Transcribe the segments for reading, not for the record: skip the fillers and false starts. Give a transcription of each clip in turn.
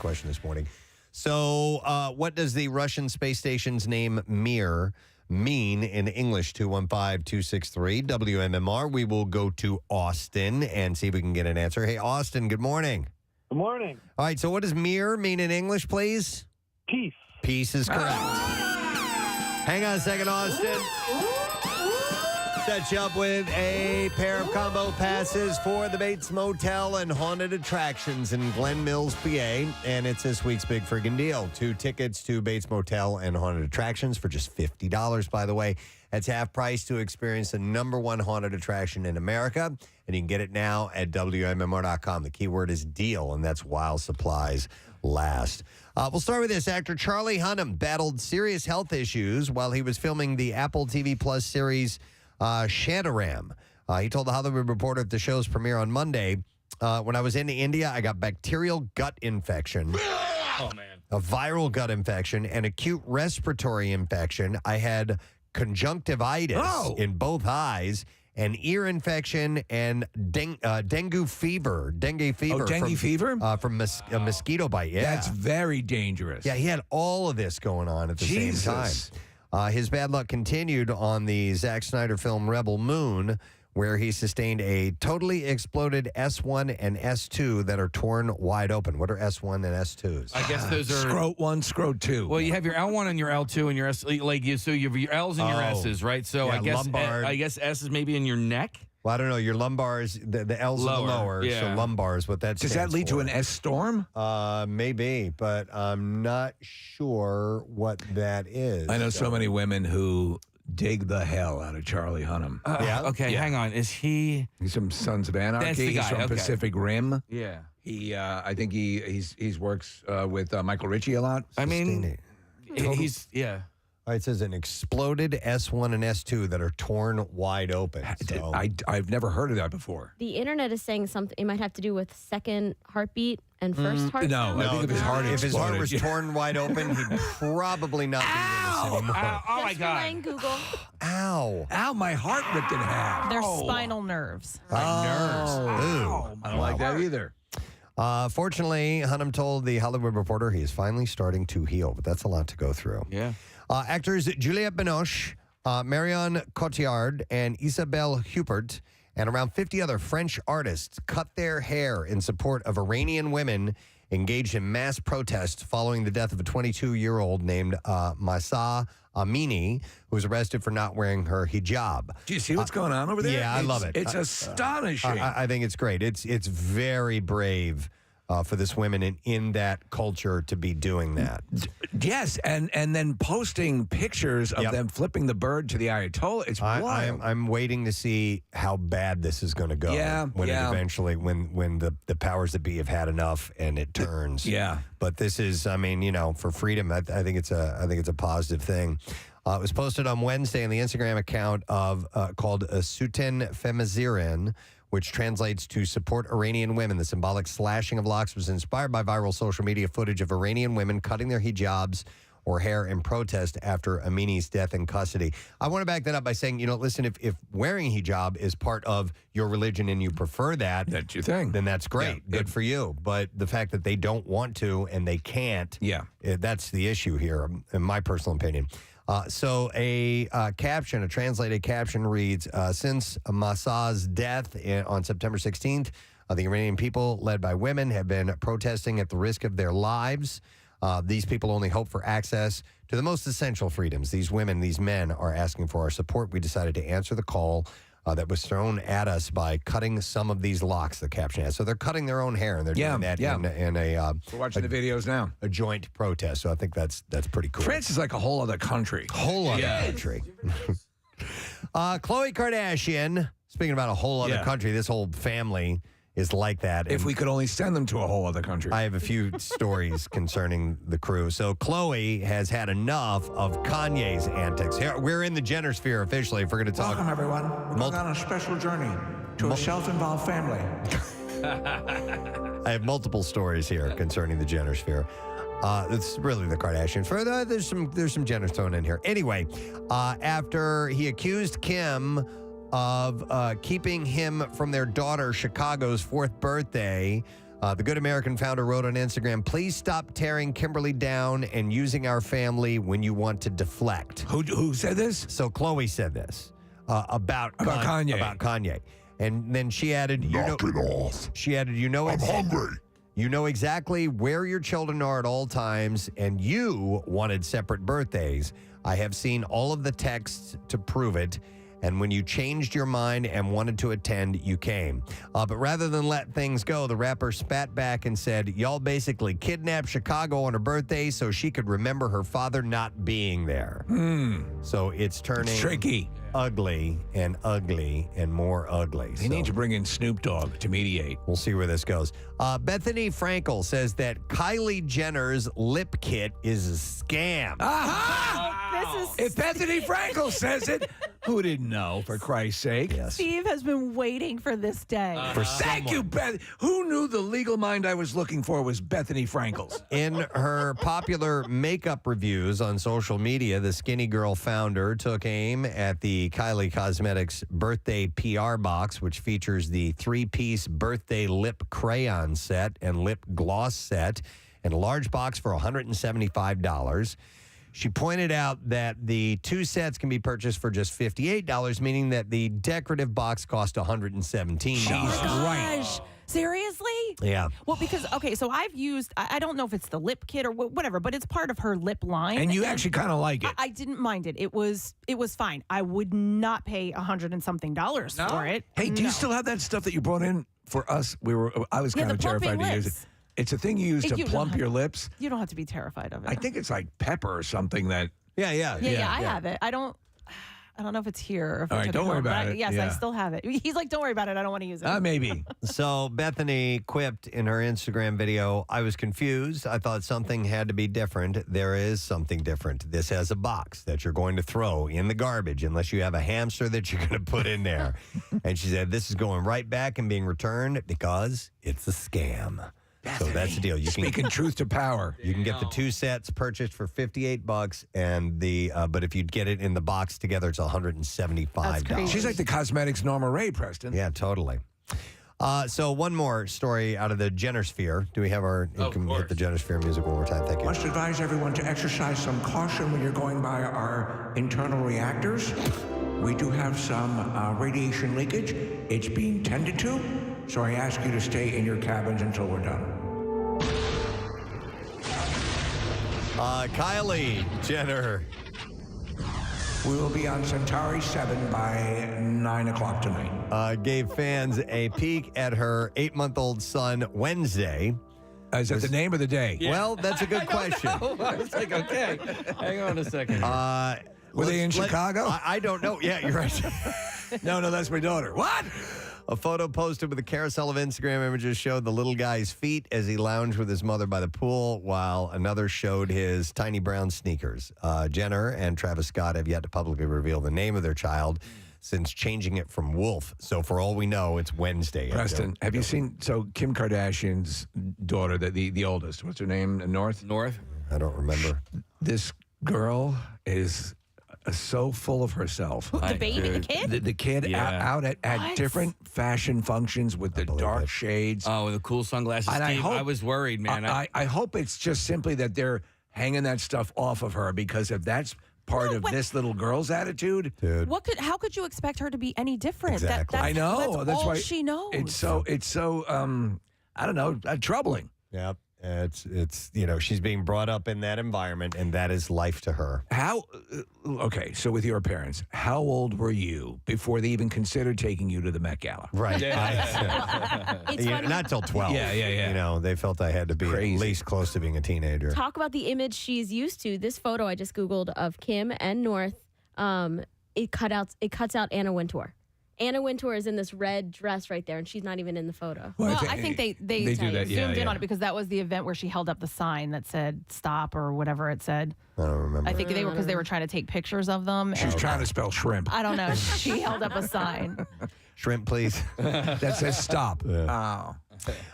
question this morning. So what does the Russian space station's name Mir mean in English? 215-263 WMMR. We will go to Austin and see if we can get an answer. Hey, Austin, good morning. Good morning. All right, so what does Mir mean in English, please? Peace. Peace is correct. Hang on a second, Austin. Set you up with a pair of combo passes for the Bates Motel and Haunted Attractions in Glen Mills, PA. And it's this week's big friggin' deal. 2 tickets to Bates Motel and Haunted Attractions for just $50, by the way. That's half price to experience the #1 haunted attraction in America. And you can get it now at WMMR.com. The keyword is deal, and that's while supplies last. We'll start with this. Actor Charlie Hunnam battled serious health issues while he was filming the Apple TV Plus series Shantaram. He told The Hollywood Reporter at the show's premiere on Monday, when I was in India, I got bacterial gut infection. Oh, man. A viral gut infection, and acute respiratory infection. I had conjunctivitis in both eyes, and ear infection, and dengue fever. Dengue fever. Oh, dengue fever? From a mosquito bite, yeah. That's very dangerous. Yeah, he had all of this going on at the same time. His bad luck continued on the Zack Snyder film Rebel Moon, where he sustained a totally exploded S1 and S2 that are torn wide open. What are S1 and S2s? I guess those are... Scrot 1, Scrot 2. Well, you have your L1 and your L2 and your S... So you have your L's and your S's, right? So yeah, I guess S is maybe in your neck? Well, I don't know. Your lumbars, the L's are the lower, so lumbar is what that Does that lead to an S storm? Maybe, but I'm not sure what that is. I know so many women who dig the hell out of Charlie Hunnam. Okay, hang on. Is he... He's from Sons of Anarchy. That's the guy, He's from okay. Pacific Rim. Yeah. He, I think he's works with Michael Ritchie a lot. I mean, he's... Yeah. All right, it says an exploded S1 and S2 that are torn wide open. So. I've never heard of that before. The internet is saying something. It might have to do with second heartbeat and first heart. No, I think if his heart if his heart was exploded. torn wide open, he'd probably not be with us anymore. Oh, my Just God. relying Google. Ow. Ow, my heart ripped in half. They're spinal nerves. Nerves. I don't like that either. Fortunately, Hunnam told The Hollywood Reporter he is finally starting to heal, but that's a lot to go through. Yeah. Actors Juliette Binoche, Marion Cotillard, and Isabelle Huppert, and around 50 other French artists cut their hair in support of Iranian women engaged in mass protests following the death of a 22-year-old named Mahsa Amini, who was arrested for not wearing her hijab. Do you see what's going on over there? Yeah, I love it. It's astonishing. I think it's great. It's very brave for this women in that culture to be doing that. Yes, and then posting pictures of them flipping the bird to the Ayatollah. It's wild. I'm waiting to see how bad this is going to go. When it eventually, when the powers that be have had enough and it turns. Yeah. But this is, I mean, for freedom, I think it's a positive thing. It was posted on Wednesday on the Instagram account of called Suten Femizirin, which translates to support Iranian women. The symbolic slashing of locks was inspired by viral social media footage of Iranian women cutting their hijabs or hair in protest after Amini's death in custody. I want to back that up by saying, listen, if wearing hijab is part of your religion and you prefer that, that's your thing, then that's great. Yeah, good for you. But the fact that they don't want to and they can't, that's the issue here, in my personal opinion. So a translated caption reads, since Mahsa's death on September 16th, the Iranian people, led by women, have been protesting at the risk of their lives. These people only hope for access to the most essential freedoms. These women, these men are asking for our support. We decided to answer the call that was thrown at us by cutting some of these locks, the caption has. So they're cutting their own hair, and they're doing that in a... We're watching the videos now. A joint protest, so I think that's pretty cool. France is like a whole other country. Whole other country. Khloe Kardashian, speaking about a whole other country, this whole family is like that. If we could only send them to a whole other country. I have a few stories concerning the crew. So Khloe has had enough of Kanye's antics. Here, we're in the Generosphere officially if we're going to talk. Welcome, everyone. We're going on a special journey to a self-involved family. I have multiple stories here concerning the Generosphere. It's really the Kardashians. There's some Jenners thrown in here. Anyway, after he accused Kim of keeping him from their daughter Chicago's 4th birthday, The Good American founder wrote on Instagram, please stop tearing Kimberly down and using our family when you want to deflect. Who said this? So Chloe said this about Kanye. About Kanye. And then she added, Knock it off. She added, I'm hungry. You know exactly where your children are at all times, and you wanted separate birthdays. I have seen all of the texts to prove it. And when you changed your mind and wanted to attend, you came. But rather than let things go, the rapper spat back and said, y'all basically kidnapped Chicago on her birthday so she could remember her father not being there. So it's turning Tricky. ugly and more ugly. They need to bring in Snoop Dogg to mediate. We'll see where this goes. Bethany Frankel says that Kylie Jenner's lip kit is a scam. If Bethany Frankel says it, who didn't know, for Christ's sake? Yes. Steve has been waiting for this day. Thank you, Beth. Who knew the legal mind I was looking for was Bethany Frankel's? In her popular makeup reviews on social media, the Skinny Girl founder took aim at the Kylie Cosmetics birthday PR box, which features the 3-piece birthday lip crayon set and lip gloss set in a large box for $175. She pointed out that the 2 sets can be purchased for just $58, meaning that the decorative box cost $117. Gosh. Seriously? Yeah. Well, because, okay, so I've used, I don't know if it's the lip kit or whatever, but it's part of her lip line. And you actually kind of like it. I didn't mind it. It was fine. I would not pay $100 and something for it. Hey, do you still have that stuff that you brought in for us? I was kind the of terrified plumping to use it. lips. It's a thing you use to You don't plump have your to- lips. You don't have to be terrified of it. I think it's like pepper or something that. Yeah. Yeah, I have it. I don't know if it's here. Or if All I right, took don't it worry home, but about it. Yes, I Yeah. still have it. He's like, don't worry about it. I don't want to use it. Maybe. So Bethany quipped in her Instagram video, I was confused. I thought something had to be different. There is something different. This has a box that you're going to throw in the garbage unless you have a hamster that you're going to put in there. And she said, this is going right back and being returned because it's a scam. So that's the deal. You Speaking truth to power. You can get the 2 sets purchased for $58, and but if you get it in the box together, it's $175. That's crazy. She's like the cosmetics Norma Ray, Preston. Yeah, totally. So one more story out of the Generosphere. Do we have our? You can hit the Generosphere music one more time. Thank you. Must advise everyone to exercise some caution when you're going by our internal reactors. We do have some radiation leakage. It's being tended to, so I ask you to stay in your cabins until we're done. Kylie Jenner. We will be on Centauri 7 by 9 o'clock tonight. Gave fans a peek at her 8-month-old son Wednesday. Is that the name of the day? Well, that's a good question. I was like, okay, hang on a second. Were they in Chicago? I don't know. Yeah, you're right. No, that's my daughter. What? A photo posted with a carousel of Instagram images showed the little guy's feet as he lounged with his mother by the pool, while another showed his tiny brown sneakers. Jenner and Travis Scott have yet to publicly reveal the name of their child since changing it from Wolf. So for all we know, it's Wednesday. Preston, have you seen, Kim Kardashian's daughter, the oldest, what's her name? North? I don't remember. This girl is so full of herself. The baby, the kid? The kid Yeah. out at What? different fashion functions with the dark shades. Oh, with the cool sunglasses. And Steve, I was worried, man. I hope it's just simply that they're hanging that stuff off of her, because if that's part of this little girl's attitude, Dude. How could you expect her to be any different? Exactly. I know. That's all why she knows. It's so I don't know, troubling. Yep. It's she's being brought up in that environment, and that is life to her. How? Okay, so with your parents, how old were you before they even considered taking you to the Met Gala? Right. It's funny. Not till 12. Yeah. They felt I had to be Crazy. at least close to being a teenager. Talk about the image she's used to. This photo I just Googled of Kim and North, it cuts out Anna Wintour. Anna Wintour is in this red dress right there, and she's not even in the photo. Well, I think they do that, zoomed in on it because that was the event where she held up the sign that said "stop" or whatever it said. I don't remember. I think they were trying to take pictures of them. She was trying to spell shrimp. I don't know. She held up a sign. Shrimp, please. That says stop. Oh.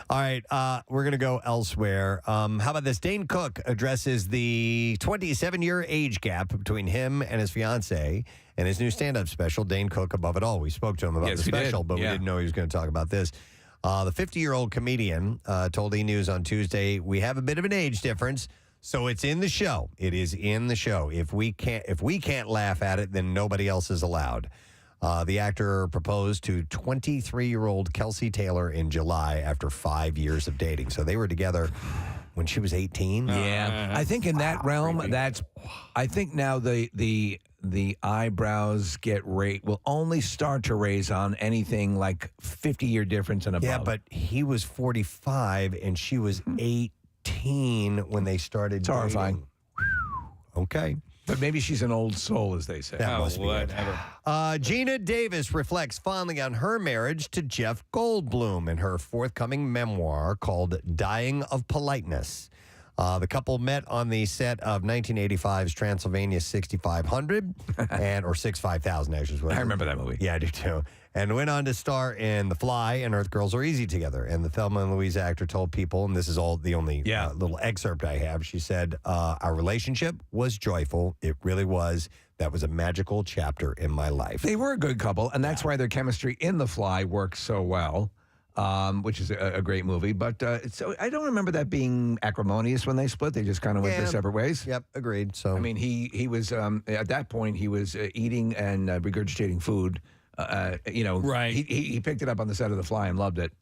All right, we're going to go elsewhere. How about this? Dane Cook addresses the 27-year age gap between him and his fiancée and his new stand-up special, Dane Cook Above It All. We spoke to him about Yes, the we did. special, but we Yeah. didn't know he was going to talk about this. The 50-year-old comedian told E! News on Tuesday, "We have a bit of an age difference, so it's in the show. It is in the show. If we can't laugh at it, then nobody else is allowed." The actor proposed to 23-year-old Kelsey Taylor in July after 5 years of dating. So they were together when she was 18. Yeah, I think in that realm, I think now the eyebrows will only start to raise on anything like 50-year difference and above. Yeah, but he was 45 and she was 18 when they started It's dating. horrifying. Okay. But maybe she's an old soul, as they say. That must be it. whatever. Gina Davis reflects fondly on her marriage to Jeff Goldblum in her forthcoming memoir called Dying of Politeness. The couple met on the set of 1985's Transylvania 6500, or 65,000, actually. I remember that movie. Yeah, I do too. And went on to star in The Fly and Earth Girls Are Easy together. And the Thelma and Louise actor told People, and this is all the only little excerpt I have, she said, "Our relationship was joyful. It really was. That was a magical chapter in my life." They were a good couple, and that's why their chemistry in The Fly works so well, which is a great movie. But so I don't remember that being acrimonious when they split. They just kind of went their separate ways. Yep, agreed. So I mean, he was at that point he was eating and regurgitating food. Right. He picked it up on the set of The Fly and loved it.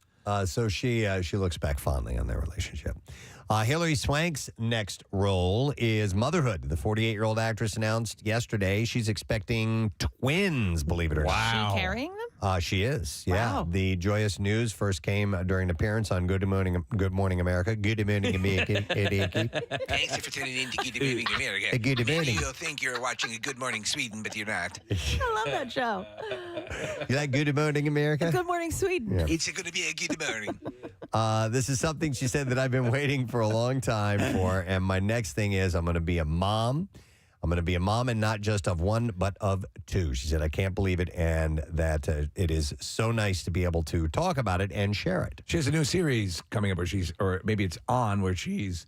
So she looks back fondly on their relationship. Hilary Swank's next role is motherhood. The 48-year-old actress announced yesterday she's expecting twins, believe it or not. She carrying them? She is, yeah. Wow. The joyous news first came during an appearance on Good Morning America. Good Morning America. Thanks for tuning in to Good Morning America. Good Maybe morning. you'll think you're watching a Good Morning Sweden, but you're not. I love that show. You like Good Morning America? Good morning, Sweden. Yeah. It's going to be a good morning. This is something she said that I've been waiting for a long time for. And my next thing is I'm going to be a mom. I'm going to be a mom, and not just of one, but of two. She said, I can't believe it, and that it is so nice to be able to talk about it and share it. She has a new series coming up or maybe it's on, where she's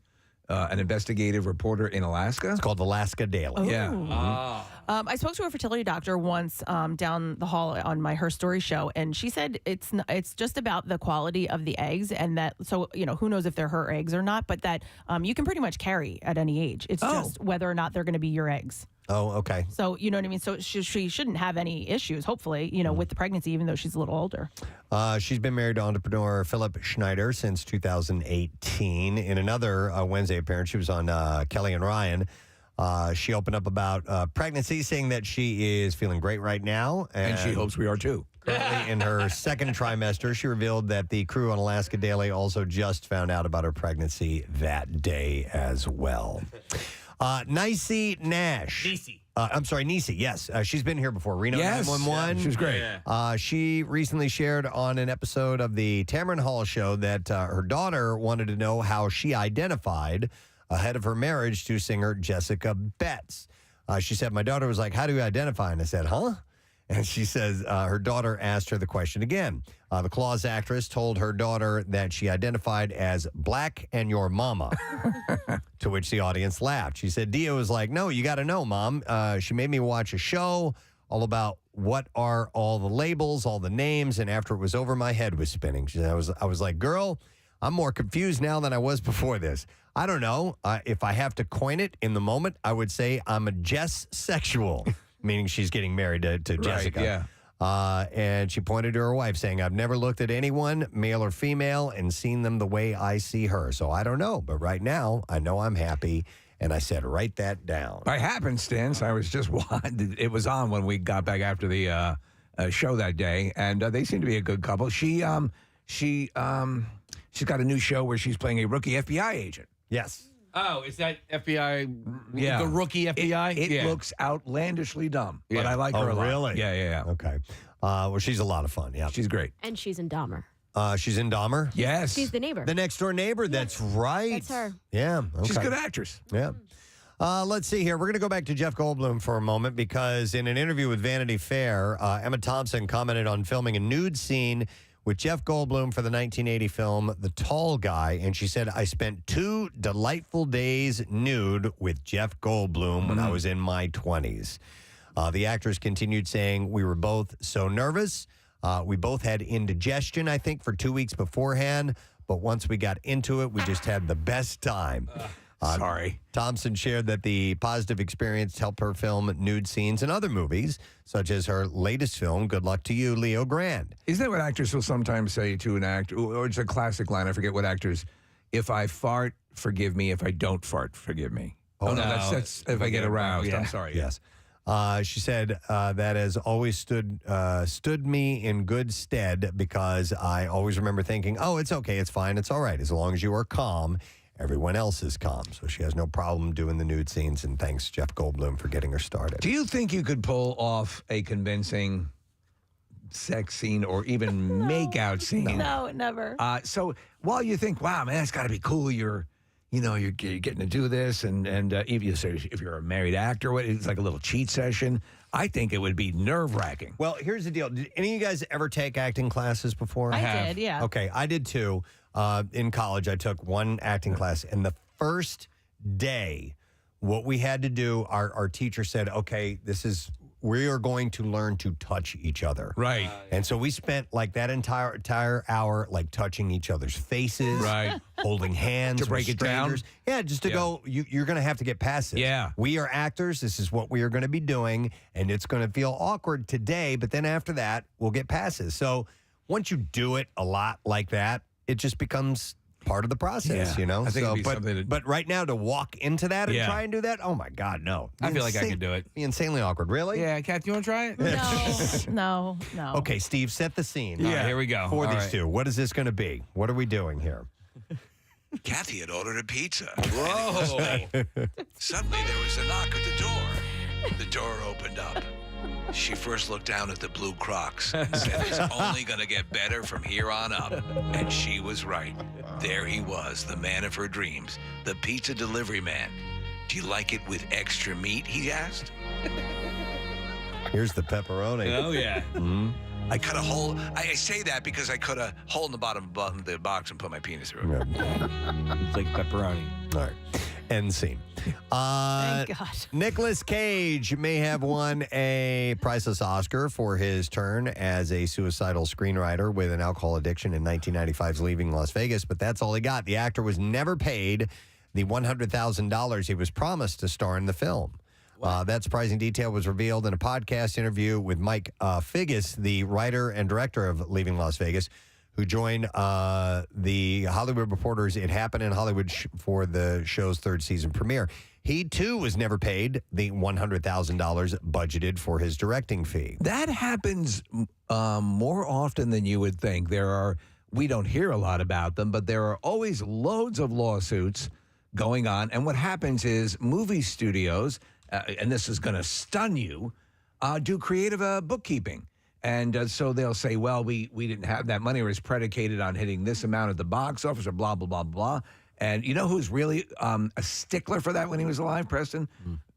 an investigative reporter in Alaska. It's called Alaska Daily. Yeah. I spoke to a fertility doctor once down the hall on my Her Story show, and she said it's just about the quality of the eggs, and that, so, who knows if they're her eggs or not, but that you can pretty much carry at any age. It's just whether or not they're going to be your eggs. Oh, okay. So, you know what I mean? So she shouldn't have any issues, hopefully, with the pregnancy, even though she's a little older. She's been married to entrepreneur Philip Schneider since 2018. In another Wednesday appearance, she was on Kelly and Ryan. She opened up about pregnancy, saying that she is feeling great right now. And she hopes we are too. Currently in her second trimester, she revealed that the crew on Alaska Daily also just found out about her pregnancy that day as well. Niecy Nash. Niecy, yes. She's been here before. Reno 911. She was great. She recently shared on an episode of the Tamron Hall show that her daughter wanted to know how she identified ahead of her marriage to singer Jessica Betts. She said, my daughter was like, how do you identify? And I said, huh? And she says her daughter asked her the question again. The Claus actress told her daughter that she identified as Black and Your Mama, to which the audience laughed. She said, Dia was like, no, you got to know, Mom. She made me watch a show all about what are all the labels, all the names, and after it was over, my head was spinning. She said, I was like, girl, I'm more confused now than I was before this. I don't know. If I have to coin it in the moment, I would say I'm a Jess sexual, meaning she's getting married to Jessica. Yeah. And she pointed to her wife, saying, I've never looked at anyone, male or female, and seen them the way I see her. So I don't know. But right now, I know I'm happy. And I said, write that down. By happenstance, I was just it was on when we got back after the show that day, and they seem to be a good couple. She's got a new show where she's playing a rookie FBI agent. Yes. Oh, is that FBI? Yeah. The rookie FBI? It looks outlandishly dumb, but I like her a lot. Really? Yeah. Okay. Well, she's a lot of fun. Yeah. She's great. And she's in Dahmer. She's in Dahmer? Yes. She's the neighbor. The next door neighbor. That's right. That's her. Yeah. Okay. She's a good actress. Yeah. Let's see here. We're going to go back to Jeff Goldblum for a moment because in an interview with Vanity Fair, Emma Thompson commented on filming a nude scene with Jeff Goldblum for the 1980 film The Tall Guy, and she said, I spent 2 delightful days nude with Jeff Goldblum when I was in my 20s. The actress continued saying, we were both so nervous. We both had indigestion, I think, for 2 weeks beforehand. But once we got into it, we just had the best time. Sorry. Thompson shared that the positive experience helped her film nude scenes in other movies, such as her latest film, Good Luck to You, Leo Grand. Isn't that what actors will sometimes say to an actor? Or it's a classic line. I forget what actors. If I fart, forgive me. If I don't fart, forgive me. Oh, no, that's if I get aroused. Yeah. I'm sorry. Yes. She said that has always stood me in good stead because I always remember thinking, oh, it's okay, it's fine, it's all right. As long as you are calm, everyone else is calm. So she has no problem doing the nude scenes, and thanks, Jeff Goldblum, for getting her started. Do you think you could pull off a convincing sex scene or even make-out scene? No, never. So while you think, wow, man, that's got to be cool, you're getting to do this, and if you're a married actor, it's like a little cheat session. I think it would be nerve-wracking. Well, here's the deal. Did any of you guys ever take acting classes before? I did, yeah. Okay, I did too. In college, I took one acting class, and the first day, what we had to do, our teacher said, okay, we are going to learn to touch each other. Right. And so we spent like that entire hour like touching each other's faces, right, holding hands to break with it down. strangers. Yeah, just to go, you're going to have to get past this. Yeah. We are actors. This is what we are going to be doing, and it's going to feel awkward today, but then after that, we'll get past this. So once you do it a lot like that, it just becomes part of the process, Yeah. you know? I think it'd be something but right now to walk into that and Yeah. try and do that, oh my God, no. I feel like I could do it. Be insanely awkward. Really? Yeah, Kath, you want to try it? No. Okay, Steve, set the scene. All right, here we go. For All these right. two. What is this going to be? What are we doing here? Kathy had ordered a pizza. Whoa. Suddenly there was a knock at the door. The door opened up. She first looked down at the blue Crocs and said, it's only going to get better from here on up. And she was right. There he was, the man of her dreams, the pizza delivery man. Do you like it with extra meat, he asked. Here's the pepperoni. Oh, yeah. I cut a hole. I say that because I cut a hole in the bottom of the box and put my penis through it. It's like pepperoni. All right. End scene. Thank God. Nicolas Cage may have won a priceless Oscar for his turn as a suicidal screenwriter with an alcohol addiction in 1995's Leaving Las Vegas, but that's all he got. The actor was never paid the $100,000 he was promised to star in the film. That surprising detail was revealed in a podcast interview with Mike Figgis, the writer and director of Leaving Las Vegas, who joined the Hollywood Reporter's It Happened in Hollywood for the show's third season premiere. He, too, was never paid the $100,000 budgeted for his directing fee. That happens more often than you would think. We don't hear a lot about them, but there are always loads of lawsuits going on. And what happens is movie studios, and this is going to stun you, do creative bookkeeping. And so they'll say, well, we didn't have that money, or it's predicated on hitting this amount at the box office, or blah, blah, blah, blah. And you know who's really a stickler for that when he was alive, Preston?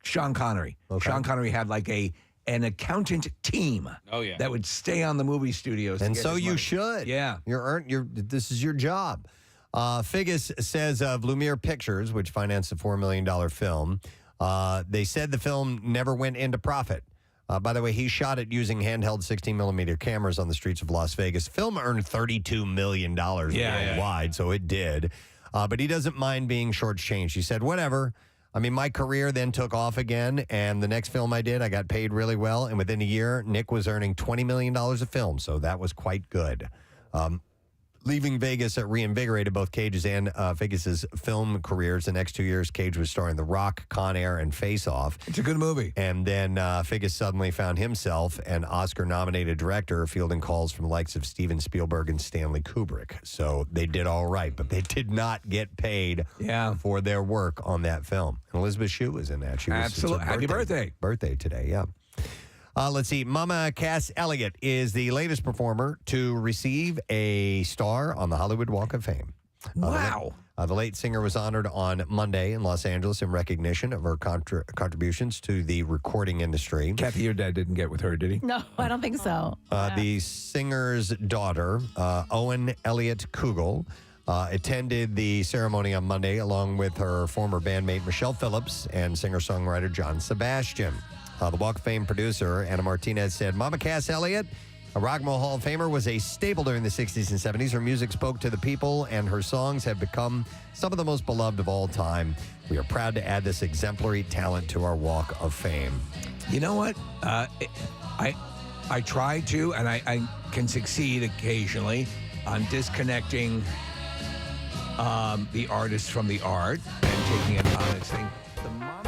Sean Connery. Okay. Sean Connery had like an accountant team that would stay on the movie studios. And so you should. Yeah. This is your job. Figgis says of Lumiere Pictures, which financed the $4 million film, they said the film never went into profit. By the way, he shot it using handheld 16-millimeter cameras on the streets of Las Vegas. The film earned $32 million worldwide, so it did. But he doesn't mind being shortchanged. He said, whatever. I mean, my career then took off again, and the next film I did, I got paid really well. And within a year, Nick was earning $20 million a film, so that was quite good. Leaving Vegas reinvigorated both Cage's and Figgis' film careers. The next 2 years, Cage was starring The Rock, Con Air, and Face Off. It's a good movie. And then Figgis suddenly found himself an Oscar-nominated director fielding calls from the likes of Steven Spielberg and Stanley Kubrick. So they did all right, but they did not get paid for their work on that film. And Elizabeth Shue was in that. She was, absolutely. Happy birthday. Birthday today, yeah. Let's see. Mama Cass Elliott is the latest performer to receive a star on the Hollywood Walk of Fame. Wow. The late singer was honored on Monday in Los Angeles in recognition of her contributions to the recording industry. Kathy, your dad didn't get with her, did he? No, I don't think so. The singer's daughter, Owen Elliott Kugel, attended the ceremony on Monday along with her former bandmate Michelle Phillips and singer-songwriter John Sebastian. The Walk of Fame producer, Anna Martinez, said, Mama Cass Elliott A Rock and Roll Hall of Famer, was a staple during the 60s and 70s. Her music spoke to the people, and her songs have become some of the most beloved of all time. We are proud to add this exemplary talent to our Walk of Fame. You know what? I try to, and I can succeed occasionally on disconnecting the artist from the art and taking it on its thing. The mamas.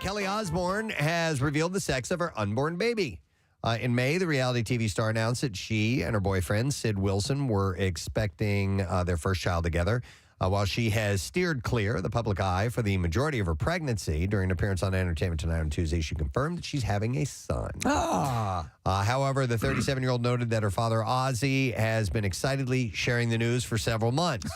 Kelly Osborne has revealed the sex of her unborn baby. In May, the reality TV star announced that she and her boyfriend, Sid Wilson, were expecting their first child together. While she has steered clear of the public eye for the majority of her pregnancy, during an appearance on Entertainment Tonight on Tuesday, she confirmed that she's having a son. However, the 37-year-old noted that her father, Ozzy, has been excitedly sharing the news for several months.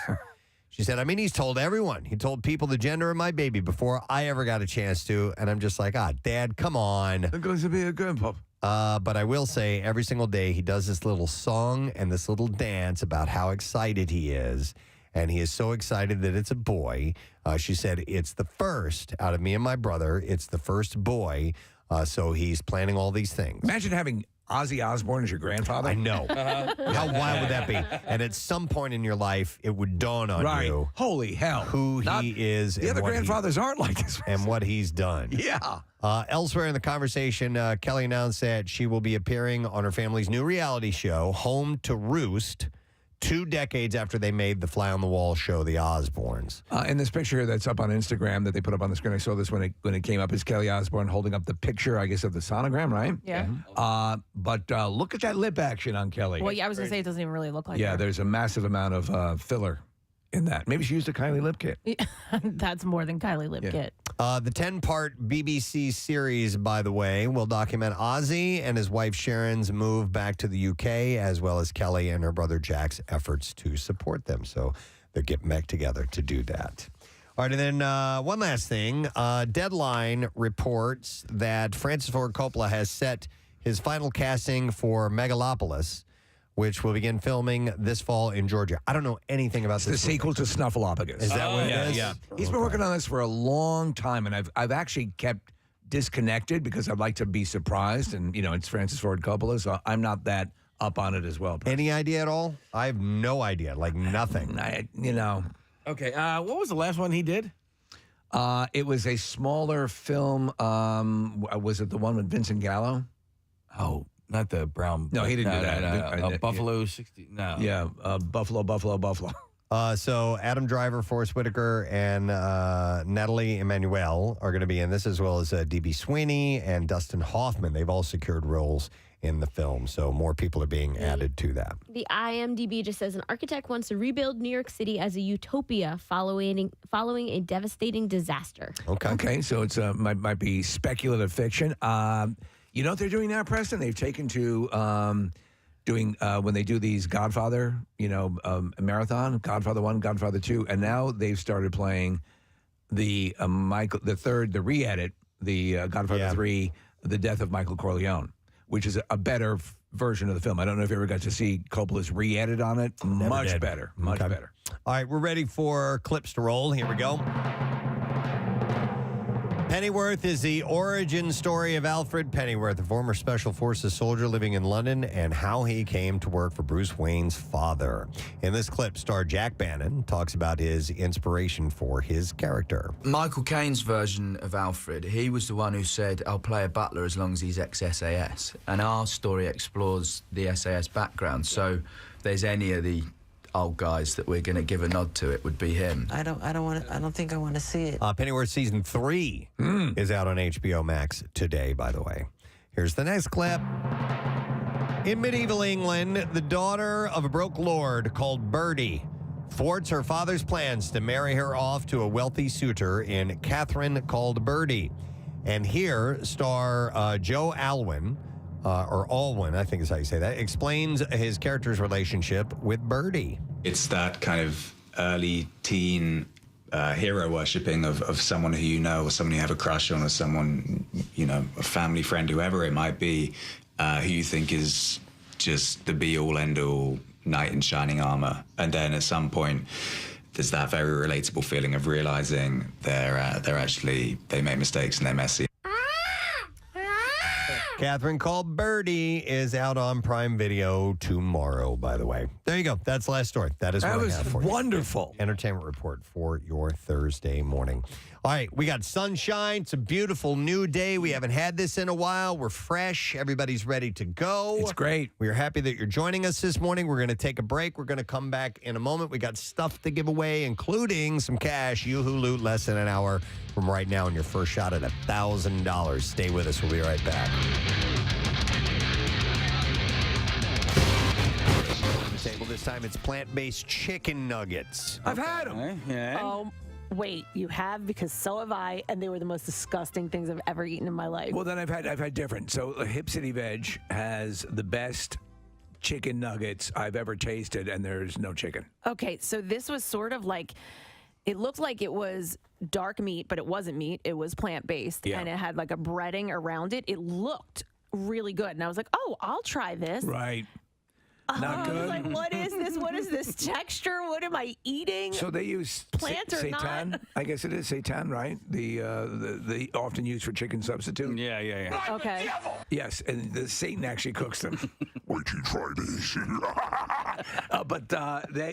She said, he's told everyone. He told people the gender of my baby before I ever got a chance to. And I'm just like, Dad, come on. I'm going to be a grandpa. But I will say, every single day he does this little song and this little dance about how excited he is. And he is so excited that it's a boy. She said, it's the first out of me and my brother. It's the first boy. So he's planning all these things. Imagine having Ozzy Osbourne as your grandfather. I know. How wild would that be? And at some point in your life, it would dawn on you. Holy hell. Who he is. The other grandfathers aren't like this. And what he's done. Yeah. Elsewhere in the conversation, Kelly announced that she will be appearing on her family's new reality show, Home to Roost, 2 decades after they made the fly-on-the-wall show, The Osbournes. In this picture that's up on Instagram that they put up on the screen, I saw this when it came up, is Kelly Osbourne holding up the picture, I guess, of the sonogram, right? Yeah. But look at that lip action on Kelly. Well, yeah, I was going to say it doesn't even really look like her. There's a massive amount of filler in that. Maybe she used a Kylie lip kit. That's more than Kylie lip kit. The 10-part BBC series, by the way, will document Ozzy and his wife Sharon's move back to the UK, as well as Kelly and her brother Jack's efforts to support them. So they're getting back together to do that. All right, and then one last thing. Deadline reports that Francis Ford Coppola has set his final casting for Megalopolis, which will begin filming this fall in Georgia. I don't know anything about this. The sequel to Snuffleupagus. Is that what it is? Yeah. He's been working on this for a long time, and I've actually kept disconnected because I'd like to be surprised, and, it's Francis Ford Coppola, so I'm not that up on it as well. Any idea at all? I have no idea, like nothing. Okay, what was the last one he did? It was a smaller film. Was it the one with Vincent Gallo? Oh, not the brown. No, he didn't do that. No. Buffalo 60. No. Yeah, Buffalo. So Adam Driver, Forrest Whitaker, and Natalie Emmanuel are going to be in this, as well as D.B. Sweeney and Dustin Hoffman. They've all secured roles in the film, so more people are being added to that. The IMDb just says an architect wants to rebuild New York City as a utopia following a devastating disaster. Okay, so it's might be speculative fiction. You know what they're doing now, Preston? They've taken to doing when they do these Godfather, marathon, Godfather 1, Godfather 2, and now they've started playing the the re-edit, the Godfather 3, The Death of Michael Corleone, which is a better version of the film. I don't know if you ever got to see Coppola's re-edit on it. Much better. All right, we're ready for clips to roll. Here we go. Pennyworth is the origin story of Alfred Pennyworth, a former Special Forces soldier living in London, and how he came to work for Bruce Wayne's father. In this clip, star Jack Bannon talks about his inspiration for his character. Michael Caine's version of Alfred, he was the one who said, I'll play a butler as long as he's ex-SAS. And our story explores the SAS background, so if there's any of the old guys that we're going to give a nod to, it would be him. I don't think I want to see it. Pennyworth season 3 is out on HBO Max today, by the way. Here's the next clip. In medieval England, the daughter of a broke lord called Bertie thwarts her father's plans to marry her off to a wealthy suitor in Catherine Called Bertie. And here, star Joe Alwyn, or Alwyn, I think is how you say that, explains his character's relationship with Bertie. It's that kind of early teen hero worshipping of someone who you know, or someone you have a crush on, or someone, a family friend, whoever it might be, who you think is just the be-all, end-all knight in shining armor. And then at some point, there's that very relatable feeling of realizing they make mistakes and they're messy. Catherine Called Birdie is out on Prime Video tomorrow, by the way. There you go. That's the last story. That is what I have for you. Wonderful. Entertainment report for your Thursday morning. All right, we got sunshine. It's a beautiful new day. We haven't had this in a while. We're fresh. Everybody's ready to go. It's great. We are happy that you're joining us this morning. We're going to take a break. We're going to come back in a moment. We got stuff to give away, including some cash. You who loot less than an hour from right now, and your first shot at $1,000. Stay with us. We'll be right back. On the table this time, it's plant-based chicken nuggets. I've had them. Yeah. Oh, wait, you have? Because so have I, and they were the most disgusting things I've ever eaten in my life. Well, then I've had different. So Hip City Veg has the best chicken nuggets I've ever tasted, and there's no chicken. Okay, so this was sort of like, it looked like it was dark meat, but it wasn't meat. It was plant-based, and it had like a breading around it. It looked really good, and I was like, oh, I'll try this. Right. Not good. I was like, what is this? What is this texture? What am I eating? So they use plant or seitan. not? I guess it is seitan, right? The often used for chicken substitute. Yeah. Okay. Yes, and the Satan actually cooks them. Wait till you try this. But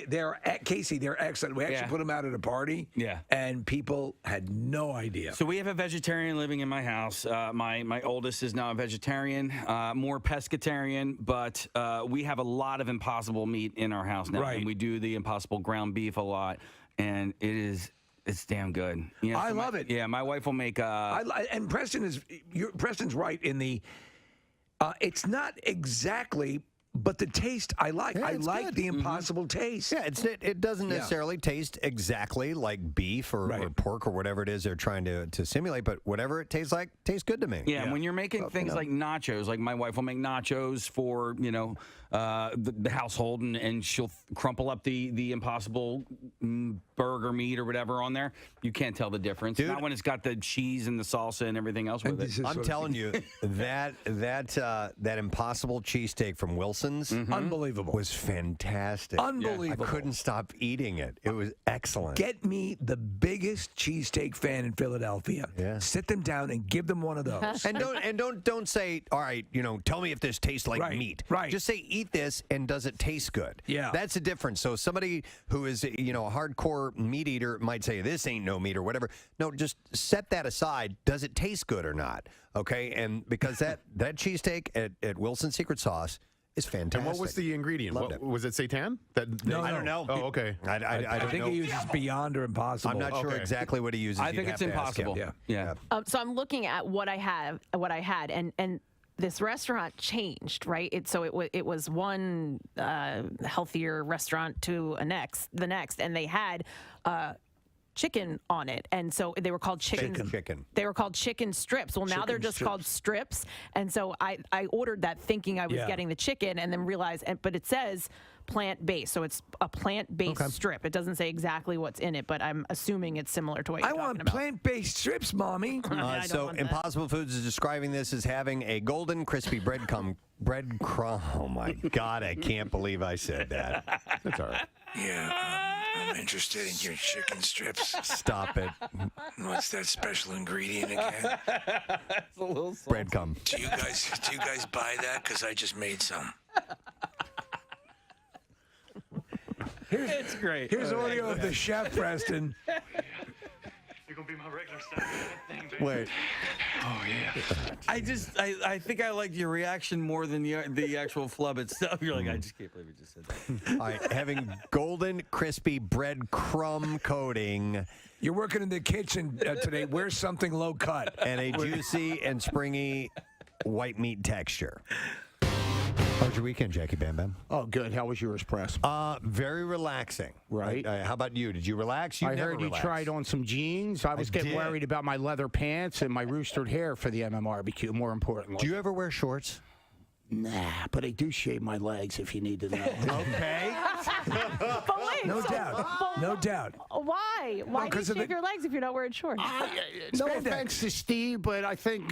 they're Casey. They're excellent. We actually put them out at a party. Yeah. And people had no idea. So we have a vegetarian living in my house. My oldest is now a vegetarian, more pescatarian, but we have a lot of Impossible meat in our house now. Right. And we do the Impossible ground beef a lot, and it's damn good. I love it. Yeah, my wife will make and Preston's right in the it's not exactly, but the taste I like. Yeah, I like good. the Impossible taste. Yeah, it doesn't necessarily taste exactly like beef or pork or whatever it is they're trying to simulate, but whatever it tastes like tastes good to me. Yeah, and when you're making things like nachos, like my wife will make nachos for, the household, and she'll crumple up the Impossible burger meat or whatever on there. You can't tell the difference. Dude. Not when it's got the cheese and the salsa and everything else with it. I'm telling you, that Impossible cheesesteak from Wilson's Unbelievable. was fantastic. Unbelievable. I couldn't stop eating it. It was excellent. Get me the biggest cheesesteak fan in Philadelphia. Yeah. Sit them down and give them one of those. And don't say, all right, tell me if this tastes like meat. Right. Just say, eat this, and does it taste good? Yeah. That's the difference. So somebody who is, a hardcore meat eater might say, this ain't no meat or whatever. No, just set that aside. Does it taste good or not? Okay. And because that cheesesteak at Wilson's Secret Sauce is fantastic. And what was the ingredient? Loved it. Was it seitan? No, I don't know. Oh, okay. I don't think know. he uses Beyond or Impossible. I'm not sure exactly what he uses. I think it's Impossible. Yeah. So I'm looking at what I had, and this restaurant changed, right? It was one healthier restaurant to the next, and they had chicken on it, and so they were called chicken. They were called chicken strips. Well, now they're just called strips, and so I ordered that thinking I was getting the chicken, and then realized, but it says plant-based, so it's a plant-based strip. It doesn't say exactly what's in it, but I'm assuming it's similar to what you're talking about. Plant-based strips, Mommy. So Impossible Foods is describing this as having a golden, crispy breadcrumb. Oh my God! I can't believe I said that. That's all right. Yeah, I'm interested in your chicken strips. Stop it. What's that special ingredient again? It's a little salty. Breadcrumb. Do you guys buy that? Because I just made some. It's great. Here's audio of the chef, Preston. You're gonna be my regular thing, baby. Wait. Oh yeah. I think I liked your reaction more than the actual flub itself. You're like, I just can't believe you just said that. All right, having golden, crispy breadcrumb coating. You're working in the kitchen today. Where's something low cut? And a juicy and springy white meat texture. How was your weekend, Jackie Bam Bam? Oh, good. How was yours, Press? Very relaxing. Right. How about you? Did you relax? I heard you tried on some jeans. I was getting worried about my leather pants and my roostered hair for the MMR barbecue, more importantly. Do you ever wear shorts? Nah, but I do shave my legs if you need to know. Okay. But wait, No doubt. No doubt. Why? Why do you shave your legs if you're not wearing shorts? No offense to Steve, but I think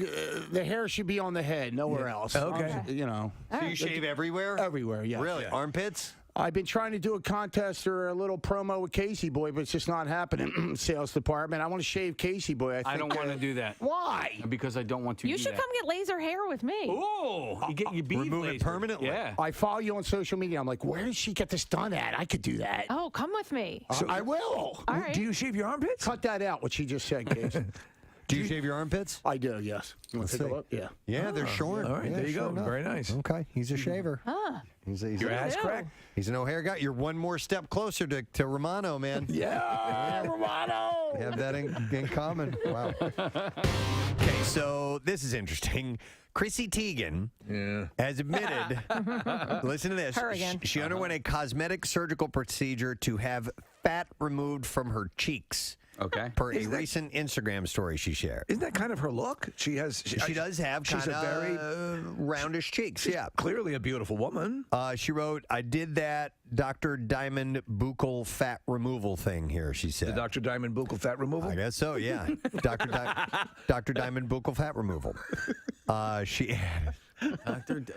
the hair should be on the head, nowhere else. Okay. You know. So you shave everywhere? Everywhere, yeah. Really? Armpits? I've been trying to do a contest or a little promo with Casey Boy, but it's just not happening. Sales department. I want to shave Casey Boy. I don't want to do that. Why? Because I don't want to You do should that. come get laser hair with me. Oh, you get your beads Remove it lasered. permanently? Yeah. I follow you on social media. I'm like, where did she get this done at? I could do that. Oh, come with me. I will. All right. Do you shave your armpits? Cut that out, what she just said, Casey. Do you shave your armpits? I do, yes. You want to take a look? Yeah. Yeah, they're short. All right, Yeah, there you sure go. enough. Very nice. Okay, he's a shaver. He's Your ass crack? He's an O'Hare guy. You're one more step closer to Romano, man. Yeah, Romano. We have that in common. Wow. Okay, so this is interesting. Chrissy Teigen has admitted, listen to this, Her again. she underwent a cosmetic surgical procedure to have fat removed from her cheeks. Okay. Per a recent Instagram story she shared. Isn't that kind of her look? She has. She does have she's kind a very of roundish cheeks. she's Yeah. clearly a beautiful woman. She wrote, I did that Dr. Diamond buccal fat removal thing here, she said. The Dr. Diamond buccal fat removal? I guess so, yeah. Dr. Diamond buccal fat removal. She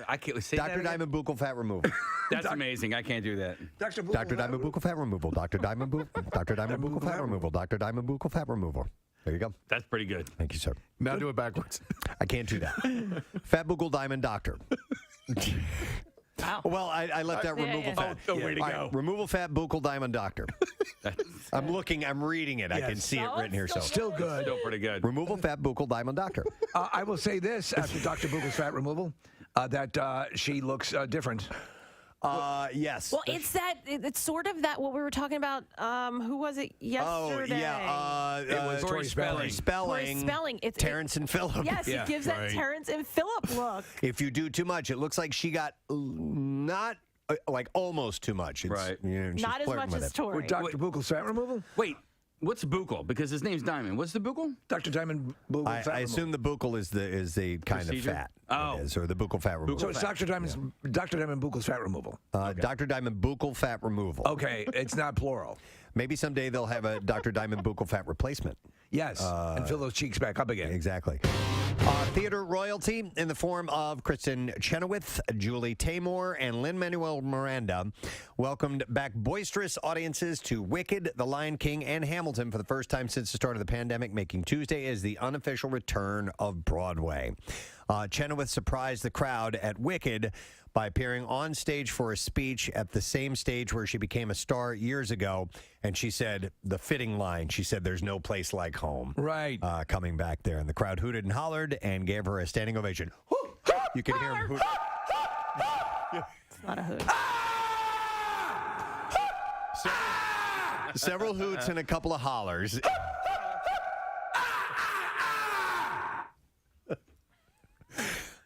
I can't say Dr. that Diamond buccal fat removal. That's amazing. I can't do that. Dr. Diamond buccal fat removal. Dr. Diamond buccal fat removal. Dr. Diamond buccal fat removal. There you go. That's pretty good. Thank you, sir. Now do it backwards. I can't do that. Fat buccal diamond doctor. Well, I left out removal fat. Oh, way to All go. Removal fat buccal diamond doctor. I'm reading it. I can see it written here. So Still good. Still pretty good. removal fat buccal diamond doctor. I will say this after Dr. Buchal's fat removal, that she looks different. Yes. Well, it's sort of that what we were talking about. Who was it yesterday? Oh, yeah. It was Tori Spelling. Tori Spelling. It's Terrence and Phillip. Yes, it gives that Terrence and Phillip look. If you do too much, it looks like she got not like almost too much. It's, Right. You know, she's Not as flirting much with as it. Tori. With Dr. Buchal's fat removal? Wait, what's buccal? Because his name's Diamond. What's the buccal? Dr. Diamond buccal fat I assume the buccal is the kind Procedure? of fat. Oh. It is, or the buccal fat removal. So it's Dr. Diamond buchal's fat removal. Dr. Diamond buccal fat removal. Okay, it's not plural. Maybe someday they'll have a Dr. Diamond buccal fat replacement. Yes, and fill those cheeks back up again. Exactly. Theater royalty in the form of Kristen Chenoweth, Julie Taymor, and Lin-Manuel Miranda welcomed back boisterous audiences to Wicked, The Lion King, and Hamilton for the first time since the start of the pandemic, making Tuesday as the unofficial return of Broadway. Chenoweth surprised the crowd at Wicked by appearing on stage for a speech at the same stage where she became a star years ago. And she said, the fitting line, she said, there's no place like home. Right. Coming back there. And the crowd hooted and hollered and gave her a standing ovation. You can hear him hoot. It's not a hoot. Several hoots and a couple of hollers.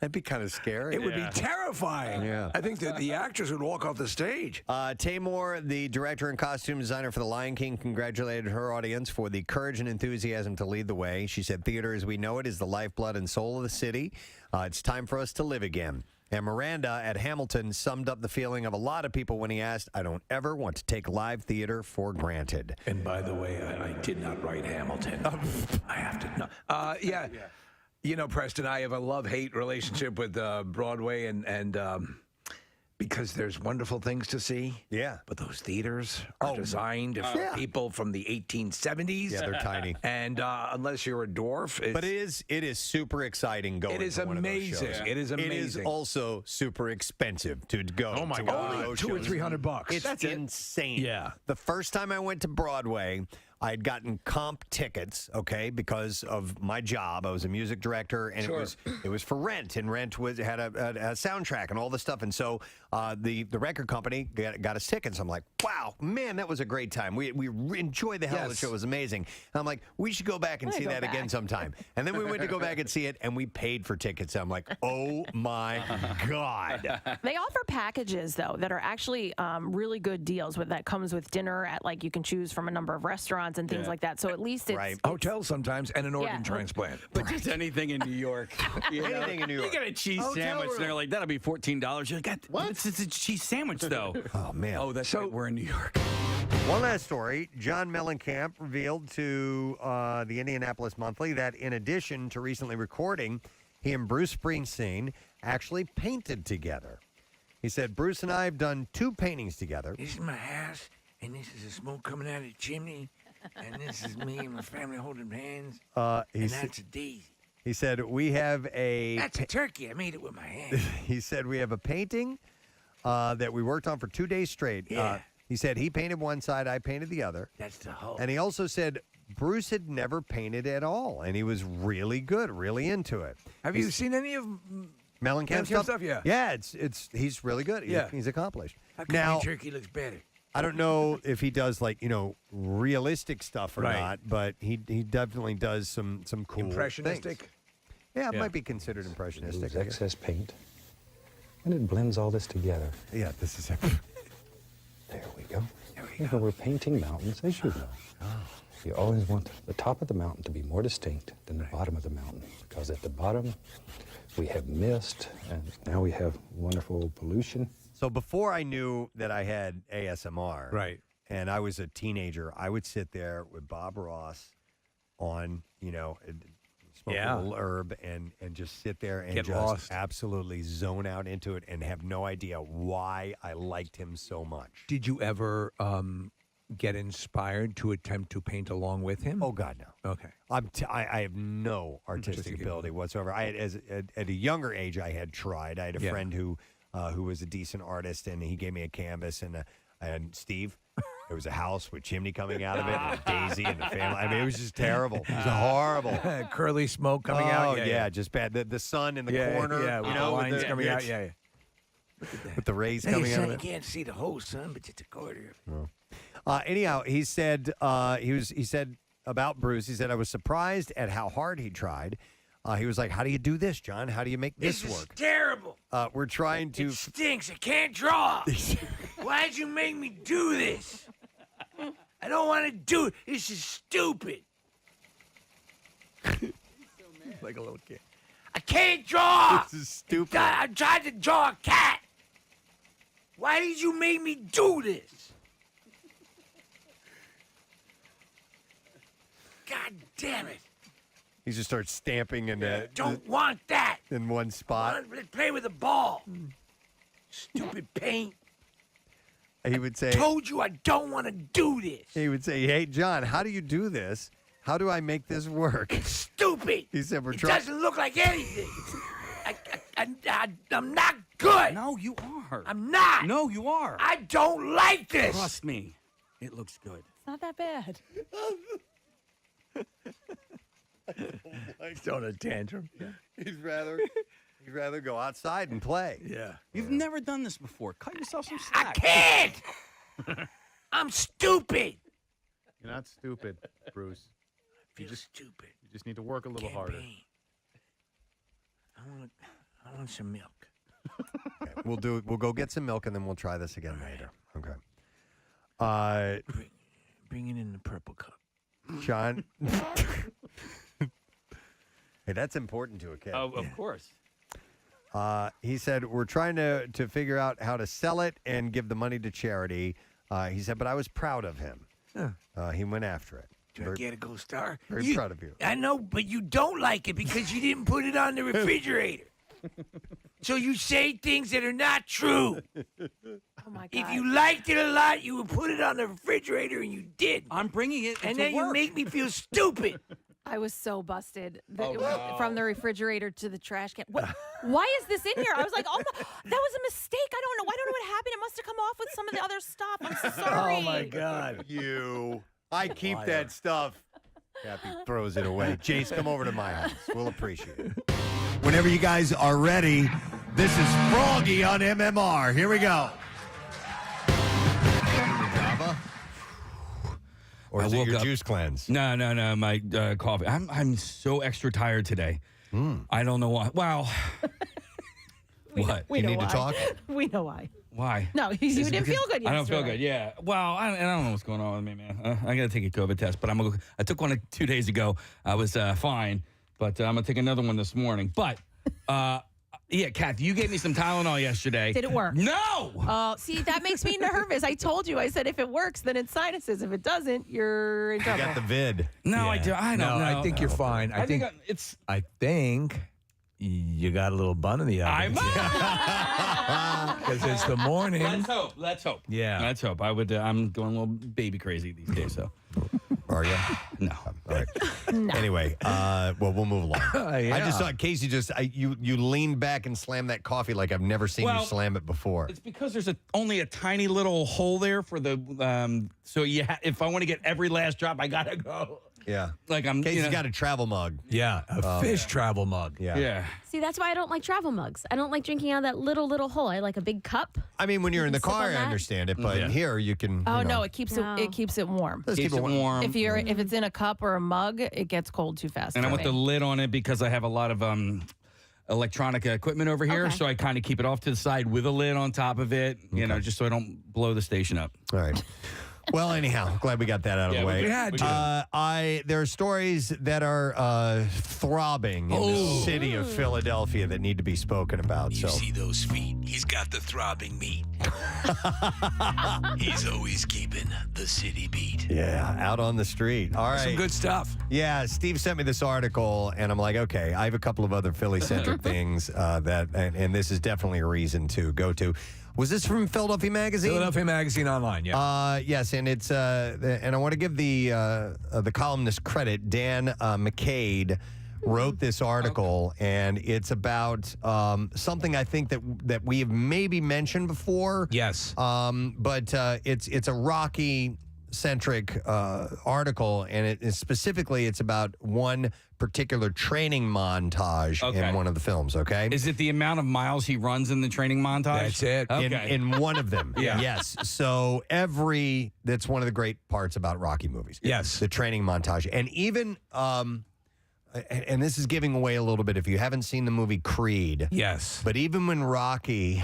That'd be kind of scary. It would be terrifying. Yeah. I think that the actors would walk off the stage. Taymor, the director and costume designer for The Lion King, congratulated her audience for the courage and enthusiasm to lead the way. She said, theater as we know it is the lifeblood and soul of the city. It's time for us to live again. And Miranda at Hamilton summed up the feeling of a lot of people when he asked, I don't ever want to take live theater for granted. And by the way, I did not write Hamilton. I have to know. Yeah. You know, Preston, I have a love-hate relationship with Broadway, and because there's wonderful things to see. Yeah. But those theaters are designed for people from the 1870s. Yeah, they're tiny. And unless you're a dwarf. But it is super exciting going It is to one amazing. of those shows. It is amazing. It is also super expensive to go Oh, my to God. one of those $200 or shows. $300. It's insane. Yeah. The first time I went to Broadway, I had gotten comp tickets, okay, because of my job. I was a music director, and it was for Rent, and Rent had a soundtrack and all this stuff. And so the record company got us tickets. So I'm like, wow, man, that was a great time. We enjoyed the hell of the show. It was amazing. And I'm like, we should go back and see that again sometime. And then we went to go back and see it, and we paid for tickets. I'm like, oh my God. They offer packages though that are actually really good deals. That comes with dinner at, like, you can choose from a number of restaurants. restaurants and things like that. So at least it's hotels sometimes and an organ transplant. But just anything in New York. Anything in New York. You get a cheese sandwich, and they're like, that'll be $14. You're like, what? It's a cheese sandwich, though. Oh, man. Oh, that's right. We're in New York. One last story. John Mellencamp revealed to the Indianapolis Monthly that in addition to recently recording, he and Bruce Springsteen actually painted together. He said, Bruce and I have done 2 paintings together. This is my house, and this is the smoke coming out of the chimney, and this is me and my family holding hands, and that's a daisy. He said, we have a... That's a turkey. I made it with my hands. He said, we have a painting that we worked on for 2 days straight. Yeah. He said he painted one side, I painted the other. That's the whole. And he also said Bruce had never painted at all, and he was really good, really into it. Have you seen any of Mellencamp stuff? Yeah. Yeah, he's really good. He's accomplished. How come Now, my turkey looks better? I don't know if he does realistic stuff or not, but he definitely does some cool impressionistic. things. Yeah, it might be considered impressionistic. Excess paint, and it blends all this together. Yeah, this is it. There we go. We're painting mountains, as you know. You always want the top of the mountain to be more distinct than the bottom of the mountain, because at the bottom we have mist, and now we have wonderful pollution. So before I knew that I had ASMR, right, and I was a teenager, I would sit there with Bob Ross on, smoke a little herb and just sit there and Get just lost. absolutely zone out into it and have no idea why I liked him so much. Did you ever get inspired to attempt to paint along with him? Oh, God, no. Okay. I have no artistic ability whatsoever. At a younger age, I had tried. I had a friend who was a decent artist, and he gave me a canvas and Steve. There was a house with chimney coming out of it, and a daisy and a family. I mean, it was just terrible. It was horrible. Curly smoke coming out. Yeah, just bad. The sun in the corner. Yeah, with the lines coming out. Yeah. With the rays coming out of You it. can't see the whole sun, but it's a quarter. Anyhow, he said he said about Bruce. He said I was surprised at how hard he tried. He was like, "How do you do this, John? How do you make this This is work?" terrible. We're trying to. It stinks. I can't draw. Why'd you make me do this? I don't want to do it. This is stupid. Like a little kid. I can't draw. This is stupid. I tried to draw a cat. Why did you make me do this? God damn it. He just starts stamping in Don't want that. in one spot. Let's play with the ball. Stupid paint. He would say, Told you I don't want to do this. He would say, "Hey, John, how do you do this? How do I make this work?" Stupid. He said, "We're It trying." doesn't look like anything. I'm not good. No, you are. I'm not. No, you are. I don't like this. Trust me. It looks good. It's not that bad. He's throwing a tantrum. He'd rather go outside and play. Yeah. You've never done this before. Cut yourself some I slack. can't. I'm stupid. You're not stupid, Bruce. I feel stupid. You just need to work a little harder. Paint. I want some milk. Okay, we'll go get some milk and then we'll try this again later. Okay. Bring it in the purple cup. John. Hey, that's important to a kid. Oh, of course. He said, we're trying to figure out how to sell it and give the money to charity. He said, but I was proud of him. He went after it. Do I get a gold star? Very proud of you. I know, but you don't like it because you didn't put it on the refrigerator. So you say things that are not true. Oh my God. If you liked it a lot, you would put it on the refrigerator, and you did. I'm bringing it And to then you work. make me feel stupid. I was so busted no. from the refrigerator to the trash can. Why is this in here? I was like, oh, that was a mistake. I don't know what happened. It must have come off with some of the other stuff. I'm so sorry. Oh my God. I keep that stuff. Happy throws it away. Jace, come over to my house. We'll appreciate it. Whenever you guys are ready, this is Froggy on MMR. Here we go. Or is it your juice cleanse? No, my coffee. I'm so extra tired today. I don't know why. Wow. What? We You know need why. to talk? We know why. Why? No, you didn't feel good yesterday. I don't feel good. Yeah. Well, I don't know what's going on with me, man. I got to take a COVID test, but I took one 2 days ago. I was fine, but I'm gonna take another one this morning. But yeah, Kathy, you gave me some Tylenol yesterday. Did it work? No. Oh, see, that makes me nervous. I told you. I said if it works, then it's sinuses. If it doesn't, you're in trouble. You got the vid. No, I don't know. I think you're fine. I think you got a little bun in the oven. Because it's the morning. Let's hope. Yeah. Let's hope. I'm going a little baby crazy these days, so. Are you? No. All right. Anyway, well, we'll move along. I just saw Casey you leaned back and slammed that coffee like I've never seen you slam it before. It's because there's only a tiny little hole there for the, so if I want to get every last drop, I got to go. Yeah. Like Casey's got a travel mug. Yeah, a fish travel mug. Yeah. See, that's why I don't like travel mugs. I don't like drinking out of that little hole. I like a big cup. I mean, when you're in the sip on car, I that. understand it, but here you can. Oh you know. no, it keeps it warm. Let's keep it warm. If it's in a cup or a mug, it gets cold too fast. And I for want me. the lid on it because I have a lot of electronic equipment over here, so I kind of keep it off to the side with a lid on top of it, you know, just so I don't blow the station up. All right. Well, anyhow, glad we got that out of the way. we had to. There are stories that are throbbing in the city of Philadelphia that need to be spoken about. You see those feet? He's got the throbbing meat. He's always keeping the city beat. Yeah, out on the street. All right. Some good stuff. Yeah, Steve sent me this article, and I'm like, okay, I have a couple of other Philly-centric things and this is definitely a reason to go to. Was this from Philadelphia Magazine? Philadelphia Magazine Online, yeah. Yes, and it's and I want to give the columnist credit. Dan McCade wrote this article, and it's about something I think that we have maybe mentioned before. Yes. But it's a Rocky-centric article, and specifically it's about one particular training montage in one of the films, okay? Is it the amount of miles he runs in the training montage? That's it. Okay. In one of them. Yeah. Yes. So that's one of the great parts about Rocky movies. Yes. The training montage. And even, and this is giving away a little bit if you haven't seen the movie Creed. Yes. But even when Rocky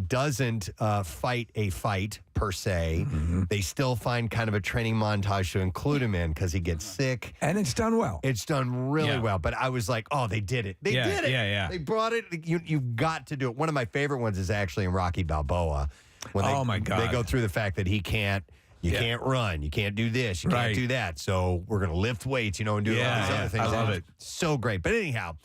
doesn't fight a fight per se, they still find kind of a training montage to include him in because he gets sick. And it's done well. It's done really well. But I was like, oh, they did it. They did it. Yeah. They brought it. You've got to do it. One of my favorite ones is actually in Rocky Balboa. When my God. They go through the fact that he can't. You can't run. You can't do this. You can't do that. So we're going to lift weights, and do all these other things. I love it. So great. But anyhow,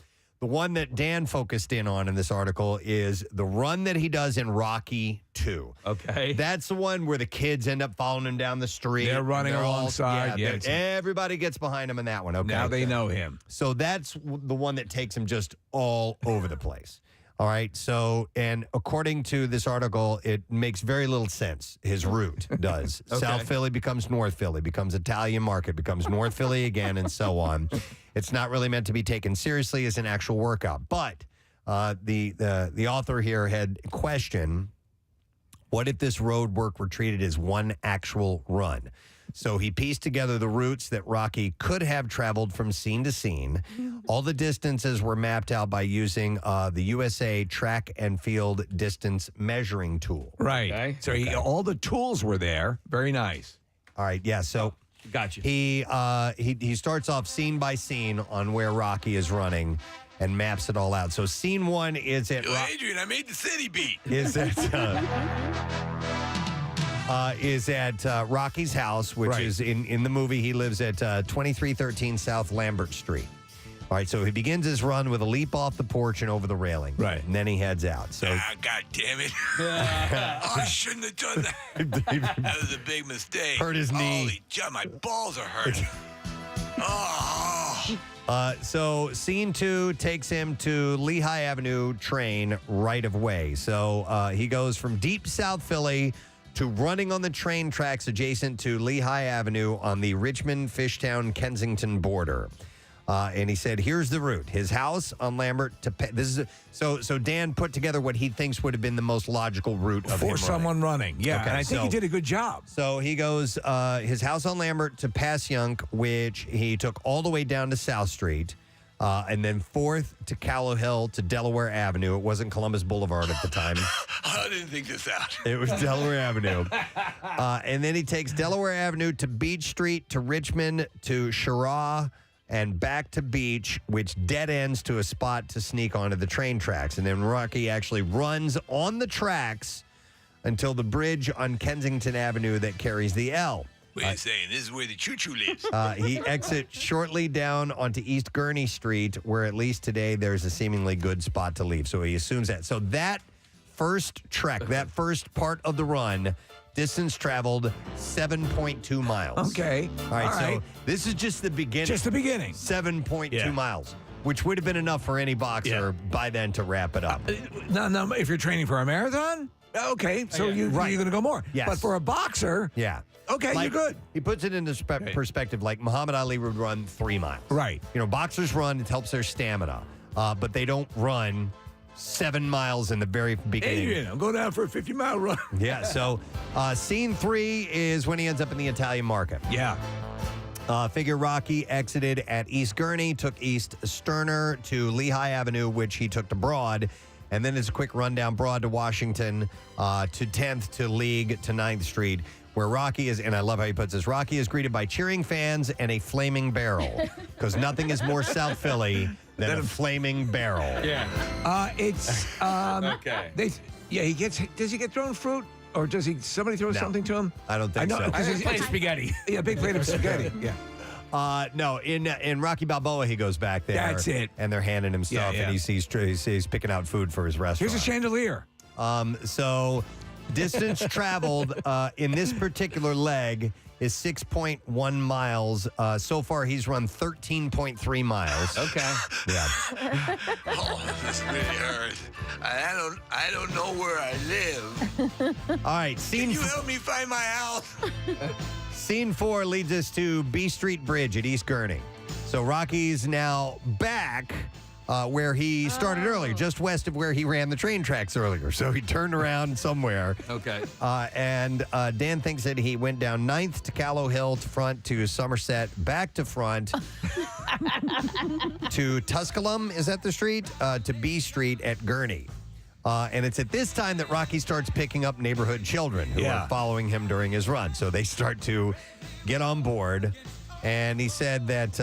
the one that Dan focused in on in this article is the run that he does in Rocky 2. Okay. That's the one where the kids end up following him down the street. They're running alongside. Everybody gets behind him in that one. Okay. Now they know him. So that's the one that takes him just all over the place. All right. So, and according to this article, it makes very little sense. His route does. Okay. South Philly becomes North Philly, becomes Italian Market, becomes North Philly again, and so on. It's not really meant to be taken seriously as an actual workout. But the author here had questioned, what if this road work were treated as one actual run? So he pieced together the routes that Rocky could have traveled from scene to scene. All the distances were mapped out by using the USA track and field distance measuring tool. Right. Okay. So all the tools were there. Very nice. All right, yeah, so Gotcha. he starts off scene by scene on where Rocky is running and maps it all out. So scene one is at... Adrian, I made the city beat. Is at Rocky's house, which is in the movie. He lives at 2313 South Lambert Street. All right, so he begins his run with a leap off the porch and over the railing. Right. And then he heads out. So God damn it. I shouldn't have done that. That was a big mistake. Hurt his knee. Holy God, my balls are hurting. So scene two takes him to Lehigh Avenue train right of way. So he goes from deep South Philly to running on the train tracks adjacent to Lehigh Avenue on the Richmond-Fishtown-Kensington border. And he said, here's the route. His house on Lambert to... So Dan put together what he thinks would have been the most logical route of For someone running. Yeah, Okay, and I think he did a good job. So he goes his house on Lambert to Passyunk, which he took all the way down to South Street, and then 4th to Callow Hill to Delaware Avenue. It wasn't Columbus Boulevard at the time. I didn't think this out. It was Delaware Avenue. And then he takes Delaware Avenue to Beach Street, to Richmond, to Cheraw, and back to Beach, which dead ends to a spot to sneak onto the train tracks. And then Rocky actually runs on the tracks until the bridge on Kensington Avenue that carries the L. What are you saying? This is where the choo-choo lives. He exits shortly down onto East Gurney Street, where at least today there's a seemingly good spot to leave. So he assumes that. So that first trek, that first part of the run, distance traveled 7.2 miles. Okay. All right. This is just the beginning. Just the beginning. 7.2 miles, which would have been enough for any boxer by then to wrap it up. No, if you're training for a marathon, okay, so you're going to go more. Yes. But for a boxer, okay, Like, you're good. He puts it into perspective like Muhammad Ali would run 3 miles. Right. You know, boxers run, it helps their stamina, but they don't run 7 miles in the very beginning. Adrian, I'm going down for a 50-mile run. Yeah, so scene 3 is when he ends up in the Italian market. Yeah. Figure Rocky exited at East Gurney, took East Sterner to Lehigh Avenue, which he took to Broad. And then it's a quick run down Broad to Washington, to 10th to League to 9th Street, where Rocky is, and I love how he puts this, Rocky is greeted by cheering fans and a flaming barrel. Because nothing is more South Philly than a flaming barrel. Yeah. It's Okay. Does he get thrown fruit? Or does somebody throw something to him? I don't think so. Because I plate of spaghetti. Yeah, a big plate of spaghetti. Yeah. No, in Rocky Balboa, he goes back there. That's it. And they're handing him stuff, and he's picking out food for his restaurant. Here's a chandelier. So distance traveled in this particular leg is 6.1 miles. So far, he's run 13.3 miles. Okay. Yeah. Oh, this really hurts. I don't know where I live. All right. Can you help me find my house? Scene 4 leads us to B Street Bridge at East Gurney. So Rocky's now back where he started earlier, just west of where he ran the train tracks earlier. So he turned around somewhere. Okay. And Dan thinks that he went down 9th to Callow Hill to front to Somerset, back to front to Tusculum, is that the street? To B Street at Gurney. And it's at this time that Rocky starts picking up neighborhood children who are following him during his run. So they start to get on board. And he said that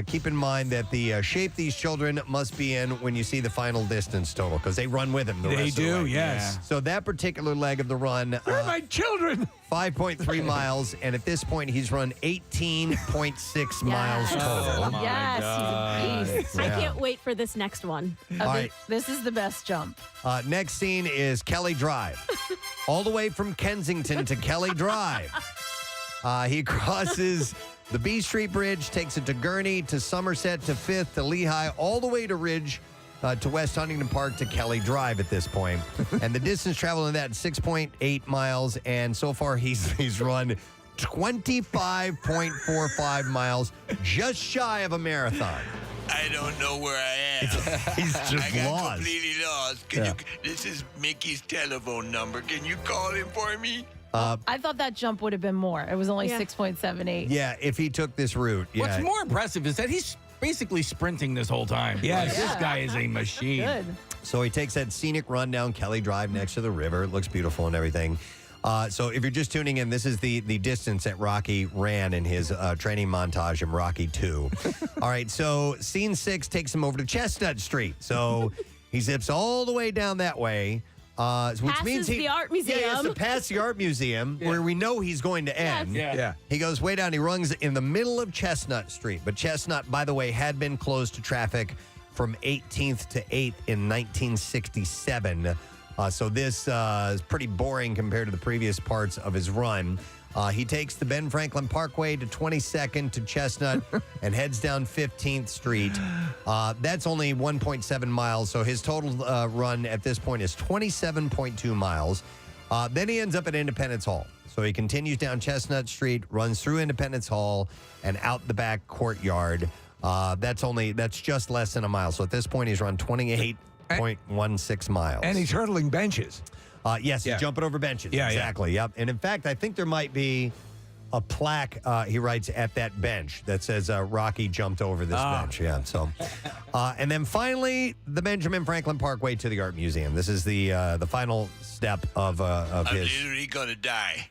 keep in mind that the shape these children must be in when you see the final distance total, because they run with him the rest of the way. Yes. Yeah. So that particular leg of the run, Where are my children? 5.3 miles, and at this point he's run 18.6 miles total. Oh, Yes, he's a beast. I Yeah. can't wait for this next one. All right. This is the best jump. Next scene is Kelly Drive. All the way from Kensington to Kelly Drive. He crosses the B Street Bridge, takes it to Gurney, to Somerset, to 5th, to Lehigh, all the way to Ridge, to West Huntington Park, to Kelly Drive at this point. And the distance traveled in that 6.8 miles, and so far he's run 25.45 miles, just shy of a marathon. I don't know where I am. He's just I got lost. completely lost. This is Mickey's telephone number. Can you call him for me? I thought that jump would have been more. It was only 6.78. Yeah, if he took this route. Yeah. What's more impressive is that he's basically sprinting this whole time. Yes. Like, this guy is a machine. Good. So he takes that scenic run down Kelly Drive next to the river. It looks beautiful and everything. So if you're just tuning in, this is the distance that Rocky ran in his training montage in Rocky 2. All right, so scene 6 takes him over to Chestnut Street. So he zips all the way down that way. Which means the art museum. Yeah, he has to pass the art museum where we know he's going to end. Yeah. He goes way down. He runs in the middle of Chestnut Street. But Chestnut, by the way, had been closed to traffic from 18th to 8th in 1967. So this is pretty boring compared to the previous parts of his run. He takes the Ben Franklin Parkway to 22nd to Chestnut and heads down 15th Street. That's only 1.7 miles, so his total run at this point is 27.2 miles. Then he ends up at Independence Hall. So he continues down Chestnut Street, runs through Independence Hall, and out the back courtyard. That's just less than a mile. So at this point, he's run 28.16 miles. And he's hurdling benches. Yes, he's jumping over benches. Yeah, exactly. Yep. And in fact, I think there might be a plaque, he writes, at that bench that says Rocky jumped over this bench. Yeah. So, and then finally, the Benjamin Franklin Parkway to the Art Museum. This is the final step of his. I'm literally gonna die.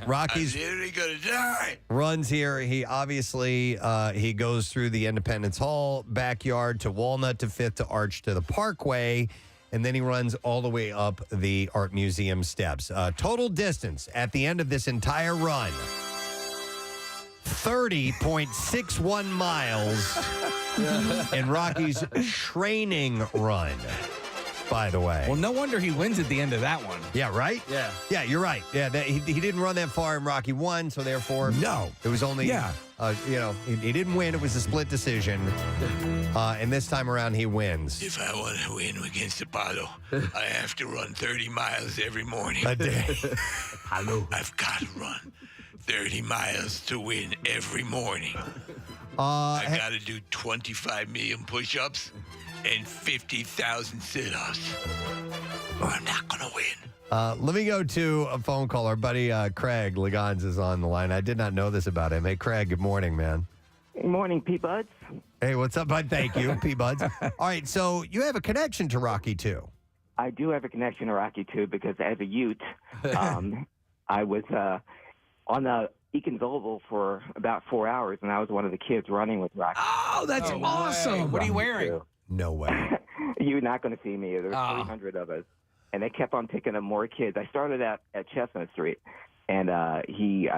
Rocky's I'm literally gonna die. runs here. He obviously he goes through the Independence Hall backyard to Walnut to Fifth to Arch to the Parkway. And then he runs all the way up the Art Museum steps. Total distance at the end of this entire run, 30.61 miles in Rocky's training run, by the way. Well, no wonder he wins at the end of that one. Yeah, right? Yeah. Yeah, you're right. Yeah, he didn't run that far in Rocky 1, so therefore... No. It was only... Yeah. He didn't win. It was a split decision. And this time around, he wins. If I want to win against Apollo, I have to run 30 miles every morning. A day. Apollo. I've got to run 30 miles to win every morning. I got to do 25 million push-ups and 50,000 sit-ups, or I'm not going to win. Let me go to a phone call. Our buddy Craig Lagons is on the line. I did not know this about him. Hey, Craig, good morning, man. Good morning, P-Buds. Hey, what's up, bud? Thank you, P-Buds. All right, so you have a connection to Rocky 2. I do have a connection to Rocky 2 because as a youth, I was on the Eakins Oval for about 4 hours, and I was one of the kids running with Rocky. Oh, that's awesome. What are you wearing? No way. You're not going to see me. There were 300 of us, and they kept on picking up more kids. I started out at Chestnut Street, and I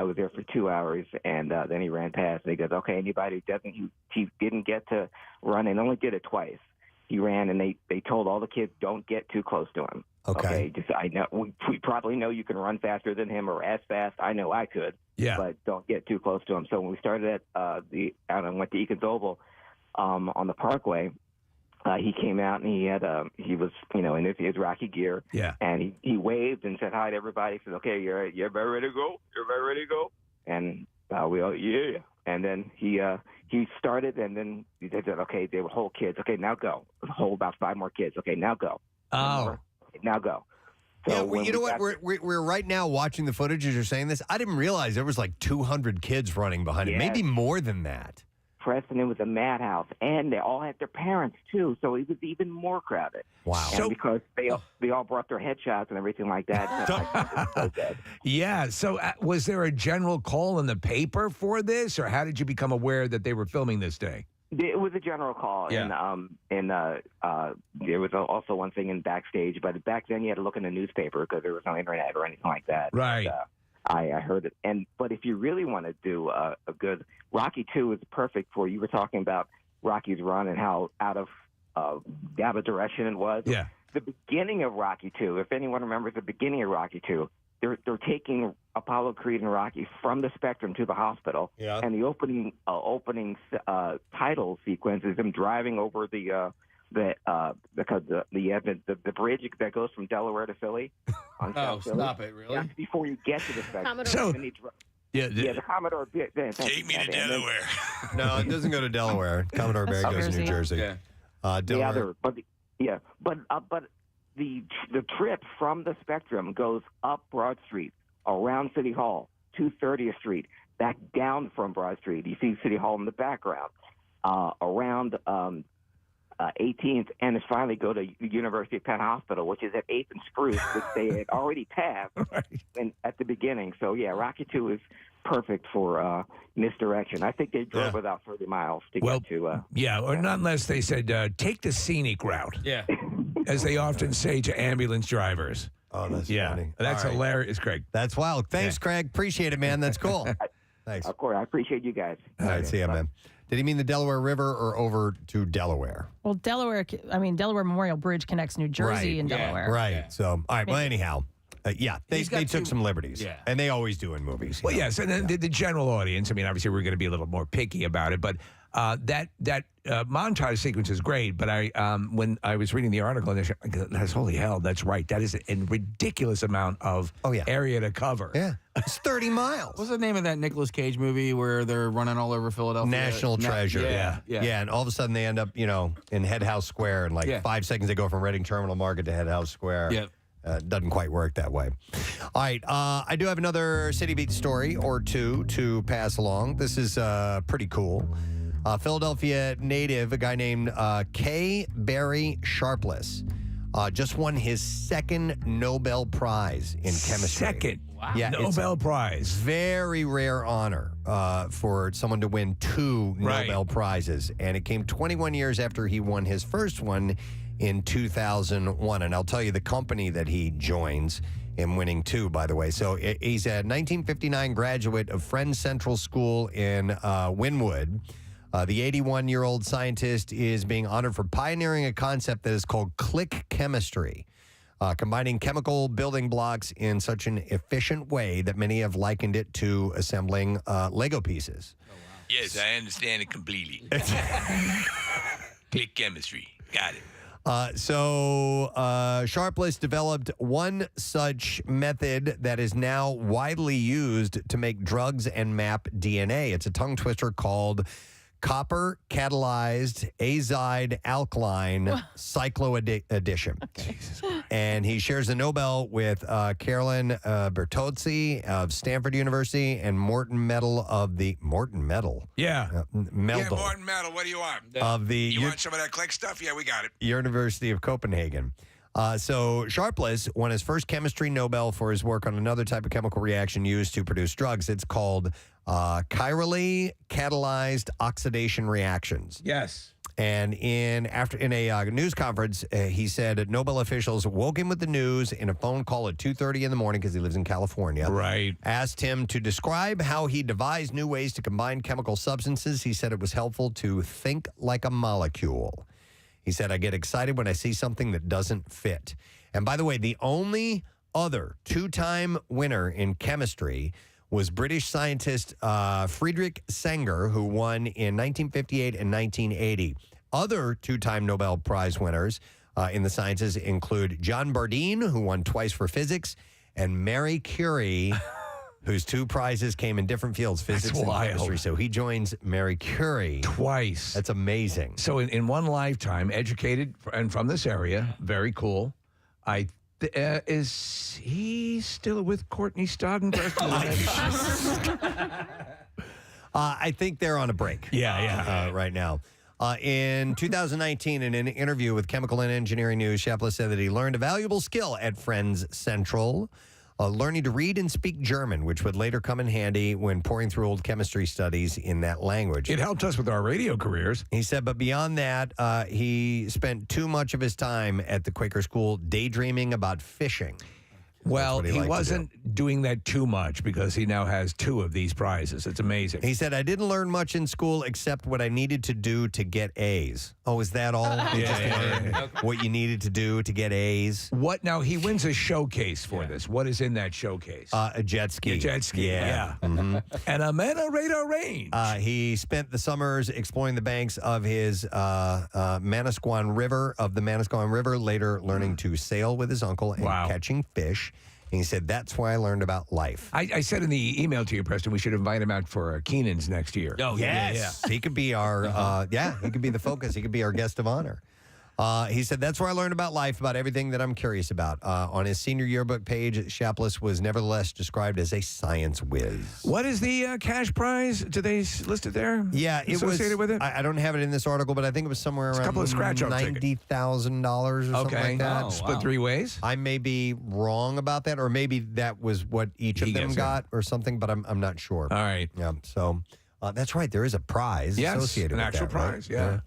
was there for 2 hours, and then he ran past. And he goes, "Okay, anybody who doesn't, he didn't get to run, and only did it twice. He ran, and they told all the kids, don't get too close to him. Okay. Just I know we probably know you can run faster than him or as fast. I know I could. Yeah. But don't get too close to him. So when we started at went to Eakins Oval on the Parkway. He came out and he was in his Rocky gear. Yeah. And he waved and said hi to everybody. He said, "Okay, you're very ready to go. You're very ready to go." And we all And then he started, and then they said, "Okay, they were whole kids. Okay, now go. Hold about 5 more kids. Okay, now go. Oh. Now go." So Yeah, when you know we what? got- We're right now watching the footage as you're saying this. I didn't realize there was like 200 kids running behind him. Yes. Maybe more than that. Preston, it was a madhouse, and they all had their parents too, so it was even more crowded. Wow! And because they all brought their headshots and everything like that. So good. Yeah. So was there a general call in the paper for this, or how did you become aware that they were filming this day? It was a general call, Yeah. and there was also one thing in backstage, but back then you had to look in the newspaper because there was no internet or anything like that. Right. And, I heard it, but if you really want to do a good Rocky 2 is perfect for you. Were talking about Rocky's run and how out of direction it was. Yeah. The beginning of Rocky 2, if anyone remembers the beginning of Rocky 2, they're taking Apollo Creed and Rocky from the Spectrum to the hospital. Yeah. And the opening title sequence is them driving over the bridge that goes from Delaware to Philly. On South Philly. Stop it, really? That's before you get to the Spectrum. Commodore. So- And they Yeah. the Commodore. Take me to Delaware. No, it doesn't go to Delaware. Commodore Barry goes to New Jersey. Yeah. Delaware. But the trip from the Spectrum goes up Broad Street, around City Hall, to 30th Street, back down from Broad Street. You see City Hall in the background, around 18th, and it's finally go to University of Penn Hospital, which is at 8th and Spruce, which they had already passed at the beginning. So, yeah, Rocky 2 is perfect for misdirection. I think they drove about 30 miles to get to... Yeah, or not unless they said, take the scenic route. Yeah. As they often say to ambulance drivers. Oh, that's Yeah, funny. that's All right. hilarious, Craig. That's wild. Thanks, Craig. Appreciate it, man. That's cool. Thanks. Of course, I appreciate you guys. All right, see ya, man. Did he mean the Delaware River or over to Delaware? Well, Delaware Memorial Bridge connects New Jersey Right. and Yeah. Delaware. Right. Yeah. So, all right. Well, anyhow, they He's got took two- some liberties. Yeah. And they always do in movies. Well, yes, and then the general audience. I mean, obviously, we're going to be a little more picky about it, but that montage sequence is great. But when I was reading the article, and that's holy hell, that's right. That is a ridiculous amount of area to cover. Yeah, it's 30 miles. What's the name of that Nicolas Cage movie where they're running all over Philadelphia? National Treasure. Yeah. And all of a sudden they end up, in Head House Square. And like 5 seconds they go from Reading Terminal Market to Head House Square. Yep. Doesn't quite work that way. All right. I do have another City Beat story or two to pass along. This is pretty cool. Philadelphia native, a guy named K. Barry Sharpless, just won his second Nobel Prize in chemistry. Second. Wow. Yeah, Nobel Prize. Very rare honor for someone to win two Nobel Prizes. And it came 21 years after he won his first one in 2001. And I'll tell you the company that he joins in winning two, by the way. So he's a 1959 graduate of Friends Central School in Wynwood. The 81-year-old scientist is being honored for pioneering a concept that is called click chemistry, combining chemical building blocks in such an efficient way that many have likened it to assembling Lego pieces. Yes, I understand it completely. Click chemistry. Got it. Sharpless developed one such method that is now widely used to make drugs and map DNA. It's a tongue twister called copper catalyzed azide alkaline cycloaddition. And he shares the Nobel with Carolyn Bertozzi of Stanford University and Morton Metal of the Morton Metal. Yeah. Yeah, Morton Metal, what do you want? Of the You want some of that click stuff? Yeah, we got it. University of Copenhagen. So Sharpless won his first chemistry Nobel for his work on another type of chemical reaction used to produce drugs. It's called chirally catalyzed oxidation reactions. Yes. And in a news conference, he said Nobel officials woke him with the news in a phone call at 2:30 in the morning because he lives in California. Right. Asked him to describe how he devised new ways to combine chemical substances. He said it was helpful to think like a molecule. He said, I get excited when I see something that doesn't fit. And by the way, the only other two-time winner in chemistry was British scientist Friedrich Sanger, who won in 1958 and 1980. Other two-time Nobel Prize winners in the sciences include John Bardeen, who won twice for physics, and Marie Curie, whose two prizes came in different fields, physics and chemistry. So he joins Marie Curie. Twice. That's amazing. So in one lifetime, educated and from this area, very cool. Is he still with Courtney Stodden? I think they're on a break. Right now. In 2019, in an interview with Chemical and Engineering News, Sharpless said that he learned a valuable skill at Friends Central, learning to read and speak German, which would later come in handy when pouring through old chemistry studies in that language. It helped us with our radio careers. He said, but beyond that, he spent too much of his time at the Quaker school daydreaming about fishing. Well, he wasn't doing that too much because he now has two of these prizes. It's amazing. He said, I didn't learn much in school except what I needed to do to get A's. Oh, is that all? What you needed to do to get A's? What? Now, he wins a showcase for this. What is in that showcase? A jet ski. A jet ski, yeah. Mm-hmm. And a radar range. He spent the summers exploring the banks of his Manasquan River, later learning to sail with his uncle and catching fish. And he said, that's why I learned about life. I said in the email to you, Preston, we should invite him out for Keenan's next year. Oh, yes. He could be our, he could be the focus. He could be our guest of honor. He said, that's where I learned about life, about everything that I'm curious about. On his senior yearbook page, Sharpless was nevertheless described as a science whiz. What is the cash prize? Do they list it there? Yeah, it was associated with it. I don't have it in this article, but I think it was somewhere around a couple of scratch-off $90,000 or something like that. Oh, split three ways. I may be wrong about that, or maybe that was what each of them got or something, but I'm not sure. All right. Yeah. So that's right. There is a prize associated with that. An actual prize. Right? Yeah.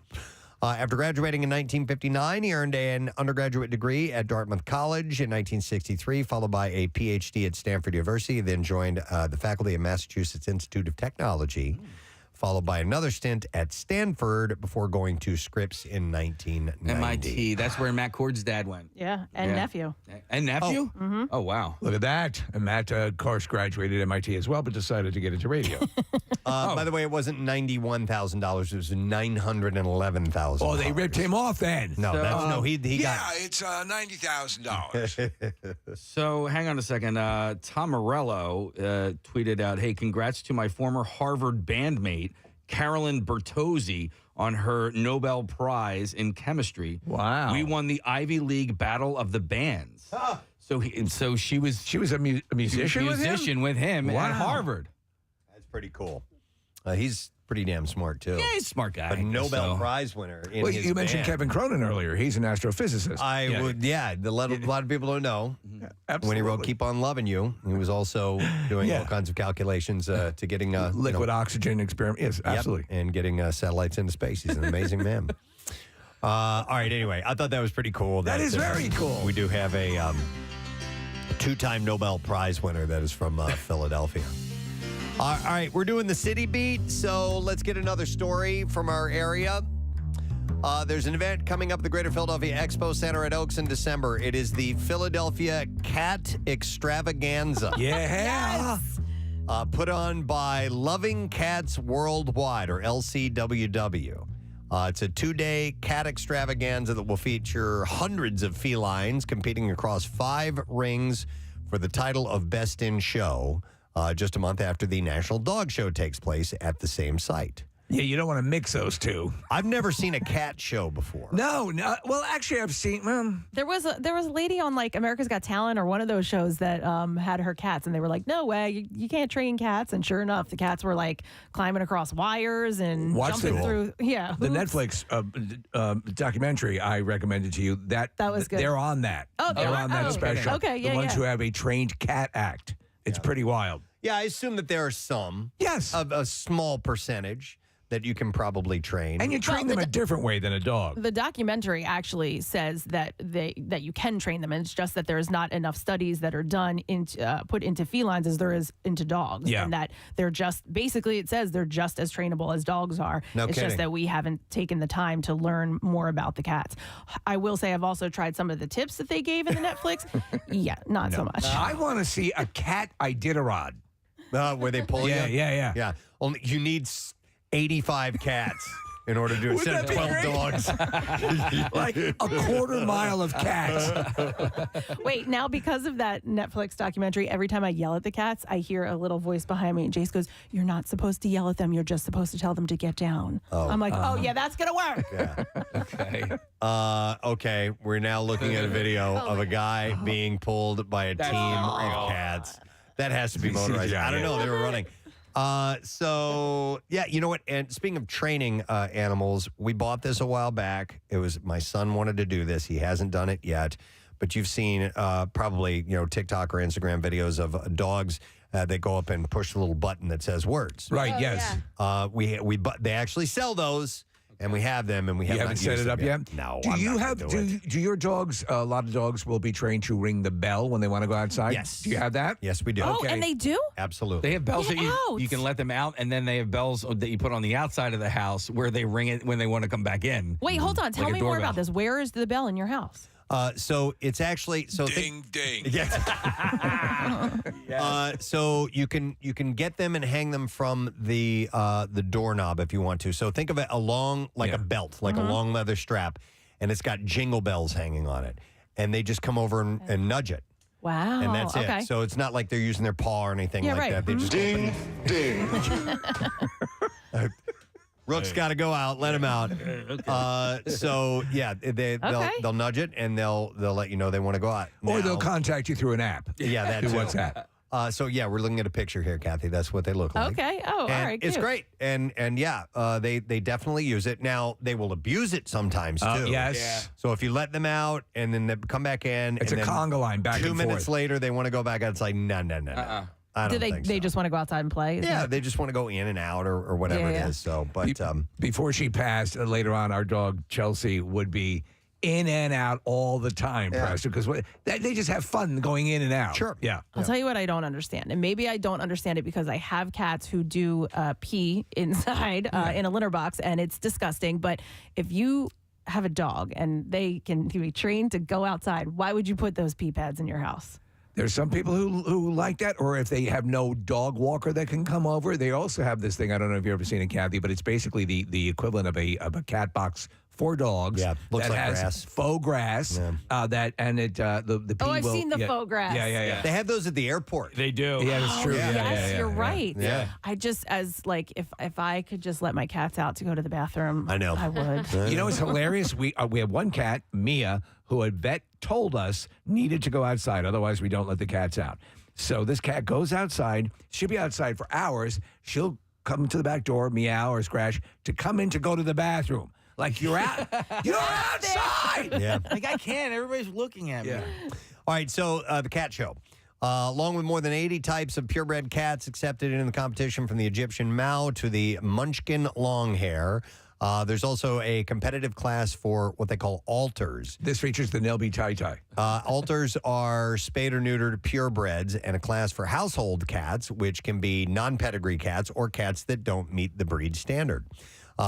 After graduating in 1959, he earned an undergraduate degree at Dartmouth College in 1963, followed by a PhD at Stanford University. He then joined the faculty of Massachusetts Institute of Technology, followed by another stint at Stanford before going to Scripps in 1990. MIT. That's where Matt Cord's dad went. Yeah, and nephew. And nephew? Mm-hmm. Oh, wow. Look at that. And Matt, of course, graduated MIT as well, but decided to get into radio. By the way, it wasn't $91,000. It was $911,000. Oh, they ripped him off then. No, he got. It's $90,000. So hang on a second. Tom Morello tweeted out, hey, congrats to my former Harvard bandmate, Carolyn Bertozzi, on her Nobel Prize in chemistry. Wow. We won the Ivy League Battle of the Bands. So she was a musician with him Wow. at Harvard. That's pretty cool. He's pretty damn smart, too. Yeah, he's a smart guy. A Nobel Prize winner. Well, you mentioned Kevin Cronin earlier. He's an astrophysicist. A lot of people don't know. Absolutely. When he wrote "Keep on Loving You," he was also doing all kinds of calculations to getting liquid oxygen experiment. Yes, absolutely, and getting satellites into space. He's an amazing man. All right. Anyway, I thought that was pretty cool. That is very cool. We do have a two-time Nobel Prize winner that is from Philadelphia. All right, we're doing the city beat, so let's get another story from our area. There's an event coming up at the Greater Philadelphia Expo Center at Oaks in December. It is the Philadelphia Cat Extravaganza. Put on by Loving Cats Worldwide, or LCWW. It's a 2-day cat extravaganza that will feature hundreds of felines competing across 5 rings for the title of Best in Show. Just a month after the National Dog Show takes place at the same site. Yeah, you don't want to mix those two. I've never seen a cat show before. No. Well, actually, I've seen. There was a lady on like America's Got Talent or one of those shows that had her cats, and they were like, "No way, you can't train cats." And sure enough, the cats were like climbing across wires and jumping through. Yeah, the Netflix documentary I recommended to you. That was good. They're on that. Oh, they're on that special. Okay, yeah, the ones who have a trained cat act. It's pretty wild. Yeah, I assume that there are some. Yes, a small percentage that you can probably train. And you train them a different way than a dog. The documentary actually says that you can train them, and it's just that there's not enough studies that are done put into felines as there is into dogs. Yeah. And that they're just, basically it says they're just as trainable as dogs are. No it's kidding. just that we haven't taken the time to learn more about the cats. I will say I've also tried some of the tips that they gave in the Netflix. Yeah, not so much. I want to see a cat Iditarod. Where they pull you? Yeah. Only you need 85 cats in order to do it instead of 12 dogs. Like a quarter mile of cats. Wait, now because of that Netflix documentary, every time I yell at the cats, I hear a little voice behind me, and Jace goes, "You're not supposed to yell at them. You're just supposed to tell them to get down." I'm like, "Oh yeah, that's gonna work." Yeah. Okay. We're now looking at a video of a guy being pulled by a team of cats. That has to be motorized. I don't know. They were running. So yeah, you know what? And speaking of training animals, we bought this a while back. It was my son wanted to do this. He hasn't done it yet, but you've seen probably TikTok or Instagram videos of dogs that go up and push the little button that says words. Right. Yes. They actually sell those. And we have them, and we haven't set it up yet. No. Do I'm you not have? gonna do it. Do your dogs? A lot of dogs will be trained to ring the bell when they want to go outside. Yes. Do you have that? Yes, we do. Oh, and they do? Absolutely. They have bells Get that out. you can let them out, and then they have bells that you put on the outside of the house where they ring it when they want to come back in. Wait, hold on. Tell Like a me more doorbell. about this. Where is the bell in your house? So it's actually Ding ding. So you can get them and hang them from the doorknob if you want to. So think of it a belt, like a long leather strap, and it's got jingle bells hanging on it, and they just come over and nudge it. Wow. And that's okay. it. So it's not like they're using their paw or anything Yeah, like right. that. They just Ding, ding. Rook's got to go out. Let him out. So yeah, they'll nudge it and they'll let you know they want to go out. Or Now- they'll contact you through an app. Yeah, that Through too. WhatsApp. So yeah, we're looking at a picture here, Kathy. That's what they look like. Okay. Oh, And all right. it's cute. great, and yeah, they definitely use it. Now they will abuse it sometimes too. Yes. Yeah. So if you let them out and then they come back in, It's and a then conga line back 2 and minutes forth. later they want to go back out. It's like no. I don't Do they think they so. just want to go outside and play? Is Yeah, that- they just want to go in and out or whatever Yeah. it is. So, but Before she passed, later on, our dog Chelsea would be in and out all the time, Preston, because they just have fun going in and out. Sure. Yeah. I'll tell you what I don't understand. And maybe I don't understand it because I have cats who do pee inside in a litter box, and it's disgusting. But if you have a dog and they can be trained to go outside, why would you put those pee pads in your house? There's some people who like that, or if they have no dog walker that can come over, they also have this thing. I don't know if you've ever seen it, Kathy, but it's basically the equivalent of a cat box for dogs. Yeah, looks that like has grass. faux grass. The pee I've will- seen the yeah. faux grass. Yeah. They have those at the airport. They do. Yeah, that's true. Yes, Yeah. you're right. Yeah. I just if I could just let my cats out to go to the bathroom, I know. I would. You know, it's hilarious. We have one cat, Mia, who a vet told us needed to go outside. Otherwise, we don't let the cats out. So this cat goes outside. She'll be outside for hours. She'll come to the back door, meow or scratch, to come in to go to the bathroom. Like, you're out. You're outside. Yeah. Like, I can't. Everybody's looking at me. All right, so the cat show. Along with more than 80 types of purebred cats accepted in the competition, from the Egyptian Mau to the Munchkin Longhair. There's also a competitive class for what they call alters. This features the Nelby Tai Tai. Alters are spayed or neutered purebreds, and a class for household cats, which can be non-pedigree cats or cats that don't meet the breed standard.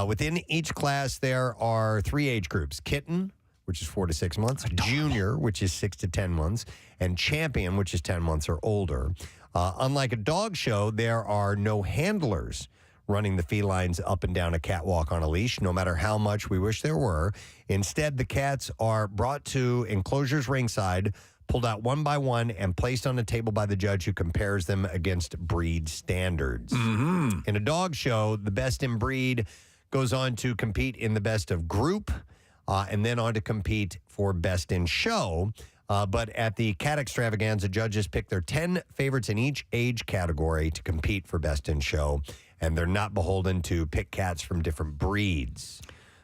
Within each class, there are 3 age groups: kitten, which is 4 to 6 months; junior, which is 6 to 10 months; and champion, which is 10 months or older. Unlike a dog show, there are no handlers running the felines up and down a catwalk on a leash, no matter how much we wish there were. Instead, the cats are brought to enclosures ringside, pulled out one by one, and placed on a table by the judge, who compares them against breed standards. Mm-hmm. In a dog show, the best in breed goes on to compete in the best of group, and then on to compete for best in show. But at the Cat Extravaganza, judges pick their 10 favorites in each age category to compete for best in show, and they're not beholden to pick cats from different breeds.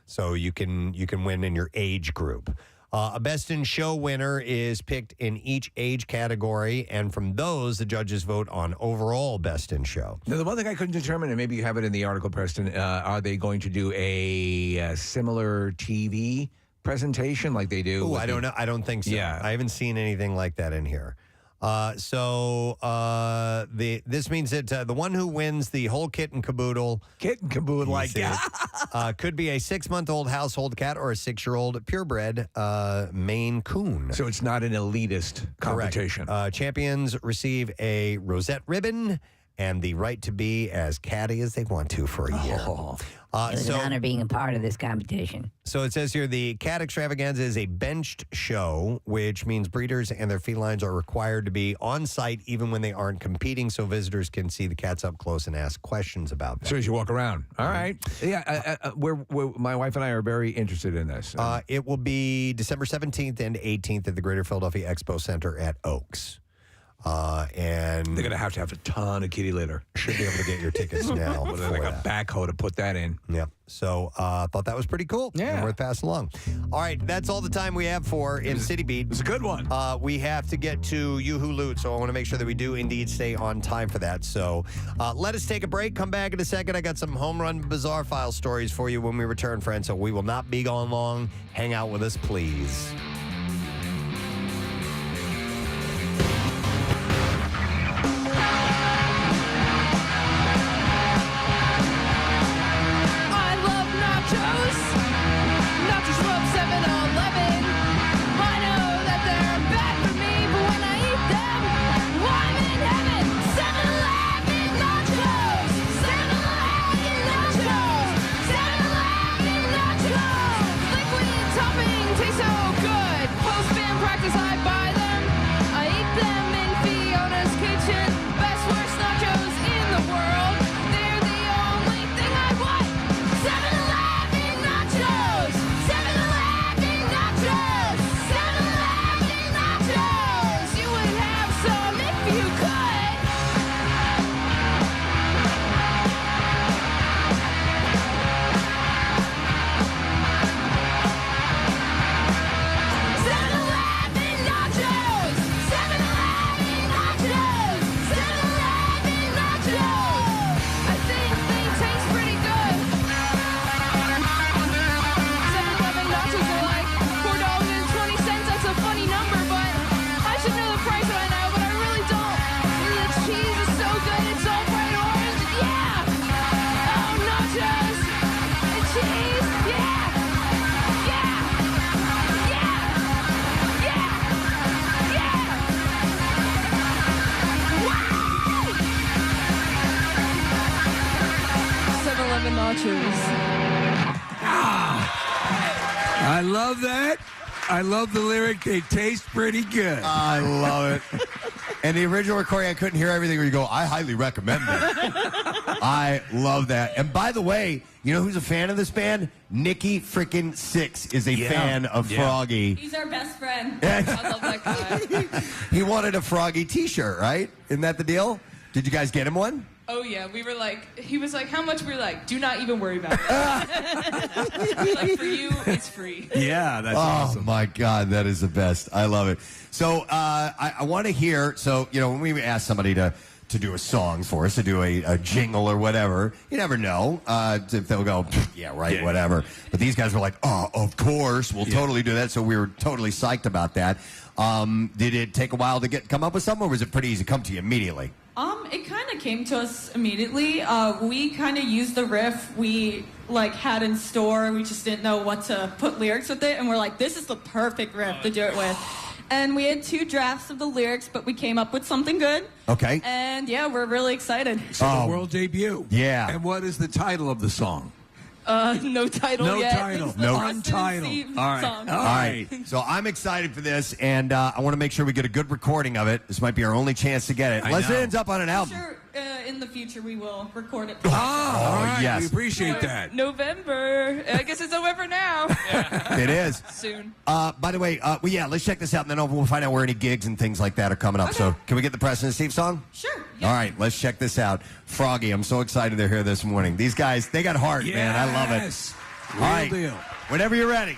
So you can win in your age group. A best in show winner is picked in each age category, and from those, the judges vote on overall best in show. Now, the one thing I couldn't determine, and maybe you have it in the article, Preston, are they going to do a similar TV presentation like they do? Ooh, I don't know. I don't think so. Yeah. I haven't seen anything like that in here. This means that the one who wins the whole kit and caboodle, like could be a 6-month-old household cat or a 6-year-old purebred Maine Coon. So it's not an elitist competition. Correct. Champions receive a rosette ribbon and the right to be as catty as they want to for a year. It was an honor being a part of this competition. So it says here, the Cat Extravaganza is a benched show, which means breeders and their felines are required to be on site even when they aren't competing, so visitors can see the cats up close and ask questions about them. So as you walk around. All right. Yeah, my wife and I are very interested in this. It will be December 17th and 18th at the Greater Philadelphia Expo Center at Oaks. And they're going to have a ton of kitty litter. Should be able to get your tickets now. Like a backhoe to put that in. Yeah. So thought that was pretty cool. Yeah. And worth passing along. All right. That's all the time we have for in City Beat. It's a good one. We have to get to You Who Loot, so I want to make sure that we do indeed stay on time for that. So let us take a break. Come back in a second. I got some home run bizarre file stories for you when we return, friends. So we will not be gone long. Hang out with us, please. love that. I love the lyric. They taste pretty good. I love it. And the original recording, I couldn't hear everything where you go, I highly recommend it. I love that. And by the way, you know who's a fan of this band? Nikki freaking Sixx is a fan of Froggy. He's our best friend. I love that guy. He wanted a Froggy t-shirt, right? Isn't that the deal? Did you guys get him one? Oh, yeah. We were like, he was like, how much? We were like, do not even worry about it. We're like, for you, it's free. Yeah, that's awesome. Oh, my God. That is the best. I love it. So I want to hear, when we ask somebody to do a song for us, to do a jingle or whatever, you never know if they'll go, yeah, right, whatever. But these guys were like, oh, of course, we'll totally do that. So we were totally psyched about that. Did it take a while to come up with something, or was it pretty easy to come to you immediately? It kind of came to us immediately. We kind of used the riff we had in store. We just didn't know what to put lyrics with it, and we're like, this is the perfect riff to do it with. And we had 2 drafts of the lyrics, but we came up with something good. Okay. And yeah, we're really excited. So the world debut. Yeah. And what is the title of the song? No title yet. Title. No untitled. All right. Song. All right. So I'm excited for this, and I want to make sure we get a good recording of it. This might be our only chance to get it. Unless it ends up on an album. Sure, in the future we will record it. All right. Yes. We appreciate that. November. I guess it's November now. It is. Soon. By the way, let's check this out, and then we'll find out where any gigs and things like that are coming up. So can we get the Preston and Steve song? Sure. All right, let's check this out. Froggy, I'm so excited they're here this morning. These guys, they got heart, man. I love it. Real All right, deal. Whenever you're ready.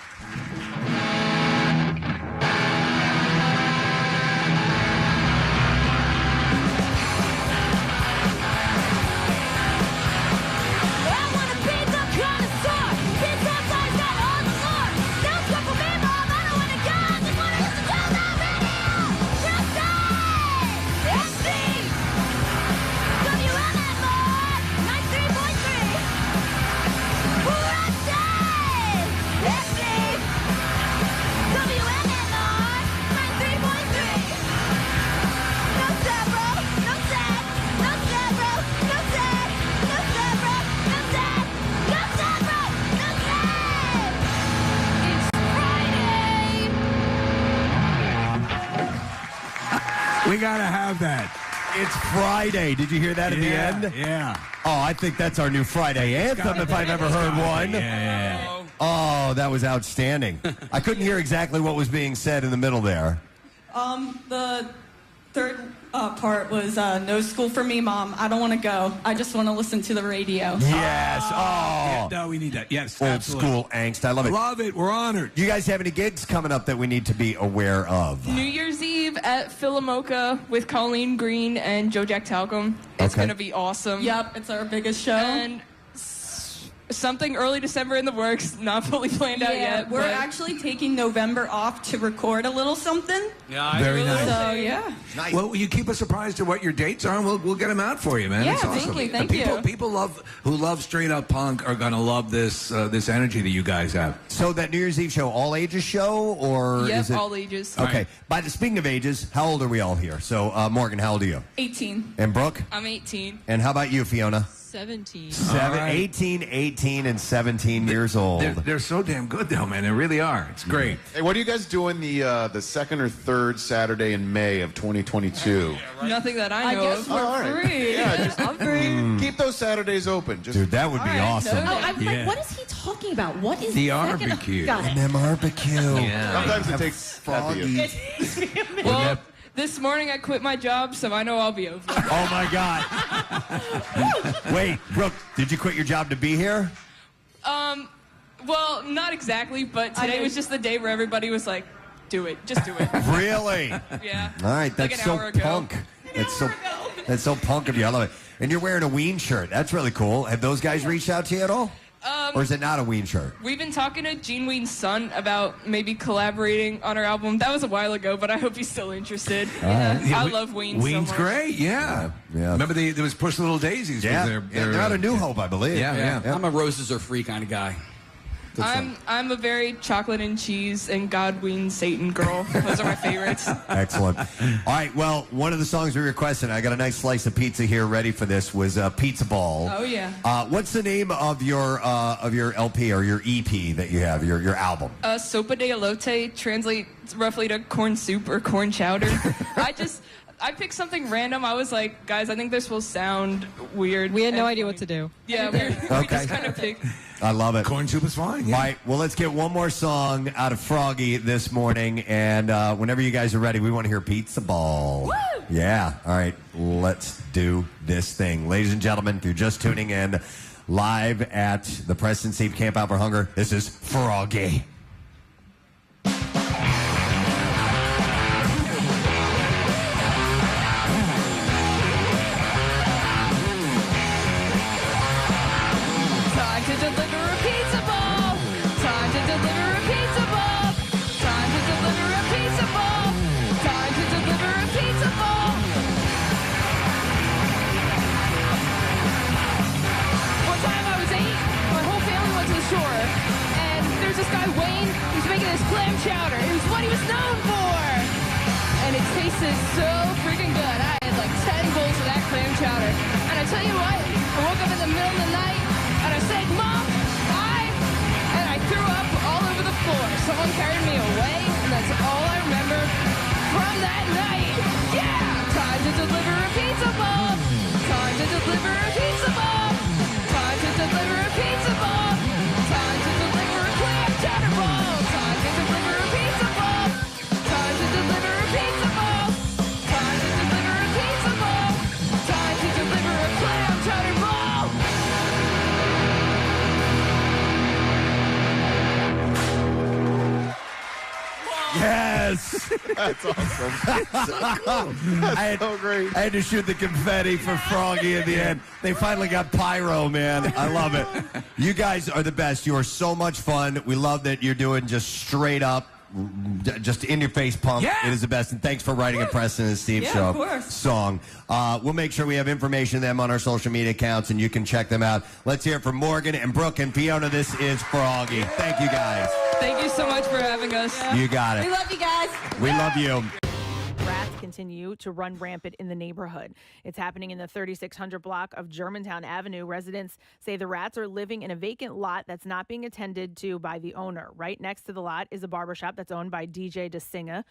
We got to have that. It's Friday. Did you hear that at the end? Yeah. Oh, I think that's our new Friday anthem if I've ever heard one. Yeah. Oh, that was outstanding. I couldn't hear exactly what was being said in the middle there. The third part was no school for me, Mom. I don't want to go. I just want to listen to the radio. Yes. Oh. No, we need that. Yes. Old absolutely. school angst. I love it. Love it. We're honored. Do you guys have any gigs coming up that we need to be aware of? New Year's Eve at Philomoka with Colleen Green and Joe Jack Talcum. It's going to be awesome. Yep, it's our biggest show. And something early December in the works, not fully planned out yet. We're actually taking November off to record a little something. Yeah, very nice. So, yeah. Nice. Well, you keep us apprised of what your dates are, and we'll get them out for you, man. Yeah, It's awesome. thank you. People who love straight up punk are gonna love this energy that you guys have. So that New Year's Eve show, all ages show, or Yep, is it all ages. Okay. Speaking of ages, how old are we all here? So Morgan, how old are you? 18. And Brooke? I'm 18. And how about you, Fiona? 17. 18, and 17 years old. They're so damn good, though, man. They really are. It's great. Hey, what are you guys doing the second or third Saturday in May of 2022? Nothing that I know of. Oh, all right. Free. Yeah, just I'm free. keep those Saturdays open. Just Dude, that would be awesome. Oh, I was like, what is he talking about? What is The second- barbecue. Got it. And barbecue. Yeah. Sometimes it takes Froggy. Well, this morning I quit my job, so I know I'll be over. Oh, my God. Wait, Brooke, did you quit your job to be here? Well, not exactly, but today was just the day where everybody was like, do it. Just do it. Really? Yeah. All right, Like that's an so hour ago. punk. That's so punk of you. I love it. And you're wearing a Ween shirt. That's really cool. Have those guys reached out to you at all? Or is it not a Ween shirt? We've been talking to Gene Ween's son about maybe collaborating on our album. That was a while ago, but I hope he's still interested. I love Ween Ween's so much. great, yeah. Remember there was Push Little Daisies. Yeah. Was their They're out of New Hope, I believe. Yeah. I'm a roses are free kind of guy. I'm a very chocolate and cheese and God ween Satan girl. Those are my favorites. Excellent. All right. Well, one of the songs we requested, I got a nice slice of pizza here ready for this, was Pizza Ball. Oh yeah. What's the name of your LP or your EP that you have, your album? Sopa de elote translates roughly to corn soup or corn chowder. I picked something random. I was like, guys, I think this will sound weird. We had no idea what to do. Yeah, we just kind of picked. I love it. Corn soup is fine. Yeah. All right. Well, let's get one more song out of Froggy this morning. And whenever you guys are ready, we want to hear Pizza Ball. Woo! Yeah. All right. Let's do this thing. Ladies and gentlemen, if you're just tuning in live at the Preston Steve Camp Out for Hunger, this is Froggy. Clam chowder. It was what he was known for. And it tasted so freaking good. I had like 10 bowls of that clam chowder. And I tell you what, I woke up in the middle of the night and I said, Mom, and I threw up all over the floor. Someone carried me away, and that's all I remember from that night. Yeah! Time to deliver a pizza ball. Time to deliver a pizza ball. Time to deliver a pizza ball. Time to deliver a clam chowder ball. Yes. That's awesome. That's so great. I had to shoot the confetti for Froggy in the end. They finally got pyro, man. I love it. You guys are the best. You are so much fun. We love that you're doing just straight up, just in your face pump. Yeah. It is the best. And thanks for writing a Preston and Steve Yeah, show of course. song. We'll make sure we have information on them on our social media accounts, and you can check them out. Let's hear it from Morgan and Brooke and Fiona. This is Froggy. Thank you, guys. Thank you so much for having us. You got it. We love you guys. We love you. Rats continue to run rampant in the neighborhood. It's happening in the 3600 block of Germantown Avenue. Residents say the rats are living in a vacant lot that's not being attended to by the owner. Right next to the lot is a barbershop that's owned by DJ DeSinga.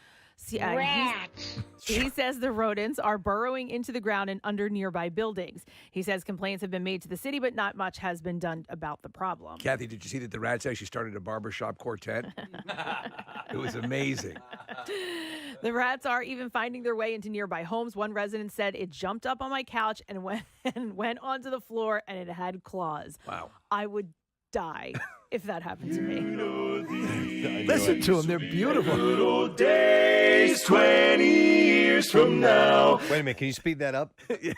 He says the rodents are burrowing into the ground and under nearby buildings. He says complaints have been made to the city, but not much has been done about the problem. Kathy, did you see that the rats actually started a barbershop quartet? It was amazing. The rats are even finding their way into nearby homes. One resident said it jumped up on my couch and went onto the floor, and it had claws. Wow. I would die if that happened to me. Listen to them. They're beautiful. Good old days, 20 years from now. Wait a minute. Can you speed that up?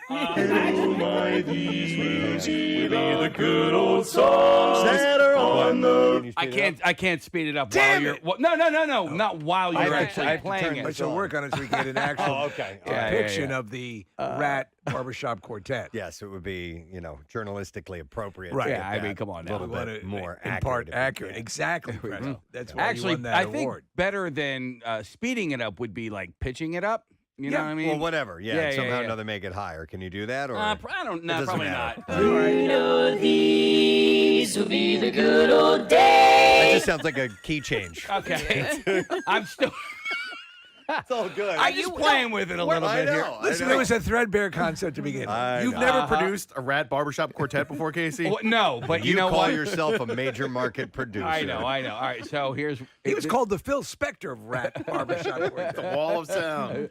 Oh my, these will be the good old songs that are on the... I can't speed it up Damn while it! you're... No, not while you're actually playing it. I shall work on it so we can get an actual okay. depiction of the rat barbershop quartet. Yes, it would be, journalistically appropriate. Right. to Yeah, get I mean, that come on a little now. bit more in accurate. part if we accurate. can. Exactly. Preston. That's why Actually, you won that I think award. better than speeding it up would be like pitching it up. You know what I mean? Well, whatever. Yeah, somehow or yeah. another make it higher. Can you do that? Or I don't know. it doesn't Probably matter. not. You know these will be the good old days. That just sounds like a key change. Okay. I'm still... It's all good. I'm just playing with it a little bit here. Listen, it was a threadbare concept to begin with. You've never produced a rat barbershop quartet before, Casey? Well, no, but you know call what? yourself a major market producer. I know. All right, so here's... He was called the Phil Spector of rat barbershop quartet. The wall of sound.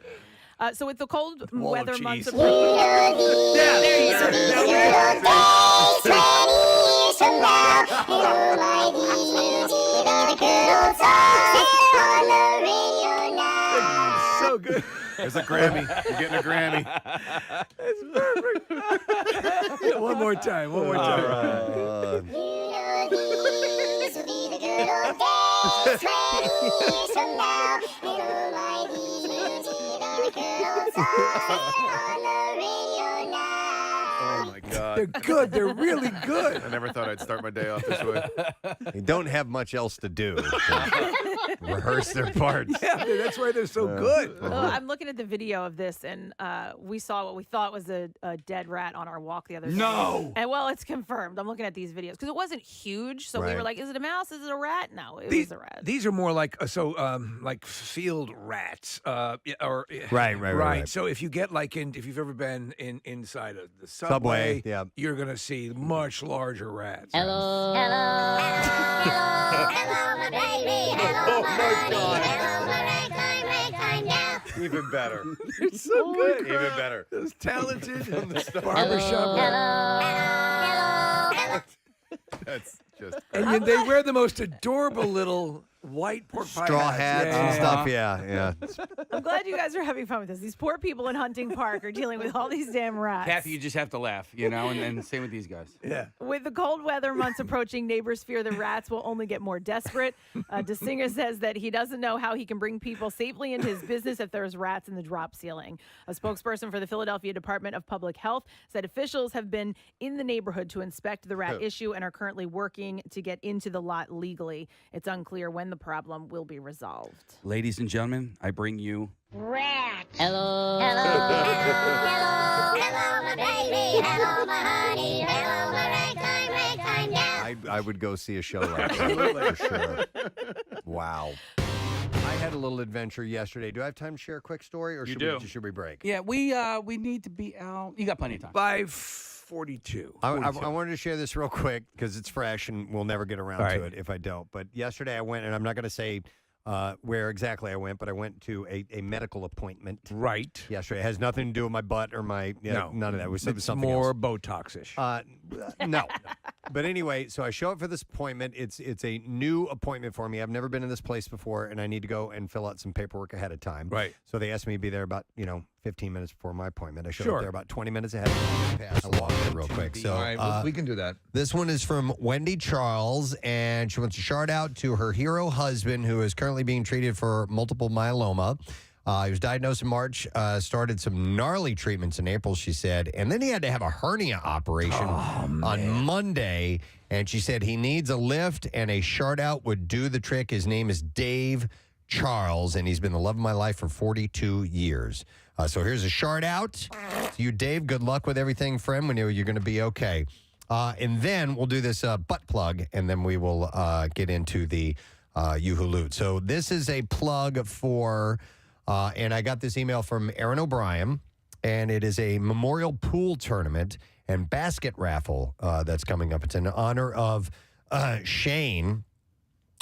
So with the cold weather months of... So good. There's a Grammy. You're getting a Grammy. It's perfect. One more time. One more time. Oh my God. thought. They're good. They're really good. I never thought I'd start my day off this way. They don't have much else to do. Rehearse their parts. Yeah, that's why they're so good. I'm looking at the video of this, and we saw what we thought was a dead rat on our walk the other day. No. And well, it's confirmed. I'm looking at these videos because it wasn't huge, so we Right. were like, "Is it a mouse? Is it a rat?" No, it These, was a rat. these are more like like field rats, Right. So if you get if you've ever been inside of the Subway, yeah. you're gonna see much larger rats. Hello. Hello, my baby. Hello, my honey. Hello, my ragtime gal. Even better. You're so good. Even better. Those talented Hello. That's just And then they wear the most adorable little white pork pie Straw hats and stuff. Yeah. I'm glad you guys are having fun with this. These poor people in Hunting Park are dealing with all these damn rats. Kathy, you just have to laugh, and same with these guys. Yeah. With the cold weather months approaching, neighbors fear the rats will only get more desperate. DeSinger says that he doesn't know how he can bring people safely into his business if there's rats in the drop ceiling. A spokesperson for the Philadelphia Department of Public Health said officials have been in the neighborhood to inspect the rat issue and are currently working to get into the lot legally. It's unclear when the problem will be resolved. Ladies and gentlemen, I bring you Rat. Hello. Hello, my baby. Hello, my honey. Hello, my ragtime gal. I would go see a show like that for sure. Wow. I had a little adventure yesterday. Do I have time to share a quick story, or should we break? Yeah, we need to be out. You got plenty of time. By 42. I wanted to share this real quick because it's fresh and we'll never get around to it if I don't. But yesterday I went, and I'm not going to say where exactly I went, but I went to a medical appointment. Right. Yesterday. It has nothing to do with my butt or my, none of that. It was something more else. Botox-ish. No. But anyway, so I show up for this appointment. It's a new appointment for me. I've never been in this place before, and I need to go and fill out some paperwork ahead of time. Right. So they asked me to be there about, 15 minutes before my appointment. I showed Sure. up there about 20 minutes ahead. Pass along there real quick. So All right, we can do that. this one is from Wendy Charles, and she wants to shout out to her hero husband, who is currently being treated for multiple myeloma. He was diagnosed in March, started some gnarly treatments in April, she said, and then he had to have a hernia operation on Monday, and she said he needs a lift, and a shout out would do the trick. His name is Dave Charles, and he's been the love of my life for 42 years. So here's a shout out to you, Dave. Good luck with everything, friend. We know you're going to be okay. And then we'll do this butt plug, and then we will get into the Yoo-Hoo Loot. So this is a plug for, and I got this email from Aaron O'Brien, and it is a memorial pool tournament and basket raffle that's coming up. It's in honor of Shane,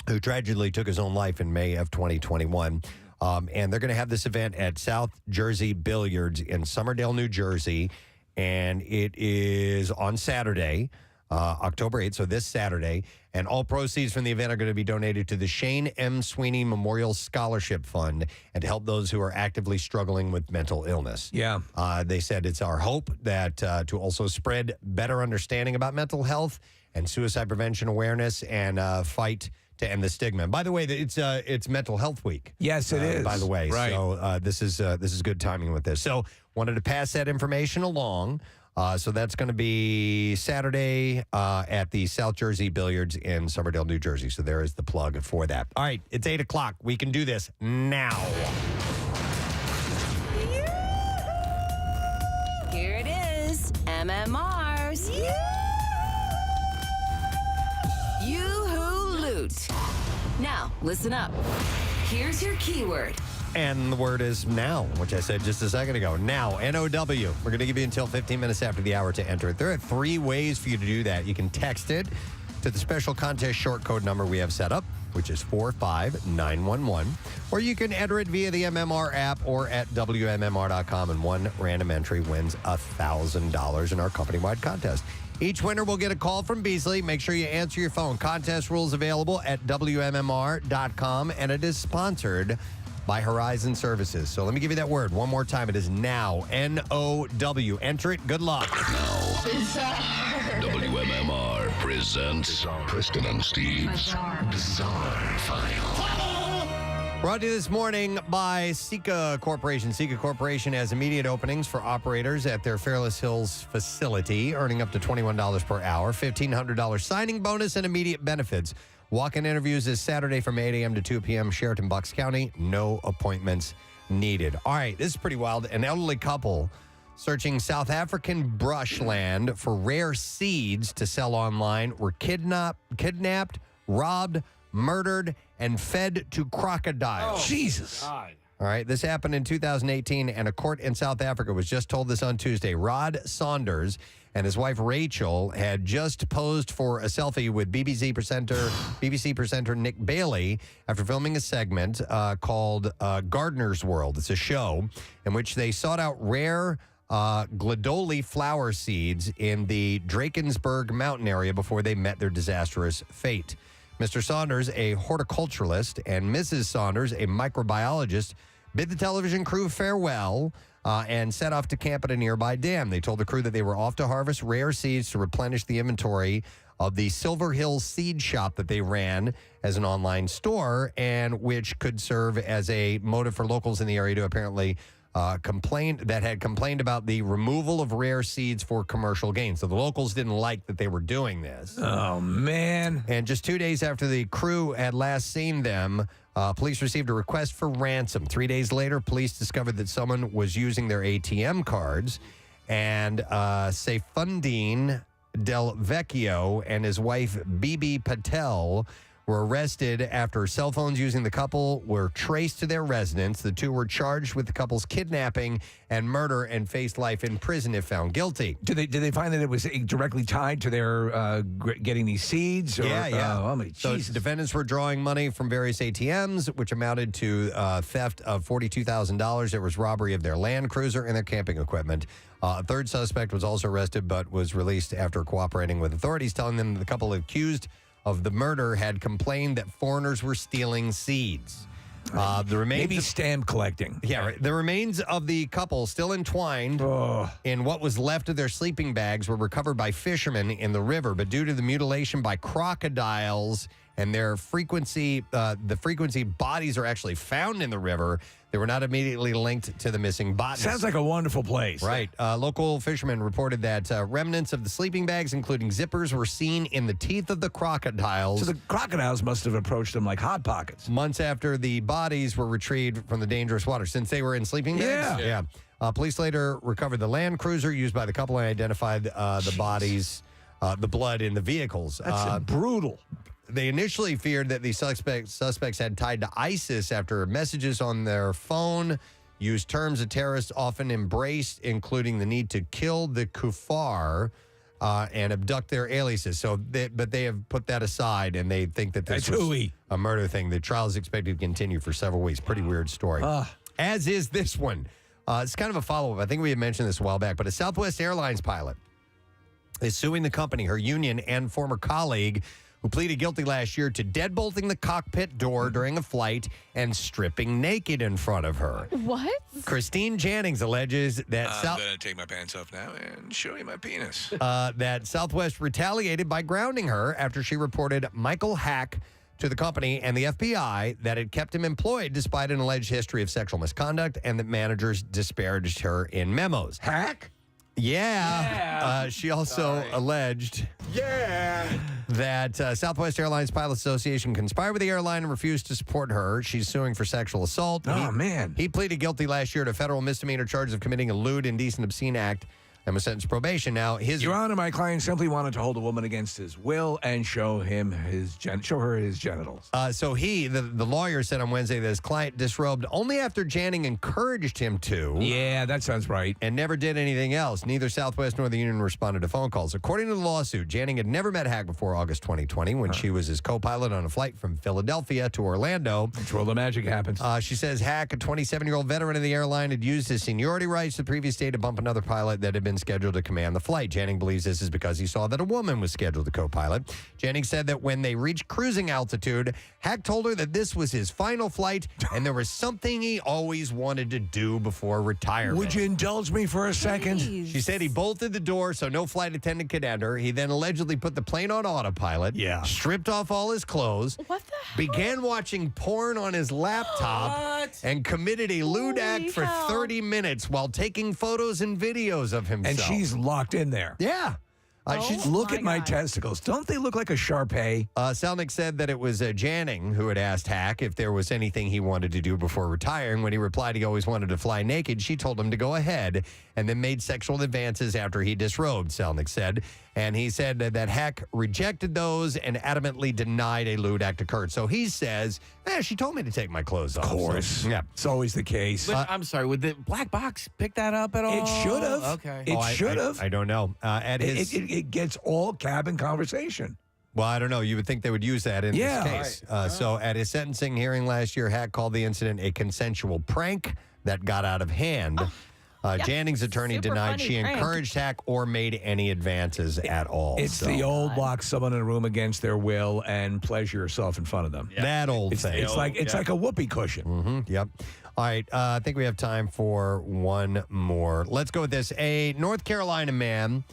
who tragically took his own life in May of 2021. And they're going to have this event at South Jersey Billiards in Somerdale, New Jersey. And it is on Saturday, October 8th, so this Saturday. And all proceeds from the event are going to be donated to the Shane M. Sweeney Memorial Scholarship Fund and to help those who are actively struggling with mental illness. Yeah. They said it's our hope that to also spread better understanding about mental health and suicide prevention awareness and fight to end the stigma. And by the way, it's Mental Health Week. Yes, it is. By the way, Right. so this is good timing with this. So wanted to pass that information along. So that's going to be Saturday at the South Jersey Billiards in Somerdale, New Jersey. So there is the plug for that. All right, it's 8 o'clock. We can do this now. Here it is, MMR's Yoo-Hoo Loot. Now, listen up. Here's your keyword. And the word is now, which I said just a second ago. Now, N-O-W. We're going to give you until 15 minutes after the hour to enter it. There are 3 ways for you to do that. You can text it to the special contest short code number we have set up, which is 45911. Or you can enter it via the MMR app or at WMMR.com, and one random entry wins $1,000 in our company-wide contest. Each winner will get a call from Beasley. Make sure you answer your phone. Contest rules available at WMMR.com, and it is sponsored by Horizon Services. So let me give you that word one more time. It is now, N-O-W. Enter it. Good luck. WMMR presents Preston and Steve's Bizarre File. Brought to you this morning by Sika Corporation. Sika Corporation has immediate openings for operators at their Fairless Hills facility, earning up to $21 per hour, $1,500 signing bonus, and immediate benefits. Walk-in interviews this Saturday from 8 a.m. to 2 p.m. Sheraton, Bucks County. No appointments needed. All right, this is pretty wild. An elderly couple searching South African brushland for rare seeds to sell online were kidnapped, robbed, murdered, and fed to crocodiles. Jesus. God. All right, this happened in 2018, and a court in South Africa was just told this on Tuesday. Rod Saunders and his wife Rachel had just posed for a selfie with BBC presenter Nick Bailey after filming a segment called Gardener's World. It's a show in which they sought out rare gladoli flower seeds in the Drakensberg mountain area before they met their disastrous fate. Mr. Saunders, a horticulturalist, and Mrs. Saunders, a microbiologist, bid the television crew farewell and set off to camp at a nearby dam. They told the crew that they were off to harvest rare seeds to replenish the inventory of the Silver Hills seed shop that they ran as an online store, and which could serve as a motive for locals in the area to apparently complained about the removal of rare seeds for commercial gain. So the locals didn't like that they were doing this. Oh, man. And just 2 days after the crew had last seen them, police received a request for ransom. 3 days later, police discovered that someone was using their ATM cards, and Saifundin Del Vecchio and his wife Bibi Patel were arrested after cell phones using the couple were traced to their residence. The two were charged with the couple's kidnapping and murder and faced life in prison if found guilty. Did they find that it was directly tied to their getting these seeds? Or, Yeah. So Jesus. defendants were drawing money from various ATMs, which amounted to theft of $42,000. There was robbery of their Land Cruiser and their camping equipment. A third suspect was also arrested but was released after cooperating with authorities, telling them the couple accused of the murder had complained that foreigners were stealing seeds. The remains Maybe stamp collecting. Yeah, right. The remains of the couple, still entwined in what was left of their sleeping bags, were recovered by fishermen in the river. But due to the mutilation by crocodiles and their frequency, bodies are actually found in the river. They were not immediately linked to the missing bodies. Sounds like a wonderful place. Right. Local fishermen reported that remnants of the sleeping bags, including zippers, were seen in the teeth of the crocodiles. So the crocodiles must have approached them like Hot Pockets. Months after the bodies were retrieved from the dangerous water, since they were in sleeping bags. Yeah. Police later recovered the Land Cruiser used by the couple and identified the bodies, the blood in the vehicles. That's brutal. They initially feared that the suspects had tied to ISIS after messages on their phone used terms that terrorists often embraced, including the need to kill the kuffar and abduct their aliases. But they have put that aside, and they think that this was a murder thing. The trial is expected to continue for several weeks. Pretty weird story. As is this one. It's kind of a follow-up. I think we had mentioned this a while back, but a Southwest Airlines pilot is suing the company, her union, and former colleague who pleaded guilty last year to deadbolting the cockpit door during a flight and stripping naked in front of her. What? Christine Jannings alleges that I'm going to take my pants off now and show you my penis. that Southwest retaliated by grounding her after she reported Michael Hack to the company and the FBI that had kept him employed despite an alleged history of sexual misconduct and that managers disparaged her in memos. Hack? Yeah. She also alleged that Southwest Airlines Pilot Association conspired with the airline and refused to support her. She's suing for sexual assault. Man. He pleaded guilty last year to federal misdemeanor charges of committing a lewd, indecent, obscene act and was sentenced to probation. Now, Your Honor, my client simply wanted to hold a woman against his will and show her his genitals. So the lawyer said on Wednesday that his client disrobed only after Janning encouraged him to. Yeah, that sounds right. And never did anything else. Neither Southwest nor the union responded to phone calls. According to the lawsuit, Janning had never met Hack before August 2020 when she was his co-pilot on a flight from Philadelphia to Orlando. That's where the magic happens. She says Hack, a 27-year-old veteran of the airline, had used his seniority rights the previous day to bump another pilot that had been been scheduled to command the flight. Jennings believes this is because he saw that a woman was scheduled to co-pilot. Jennings said that when they reached cruising altitude, Hack told her that this was his final flight and there was something he always wanted to do before retirement. Would you indulge me for a second? She said he bolted the door so no flight attendant could enter. He then allegedly put the plane on autopilot, stripped off all his clothes, began watching porn on his laptop, and committed a lewd act for 30 minutes while taking photos and videos of himself. And she's locked in there. Yeah. Look at my testicles. Don't they look like a Shar-Pei? Selnick said that it was Janning who had asked Hack if there was anything he wanted to do before retiring. When he replied he always wanted to fly naked, she told him to go ahead and then made sexual advances after he disrobed, Selnick said. And he said that Hack rejected those and adamantly denied a lewd act occurred. So he says, she told me to take my clothes off. Of course. So, yeah. It's always the case. But I'm sorry, would the black box pick that up at all? It should have. Okay. It should have. I don't know. It gets all cabin conversation. Well, I don't know. You would think they would use that in this case. So at his sentencing hearing last year, Hack called the incident a consensual prank that got out of hand. Janning's attorney denied she encouraged Hack or made any advances at all. It's the old lock someone in a room against their will and pleasure yourself in front of them. That old thing. It's like a whoopee cushion. Mm-hmm, yep. All right. I think we have time for one more. Let's go with this. A North Carolina man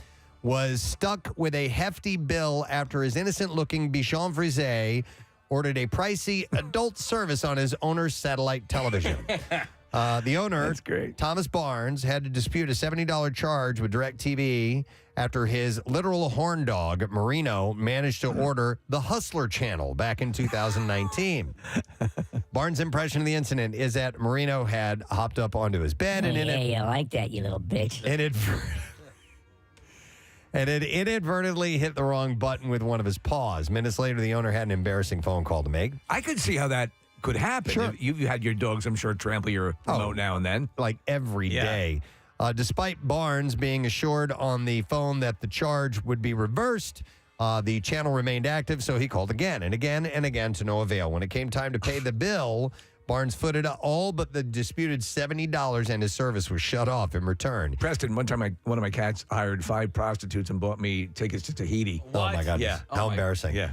was stuck with a hefty bill after his innocent-looking Bichon Frise ordered a pricey adult service on his owner's satellite television. The owner, Thomas Barnes, had to dispute a $70 charge with DirecTV after his literal horn dog, Marino, managed to order the Hustler channel back in 2019. Barnes' impression of the incident is that Marino had hopped up onto his bed and you like that, you little bitch. And it inadvertently hit the wrong button with one of his paws. Minutes later, the owner had an embarrassing phone call to make. I could see how that could happen. Sure. You've had your dogs, I'm sure, trample your remote now and then. Like every day. Despite Barnes being assured on the phone that the charge would be reversed, the channel remained active, so he called again and again and again to no avail. When it came time to pay the bill, Barnes footed all but the disputed $70 and his service was shut off in return. Preston, one time one of my cats hired 5 prostitutes and bought me tickets to Tahiti. Oh, my God. Yeah. How embarrassing. Yeah.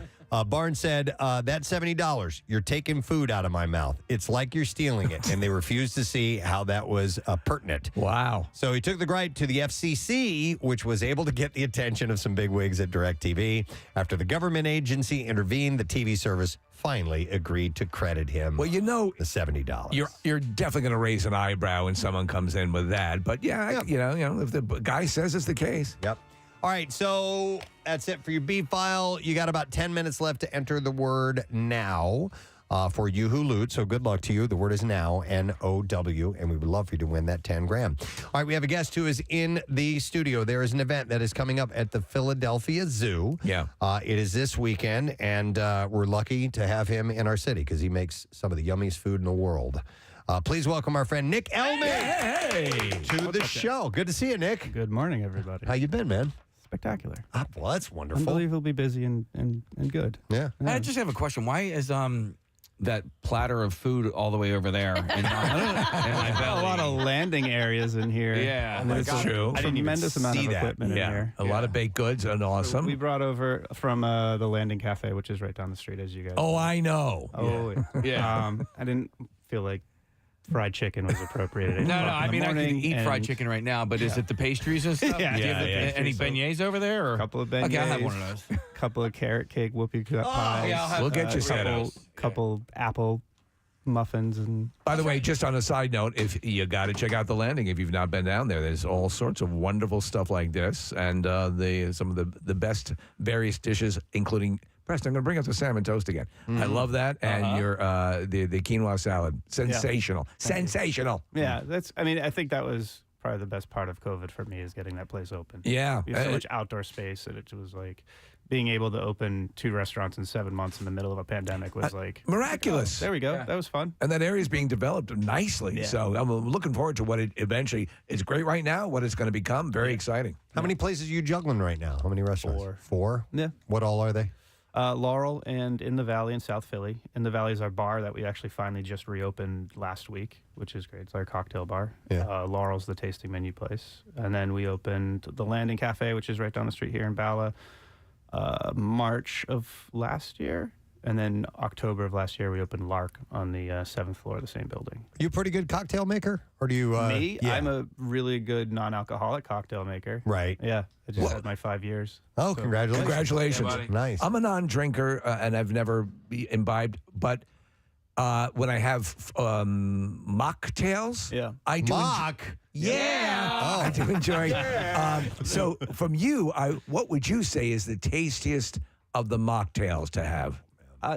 Barnes said, that $70, you're taking food out of my mouth. It's like you're stealing it. And they refused to see how that was pertinent. Wow. So he took the gripe to the FCC, which was able to get the attention of some bigwigs at DirecTV. After the government agency intervened, the TV service finally agreed to credit him the $70. You're definitely going to raise an eyebrow when someone comes in with that. But you know, if the guy says it's the case. Yep. All right, so that's it for your B file. You got about 10 minutes left to enter the word now for you who loot. So good luck to you. The word is now, N-O-W, and we would love for you to win that 10 grand. All right, we have a guest who is in the studio. There is an event that is coming up at the Philadelphia Zoo. Yeah. It is this weekend, and we're lucky to have him in our city because he makes some of the yummiest food in the world. Please welcome our friend Nick Elman to the show. Good to see you, Nick. Good morning, everybody. How you been, man? Spectacular. Well, that's wonderful. Unbelievably busy and good. Yeah. I just have a question. Why is that platter of food all the way over there and not in my belly? A lot of landing areas in here. Yeah. And there's true. a tremendous amount of equipment in here. A lot of baked goods and awesome. We brought over from the Landing Cafe, which is right down the street, as you guys Oh, I know. Oh, yeah. I didn't feel like fried chicken was appropriate. No, I mean, I can eat fried chicken right now, but is it the pastries and stuff? Yeah. Do you have any beignets over there? Or? A couple of beignets. Okay, I'll have one of those. A couple of carrot cake whoopie pies. Yeah, we'll get you set up. Couple apple muffins. And by the way, just on a side note, if you got to check out the Landing if you've not been down there, there's all sorts of wonderful stuff like this, and some of the best various dishes, including. Preston, I'm going to bring up the salmon toast again. I love that, and your the quinoa salad, sensational, sensational. Yeah, I think that was probably the best part of COVID for me is getting that place open. Yeah, we have so much outdoor space, and it was like being able to open 2 restaurants in 7 months in the middle of a pandemic was like miraculous. There we go. Yeah. That was fun. And that area is being developed nicely. Yeah. So I'm looking forward to what it eventually is. Great right now. What it's going to become. Very exciting. How many places are you juggling right now? How many restaurants? 4. 4? Yeah. What all are they? Laurel and In the Valley in South Philly. In the Valley is our bar that we actually finally just reopened last week, which is great. It's our cocktail bar. Yeah. Laurel's the tasting menu place. And then we opened the Landing Cafe, which is right down the street here in Bala, March of last year. And then October of last year, we opened Lark on the 7th floor of the same building. You a pretty good cocktail maker? Or do you... Me? Yeah. I'm a really good non-alcoholic cocktail maker. Right. Yeah. I just had my 5 years. Oh, So- congratulations. Congratulations. Yeah, buddy. Nice. I'm a non-drinker, and I've never imbibed, but when I have mocktails, I do. I do enjoy. So, from you, what would you say is the tastiest of the mocktails to have?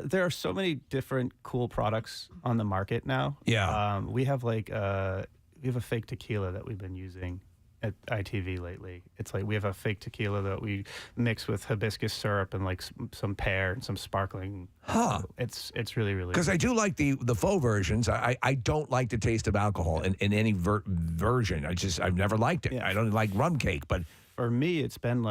There are so many different cool products on the market now. Yeah. We have we have a fake tequila that we've been using at ITV lately. It's like we have a fake tequila that we mix with hibiscus syrup and like some pear and some sparkling. Huh. It's really, really Because good. I do like the faux versions. I don't like the taste of alcohol in any version. I've never liked it. I don't like rum cake, but For me, it's been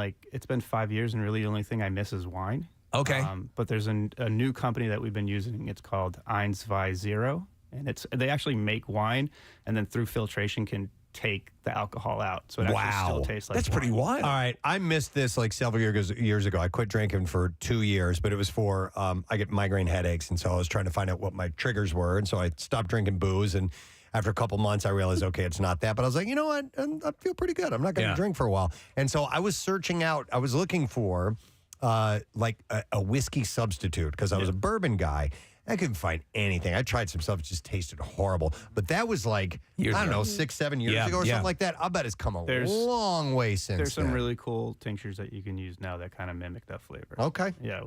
5 years, and really the only thing I miss is wine. Okay. But there's a new company that we've been using. It's called 120, and they actually make wine, and then through filtration can take the alcohol out, so it actually still tastes like wine. All right, I missed this like several years ago. I quit drinking for 2 years, but it was for I get migraine headaches, and so I was trying to find out what my triggers were, and so I stopped drinking booze. And after a couple months, I realized, okay, it's not that. But I was like, you know what? I feel pretty good. I'm not going to drink for a while. And so I was searching out. I was looking for like a whiskey substitute because I was a bourbon guy. I couldn't find anything. I tried some stuff; it just tasted horrible. But that was like, I don't know, 6-7 years ago or something like that. I bet it's come a long way since There's some then. really cool tinctures that you can use now that kind of mimic that flavor. Okay. Yeah,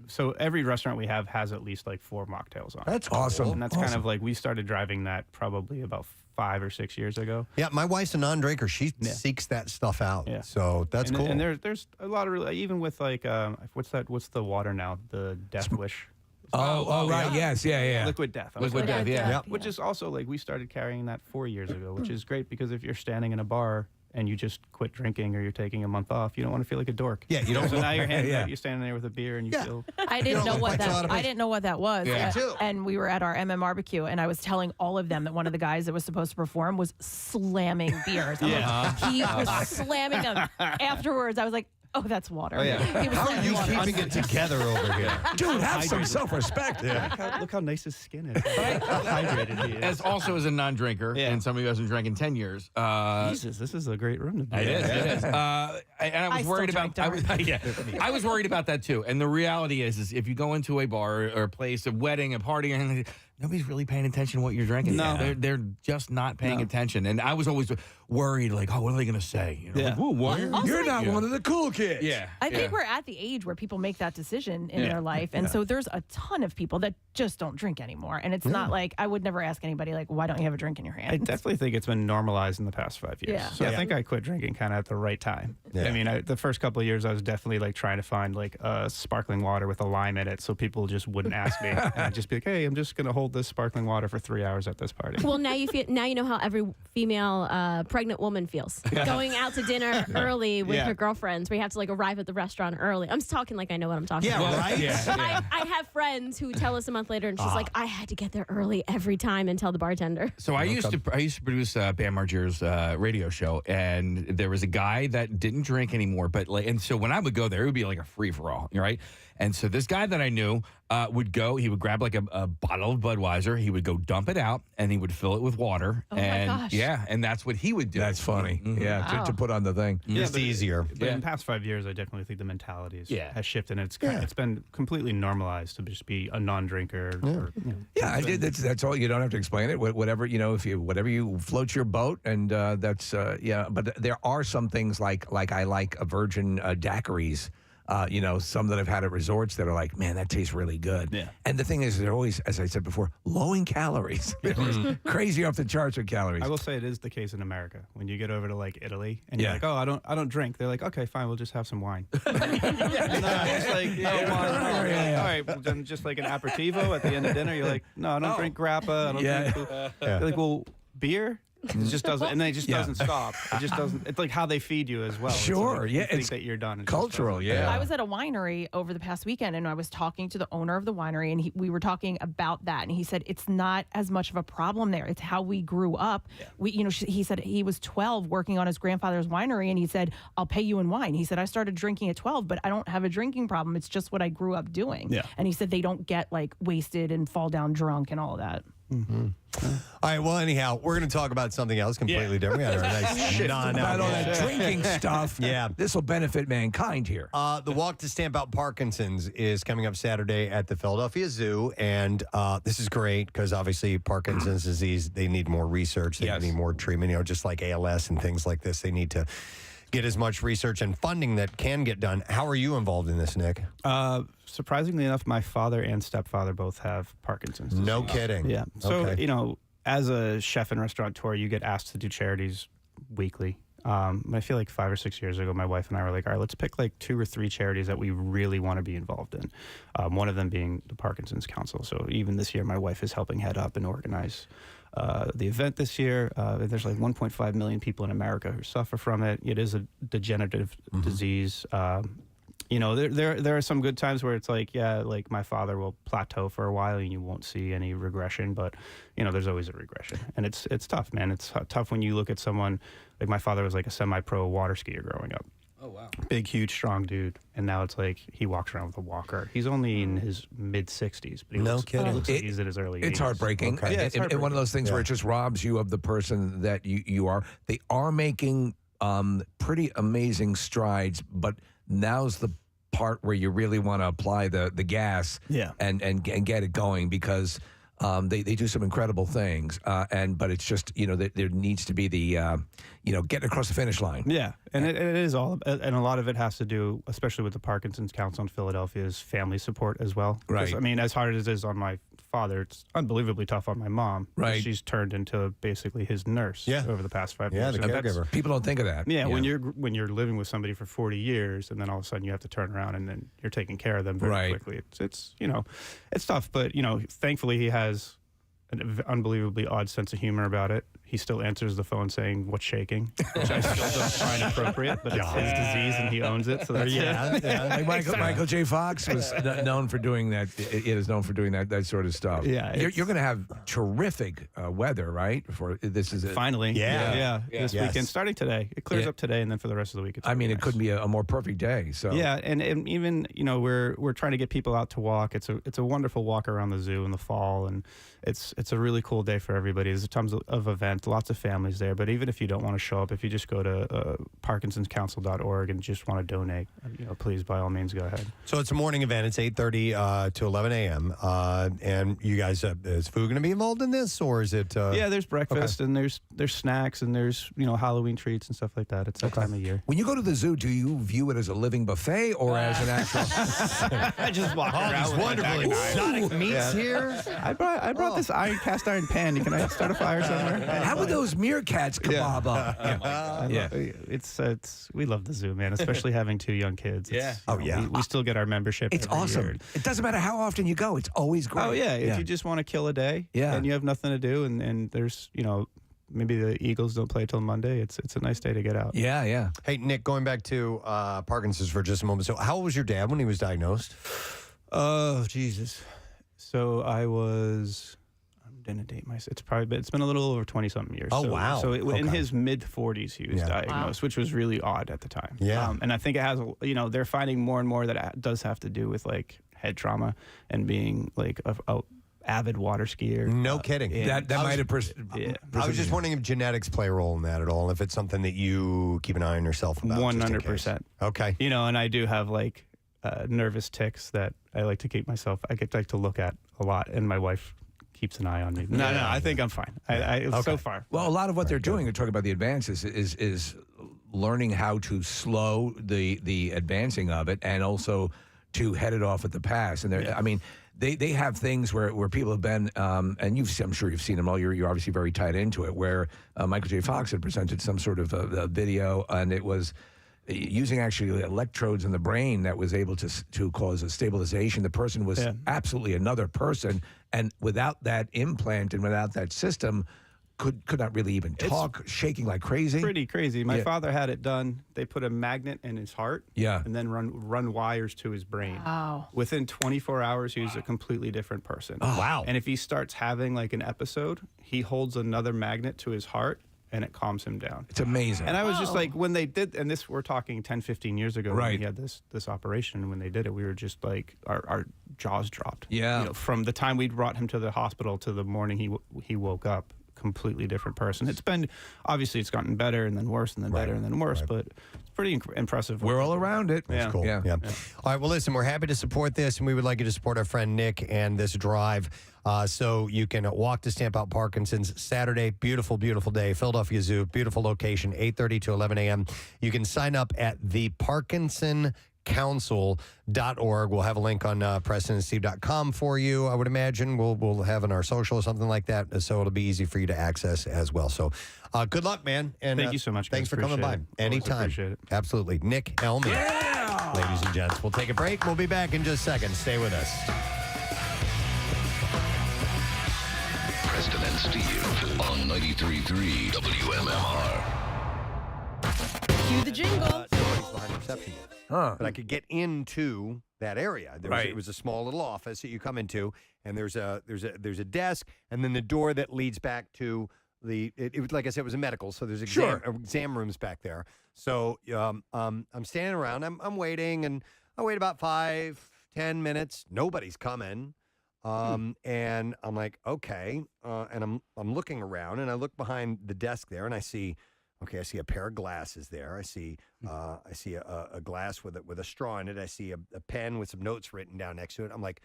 so every restaurant we have has at least like 4 mocktails on. That's awesome. And that's kind of like we started driving that probably about 5 or 6 years ago. Yeah, my wife's a non-drinker. She seeks that stuff out. Yeah. So that's cool. And there's a lot of really, even with like what's the water now? The Death Wish. Right. Yes. Yeah. Liquid Death. Liquid Death. Yeah. Yep. Which is also like we started carrying that 4 years ago, which is great because if you're standing in a bar and you just quit drinking or you're taking a month off, you don't want to feel like a dork. Yeah, you don't. So now you're standing there with a beer and you feel. I didn't know what that. I didn't know what that was. Yeah. Me too. And we were at our barbecue, and I was telling all of them that one of the guys that was supposed to perform was slamming beers. I'm like, he was slamming them. Afterwards, I was like, oh, that's water. Oh, yeah. He was How are slamming you water. keeping it together over here? Dude, have some self-respect. Look how nice his skin is. How hydrated he is. As also as a non-drinker, and somebody who hasn't drank in 10 years. Jesus, this is a great room to be It in. is. And I was worried about. I was worried about that too. And the reality is if you go into a bar or a place, a wedding, a party, or anything, nobody's really paying attention to what you're drinking. No. They're just not paying attention. And I was always worried, like, oh, what are they going to say? You know, like, "Whoa, why are You're not one of the cool kids. Yeah. I think we're at the age where people make that decision in their life. And so there's a ton of people that just don't drink anymore. And it's not like, I would never ask anybody, like, why don't you have a drink in your hand? I definitely think it's been normalized in the past 5 years. Yeah. So I think I quit drinking kind of at the right time. Yeah. I mean, the first couple of years, I was definitely like trying to find like sparkling water with a lime in it so people just wouldn't ask me. And I'd just be like, hey, I'm just going to hold this sparkling water for 3 hours at this party. Well, now you know how every female pregnant woman feels. Going out to dinner early with her girlfriends, where you have to like arrive at the restaurant early. I'm just talking like I know what I'm talking about. Right? I have friends who tell us a month later, and she's like, I had to get there early every time and tell the bartender. So I used to produce Bam Margera's radio show, and there was a guy that didn't drink anymore, and so when I would go there, it would be like a free for all, right? And so this guy that I knew would go, he would grab like a bottle of Budweiser, he would go dump it out, and he would fill it with water. Oh my and gosh. and that's what he would do. That's funny. Yeah, to put on the thing. It's easier. But in the past 5 years, I definitely think the mentality has shifted. And it's been completely normalized to just be a non-drinker. Or, Yeah, that's all. You don't have to explain it. Whatever whatever you float your boat, and that's But there are some things like I like a virgin daiquiris. Some that I've had at resorts that are like, man, that tastes really good. Yeah. And the thing is, they're always, as I said before, low in calories. They're crazy off the charts with calories. I will say it is the case in America. When you get over to like Italy and you're like, oh, I don't drink. They're like, okay, fine, we'll just have some wine. It's like, no wine. All right, well, then just like an aperitivo at the end of dinner. You're like, no, I don't drink grappa. I don't drink. They're like, well, beer. It just doesn't, and then it just doesn't stop. It just doesn't. It's like how they feed you as well. Sure, it's yeah, you think it's that you're done. It just cultural, doesn't. yeah. I was at a winery over the past weekend, and I was talking to the owner of the winery, and we were talking about that, and he said it's not as much of a problem there. It's how we grew up. He said he was 12 working on his grandfather's winery, and he said, "I'll pay you in wine." He said, "I started drinking at 12, but I don't have a drinking problem. It's just what I grew up doing." Yeah. And he said they don't get like wasted and fall down drunk and all of that. Mm-hmm. All right. Well, anyhow, we're going to talk about something else completely different. We had our nice Shit, non about all that drinking stuff. Yeah. This will benefit mankind here. The walk to stamp out Parkinson's is coming up Saturday at the Philadelphia Zoo. And this is great because obviously Parkinson's disease, they need more research. They need more treatment, just like ALS and things like this. They need to get as much research and funding that can get done. How are you involved in this, Nick? Surprisingly enough, my father and stepfather both have Parkinson's disease. No kidding. Yeah. So, Okay. As a chef and restaurateur, you get asked to do charities weekly. I feel like 5 or 6 years ago, my wife and I were like, all right, let's pick like 2 or 3 charities that we really want to be involved in. One of them being the Parkinson's Council. So even this year, my wife is helping head up and organize the event this year. There's like 1.5 million people in America who suffer from it. It is a degenerative disease. There are some good times where it's like, like my father will plateau for a while and you won't see any regression, but there's always a regression, and it's tough, man. It's tough when you look at someone like my father was like a semi-pro water skier growing up. Oh, wow. Big, huge, strong dude, and now it's like he walks around with a walker. He's only in his mid-60s, but he looks like he's in his early 80s. It's heartbreaking. Yeah, it's And one of those things where it just robs you of the person that you are. They are making pretty amazing strides, but now's the part where you really want to apply the gas and get it going, because they do some incredible things, but it's just there needs to be the getting across the finish line. Yeah, and it is all, and a lot of it has to do, especially with the Parkinson's Council in Philadelphia, is family support as well. Right. I mean, as hard as it is on my father, it's unbelievably tough on my mom. Right. She's turned into basically his nurse over the past 5 years. the So that's- caregiver. People don't think of that. Yeah, when you're living with somebody for 40 years, and then all of a sudden you have to turn around and then you're taking care of them very quickly. It's it's tough, but thankfully he has an unbelievably odd sense of humor about it. He still answers the phone saying, "What's shaking?" which I still don't find appropriate, but it's his disease and he owns it. So that's Like Michael J. Fox was known for doing that. It is known for doing that sort of stuff. Yeah, you're going to have terrific weather, right? For this is finally, this weekend, starting today. It clears up today, and then for the rest of the week, it's it couldn't be a more perfect day. So yeah, and even we're trying to get people out to walk. It's a wonderful walk around the zoo in the fall, and it's a really cool day for everybody. There's tons of events, lots of families there. But even if you don't want to show up, if you just go to parkinsonscouncil.org and just want to donate, please by all means go ahead. So it's a morning event. It's 8:30 to 11 a.m. And you guys, is food going to be involved in this, or is it? Yeah, there's breakfast and there's snacks and there's Halloween treats and stuff like that. It's that time of year. When you go to the zoo, do you view it as a living buffet or as an actual? I just walk around. These with wonderful my bag of exotic knives. meats here. I brought this cast iron pan. Can I start a fire somewhere? How would those meerkats kebab up? It's we love the zoo, man. Especially having 2 young kids. We still get our membership. It's every awesome. year. It doesn't matter how often you go. It's always great. Oh yeah, if you just want to kill a day, and you have nothing to do, and there's maybe the Eagles don't play till Monday. It's a nice day to get out. Yeah. Hey, Nick, going back to Parkinson's for just a moment. So how old was your dad when he was diagnosed? Oh, Jesus. So I'm going to date myself. It's been a little over 20-something years. Oh, so, wow. So in Okay. his mid-40s, he was diagnosed, which was really odd at the time. Yeah. And I think it has, they're finding more and more that it does have to do with like head trauma and being like a avid water skier. No kidding. That might have. I was just wondering if genetics play a role in that at all, and if it's something that you keep an eye on yourself about. 100%. Okay. And I do have like nervous tics that I like to keep myself. I like to look at a lot, and my wife keeps an eye on me. No, I think I'm fine. So far. Well, a lot of what they're doing, they're talking about the advances, is learning how to slow the advancing of it, and also to head it off at the pass. And I mean, they have things where people have been, and I'm sure you've seen them all. You're obviously very tied into it. Where Michael J. Fox had presented some sort of a video, and it was using actually electrodes in the brain that was able to cause a stabilization. The person was absolutely another person, and without that implant and without that system, could not really even talk, shaking like crazy. Pretty crazy. My father had it done. They put a magnet in his heart, and then run wires to his brain. Wow. Within 24 hours, he was a completely different person. Oh, wow. And if he starts having like an episode, he holds another magnet to his heart, and it calms him down. It's amazing. And I was just like, when they did, and this we're talking 10, 15 years ago, when he had this operation, and when they did it, we were just like, our jaws dropped. Yeah. You know, from the time we brought him to the hospital to the morning he woke up, completely different person. It's been, obviously it's gotten better and then worse and then better and then worse, but it's pretty impressive. We're all around it. That's cool. Yeah. All right. Well, listen, we're happy to support this, and we would like you to support our friend Nick and this drive. So you can walk to Stamp Out Parkinson's Saturday. Beautiful, beautiful day. Philadelphia Zoo. Beautiful location. 8:30 to 11 a.m. You can sign up at theparkinsonCouncil.org. We'll have a link on PrestonandSteve.com for you. I would imagine we'll have in our social or something like that, so it'll be easy for you to access as well. So good luck, man. And thank you so much. Thanks guys. for coming by. Appreciate it. Anytime. Appreciate it. Absolutely. Nick Elmy. Ladies and gents, we'll take a break. We'll be back in just seconds. Stay with us. Preston and Steve on 93.3 WMMR. Cue the jingle. Nobody's behind the reception desk. But I could get into that area. It was a small little office that you come into, and there's a desk, and then the door that leads back to it was, like I said, it was a medical, so there's exam rooms back there. So I'm standing around, I'm waiting, and I wait about 5-10 minutes. Nobody's coming. And I'm like, okay. And I'm looking around, and I look behind the desk there, and I see a pair of glasses there. I see a glass with a straw in it. I see a pen with some notes written down next to it. I'm like,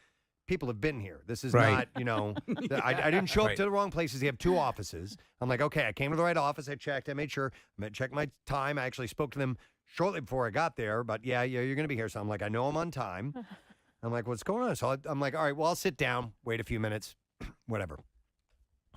people have been here. This is not, I didn't show up to the wrong places. They have two offices. I'm like, okay, I came to the right office. I checked. I made sure. I checked my time. I actually spoke to them shortly before I got there. But yeah, you're going to be here. So I'm like, I know I'm on time. I'm like, what's going on? So I'm like, all right, well, I'll sit down, wait a few minutes, whatever.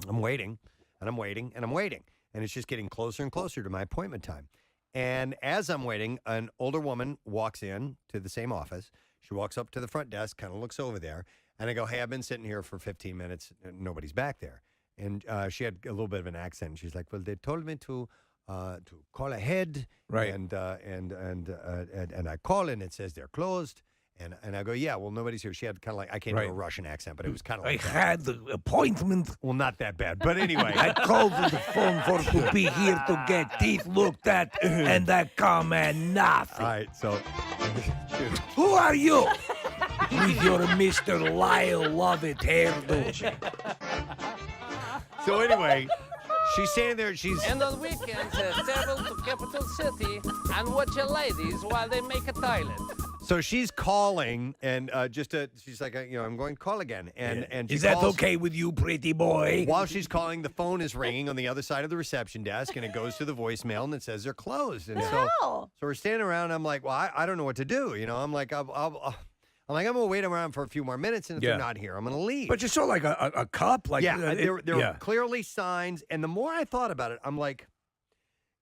I'm waiting, and I'm waiting, and I'm waiting. And it's just getting closer and closer to my appointment time. And as I'm waiting, an older woman walks in to the same office. She walks up to the front desk, kind of looks over there. And I go, hey, I've been sitting here for 15 minutes, and nobody's back there. And she had a little bit of an accent. And she's like, well, they told me to call ahead. Right. And I call, and it says they're closed. And I go, yeah, well, nobody's here. She had kind of like, I can't do a Russian accent, but it was kind of like I had the appointment. Well, not that bad. But anyway. I called on the phone to be here to get teeth looked at, and I come and nothing. All right, so. Who are you? With your Mr. Lyle Lovett hairdo. So anyway, she's standing there. And on weekends, travel to capital city and watch your ladies while they make a toilet. So she's calling, and she's like, I'm going to call again. And she is that calls, okay with you, pretty boy? While she's calling, the phone is ringing on the other side of the reception desk, and it goes to the voicemail, and it says they're closed. And so we're standing around. And I'm like, well, I don't know what to do. I'm like, I'm gonna wait around for a few more minutes, and if they're not here, I'm gonna leave. But you saw like a cup, like there were clearly signs. And the more I thought about it, I'm like,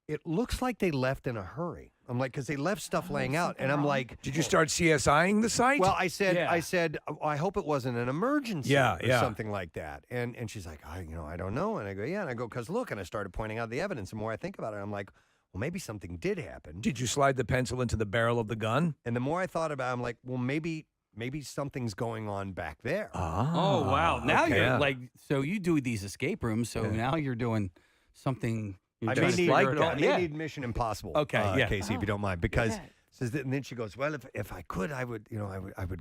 it looks like they left in a hurry. I'm like, because they left stuff laying out, and I'm like, did you start CSIing the site? Well, I said, I hope it wasn't an emergency or something like that. And she's like, I don't know. And I go, yeah. And I go, because look, and I started pointing out the evidence. The more I think about it, I'm like, well, maybe something did happen. Did you slide the pencil into the barrel of the gun? And the more I thought about it, I'm like, well, maybe something's going on back there. Oh, wow. Now you're like, so you do these escape rooms, so now you're doing something. I may need Mission Impossible. Okay, Casey, if you don't mind, because and then she goes, well, if I could, I would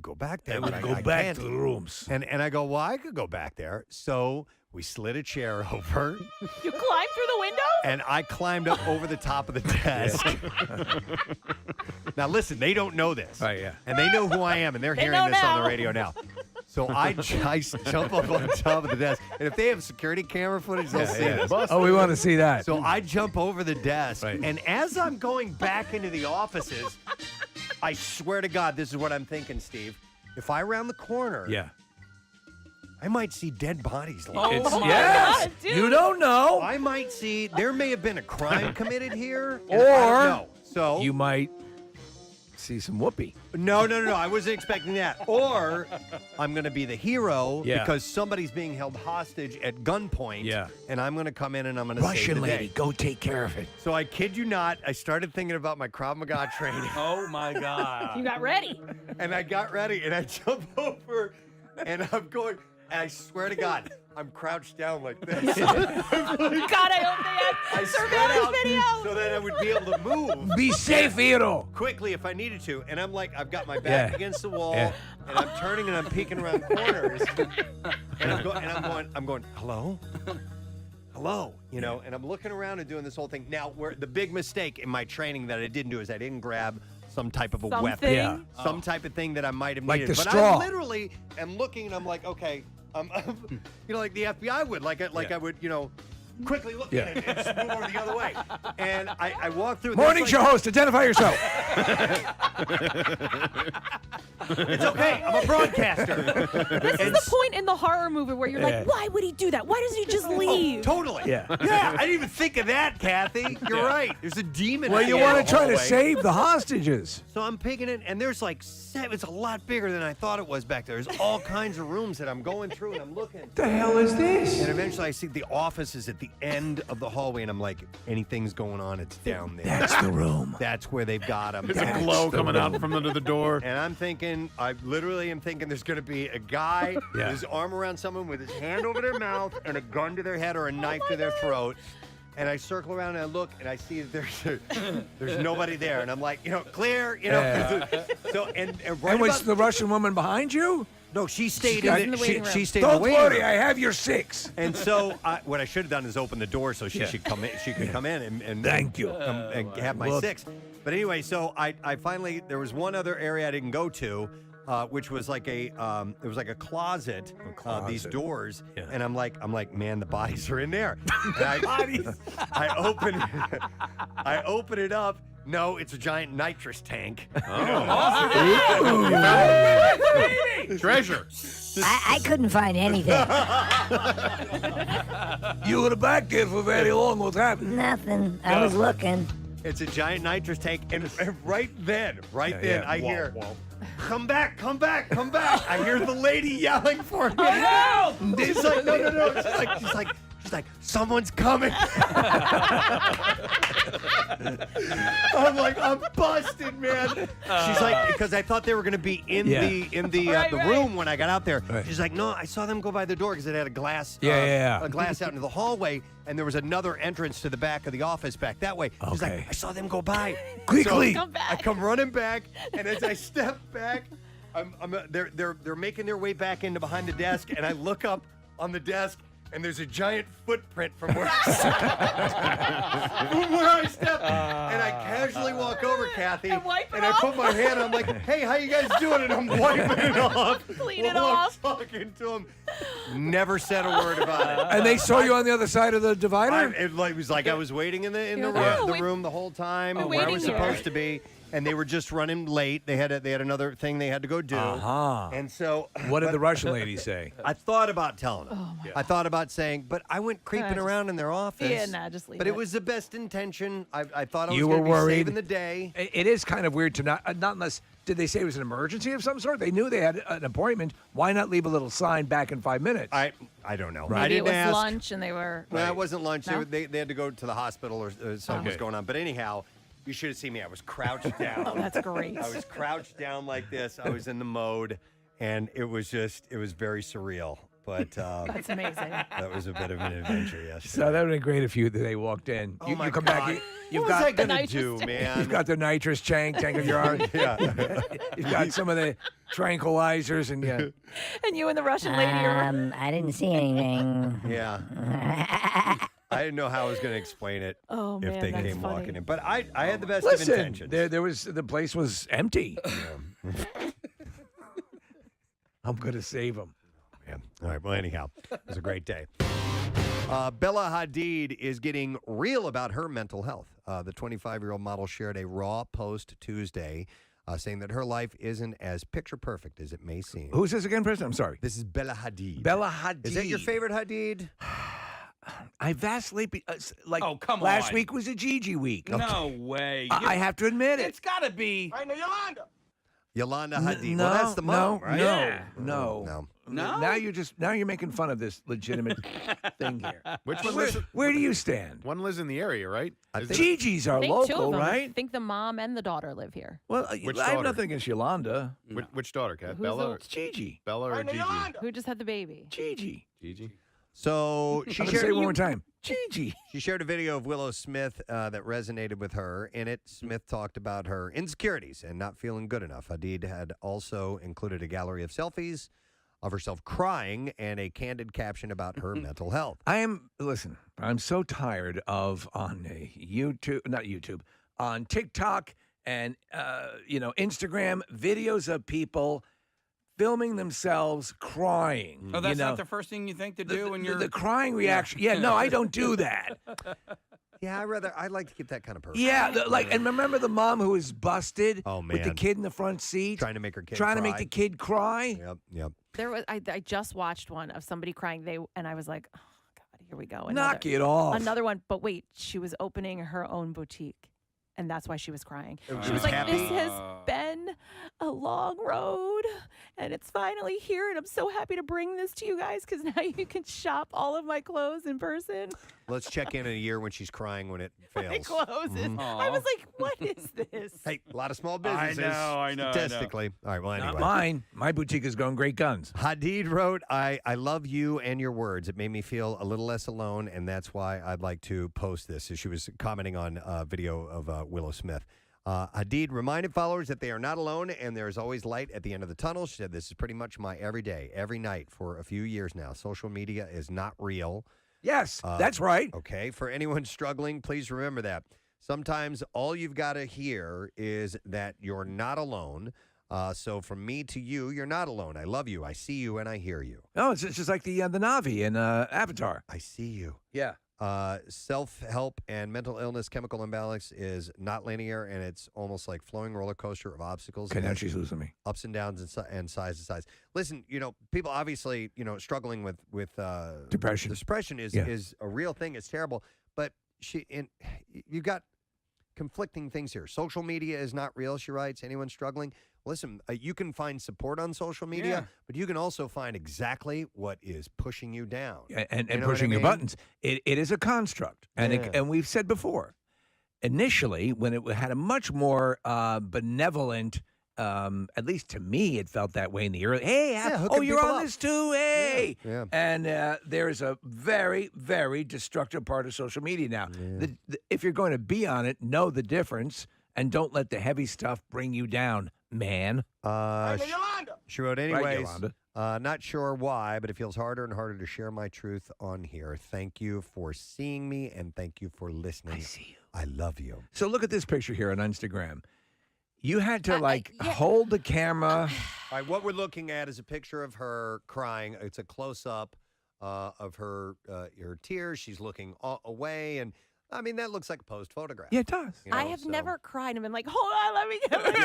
go back there. I would go back to the rooms. And I go, well, I could go back there. So we slid a chair over. You climbed through the window? And I climbed up over the top of the desk. Now, listen, they don't know this. Right, yeah. And they know who I am, and they're hearing this on the radio now. So I jump up on top of the desk. And if they have security camera footage, they'll see this. Oh, we want to see that. So I jump over the desk. Right. And as I'm going back into the offices, I swear to God, this is what I'm thinking, Steve. If I round the corner, I might see dead bodies. God, dude. You don't know. I might see, there may have been a crime committed here. Or So you might see some whoopee. No. I wasn't expecting that. Or I'm going to be the hero Yeah. because somebody's being held hostage at gunpoint. Yeah. And I'm going to come in and I'm going to save Russian the lady, day. go take care of it. So I kid you not, I started thinking about my Krav Maga training. Oh my God. You got ready. And I got ready and I jump over and I'm going, and I swear to God, I'm crouched down like this. God, I hope they had surveillance video. So that I would be able to move. Be safe, hero. Quickly if I needed to. And I'm like, I've got my back Yeah. against the wall Yeah. and I'm turning and I'm peeking around corners. And I'm going, hello? Hello, and I'm looking around and doing this whole thing. Now, where the big mistake in my training that I didn't do is I didn't grab some type of a weapon. Yeah. Some type of thing that I might have Like needed. the But straw. I literally am looking and I'm like, okay, like the FBI would, I would, quickly look at it and just move over the other way. And I walk through. Morning show host, identify yourself. It's okay. I'm a broadcaster. This is the point in the horror movie where you're like, why would he do that? Why doesn't he just leave? Oh, totally. Yeah. Yeah, I didn't even think of that, Kathy. You're right. There's a demon. Well, you want to try to save the hostages. So I'm picking it, and there's like seven. It's a lot bigger than I thought it was back there. There's all kinds of rooms that I'm going through, and I'm looking. The hell is this? And eventually I see the office is at the end of the hallway, and I'm like, anything's going on, it's down there. That's the room. That's where they've got him. There's a glow coming out from under the door. And I'm thinking, I literally am thinking there's going to be a guy with his arm around someone with his hand over their mouth and a gun to their head or a knife to their throat. And I circle around and I look and I see there's nobody there. And I'm like, clear, So and right And was about, the Russian woman behind you? no, she stayed got- in the waiting room. She stayed in Don't the waiting worry, room. I have your 6. And so what I should have done is open the door so she should come in. She could come in and Thank you. and have my Well, 6. But anyway, so I finally there was one other area I didn't go to, which was like it was like a closet. These doors, and I'm like, man, the bodies are in there. And I open it up. No, it's a giant nitrous tank. Treasure. I couldn't find anything. You were the back there for very long. What's happened? Nothing. I was looking. It's a giant nitrous tank, and right then, I hear, come back. I hear the lady yelling for me. Oh, no! She's like, no. She's like, someone's coming. I'm like, I'm busted, man. She's like, because I thought they were going to be in the room when I got out there. She's like, no, I saw them go by the door because it had a glass, a glass out into the hallway, and there was another entrance to the back of the office back that way. She's like, I saw them go by. Quickly. So I come running back, and as I step back, they're making their way back into behind the desk, and I look up on the desk. And there's a giant footprint from where I stepped. And I casually walk over, Kathy, and I put my hand. I'm like, "Hey, how you guys doing?" And I'm wiping it off. Clean it off. I'm talking to him. Never said a word about it. And they saw you on the other side of the divider? It was like I was waiting in the room the whole time where I was supposed to be. And they were just running late. They had another thing they had to go do. And so, what did the Russian lady say? I thought about telling them. I thought about saying, but I went creeping around in their office. Yeah, nah, just leave But it. it was the best intention. I thought I was You going were to be worried. saving the day. It is kind of weird to not unless, did they say it was an emergency of some sort? They knew they had an appointment. Why not leave a little sign back in 5 minutes? I don't know. Maybe I it didn't was ask. lunch and they were. No, it wasn't lunch. No? They had to go to the hospital or something was going on. But anyhow, you should have seen me. I was crouched down. Oh, that's great. I was crouched down like this. I was in the mode, and it was very surreal. But That's amazing. that was a bit of an adventure yesterday. So that would have been great if they walked in. Oh you my come God. back. You've What got was I gonna nitrous do, tank. man? You've got the nitrous tank on your arm. Yeah. You've got some of the tranquilizers and And you and the Russian lady are. I didn't see anything. Yeah. I didn't know how I was going to explain it Oh, if man, they that's came funny. walking in. But I had the best of Listen, intentions. the place was empty. I'm going to save them. Yeah. All right. Well, anyhow, it was a great day. Bella Hadid is getting real about her mental health. The 25-year-old model shared a raw post Tuesday saying that her life isn't as picture perfect as it may seem. Who's this again, Preston? I'm sorry. This is Bella Hadid. Bella Hadid. Is that your favorite Hadid? I vastly oh, come last on. week was a Gigi week. No way. I have to admit it. It's got to be. I know Yolanda. Yolanda Hadid. No, Well, that's the mom, right? No. No? Now you're making fun of this legitimate thing here. Which one lives? Where do you stand? One lives in the area, right? Gigi's are I think two local, of them. right? I think the mom and the daughter live here. Well, Which I have daughter? nothing against Yolanda. Which daughter, Kat? Who's Bella? the- Or, It's Gigi. Bella or Gigi? Who just had the baby? Gigi. Gigi. So I'm she gonna say it shared, one more time. Gigi. she shared a video of Willow Smith that resonated with her. In it, Smith talked about her insecurities and not feeling good enough. Hadid had also included a gallery of selfies of herself crying and a candid caption about her mental health. Listen, I'm so tired of on on TikTok and, Instagram, videos of people filming themselves crying. Oh, that's not the first thing you think to do when you're the crying reaction. Yeah, no, I don't do that. Yeah, I like to keep that kind of person. Yeah, and remember the mom who was busted Oh, with the man. kid in the front seat? Trying to make her kid Trying to cry. make the kid cry? Yep. There was I just watched one of somebody crying. And I was like, oh God, here we go. Knock it off. Another one, but wait, she was opening her own boutique. And that's why she was crying. She She was was like, happy? this has been a long road, and it's finally here, and I'm so happy to bring this to you guys because now you can shop all of my clothes in person. Let's check in a year when she's crying when it fails. My clothes. Mhm. I was like, what is this? Hey, a lot of small businesses. I know. Statistically. All right, well, anyway. Not mine. My boutique is going great guns. Hadid wrote, I love you and your words. It made me feel a little less alone, and that's why I'd like to post this. As she was commenting on a video of Willow Smith. Hadid reminded followers that they are not alone and there is always light at the end of the tunnel. She said, this is pretty much my everyday, every night for a few years now. Social media is not real. Yes, that's right. Okay, for anyone struggling, please remember that. Sometimes all you've got to hear is that you're not alone. So from me to you, you're not alone. I love you. I see you and I hear you. Oh, it's just like the Na'vi in Avatar. I see you. Yeah. Self-help and mental illness, chemical imbalance is not linear, and it's almost like flowing roller coaster of obstacles. Okay, and now she's losing me. Ups and downs and size to size. Listen, people obviously, struggling with Depression. Depression is a real thing. It's terrible, but you've got conflicting things here. Social media is not real, she writes. Anyone struggling? Listen, you can find support on social media, but you can also find exactly what is pushing you down. And You know pushing what I your mean? buttons. It is a construct. And and we've said before, initially, when it had a much more benevolent, at least to me, it felt that way in the early, hey, hooking you're people on up. this too, hey. Yeah. And there is a very, very destructive part of social media now. If you're going to be on it, know the difference and don't let the heavy stuff bring you down, man. She wrote, Right, anyways, Yolanda. not sure why, but it feels harder and harder to share my truth on here. Thank you for seeing me, and thank you for listening. I see you. I love you. So look at this picture here on Instagram. You had to hold the camera. All right, what we're looking at is a picture of her crying. It's a close-up of her tears. She's looking away, and I mean, that looks like a posed photograph. Yeah, it does. I have never cried and been like, hold on, let me get my phone.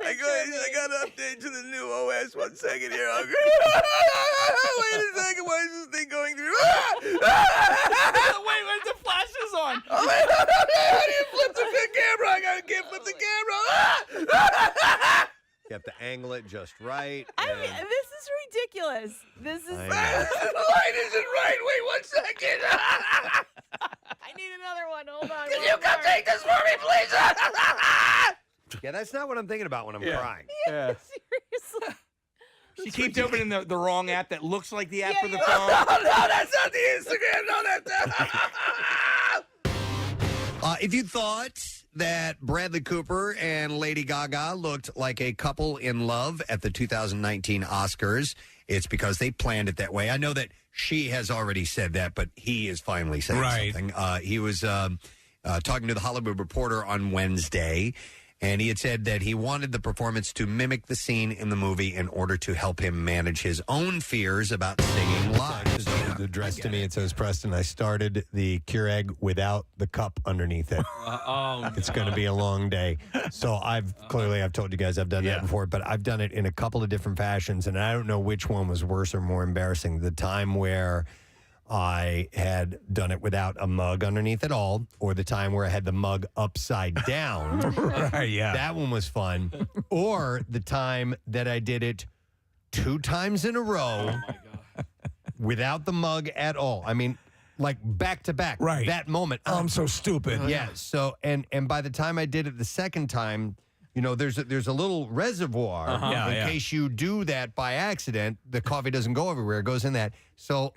I got an update to the new OS. 1 second here. Wait a second. Why is this thing going through? Wait, the flash is on. How do you flip the camera? I can't flip the camera. You have to angle it just right. I mean, this is ridiculous. This is. I know. The light isn't right. Wait 1 second. I need another one. Hold on. Can you come take this for me, please? Yeah, that's not what I'm thinking about when I'm crying. Yeah. Seriously. She keeps opening the wrong app that looks like the app for the phone. No, that's not the Instagram. No, that's If you thought that Bradley Cooper and Lady Gaga looked like a couple in love at the 2019 Oscars, it's because they planned it that way. I know that she has already said that, but he is finally saying something. He was talking to the Hollywood Reporter on Wednesday, And he had said that he wanted the performance to mimic the scene in the movie in order to help him manage his own fears about singing live. Addressed to me, it says, Preston, I started the Keurig without the cup underneath it. It's going to be a long day. So I've told you guys I've done that before, but I've done it in a couple of different fashions, and I don't know which one was worse or more embarrassing. The time where I had done it without a mug underneath at all, or the time where I had the mug upside down. Right, yeah. That one was fun. Or the time that I did it 2 times in a row without the mug at all. I mean, like back to back. Right. That moment. Oh, I'm so stupid. Yeah. So, and by the time I did it the second time, you know, there's a little reservoir in case you do that by accident. The coffee doesn't go everywhere; it goes in that. So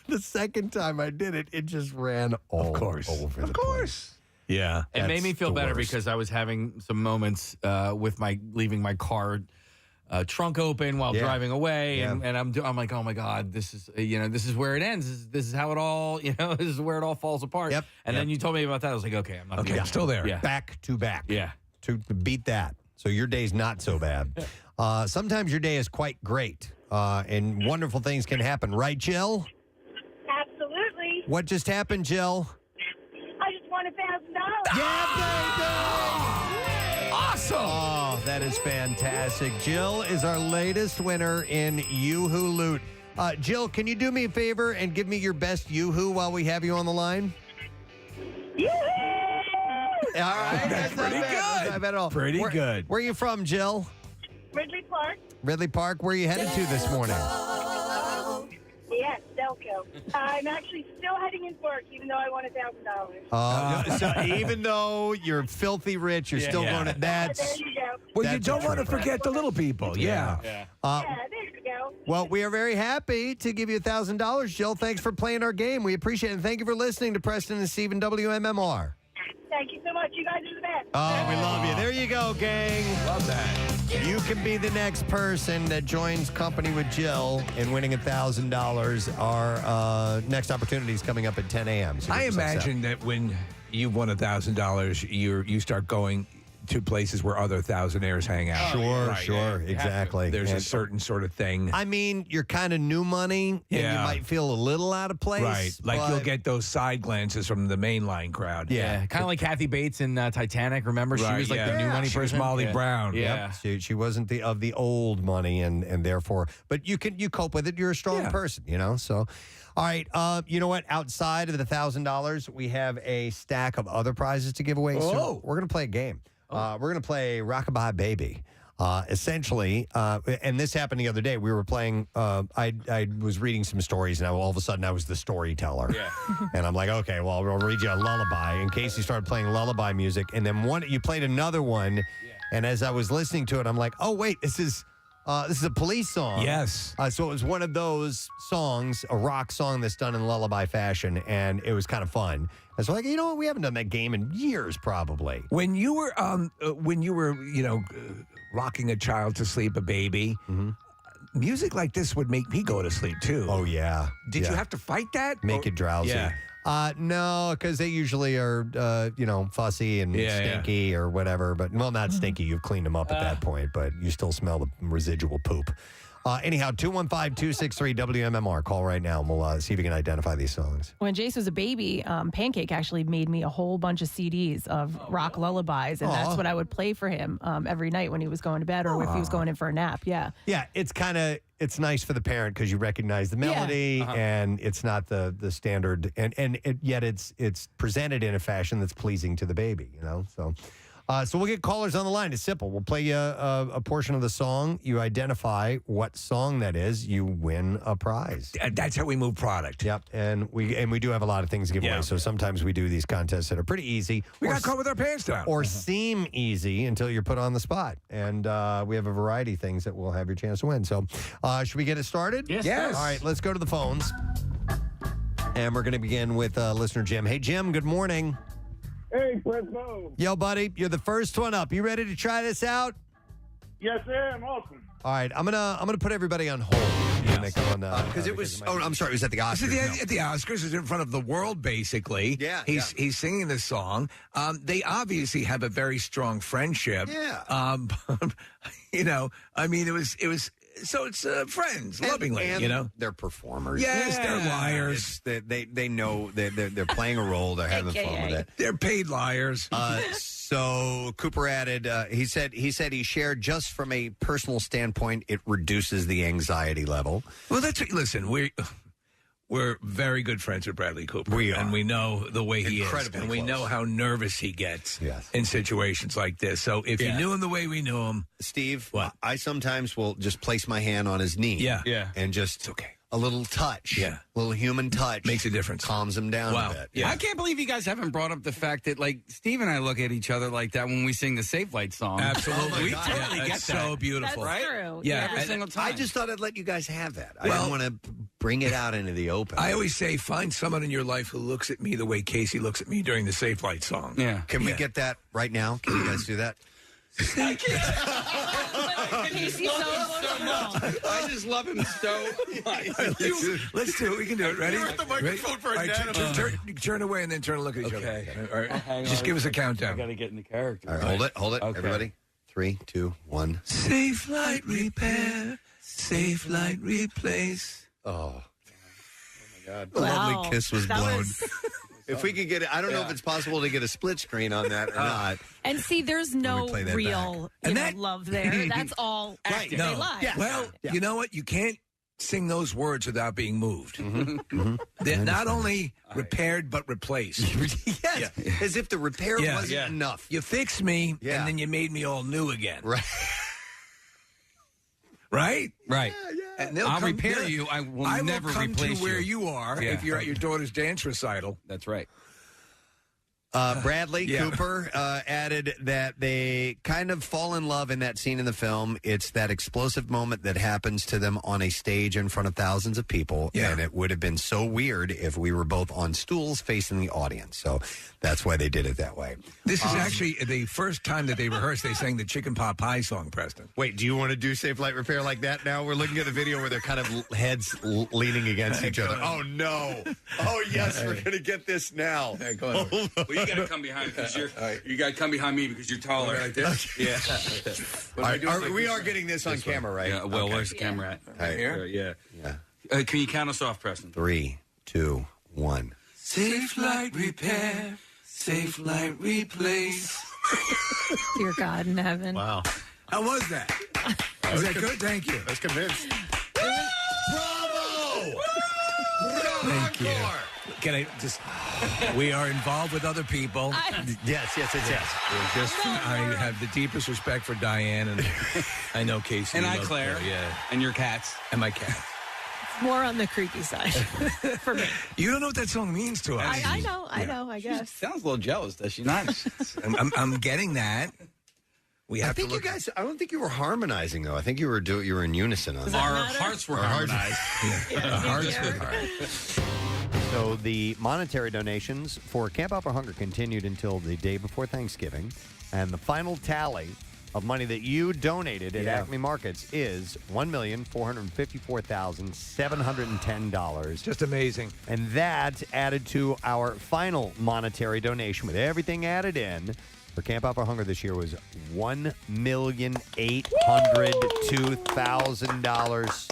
the second time I did it, it just ran all over the place. Yeah, it made me feel better worst. because I was having some moments with leaving my car trunk open while driving away, and I'm like, oh my God, this is where it ends. This is how it all, this is where it all falls apart. Yep. And then you told me about that. I was like, okay, I'm not. Okay, I'm still there. Yeah. Back to back. Yeah. To beat that. So your day's not so bad. Sometimes your day is quite great, and wonderful things can happen. Right, Jill? Absolutely. What just happened, Jill? I just won $1,000. Awesome! Oh, that is fantastic. Jill is our latest winner in Yoo-Hoo Loot. Jill, can you do me a favor and give me your best Yoo-Hoo while we have you on the line? All right, that's pretty good. That's not bad at all. Pretty good. Where are you from, Jill? Ridley Park. Ridley Park. Where are you headed to this morning? Yes, Delco. I'm actually still heading into work, even though I won $1,000. So even though you're filthy rich, you're still going to. There you go. Well, you don't want to forget the little people. Yeah. Yeah, there you go. Well, we are very happy to give you $1,000, Jill. Thanks for playing our game. We appreciate it. And thank you for listening to Preston and Steve and WMMR. Thank you so much. You guys are the best. Oh, we love you. There you go, gang. Love that. You can be the next person that joins company with Jill in winning $1,000. Our next opportunity is coming up at 10 a.m. So I imagine that when you've won $1,000, you start going to places where other thousandaires hang out. Sure, exactly. There's a certain sort of thing. I mean, you're kind of new money, and you might feel a little out of place. Right. Like you'll get those side glances from the mainline crowd. Yeah. Kind of like Kathy Bates in Titanic. Remember? She was like the new money She was person. Molly Brown. Yeah. She wasn't of the old money, and therefore, but you cope with it. You're a strong person, So, all right. You know what? Outside of the $1,000, we have a stack of other prizes to give away. So we're gonna play a game. We're going to play Rockabye Baby. Essentially, and this happened the other day. We were playing, I was reading some stories, and all of a sudden I was the storyteller. Yeah. And I'm like, okay, well, I'll read you a lullaby. And Casey started playing lullaby music, and then you played another one, and as I was listening to it, I'm like, oh, wait, this is a police song. Yes. So it was one of those songs, a rock song that's done in lullaby fashion, and it was kind of fun. I was like, you know what? We haven't done that game in years, probably. When you were, rocking a child to sleep, a baby, music like this would make me go to sleep too. Oh yeah. Did you have to fight that? Make it drowsy? Yeah. No, because they usually are, fussy and stinky or whatever. But not stinky. You've cleaned them up at that point, but you still smell the residual poop. Anyhow, 215-263-WMMR. Call right now, and we'll see if we can identify these songs. When Jace was a baby, Pancake actually made me a whole bunch of CDs of rock lullabies, and that's what I would play for him every night when he was going to bed or if he was going in for a nap. Yeah. Yeah, it's nice for the parent because you recognize the melody, and it's not the standard, and yet it's presented in a fashion that's pleasing to the baby, So we'll get callers on the line. It's simple. We'll play you a portion of the song. You identify what song that is. You win a prize. That's how we move product. Yep. And we do have a lot of things to give away. So sometimes we do these contests that are pretty easy. We got caught with our pants down. Or seem easy until you're put on the spot. And we have a variety of things that will have your chance to win. So should we get it started? Yes. All right. Let's go to the phones. And we're going to begin with listener Jim. Hey, Jim. Good morning. Hey, Preston. Yo, buddy, you're the first one up. You ready to try this out? Yes, I am. Awesome. All right, I'm gonna put everybody on hold. Because it was. I'm sorry. It was at the Oscars. At the Oscars, it's in front of the world, basically. Yeah, he's singing this song. They obviously have a very strong friendship. Yeah. I mean, it was. So it's friends, lovingly. And they're performers. Yes, they're liars. They know they're playing a role. They're having fun with it. They're paid liars. So Cooper added, he said he shared just from a personal standpoint, it reduces the anxiety level. Well, listen, we're very good friends with Bradley Cooper. We are. And we know the way he is. Incredibly And we close. know how nervous he gets Yes. in situations like this. So if you knew him the way we knew him. Steve, I sometimes will just place my hand on his knee. Yeah. And just a little touch. Yeah. A little human touch. Makes a difference. Calms him down a bit. Yeah. I can't believe you guys haven't brought up the fact that, like, Steve and I look at each other like that when we sing the Safe Light song. Absolutely. We totally get that. So beautiful. That's right? true. Yeah. Every single time. I just thought I'd let you guys have that. I didn't want to bring it out into the open. I always say, find someone in your life who looks at me the way Casey looks at me during the Safe Light song. Yeah. Can we get that right now? Can you guys do that? I just love him so much. Let's do it. We can do it. Ready? You're at the microphone for a turn away and then turn and look at each other. All right. Just give us a countdown. I got to get in the character. All right, hold it. Okay. Everybody. 3, 2, 1. Safe Light repair. Safe Light replace. Oh. my God. The lovely kiss was That blown. was- If we could get it, I don't know if it's possible to get a split screen on that or not. And see, there's no play that real love there. That's all Right. they No. lie. Yeah. Well, you know what? You can't sing those words without being moved. Mm-hmm. They're not only repaired, but replaced. Yes. As if the repair wasn't enough. You fixed me, Yeah. and then you made me all new again. Right. Right? Right. And they'll I'll come- repair they'll- you. I will I never will come replace to where you. you are Yeah. if you're at your daughter's dance recital. That's right. Bradley Cooper added that they kind of fall in love in that scene in the film. It's that explosive moment that happens to them on a stage in front of thousands of people. Yeah. And it would have been so weird if we were both on stools facing the audience. So that's why they did it that way. This is actually the first time that they rehearsed. They sang the Chicken Pot Pie song, Preston. Wait, do you want to do Safe Light Repair like that now? We're looking at the video where they're kind of heads leaning against each other. Oh, no. Oh, yes, we're going to get this now. Well, you got to come behind because you got to come behind me because you're taller. Like this? Yeah. All right, we are getting this on camera, right? Yeah. Well, Okay. where's the camera at? Right here? Yeah. Yeah. Can you count us off, Preston? 3, 2, 1. Safe Light Repair, Safe Light Replace. Dear God in heaven. Wow. How was that? Was that good? Thank you. I was convinced. Bravo! Thank you. Can I just? We are involved with other people. Yes. I have the deepest respect for Diane, and I know Casey. And I, loves Claire. her, yeah, And your cats. and my cat. More on the creepy side for me. You don't know what that song means to us. I know, I guess. Sounds a little jealous, does she not? I'm getting that. We I have to think you look. guys, I don't think you were harmonizing, though. I think you were in unison on that. Our hearts were harmonized. So the monetary donations for Camp Out for Hunger continued until the day before Thanksgiving, and the final tally of money that you donated at Acme Markets is $1,454,710. Just amazing. And that added to our final monetary donation, with everything added in, for Camp Out for Hunger this year was $1,802,000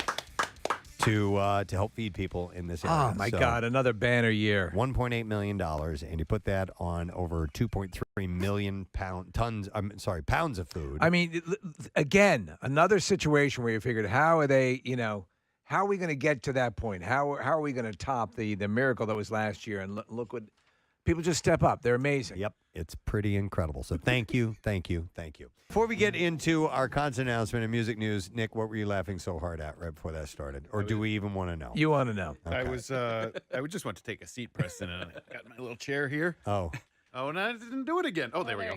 to help feed people in this area. Oh my God! Another banner year. $1.8 million, and you put that on over 2.3 million pounds of food. I mean, again, another situation where you figured, how are they? How are we going to get to that point? How are we going to top the miracle that was last year? And look what people just step up. They're amazing. Yep, it's pretty incredible. So thank you. Before we get into our concert announcement and music news, Nick, what were you laughing so hard at right before that started? Or do we even want to know? You want to know? I would just want to take a seat, Preston, and I got my little chair here. Oh, and I didn't do it again. Oh, there we go.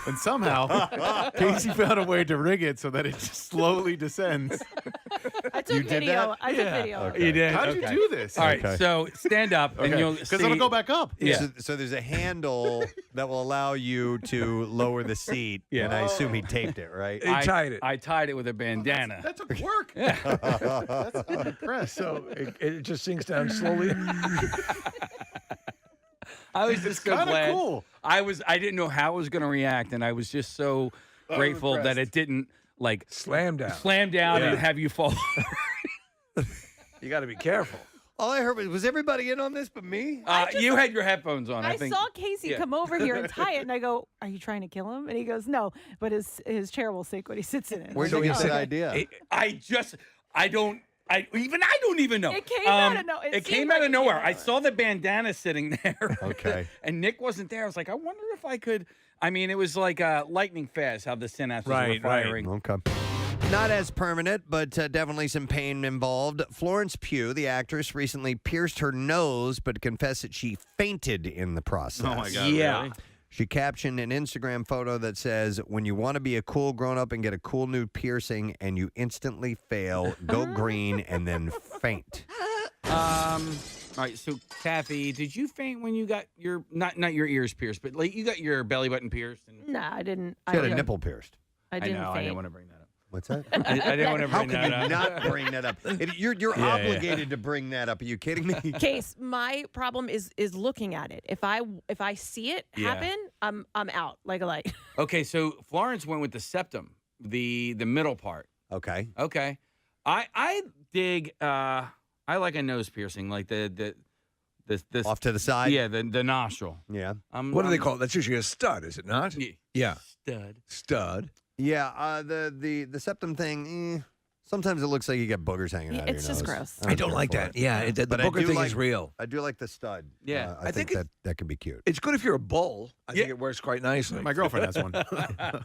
And somehow, Casey found a way to rig it so that it just slowly descends. I took You did video. that? I took video. Okay. You did? How'd you Okay. do this? All right, Okay. so stand up and you'll see. Because it'll go back up. Yeah. So there's a handle that will allow you to lower the seat, and I assume he taped it, right? He tied it. I tied it with a bandana. That took work. I'm impressed. So it just sinks down slowly. I was just so kinda glad. cool. I didn't know how I was going to react, and I was just so grateful that it didn't like Slam down. and have you fall. You got to be careful. All I heard was everybody in on this but me? You had your headphones on. I think. saw Casey yeah. come over here and tie it, and I go, "Are you trying to kill him?" And he goes, "No, but his chair will sink when he sits in it." Where'd you get that idea? I don't even know. It came out of nowhere. It came out of nowhere. I saw the bandana sitting there. Okay. And Nick wasn't there. I was like, I wonder if I could. I mean, it was like lightning fast how the synapses were firing. Okay. Not as permanent, but definitely some pain involved. Florence Pugh, the actress, recently pierced her nose, but confessed that she fainted in the process. Oh, my God. Yeah. Really? She captioned an Instagram photo that says, "When you want to be a cool grown-up and get a cool new piercing and you instantly fail, go green and then faint." All right, so Kathy, did you faint when you got your not your ears pierced, but like you got your belly button pierced? And No, I didn't. She had a nipple pierced. I didn't know. faint. I didn't want to bring that up. What's that? I didn't want to How bring can that you up. not bring that up? You're obligated to bring that up. Are you kidding me? Case, my problem is looking at it. If I see it Yeah. happen, I'm out like a light. Okay, so Florence went with the septum, the middle part. Okay. Okay, I dig. I like a nose piercing, like the Off to the side? Yeah, the nostril. Yeah. What do they call it? That's usually a stud, is it not? Yeah. Stud. Yeah, the septum thing, sometimes it looks like you get boogers hanging out of your nose. It's just gross. I don't like that. Yeah, the But I booger do thing like- is real. I do like the stud. Yeah. I think that can be cute. It's good if you're a bull. I think it works quite nicely. My girlfriend has one.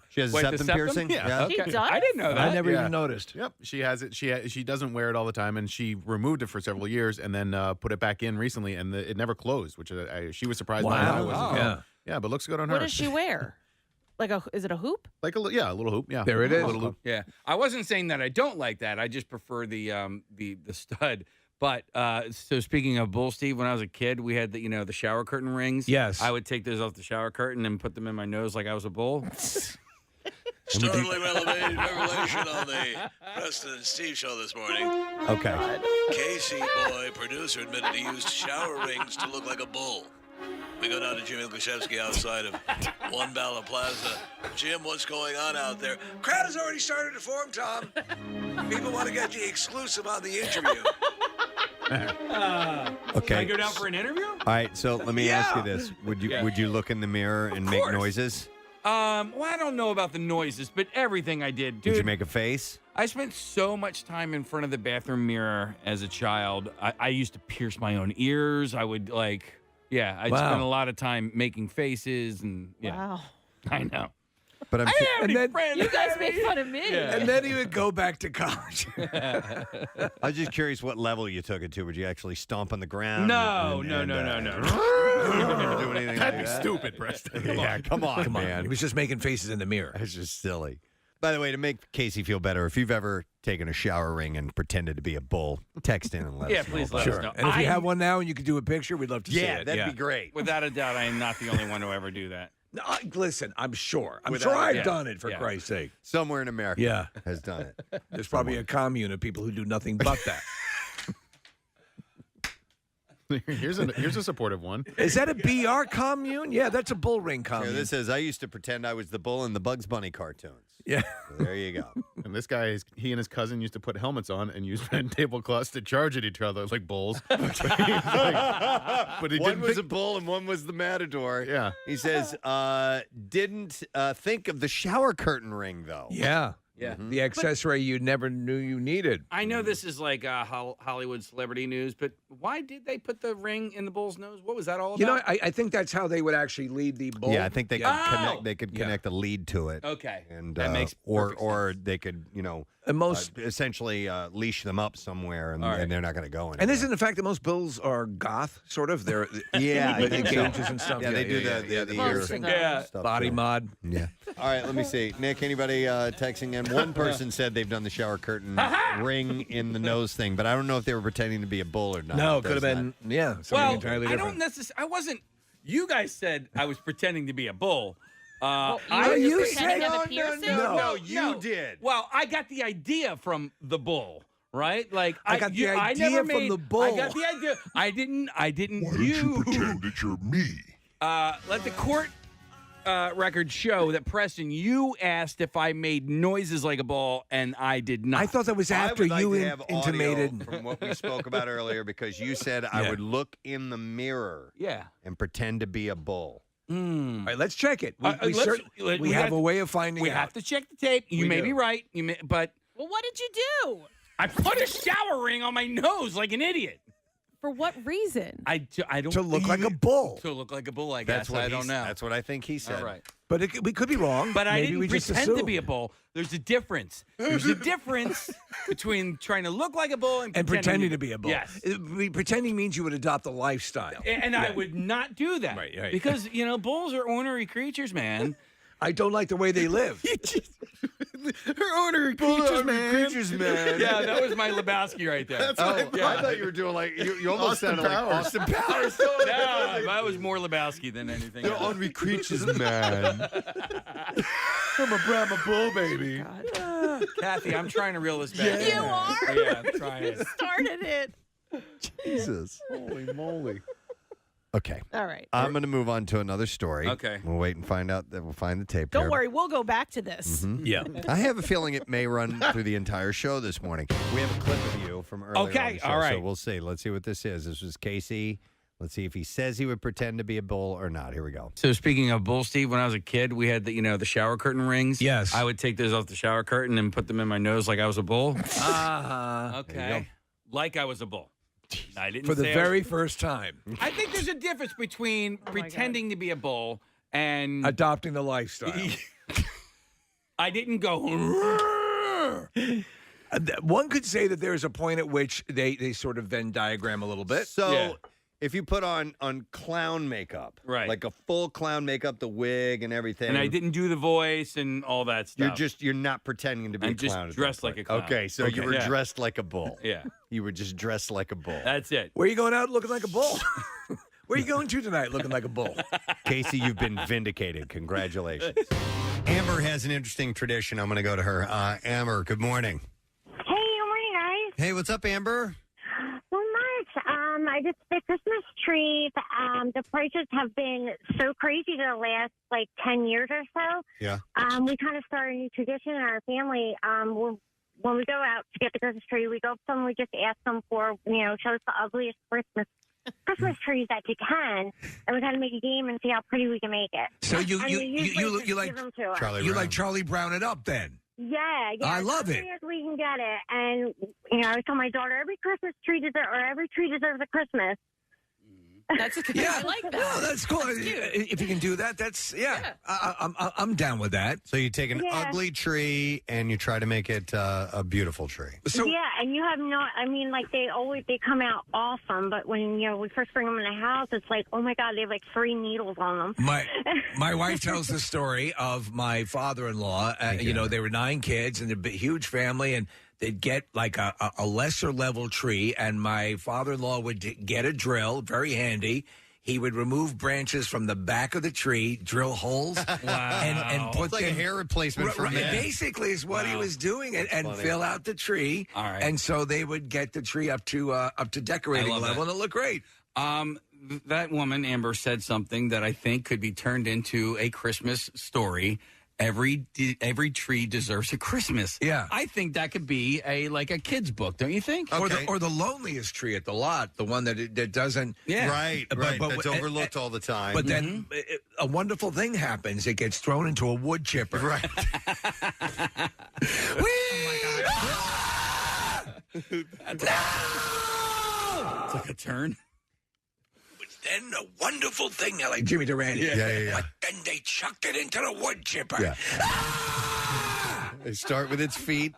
She has a Wait, the septum septum? piercing? Yeah. She does? I didn't know that. I never Yeah. even noticed. Yep, she has it. She doesn't wear it all the time, and she removed it for several years, and then put it back in recently, and it never closed, which she was surprised by. I Wow. was as well. Yeah. Yeah, but looks good on her. What does she wear? Is it a hoop? Like a little hoop. Yeah, There it is. A little hoop. Yeah, I wasn't saying that I don't like that. I just prefer the stud. But so speaking of bull, Steve, when I was a kid, we had the shower curtain rings. Yes. I would take those off the shower curtain and put them in my nose like I was a bull. Startling revelation on the Preston and Steve show this morning. Okay. Casey Boy, producer, admitted he used shower rings to look like a bull. We go down to Jimmy Lukaschewski outside of One Balla Plaza. Jim, what's going on out there? Crowd has already started to form, Tom. People want to get the exclusive on the interview. Okay. Can I go down for an interview? All right, so let me ask you this. Would you look in the mirror and make noises? Well, I don't know about the noises, but everything I did, dude. Did you make a face? I spent so much time in front of the bathroom mirror as a child. I used to pierce my own ears. I would I'd spend a lot of time making fases and Wow. I know. But I'm You guys make fun of me. Yeah. And then he would go back to college. I was just curious what level you took it to. Would you actually stomp on the ground? No. You never do anything That'd like be that? stupid, Preston. Yeah, come on, Come on. man. He was just making faces in the mirror. It's just silly. By the way, to make Casey feel better, if you've ever taken a shower ring and pretended to be a bull, text in and let us know. please about let it. us know. And if you have one now and you could do a picture, we'd love to see Yeah, it. that'd be great. Without a doubt, I am not the only one to ever do that. No, listen, I'm sure. I'm Without sure a I've doubt. done it, for Yeah. Christ's sake. Somewhere in America Yeah. has done it. There's probably a commune of people who do nothing but that. Here's a supportive one. Is that a BR commune? Yeah, that's a bull ring Here, commune. this says, I used to pretend I was the bull in the Bugs Bunny cartoons. Yeah. So there you go. And this guy, he and his cousin used to put helmets on and use pen tablecloths to charge at each other like bulls. But he One didn't was a think, bull and one was the matador. Yeah. He says, didn't think of the shower curtain ring, though. Yeah. Yeah. The accessory you never knew you needed. I know this is like Hollywood celebrity news, but why did they put the ring in the bull's nose? What was that all about? You know, I think that's how they would actually lead the bull. Yeah, I think they could Oh! connect. They could connect a lead to it. Okay. And That makes or perfect or they could And most essentially leash them up somewhere, and they're not going to go anywhere. And isn't the fact that most bulls are goth, sort of? They're Yeah, I think so. cages and stuff. Yeah, they do the ear stuff body too. mod. Yeah. All right, let me see. Nick, anybody texting in? One person said they've done the shower curtain ring in the nose thing, but I don't know if they were pretending to be a bull or not. No, it could have been, something entirely I different. don't necessarily. I wasn't. You guys said I was pretending to be a bull. you said No, you did. Well, I got the idea from the bull, right? Like I got the idea never from made, the bull. I got the idea. I didn't. Why don't you pretend that you're me? Let the court record show that Preston, you asked if I made noises like a bull, and I did not. I thought that was after I would like you to have intimated. audio from what we spoke about earlier, because you said I would look in the mirror and pretend to be a bull. All right, let's check it. We have have a way of finding We out. have to check the tape. You may be right. But Well, what did you do? I put a shower ring on my nose like an idiot. For what reason? I don't To look like a bull. To look like a bull, I guess. I don't know. That's what I think he said. All right. But we could be wrong. But I Maybe didn't we just pretend to assume. be a bull. There's a difference. There's a difference between trying to look like a bull and pretending to be a bull. Yes. Pretending means you would adopt a lifestyle. And I would not do that. Right. Because, bulls are ornery creatures, man. I don't like the way they live. They're ornery creatures, man. Yeah, that was my Lebowski right there. That's what I thought you were doing. Like you almost Austin sounded Powers. like Austin Powers. No, that was more Lebowski than anything They're else. ornery creatures, man. I'm a bull, baby. Kathy, I'm trying to reel this back. You are? Yeah, I'm trying. Started it. Jesus. Holy moly. Okay. All right. I'm going to move on to another story. Okay. We'll wait and find out that we'll find the tape. Don't here. worry, we'll go back to this. Yeah. I have a feeling it may run through the entire show this morning. We have a clip of you from earlier on the show, all right. so we'll see. Let's see what this is. This was Casey. Let's see if he says he would pretend to be a bull or not. Here we go. So speaking of bull, Steve, when I was a kid, we had the shower curtain rings. Yes. I would take those off the shower curtain and put them in my nose like I was a bull. Okay. Like I was a bull. I didn't For the say very first time. I think there's a difference between pretending to be a bull and Adopting the lifestyle. I didn't go. One could say that there's a point at which they sort of Venn diagram a little bit. So if you put on clown makeup, Right. like a full clown makeup, the wig and everything, And I didn't do the voice and all that stuff. you're not pretending to be I'm a just clown. at that dressed like point. a clown. Okay, so you Okay. were Yeah. dressed like a bull. Yeah. You were just dressed like a bull. That's it. Where are you going out looking like a bull? Where are you going to tonight looking like a bull? Casey, you've been vindicated. Congratulations. Amber has an interesting tradition. I'm going to go to her. Amber, good morning. Hey, good morning, guys. Hey, what's up, Amber? So much. I just the Christmas trees. The prices have been so crazy the last 10 years or so. Yeah. We kind of started a new tradition in our family. When we go out to get the Christmas tree, we go up to them. We just ask them for show us the ugliest Christmas trees that you can, and we kind of make a game and see how pretty we can make it. So you And we usually just like give them to us. like Charlie Brown it up then. Yeah, I love it. As we can get it, and I tell my daughter every Christmas tree deserves, or every tree deserves a Christmas. That's a good. Yeah, I like that. No, that's cool. If you can do that, that's I'm down with that. So you take an ugly tree and you try to make it a beautiful tree. So yeah, and you have no. I mean, they come out awesome, but when we first bring them in the house, it's like, oh my God, they have 3 needles on them. My wife tells the story of my father-in-law. They were 9 kids and a huge family, and they'd get a lesser level tree, and my father-in-law would get a drill, very handy. He would remove branches from the back of the tree, drill holes, and put It's like a hair replacement for men. Basically, is what he was doing, and fill out the tree. All right. And so they would get the tree up to decorating I love level, that. and it looked great. That woman, Amber, said something that I think could be turned into a Christmas story. Every tree deserves a Christmas. Yeah. I think that could be a kid's book, don't you think? Or the loneliest tree at the lot, the one that doesn't. Yeah. Right, right. That's overlooked all the time. But then a wonderful thing happens. It gets thrown into a wood chipper. Right. It's like a turn. Then a wonderful thing, like Jimmy Durante. Yeah. But then they chucked it into the wood chipper. Yeah. They start with its feet.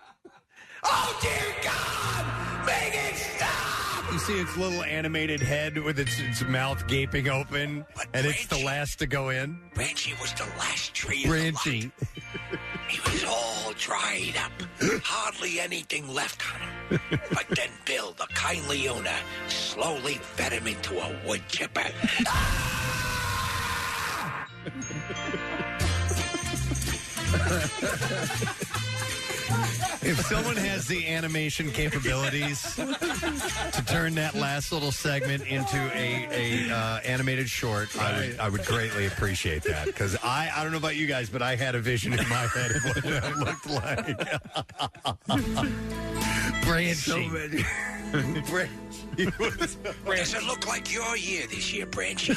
Oh, dear God! Make it stop! You see its little animated head with its mouth gaping open, and it's the last to go in. Branchy was the last tree Branchy. of the lot. He was all dried up. Hardly anything left on him. But then Bill, the kindly owner, slowly fed him into a wood chipper. If someone has the animation capabilities to turn that last little segment into a animated short, I would greatly appreciate that. Because I don't know about you guys, but I had a vision in my head of what that looked like. Branchy. Does it look like your year this year, Branchy?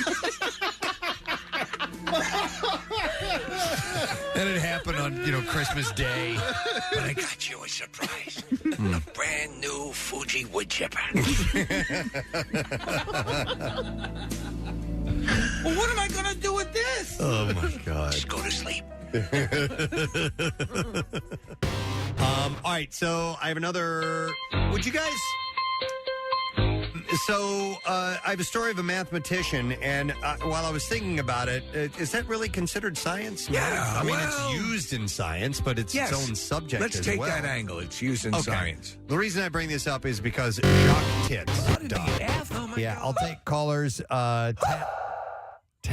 And it happened on, Christmas Day. But I got you a surprise. A brand new Fuji wood chipper. Well, what am I going to do with this? Oh, my God. Just go to sleep. All right, so I have another. Would you guys? So I have a story of a mathematician, and while I was thinking about it, is that really considered science? Yeah, I mean, it's used in science, but it's its own subject. Let's as take well. that angle. It's used in science. The reason I bring this up is because Jacques Tits died. I'll take callers 10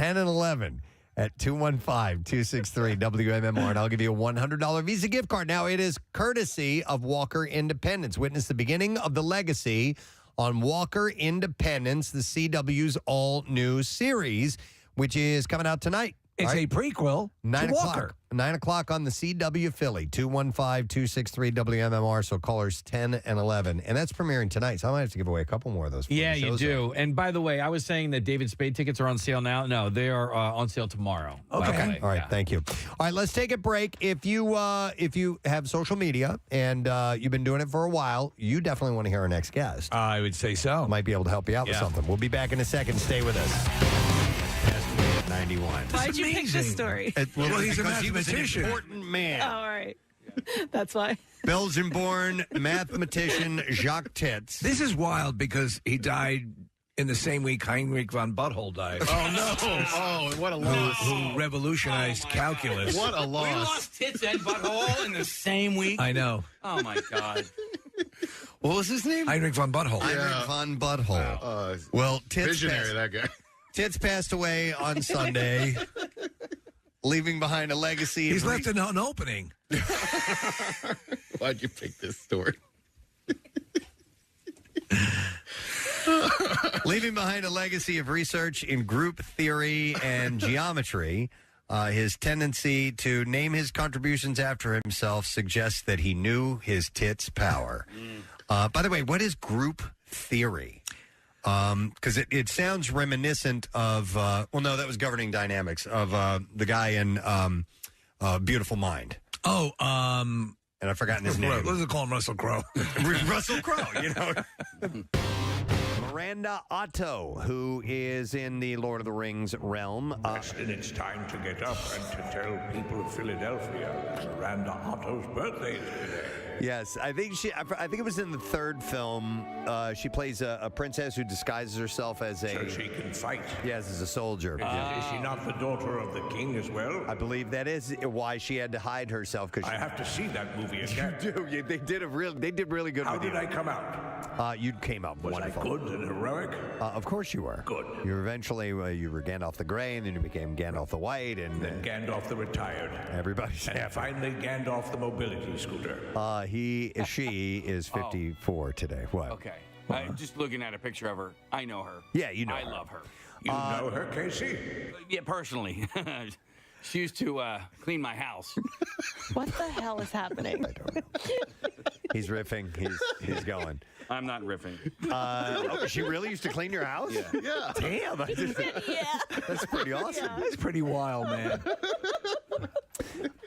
and 11 at 215-263-WMMR, and I'll give you a $100 Visa gift card. Now, it is courtesy of Walker Independence. Witness the beginning of the legacy on Walker Independence, the CW's all-new series, which is coming out tonight. It's a prequel 9 to o'clock. Walker. 9 o'clock on the CW Philly, 215-263-WMMR, so callers 10 and 11. And that's premiering tonight, so I might have to give away a couple more of those. Yeah, you do. And by the way, I was saying that David Spade tickets are on sale now. No, they are on sale tomorrow. Okay. All right. Thank you. All right. Let's take a break. If you have social media and you've been doing it for a while, you definitely want to hear our next guest. I would say so. Might be able to help you out with something. We'll be back in a second. Stay with us. Past me at 91. Why'd you pick this story? Well, he's a because he was an mathematician. important man. Oh, all right. That's why. Belgian-born mathematician Jacques Tits. This is wild because he died in the same week Heinrich von Butthole died. Oh, no. Oh, what a loss. Who revolutionized calculus. What a loss. We lost Tits and Butthole in the same week. I know. Oh, my God. What was his name? Heinrich von Butthole. Heinrich von Butthole. Well, Tits Visionary, that guy. Tits passed away on Sunday, leaving behind a legacy. He's left an opening. Why'd you pick this story? Leaving behind a legacy of research in group theory and geometry. His tendency to name his contributions after himself suggests that he knew his tits' power. By the way, what is group theory? Because it sounds reminiscent of, well, no, that was governing dynamics, of the guy in Beautiful Mind. Oh, and I've forgotten his name. Let's call him Russell Crowe. Russell Crowe, you know. Miranda Otto, who is in the Lord of the Rings realm. Preston, it's time to get up and to tell people of Philadelphia Miranda Otto's birthday is today. Yes, I think it was in the third film. She plays a princess who disguises herself as a. So she can fight. Yes, as a soldier. Is she not the daughter of the king as well? I believe that is why she had to hide herself. Because I have to see that movie again. You do. They did really good. How with did you. I come out? You came out Was wonderful. I good and heroic? Of course you were. Good. You were eventually you were Gandalf the Grey, and then you became Gandalf the White, and then Gandalf the Retired. Everybody's and finally Gandalf the Mobility Scooter. She is 54 today. What? Okay. Just looking at a picture of her, I know her. Yeah, you know I her. love her. You know her, Casey? Yeah, personally. She used to clean my house. What the hell is happening? I don't know. He's riffing. He's going. I'm not riffing. She really used to clean your house? Yeah. Damn. That's pretty awesome. Yeah. That's pretty wild, man.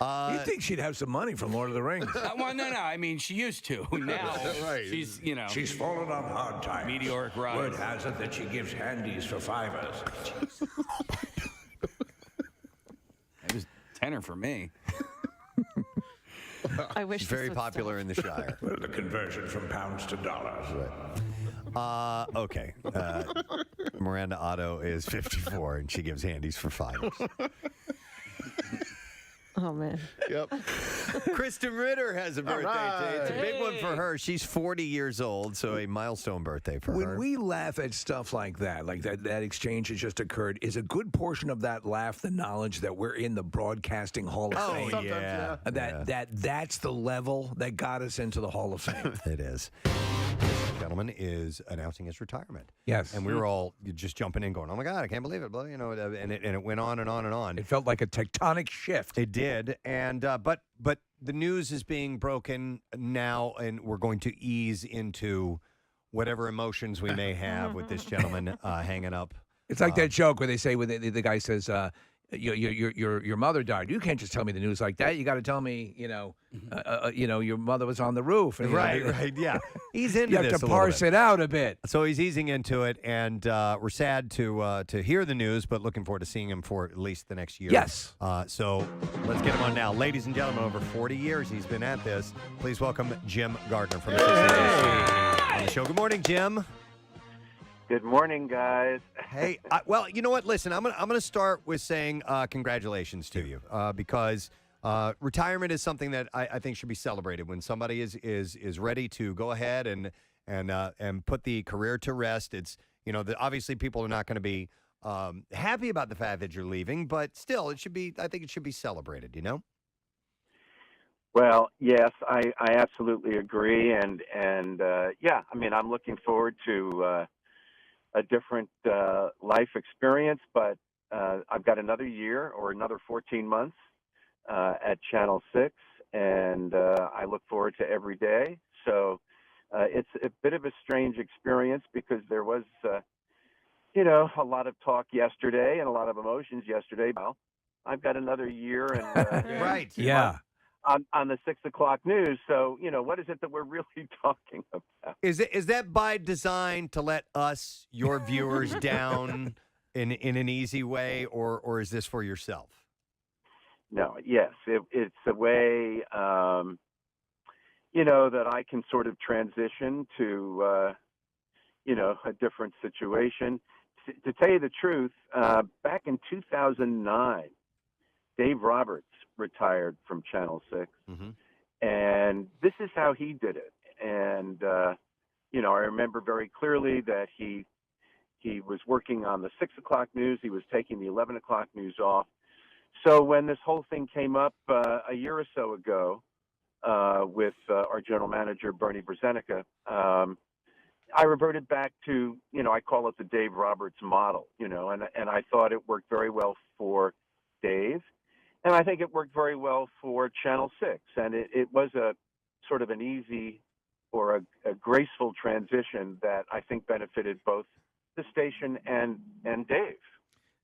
You'd think she'd have some money from Lord of the Rings. Well, no. I mean, she used to. Now Right. she's, She's fallen on hard times. meteoric rise. Word has it that she gives handies for fivers. It was tenor for me. I wish She's this very would popular in the Shire. Well, the conversion from pounds to dollars. Okay. Miranda Otto is 54, and she gives handies for fires. Oh, man. Yep. Kristen Ritter has a birthday today. It's a big one for her. She's 40 years old, so a milestone birthday for When her. we laugh at stuff like that exchange has just occurred, is a good portion of that laugh the knowledge that we're in the Broadcasting Hall of Fame? Oh, yeah. That's the level that got us into the Hall of Fame. It is. This gentleman is announcing his retirement. Yes. And we were all just jumping in going, oh, my God, I can't believe it. You know, and it went on and on and on. It felt like a tectonic shift. It did. And but the news is being broken now, and we're going to ease into whatever emotions we may have with this gentleman hanging up. It's like that joke where they say, when the guy says, your mother died. You can't just tell me the news like that. You got to tell me, your mother was on the roof. And, Right, yeah. He's into You have this to a little parse bit. it out a bit. So he's easing into it, and we're sad to hear the news, but looking forward to seeing him for at least the next year. Yes. So let's get him on now. Ladies and gentlemen, over 40 years he's been at this. Please welcome Jim Gardner from the 60s on the show. Good morning, Jim. Good morning, guys. Hey, well, you know what? Listen, I'm gonna start with saying congratulations to you because retirement is something that I think should be celebrated. When somebody is ready to go ahead and put the career to rest, it's obviously people are not going to be happy about the fact that you're leaving, but still, I think it should be celebrated. You know. Well, yes, I absolutely agree, and yeah, I mean, I'm looking forward to a different life experience, but I've got another year or another 14 months at Channel 6, and I look forward to every day. So it's a bit of a strange experience because there was, a lot of talk yesterday and a lot of emotions yesterday. Well, I've got another year and right, yeah. On the 6 o'clock news. So, what is it that we're really talking about? Is that by design to let us, your viewers, down in an easy way, or is this for yourself? No, yes, it's a way, that I can sort of transition to, a different situation. To tell you the truth, back in 2009, Dave Roberts retired from Channel 6, and this is how he did it. And I remember very clearly that he was working on the 6 o'clock news. He was taking the 11 o'clock news off. So when this whole thing came up a year or so ago with our general manager Bernie Brzezinski, I reverted back to I call it the Dave Roberts model. And I thought it worked very well for Dave. And I think it worked very well for Channel 6. And it was a sort of an easy or a graceful transition that I think benefited both the station and Dave.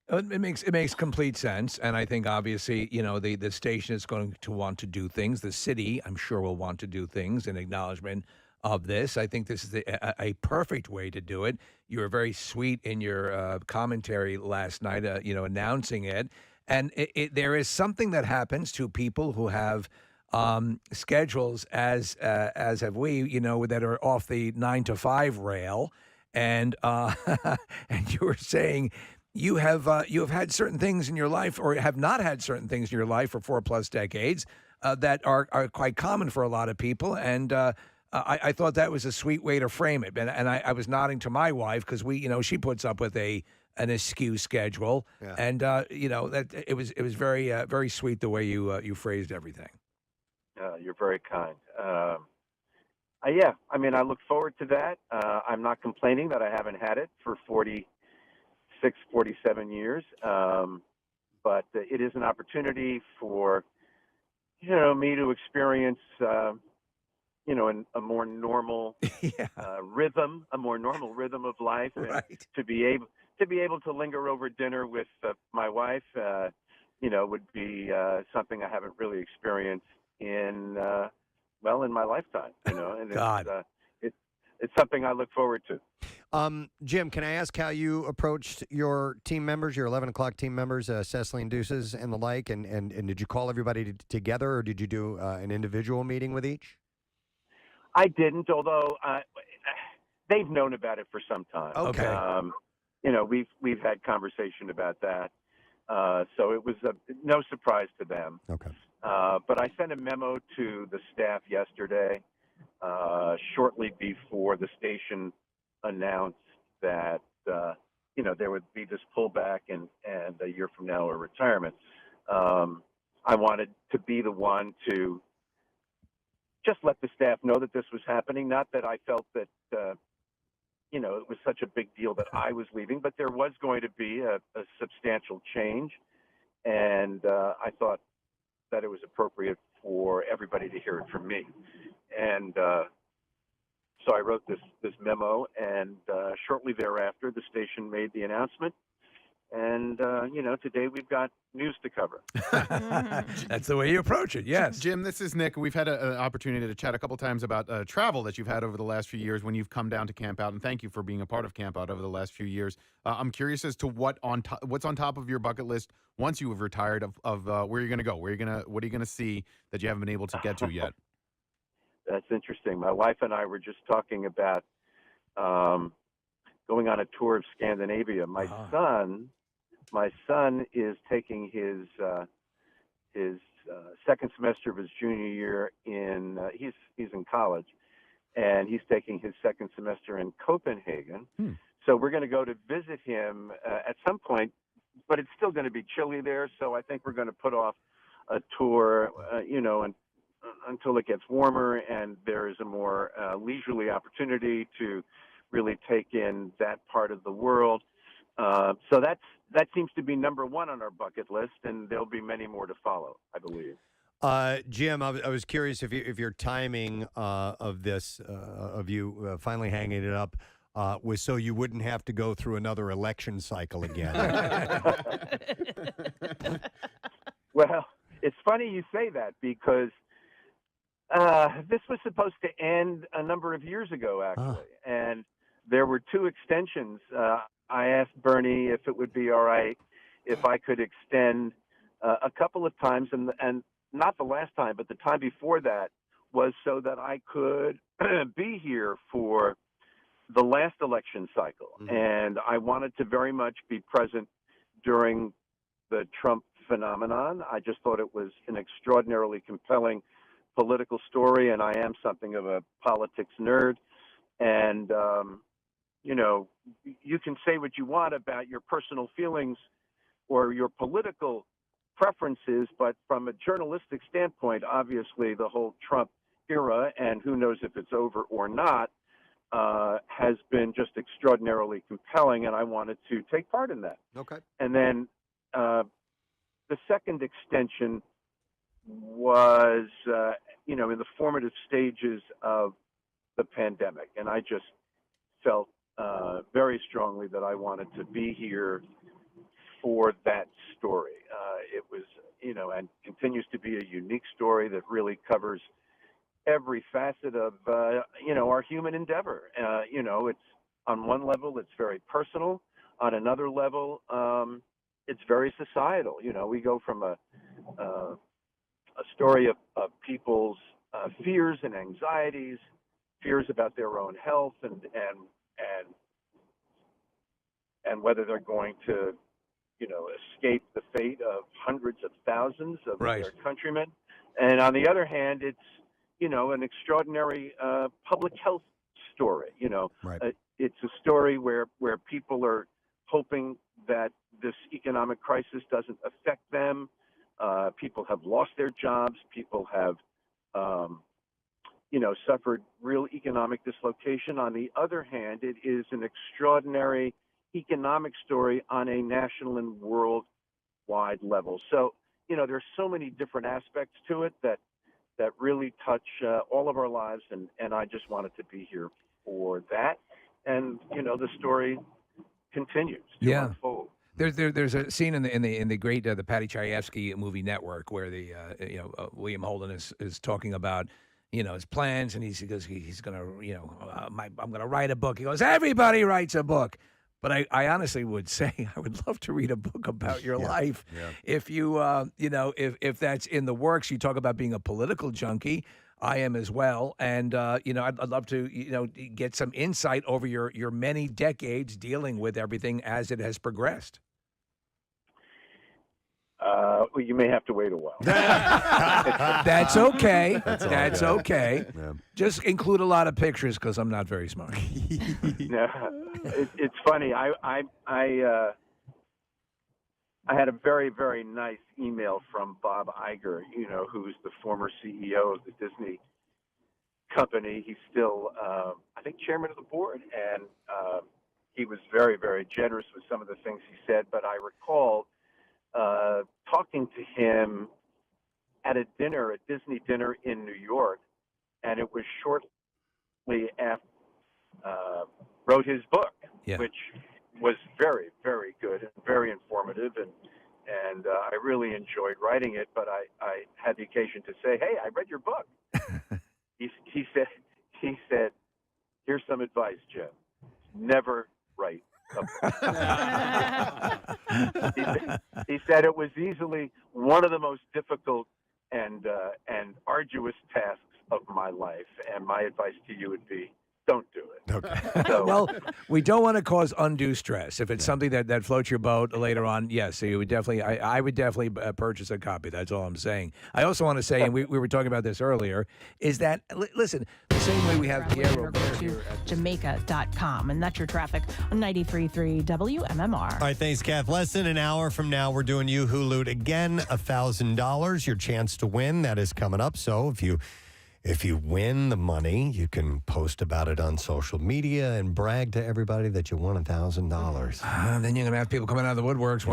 It makes complete sense. And I think obviously, the station is going to want to do things. The city, I'm sure, will want to do things in acknowledgement of this. I think this is a perfect way to do it. You were very sweet in your commentary last night, announcing it. And there is something that happens to people who have schedules, as have we, that are off the 9 to 5 rail. And and you were saying you have had certain things in your life, or have not had certain things in your life for 4+ decades that are quite common for a lot of people. And I thought that was a sweet way to frame it. And I was nodding to my wife because she puts up with an askew schedule, and that it was very very sweet the way you phrased everything. You're very kind. Yeah, I mean, I look forward to that. I'm not complaining that I haven't had it for 46, 47 years, but it is an opportunity for me to experience a more normal rhythm, a more normal rhythm of life, and to be able to linger over dinner with my wife, would be something I haven't really experienced in my lifetime. And God. it's something I look forward to. Jim, can I ask how you approached your team members, your 11 o'clock team members, Cecily and Deuces and the like, and did you call everybody together, or did you do an individual meeting with each? I didn't, although they've known about it for some time. Okay. We've had conversation about that, so it was no surprise to them. Okay. But I sent a memo to the staff yesterday, shortly before the station announced that there would be this pullback and a year from now a retirement. I wanted to be the one to just let the staff know that this was happening. Not that I felt that it was such a big deal that I was leaving, but there was going to be a substantial change, and I thought that it was appropriate for everybody to hear it from me. And so I wrote this memo, and shortly thereafter, the station made the announcement. And, today we've got news to cover. That's the way you approach it, yes. Jim, this is Nick. We've had an opportunity to chat a couple times about travel that you've had over the last few years when you've come down to Camp Out, and thank you for being a part of Camp Out over the last few years. I'm curious as to what's on top of your bucket list once you have retired of where you're going to go. What are you going to see that you haven't been able to get to yet? That's interesting. My wife and I were just talking about going on a tour of Scandinavia. My son is taking his second semester of his junior year in he's in college, and he's taking his second semester in Copenhagen. So we're going to go to visit him at some point, but it's still going to be chilly there. So I think we're going to put off a tour, until it gets warmer and there is a more leisurely opportunity to really take in that part of the world. So that seems to be number one on our bucket list, and there'll be many more to follow, I believe. Jim, I was curious if your timing of this, of you finally hanging it up, was so you wouldn't have to go through another election cycle again. Well, it's funny you say that, because this was supposed to end a number of years ago, actually, and there were two extensions. I asked Bernie if it would be all right if I could extend a couple of times, and not the last time, but the time before that was so that I could be here for the last election cycle. And I wanted to very much be present during the Trump phenomenon. I just thought it was an extraordinarily compelling political story, and I am something of a politics nerd. And you can say what you want about your personal feelings or your political preferences, but from a journalistic standpoint, obviously the whole Trump era, and who knows if it's over or not, has been just extraordinarily compelling, and I wanted to take part in that. Okay. And then the second extension was, in the formative stages of the pandemic, and I just felt very strongly that I wanted to be here for that story. It was, and continues to be a unique story that really covers every facet of, our human endeavor. It's on one level, it's very personal. On another level, it's very societal. We go from a story of people's fears and anxieties, fears about their own health, and whether they're going to, escape the fate of hundreds of thousands of their countrymen. And on the other hand, it's, an extraordinary public health story. It's a story where people are hoping that this economic crisis doesn't affect them. People have lost their jobs. People have, suffered real economic dislocation. On the other hand, it is an extraordinary economic story on a national and worldwide level. So, there's so many different aspects to it that really touch all of our lives, and I just wanted to be here for that. And, the story continues to unfold. There's a scene in the great the Patty Chayefsky movie Network where the William Holden is talking about his plans, and he goes, he's going to, I'm going to write a book. He goes, everybody writes a book. But I honestly would say I would love to read a book about your life. Yeah. If you, if that's in the works, you talk about being a political junkie. I am as well. And, I'd love to, get some insight over your many decades dealing with everything as it has progressed. Well, you may have to wait a while. That's okay. That's all good. Okay. Yeah. Just include a lot of pictures because I'm not very smart. Yeah, it's funny. I had a very, very nice email from Bob Iger, who's the former CEO of the Disney company. He's still, I think, chairman of the board, and he was very, very generous with some of the things he said. But I recall talking to him at a Disney dinner in New York, and it was shortly after wrote his book, which was very, very good and very informative, and I really enjoyed writing it. But I had the occasion to say, "Hey, I read your book." He said, "Here's some advice, Jim. Never write a book." He said it was easily one of the most difficult and arduous tasks of my life, and my advice to you would be, don't do it. Okay. So, Well, we don't want to cause undue stress. If it's something that floats your boat later on, yes, so you would definitely. I would definitely purchase a copy. That's all I'm saying. I also want to say, and we were talking about this earlier, is that listen, the same way we have Pierre Go to Jamaica.com, and that's your traffic on 93.3 WMMR. All right, thanks, Kath. Less than an hour from now, we're doing You Who Loot again. $1,000, your chance to win. That is coming up. So if you win the money, you can post about it on social media and brag to everybody that you won $1,000. Then you're going to have people coming out of the woodworks.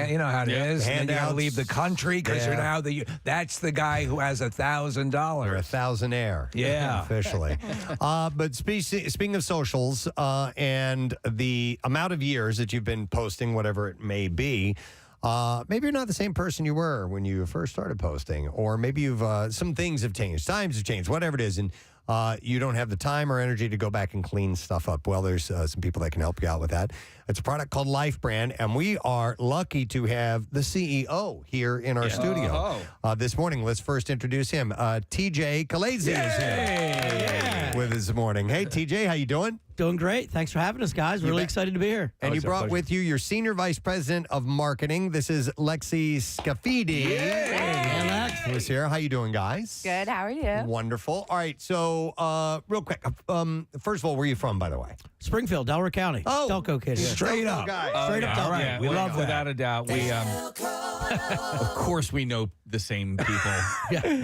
You know how it is. And then you got to leave the country because you're now that's the guy who has $1,000. You're a thousandaire. Yeah. Officially. But speaking of socials and the amount of years that you've been posting, whatever it may be, maybe you're not the same person you were when you first started posting, or maybe you've some things have changed, times have changed, whatever it is, and you don't have the time or energy to go back and clean stuff up. Well, there's some people that can help you out with that. It's a product called Life Brand, and we are lucky to have the CEO here in our studio this morning. Let's first introduce him. TJ Kalezi is here with us this morning. Hey, TJ, how you doing? Doing great. Thanks for having us, guys. Really excited to be here. And you brought with you your Senior Vice President of Marketing. This is Lexi Scafidi. Hey, Lex. Who's here. How you doing, guys? Good. How are you? Wonderful. All right. So, real quick. First of all, where are you from, by the way? Springfield, Delaware County. Oh, Delco kid. Straight up. Straight up. All right. We love that. Without a doubt. We, of course, we know the same people.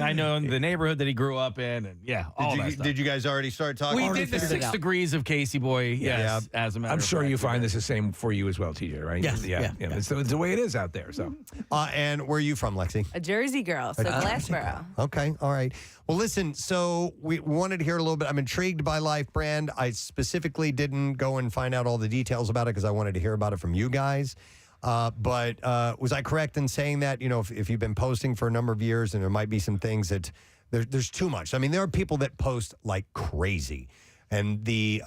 I know the neighborhood that he grew up in, and all that stuff. Did you guys already start talking? We did the 6 degrees of Casey Boy. Yes, as a matter I'm of sure fact. you find this the same for you as well, TJ, right? Yes. Yeah. It's the way it is out there. So, and where are you from, Lexi? A Jersey girl, so Glassboro. Okay. All right. Well, listen, so we wanted to hear a little bit. I'm intrigued by Life Brand. I specifically didn't go and find out all the details about it because I wanted to hear about it from you guys. But was I correct in saying that, if you've been posting for a number of years and there might be some things that there's too much. I mean, there are people that post like crazy. And the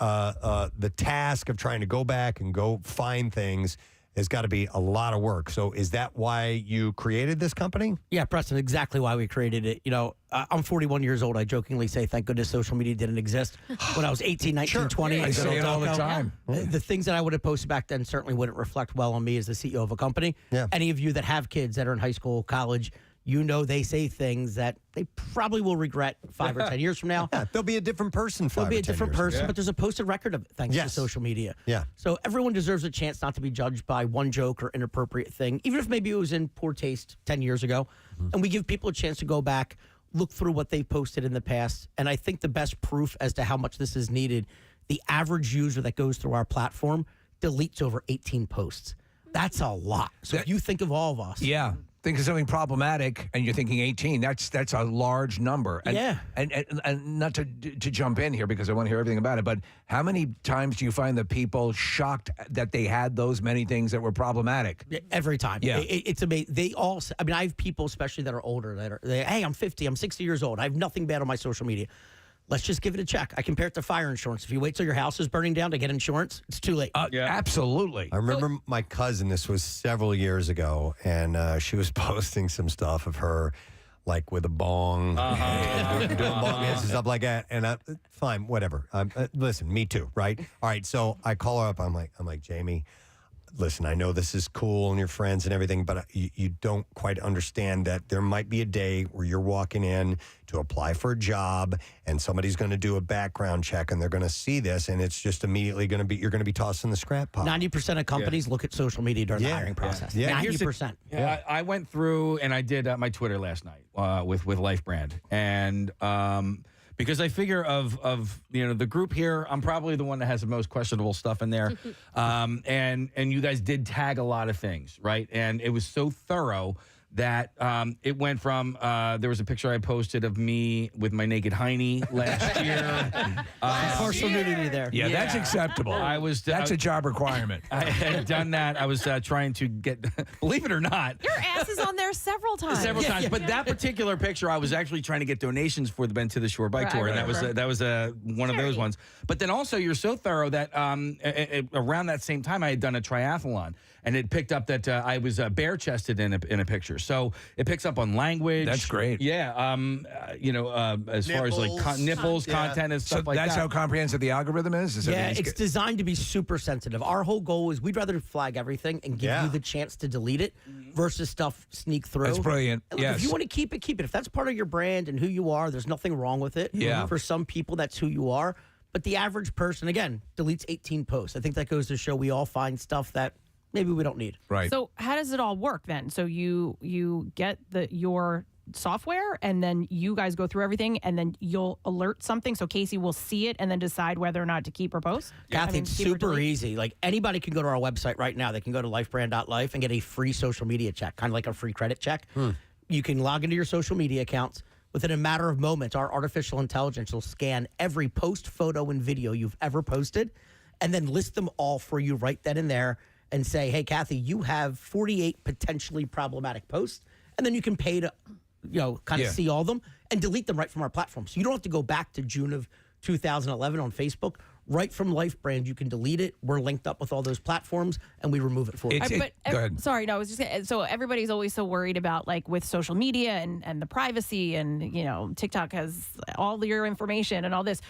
task of trying to go back and go find things has got to be a lot of work. So is that why you created this company? Yeah, Preston, exactly why we created it. I'm 41 years old. I jokingly say, thank goodness social media didn't exist. When I was 18, 19, 20. I say it all the time. The things that I would have posted back then certainly wouldn't reflect well on me as the CEO of a company. Yeah. Any of you that have kids that are in high school, college, they say things that they probably will regret 5 or 10 years from now. Yeah, they'll be a different person. They'll be a different person, but there's a posted record of it thanks to social media. Yeah. So everyone deserves a chance not to be judged by one joke or inappropriate thing, even if maybe it was in poor taste 10 years ago. Mm-hmm. And we give people a chance to go back, look through what they've posted in the past. And I think the best proof as to how much this is needed, the average user that goes through our platform deletes over 18 posts. That's a lot. So if you think of all of us. Yeah. think of something problematic and you're thinking 18, that's a large number. And, Yeah. And not to jump in here because I want to hear everything about it, but how many times do you find that people shocked that they had those many things that were problematic? Every time. Yeah. It's amazing. They all, I mean, I have people, especially that are older, hey, I'm 50, I'm 60 years old. I have nothing bad on my social media. Let's just give it a check. I compare it to fire insurance. If you wait till your house is burning down to get insurance, it's too late. Absolutely. I remember my cousin, this was several years ago, and she was posting some stuff of her, like with a bong, and doing bong hits and stuff like that. And fine, whatever. Listen, me too, right? All right, so I call her up. I'm like, Jamie, listen, I know this is cool and your friends and everything, but you don't quite understand that there might be a day where you're walking in to apply for a job and somebody's going to do a background check and they're going to see this and it's just immediately going to be, you're going to be tossed in the scrap pile. 90% of companies look at social media during the hiring process. Yeah. 90%. I went through and I did my Twitter last night with Life Brand. And because I figure of the group here, I'm probably the one that has the most questionable stuff in there. And you guys did tag a lot of things, right? And it was so thorough that it went from there was a picture I posted of me with my naked hiney last year. Partial nudity there. Yeah, that's acceptable. That's a job requirement. I had done that. I was trying to get, believe it or not, Your ass is on there several times. several times. But that particular picture, I was actually trying to get donations for the Bend to the Shore bike tour, and that was one of those ones. But then also, you're so thorough that around that same time, I had done a triathlon, and it picked up that I was bare chested in a picture. So it picks up on language. That's great. Yeah. As far as like nipples, content, and stuff like that. That's how comprehensive the algorithm is? It's designed to be super sensitive. Our whole goal is we'd rather flag everything and give you the chance to delete it versus stuff sneak through. That's brilliant. And look, if you want to keep it, keep it. If that's part of your brand and who you are, there's nothing wrong with it. Yeah. For some people, that's who you are. But the average person, again, deletes 18 posts. I think that goes to show we all find stuff that maybe we don't need. Right. So how does it all work then? So you get your software and then you guys go through everything and then you'll alert something so Casey will see it and then decide whether or not to keep or post? Kathy, it's super easy. Like anybody can go to our website right now. They can go to lifebrand.life and get a free social media check, kind of like a free credit check. You can log into your social media accounts. Within a matter of moments, our artificial intelligence will scan every post, photo, and video you've ever posted and then list them all for you right then and there and say, hey, Kathy, you have 48 potentially problematic posts. And then you can pay to, kind of see all of them and delete them right from our platform. So you don't have to go back to June of 2011 on Facebook. Right from Life Brand, you can delete it. We're linked up with all those platforms, and we remove it for you. Go ahead. Sorry, no, I was just gonna, so everybody's always so worried about like with social media and the privacy and TikTok has all your information and all this.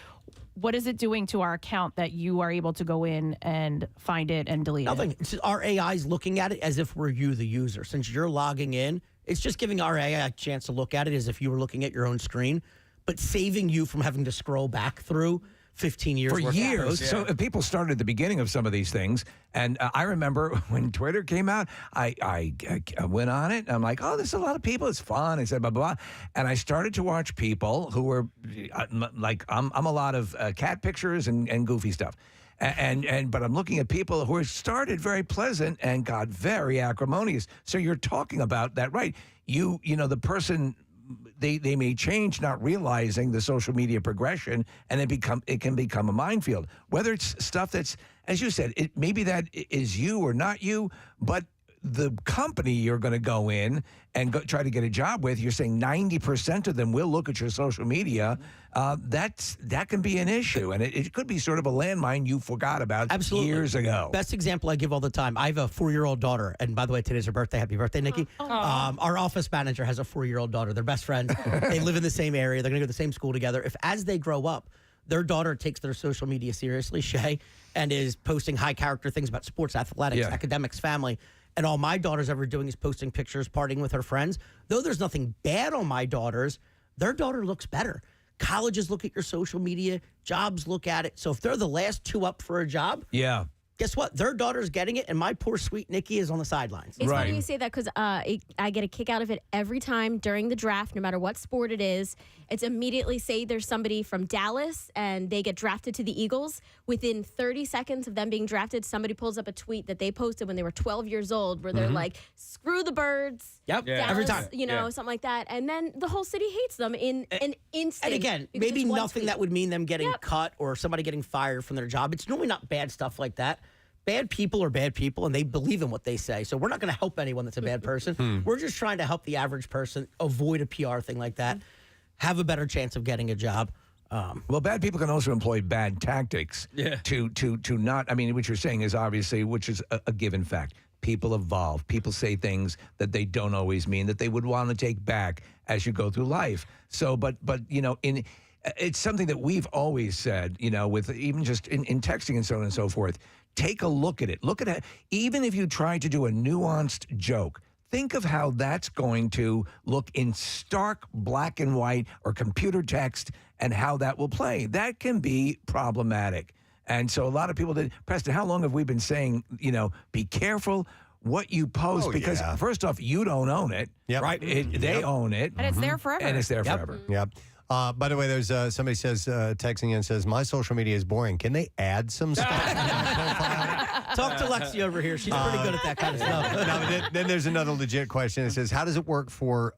What is it doing to our account that you are able to go in and find it and delete Nothing. it? It's just our AI is looking at it as if we're you, the user. Since you're logging in, it's just giving our AI a chance to look at it as if you were looking at your own screen, but saving you from having to scroll back through 15 years For worth years. of posts. So people started at the beginning of some of these things. And I remember when Twitter came out, I went on it. And I'm like, oh, there's a lot of people. It's fun. I said, blah, blah, blah. And I started to watch people who were like, I'm a lot of cat pictures and goofy stuff. But I'm looking at people who started very pleasant and got very acrimonious. So you're talking about that, right? The person... They may change, not realizing the social media progression, and it can become a minefield. Whether it's stuff that's, as you said, maybe that is you or not you, but the company you're going to go in and try to get a job with, you're saying 90% of them will look at your social media. That can be an issue, and it could be sort of a landmine you forgot about years ago. Best example I give all the time. I have a 4-year-old daughter, and by the way, today's her birthday. Happy birthday, Nikki. Our office manager has a 4-year-old daughter. They're best friends. They live in the same area. They're going to go to the same school together. If as they grow up, their daughter takes their social media seriously, Shay, and is posting high character things about sports, athletics, academics, family. And all my daughter's ever doing is posting pictures, partying with her friends. Though there's nothing bad on my daughters, their daughter looks better. Colleges look at your social media. Jobs look at it. So if they're the last two up for a job, guess what? Their daughter's getting it, and my poor sweet Nikki is on the sidelines. It's funny you say that because I get a kick out of it every time during the draft, no matter what sport it is. it's immediately say there's somebody from Dallas and they get drafted to the Eagles. Within 30 seconds of them being drafted, somebody pulls up a tweet that they posted when they were 12 years old where they're like, screw the Birds. Yep. Dallas, Every time. Something like that. And then the whole city hates them in an instant. And again, because maybe there's one nothing tweet. that would mean them getting cut or somebody getting fired from their job. It's normally not bad stuff like that. Bad people are bad people, and they believe in what they say. So we're not going to help anyone that's a bad person. We're just trying to help the average person avoid a PR thing like that, have a better chance of getting a job. Well, bad people can also employ bad tactics to not. I mean, what you're saying is obviously, which is a given fact. People evolve. People say things that they don't always mean that they would want to take back as you go through life. So, but it's something that we've always said, with even just in texting and so on and so forth. Take a look at it. Look at it. Even if you try to do a nuanced joke, think of how that's going to look in stark black and white or computer text and how that will play. That can be problematic. And so a lot of people did. Preston, how long have we been saying, be careful what you post? Because first off, you don't own it, right? They own it. And it's there forever. And it's there forever. Yep. By the way, there's somebody says, texting in says, my social media is boring. Can they add some stuff to my profile? Talk to Lexi over here. She's pretty good at that kind of stuff. Then there's another legit question. It says, how does it work for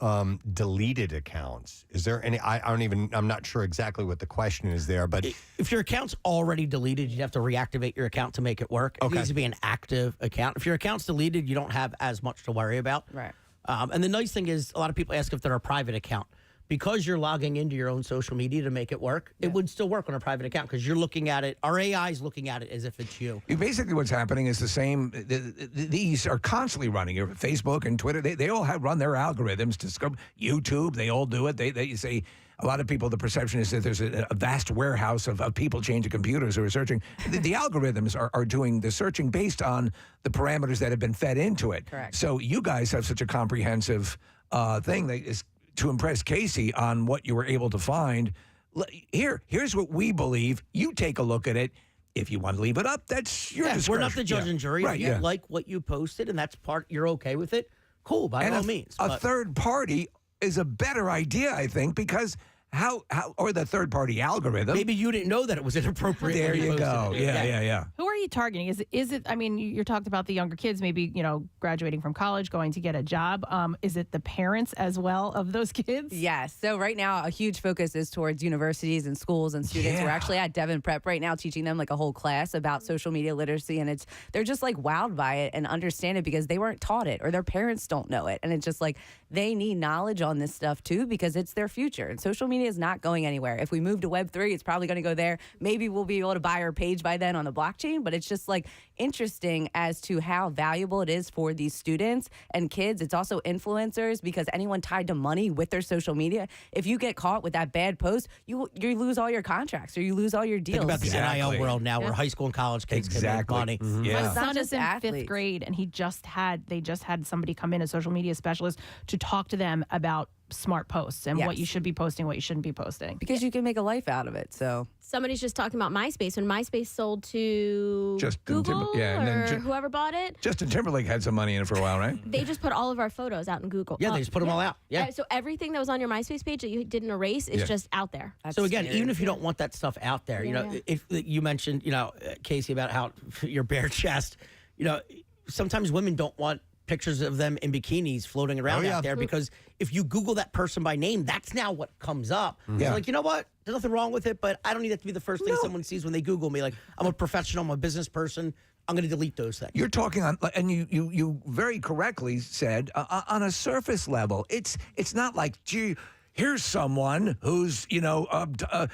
deleted accounts? Is there any, I'm not sure exactly what the question is there, but. If your account's already deleted, you'd have to reactivate your account to make it work. It needs to be an active account. If your account's deleted, you don't have as much to worry about. Right. And the nice thing is, a lot of people ask if they're a private account. Because you're logging into your own social media to make it work, it would still work on a private account because you're looking at it. Our AI is looking at it as if it's you. Basically, what's happening is the same. These are constantly running. Facebook and Twitter, they all run their algorithms to scrub. YouTube, they all do it. They say a lot of people, the perception is that there's a vast warehouse of people changing computers who are searching. The algorithms are doing the searching based on the parameters that have been fed into it. Correct. So you guys have such a comprehensive thing that is to impress Casey on what you were able to find. Here's what we believe. You take a look at it. If you want to leave it up, that's your discretion. We're not the judge and jury. Right, if you like what you posted and that's you're okay with it, cool, by all means. A third party is a better idea, I think, because or the third party algorithm. Maybe you didn't know that it was inappropriate. There when you posted go. it. Yeah. Who are you targeting? Is it? I mean, you're talking about the younger kids, maybe graduating from college, going to get a job. Is it the parents as well of those kids? Yes. So right now, a huge focus is towards universities and schools and students. Yeah. We're actually at Devon Prep right now, teaching them like a whole class about social media literacy, and they're just like wowed by it and understand it because they weren't taught it or their parents don't know it, and it's just like they need knowledge on this stuff too because it's their future. And social media is not going anywhere. If we move to Web3, it's probably going to go there. Maybe we'll be able to buy our page by then on the blockchain, but it's just like interesting as to how valuable it is for these students and kids. It's also influencers because anyone tied to money with their social media, if you get caught with that bad post, you lose all your contracts or you lose all your deals. Think about the NIL world now where high school and college kids can make money. My son is in athletes. 5th grade, and they just had somebody come in, a social media specialist, to talk to them about smart posts and what you should be posting, what you shouldn't be posting. Because you can make a life out of it. So somebody's just talking about MySpace. When MySpace sold to Google and or then whoever bought it, Justin Timberlake had some money in it for a while, right? they just put all of our photos out in Google. Yeah, they just put them all out. Yeah. So everything that was on your MySpace page that you didn't erase is just out there. So again, even if you don't want that stuff out there, if you mentioned, Casey, about how your bare chest, sometimes women don't want pictures of them in bikinis floating around out there because if you Google that person by name, that's now what comes up. Yeah. It's like, you know what? There's nothing wrong with it, but I don't need that to be the first thing someone sees when they Google me. Like, I'm a professional, I'm a business person. I'm going to delete those things. You're talking on, and you very correctly said, on a surface level. It's not like, gee, here's someone who's, a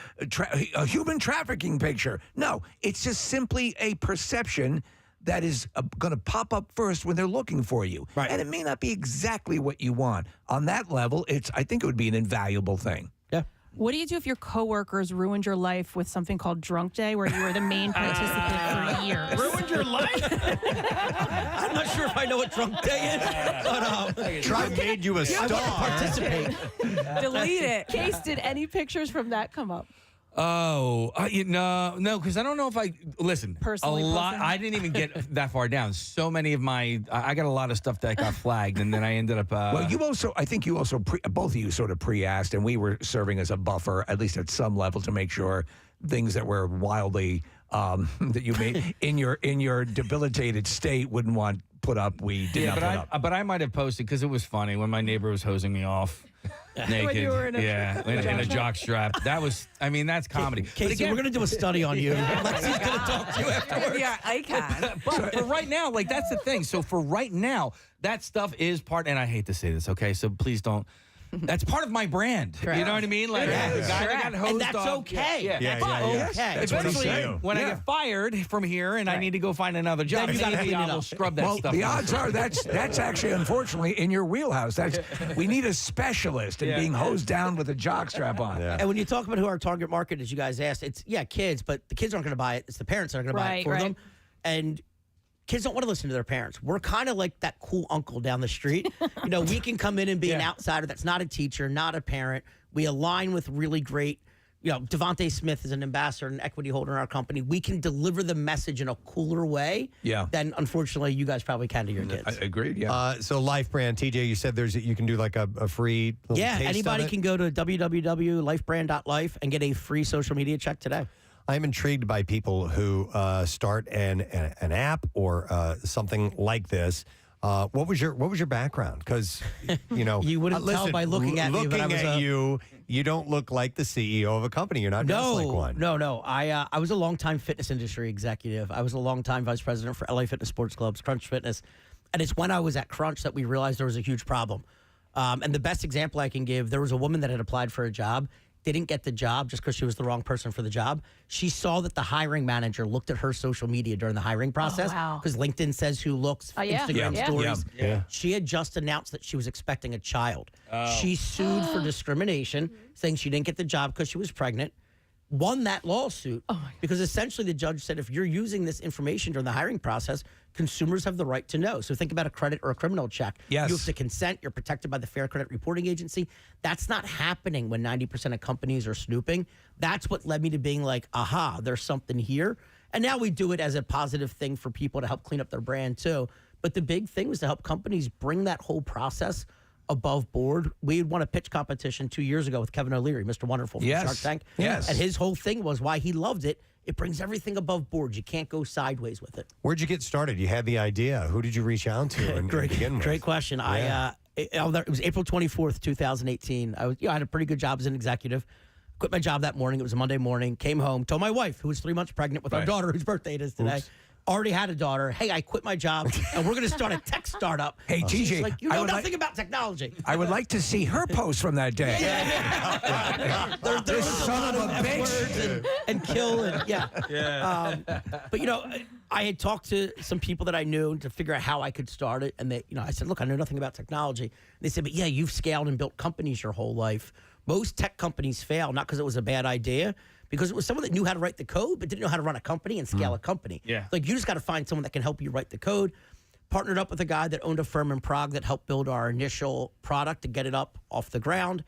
human trafficking picture. No, it's just simply a perception that is going to pop up first when they're looking for you. Right. And it may not be exactly what you want. On that level, I think it would be an invaluable thing. Yeah. What do you do if your coworkers ruined your life with something called Drunk Day, where you were the main participant for years? Ruined your life? I'm not sure if I know what Drunk Day is, but Drunk made you a star. Participate. delete it. Case, did any pictures from that come up? Oh, no, because I don't know if I listen. Personally a lot. posting? I didn't even get that far down. So many of I got a lot of stuff that got flagged, and then I ended up. Well, I think you also, both of you sort of pre-asked, and we were serving as a buffer, at least at some level, to make sure things that were wildly that you made in your debilitated state wouldn't want put up. We did not put up. But I might have posted because it was funny when my neighbor was hosing me off. Naked, you were in a in a jock strap. That was, that's comedy. Casey, we're going to do a study on you. Lexi's going to talk to you afterwards. Yeah, icon. But for right now, that's the thing. So for right now, that stuff is part, and I hate to say this, okay? So please don't. That's part of my brand. Correct. You know what I mean? Like the guy that got hosed And that's off. okay. Yeah. That's okay. That's what he's Eventually, saying. when I get fired from here and I need to go find another job, Then you gotta maybe clean it I will up. scrub that Well, stuff. the out. odds are that's actually unfortunately in your wheelhouse. We need a specialist in being hosed down with a jock strap on. And when you talk about who our target market is, you guys asked, it's kids, but the kids aren't going to buy it. It's the parents that are going to buy it for them. And kids don't want to listen to their parents. We're kind of like that cool uncle down the street. We can come in and be an outsider that's not a teacher, not a parent. We align with really great, Devontae Smith is an ambassador and equity holder in our company. We can deliver the message in a cooler way than, unfortunately, you guys probably can to your kids. I agreed, yeah. So Life Brand, TJ, you said you can do like a free little taste anybody of it? can go to www.lifebrand.life and get a free social media check today. I'm intrigued by people who start an app or something like this. What was your background? Because you wouldn't tell by looking at me. But you don't look like the CEO of a company. You're not dressed like one. No. I was a longtime fitness industry executive. I was a longtime vice president for LA Fitness Sports Clubs, Crunch Fitness, and it's when I was at Crunch that we realized there was a huge problem. And the best example I can give, there was a woman that had applied for a job. Didn't get the job just because she was the wrong person for the job. She saw that the hiring manager looked at her social media during the hiring process because LinkedIn says who looks, Instagram stories. Yeah. She had just announced that she was expecting a child. She sued for discrimination, saying she didn't get the job because she was pregnant. Won that lawsuit because essentially the judge said if you're using this information during the hiring process, consumers have the right to know. So think about a credit or a criminal check. Yes. You have to consent. You're protected by the Fair Credit Reporting Agency. That's not happening when 90% of companies are snooping. That's what led me to being like, aha, there's something here. And now we do it as a positive thing for people to help clean up their brand too. But the big thing was to help companies bring that whole process above board. We had won a pitch competition 2 years ago with Kevin O'Leary, Mr. Wonderful from Shark Tank. Yes. And his whole thing was why he loved it. It brings everything above board. You can't go sideways with it. Where'd you get started? You had the idea. Who did you reach out to and begin with? Great question. Yeah. It was April 24th, 2018. I had a pretty good job as an executive. Quit my job that morning. It was a Monday morning. Came home, told my wife, who was 3 months pregnant with our daughter, whose birthday it is today. Oops. Already had a daughter. Hey, I quit my job, and we're going to start a tech startup. Hey, She's TJ, like, you know nothing about technology. I would like to see her post from that day. There's son of a bitch. and kill and but I had talked to some people that I knew to figure out how I could start it, and I said, look, I know nothing about technology. And they said, but yeah, you've scaled and built companies your whole life. Most tech companies fail not because it was a bad idea, because it was someone that knew how to write the code but didn't know how to run a company and scale a company. Yeah. Like you just got to find someone that can help you write the code. Partnered up with a guy that owned a firm in Prague that helped build our initial product to get it up off the ground.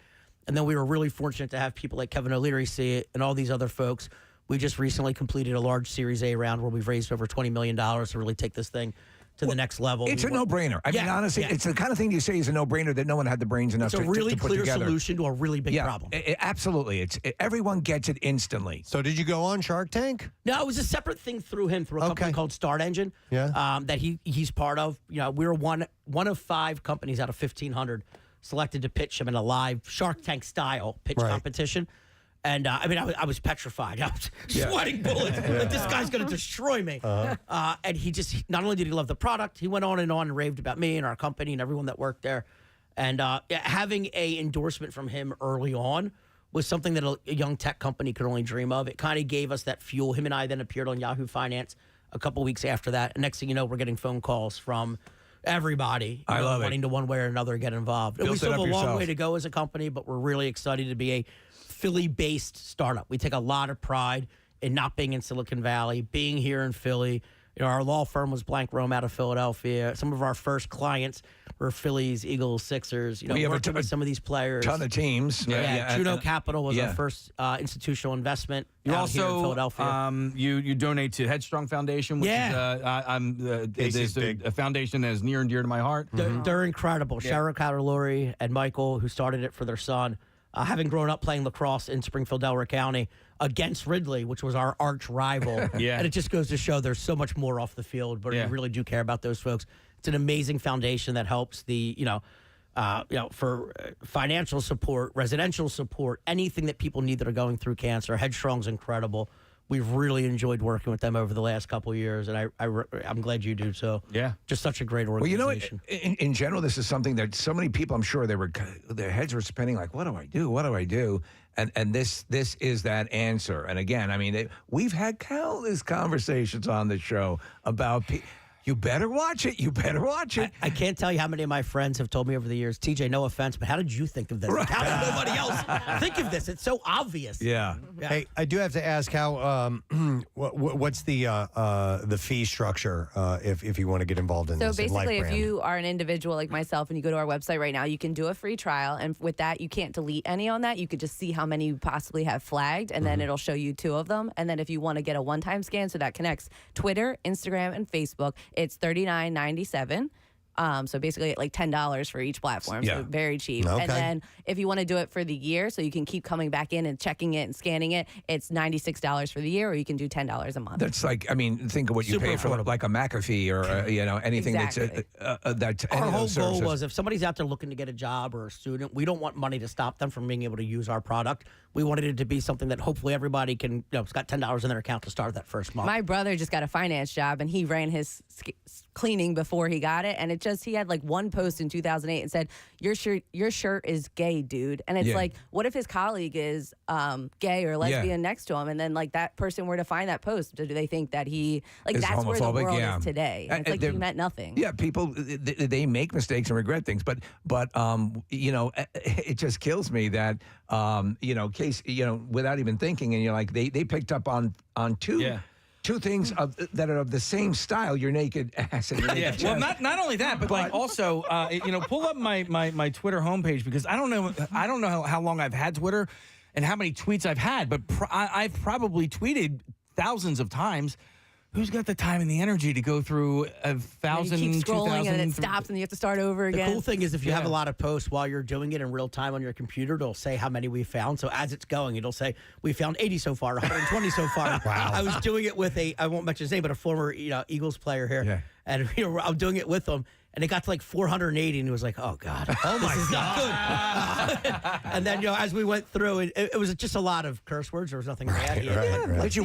And then we were really fortunate to have people like Kevin O'Leary see it and all these other folks. We just recently completed a large Series A round where we've raised over $20 million to really take this thing to the next level. It's a no-brainer. I mean, honestly, it's the kind of thing you say is a no-brainer that no one had the brains enough It's a really to put clear together. solution to a really big problem. Absolutely. Everyone gets it instantly. So did you go on Shark Tank? No, it was a separate thing through him, through a company called Start Engine. Yeah. That he's part of. We were one of 5 companies out of 1,500 selected to pitch him in a live Shark Tank style pitch competition. And I was petrified. I was sweating bullets. Like, this guy's going to destroy me. And he just, not only did he love the product, he went on and raved about me and our company and everyone that worked there. And having a endorsement from him early on was something that a young tech company could only dream of. It kind of gave us that fuel. Him and I then appeared on Yahoo Finance a couple weeks after that. And next thing you know, we're getting phone calls from everybody. I love it. Wanting to one way or another get involved. Built We still it have up a long yourself. way to go as a company, but we're really excited to be a Philly-based startup. We take a lot of pride in not being in Silicon Valley, being here in Philly. our law firm was Blank Rome out of Philadelphia. Some of our first clients were Phillies, Eagles, Sixers. We have working with some of these players. ton of teams. Juno Capital was yeah. our first institutional investment. You out here in also Philadelphia. you donate to Headstrong Foundation, which is a foundation that is near and dear to my heart. They're incredible. Yeah. Sharon Calorari and Michael, who started it for their son, having grown up playing lacrosse in Springfield, Delaware County against Ridley, which was our arch rival. Yeah. And it just goes to show there's so much more off the field, but we really do care about those folks. It's an amazing foundation that helps for financial support, residential support, anything that people need that are going through cancer. Headstrong's incredible. We've really enjoyed working with them over the last couple of years, and I'm glad you do. So, just such a great organization. Well, in general, this is something that so many people, I'm sure, their heads were spinning like, what do I do? What do I do? And this is that answer. And again, I mean, we've had countless conversations on the show about you better watch it. You better watch it. I can't tell you how many of my friends have told me over the years, TJ, no offense, but how did you think of this? Like, how did nobody else think of this? It's so obvious. Yeah. Hey, I do have to ask how. What's the fee structure if you want to get involved in So this? in basically, if Life Brand? you are an individual like myself and you go to our website right now, you can do a free trial. And with that, you can't delete any on that. You could just see how many you possibly have flagged, and then it'll show you 2 of them. And then if you want to get a one-time scan, so that connects Twitter, Instagram, and Facebook, it's $39.97. So basically like $10 for each platform. Yeah. So very cheap. Okay. And then if you want to do it for the year, so you can keep coming back in and checking it and scanning it, it's $96 for the year, or you can do $10 a month. That's like, I mean, think of what you Super pay for like a McAfee or anything Exactly. that's Our whole goal was if somebody's out there looking to get a job or a student, we don't want money to stop them from being able to use our product. We wanted it to be something that hopefully everybody can, it's got $10 in their account to start that first month. My brother just got a finance job, and he ran his cleaning before he got it, and he had like one post in 2008 and said, your shirt is gay, dude. And it's like, what if his colleague is gay or lesbian next to him, and then like that person were to find that post, do they think that he Is that's where the homophobic? world Yeah. is today? And it's like he meant nothing. Yeah, people they make mistakes and regret things, but it just kills me that case without even thinking, and you're like they picked up on two things that are of the same style: your naked ass and your naked chest. Well, not only that, but like also, pull up my Twitter homepage, because I don't know how long I've had Twitter and how many tweets I've had, but I've probably tweeted thousands of times. Who's got the time and the energy to go through 1,000, And you keep scrolling 2,000? and it stops and you have to start over again. The cool thing is if you have a lot of posts while you're doing it in real time on your computer, it'll say how many we found. So as it's going, it'll say, we found 80 so far, 120 so far. Wow. I was doing it with I won't mention his name, but a former Eagles player here. Yeah. And I'm doing it with him. And it got to like 480, and he was like, "Oh God, this is not good." And then, as we went through, it was just a lot of curse words. There was nothing bad. But you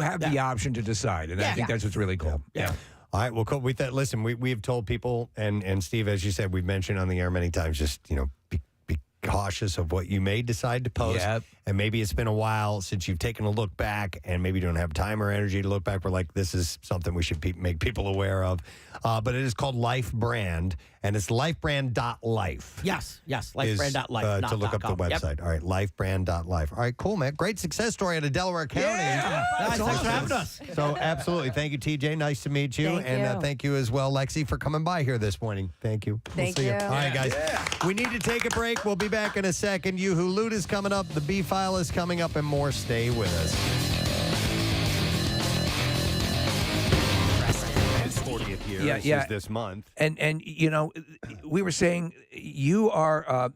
have the option to decide, and I think that's what's really cool. Yeah. All right. Well, cool. Listen, we've told people, and Steve, as you said, we've mentioned on the air many times, just be cautious of what you may decide to post. Yep. And maybe it's been a while since you've taken a look back, and maybe you don't have time or energy to look back. We're like, this is something we should make people aware of. But it is called Life Brand, and it's lifebrand.life. Yes, lifebrand.life. To look up the website. Yep. All right, lifebrand.life. All right, cool, man. Great success story out of Delaware County. Yeah. Thanks for having us. So, absolutely. Thank you, TJ. Nice to meet you. Thank and you. Thank you as well, Lexi, for coming by here this morning. Thank you. Thank see you. All right, guys. We need to take a break. We'll be back in a second. You Who Loot is coming up. The B-File is coming up, and more. Stay with us. His 40th year is this month. And we were saying you are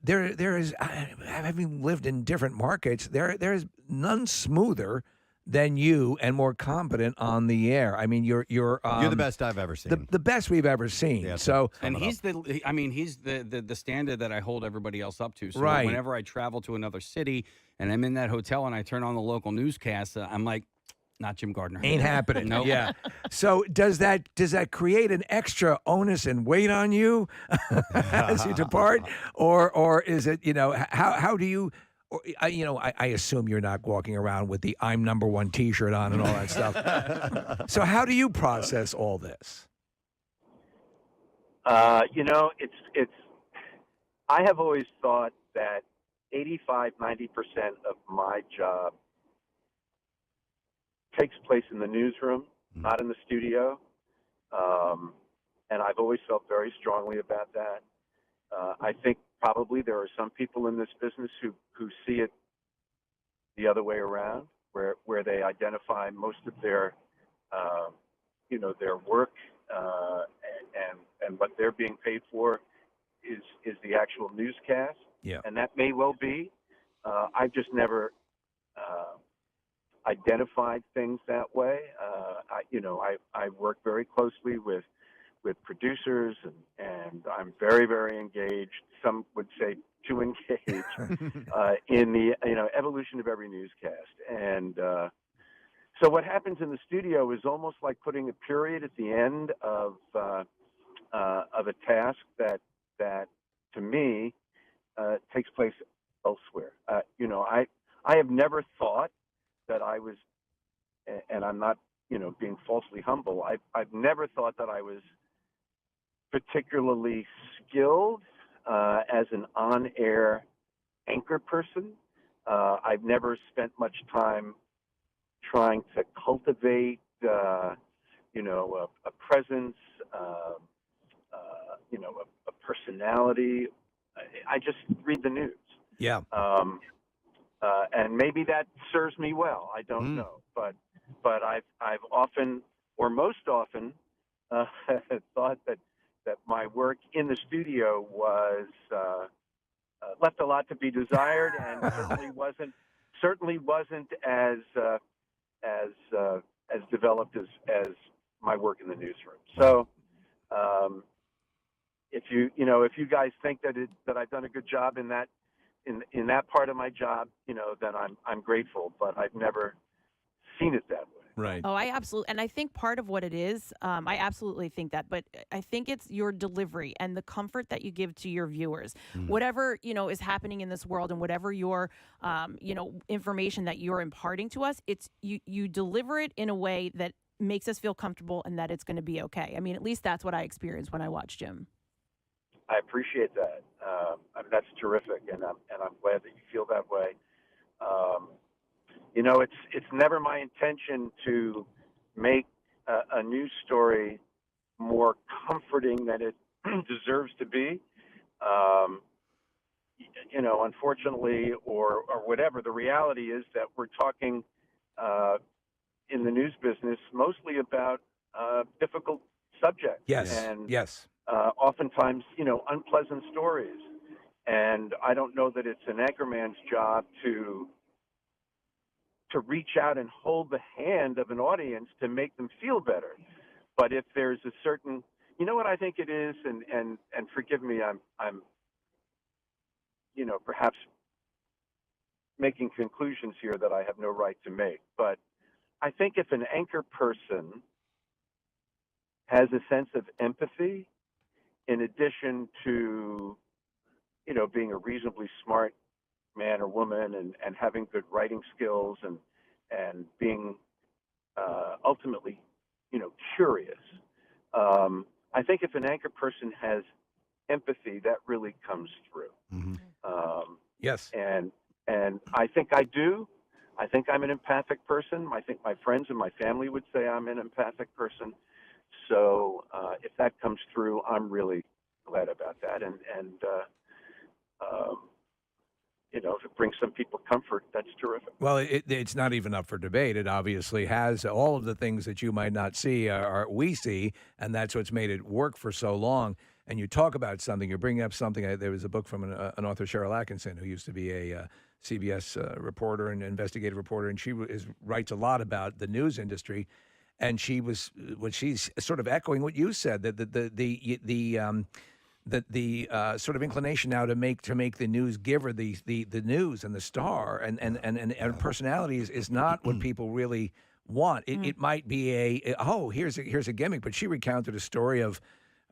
there is having lived in different markets, there is none smoother than you and more competent on the air. I mean, you're the best I've ever seen. The best we've ever seen. Yeah, so And he's the standard that I hold everybody else up to. So Right. whenever I travel to another city and I'm in that hotel and I turn on the local newscast, I'm like, not Jim Gardner. ain't happening. Nope. Yeah. So does that create an extra onus and weight on you as you depart, or is it how do you? Or, I assume you're not walking around with the "I'm number one" T-shirt on and all that stuff. So how do you process all this? It's. I have always thought that 85-90% of my job takes place in the newsroom, not in the studio. And I've always felt very strongly about that. I think probably there are some people in this business who see it the other way around, where they identify most of their, their work and what they're being paid for is the actual newscast. Yeah. And that may well be. I've just never identified things that way. I work very closely with producers, and I'm very, very engaged. Some would say too engaged in the evolution of every newscast. And so what happens in the studio is almost like putting a period at the end of a task that to me takes place elsewhere. I have never thought that I was, and I'm not being falsely humble. I've never thought that I was particularly skilled as an on-air anchor person. I've never spent much time trying to cultivate, a presence, a personality. I just read the news. Yeah. And maybe that serves me well. I don't know, but I've often, or most often, thought that my work in the studio was left a lot to be desired, and certainly wasn't as developed as my work in the newsroom. So, if you guys think that I've done a good job in that part of my job, then I'm grateful, but I've never seen it that way. Right. Oh, I absolutely, and I think part of what it is, I absolutely think that, but I think it's your delivery and the comfort that you give to your viewers. Whatever, is happening in this world, and whatever your, information that you're imparting to us, it's you deliver it in a way that makes us feel comfortable and that it's going to be okay. I mean, at least that's what I experienced when I watched Jim. I appreciate that. That's terrific, and I'm glad that you feel that way. It's never my intention to make a news story more comforting than it deserves to be. Unfortunately, or whatever, the reality is that we're talking in the news business mostly about difficult subjects. Yes. And yes. Oftentimes, unpleasant stories. And I don't know that it's an anchorman's job to reach out and hold the hand of an audience to make them feel better. But if there's a certain, what I think it is, and forgive me, I'm perhaps making conclusions here that I have no right to make. But I think if an anchor person has a sense of empathy, in addition to, being a reasonably smart man or woman and having good writing skills and being ultimately, curious. I think if an anchor person has empathy, that really comes through. Yes. And I think I do. I think I'm an empathic person. I think my friends and my family would say I'm an empathic person. So if that comes through, I'm really glad about that. And if it brings some people comfort, that's terrific. Well, it's not even up for debate. It obviously has all of the things that you might not see, we see, and that's what's made it work for so long. And you talk about something, you're bringing up something. There was a book from an author, Cheryl Atkinson, who used to be a CBS reporter and investigative reporter, and she writes a lot about the news industry. And she's sort of echoing what you said, that the sort of inclination now to make the news giver the news and the star and personality is not what people really want. It might be here's a gimmick, but she recounted a story of,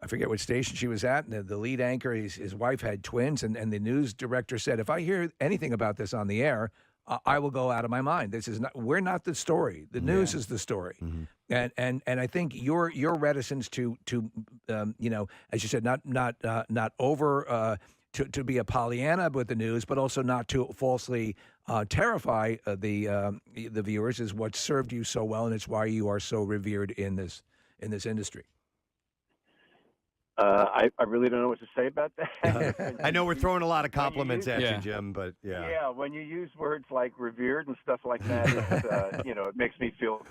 I forget what station she was at, and the lead anchor, his wife had twins, and the news director said, if I hear anything about this on the air, I will go out of my mind. We're not the story. The news is the story. And I think your reticence to as you said, not over to be a Pollyanna with the news, but also not to falsely terrify the viewers is what served you so well, and it's why you are so revered in this industry. I really don't know what to say about that. I know we're throwing a lot of compliments at Yeah. you, Jim, but yeah. Yeah, when you use words like revered and stuff like that, it's, it makes me feel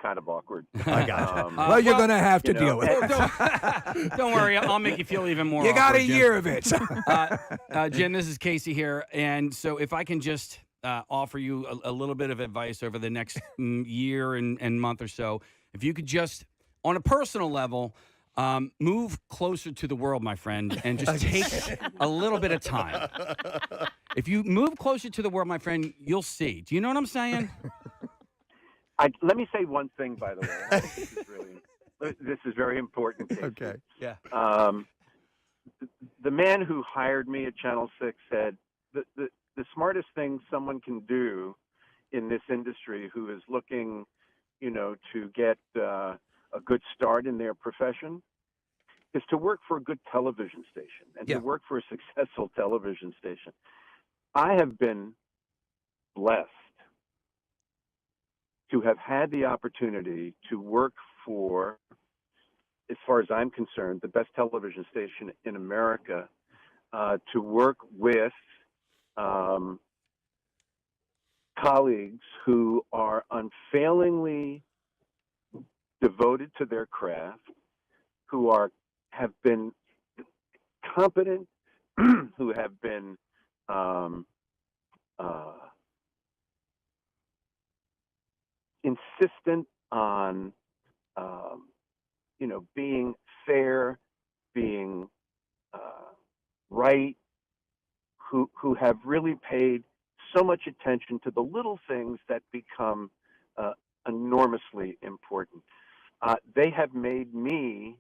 kind of awkward. I got you. Well, you're going to have to deal with it. Don't worry, I'll make you feel even more. You got a awkward, Jim. year of it. Jim, this is Casey here, and so if I can just offer you a little bit of advice over the next year and month or so, if you could just, on a personal level, move closer to the world, my friend, and just take a little bit of time. If you move closer to the world, my friend, you'll see. Do you know what I'm saying? Let me say one thing, by the way. I think this is very important. Casey. Okay. Yeah. The man who hired me at Channel 6 said the smartest thing someone can do in this industry who is looking, to get a good start in their profession is to work for a good television station and to work for a successful television station. I have been blessed to have had the opportunity to work for, as far as I'm concerned, the best television station in America, to work with colleagues who are unfailingly devoted to their craft, who have been competent, who have been insistent on being fair, being right, who have really paid so much attention to the little things that become enormously important. They have made me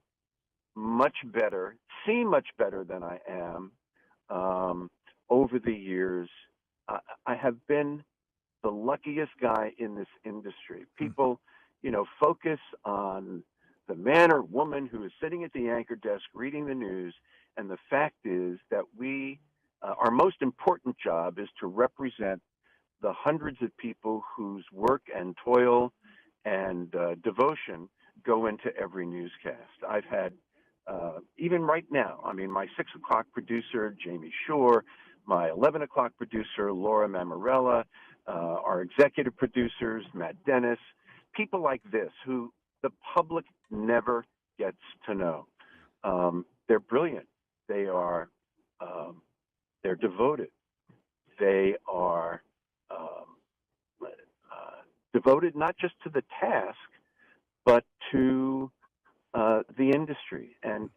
much better, seem much better than I am over the years. I have been the luckiest guy in this industry. People, focus on the man or woman who is sitting at the anchor desk reading the news, and the fact is that our most important job is to represent the hundreds of people whose work and toil and devotion go into every newscast. I've had, even right now, my 6 o'clock producer, Jamie Shore, my 11 o'clock producer, Laura Mamarella, our executive producers, Matt Dennis, people like this who the public never gets to know. They're brilliant. They are, they're devoted. They are devoted not just to the task, but to the industry and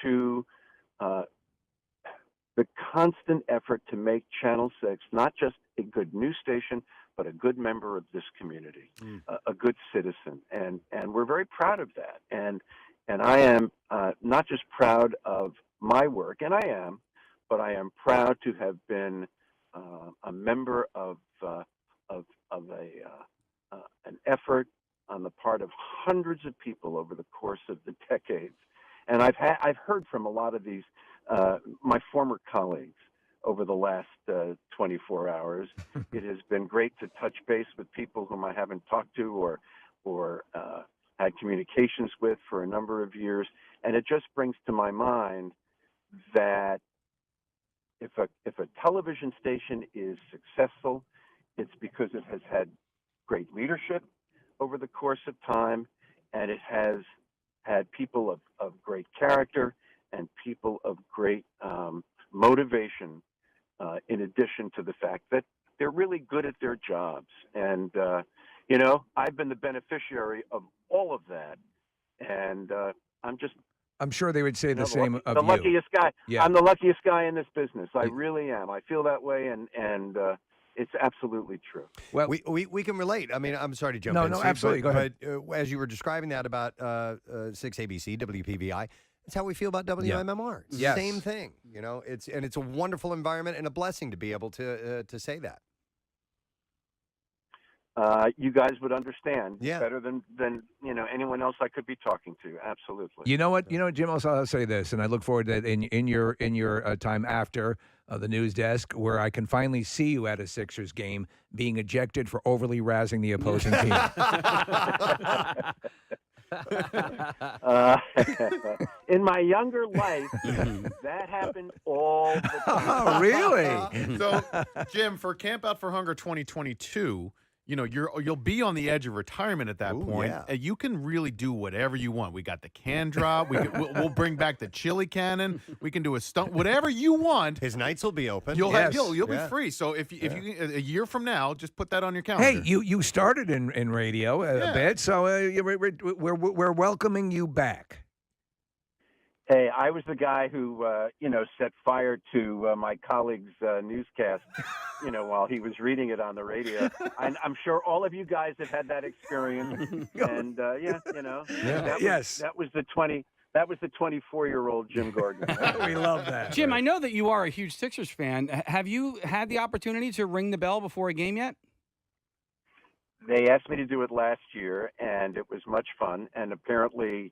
to the constant effort to make Channel 6 not just a good news station, but a good member of this community, a good citizen. And we're very proud of that. And I am not just proud of my work, and I am, but I am proud to have been a member of an effort on the part of hundreds of people over the course of the decades. And I've heard from a lot of these my former colleagues over the last 24 hours. It has been great to touch base with people whom I haven't talked to or had communications with for a number of years, and it just brings to my mind that if a television station is successful, it's because it has had great leadership over the course of time, and it has had people of great character and people of great motivation, in addition to the fact that they're really good at their jobs. And, I've been the beneficiary of all of that. And I'm sure they would say the same of the you. luckiest guy. Yeah. I'm the luckiest guy in this business. I really am. I feel that way, and it's absolutely true. Well, we can relate. I'm sorry to jump No, in. no, Steve, absolutely. Go ahead. But as you were describing that about 6 ABC, WPVI, it's how we feel about WMMR. It's Yes. the same thing. It's a wonderful environment and a blessing to be able to say that. you guys would understand Yeah. better than anyone else I could be talking to. Absolutely. You know what, Jim? I'll say this, and I look forward to that in your time after the news desk, where I can finally see you at a Sixers game being ejected for overly razzing the opposing team. In my younger life, that happened all the time. Oh, really? So, Jim, for Camp Out for Hunger 2022, you'll be on the edge of retirement at that point. yeah. And you can really do whatever you want. We got the can drop. We'll bring back the chili cannon. We can do a stunt, whatever you want. His nights will be open. You'll Yes. be free. So if you a year from now, just put that on your calendar. Hey, you started in radio a bit, so we're welcoming you back. Hey, I was the guy who, set fire to my colleague's newscast, while he was reading it on the radio. I'm sure all of you guys have had that experience. And, that was the 24-year-old Jim Gordon. We love that. Jim, I know that you are a huge Sixers fan. Have you had the opportunity to ring the bell before a game yet? They asked me to do it last year, and it was much fun. And apparently,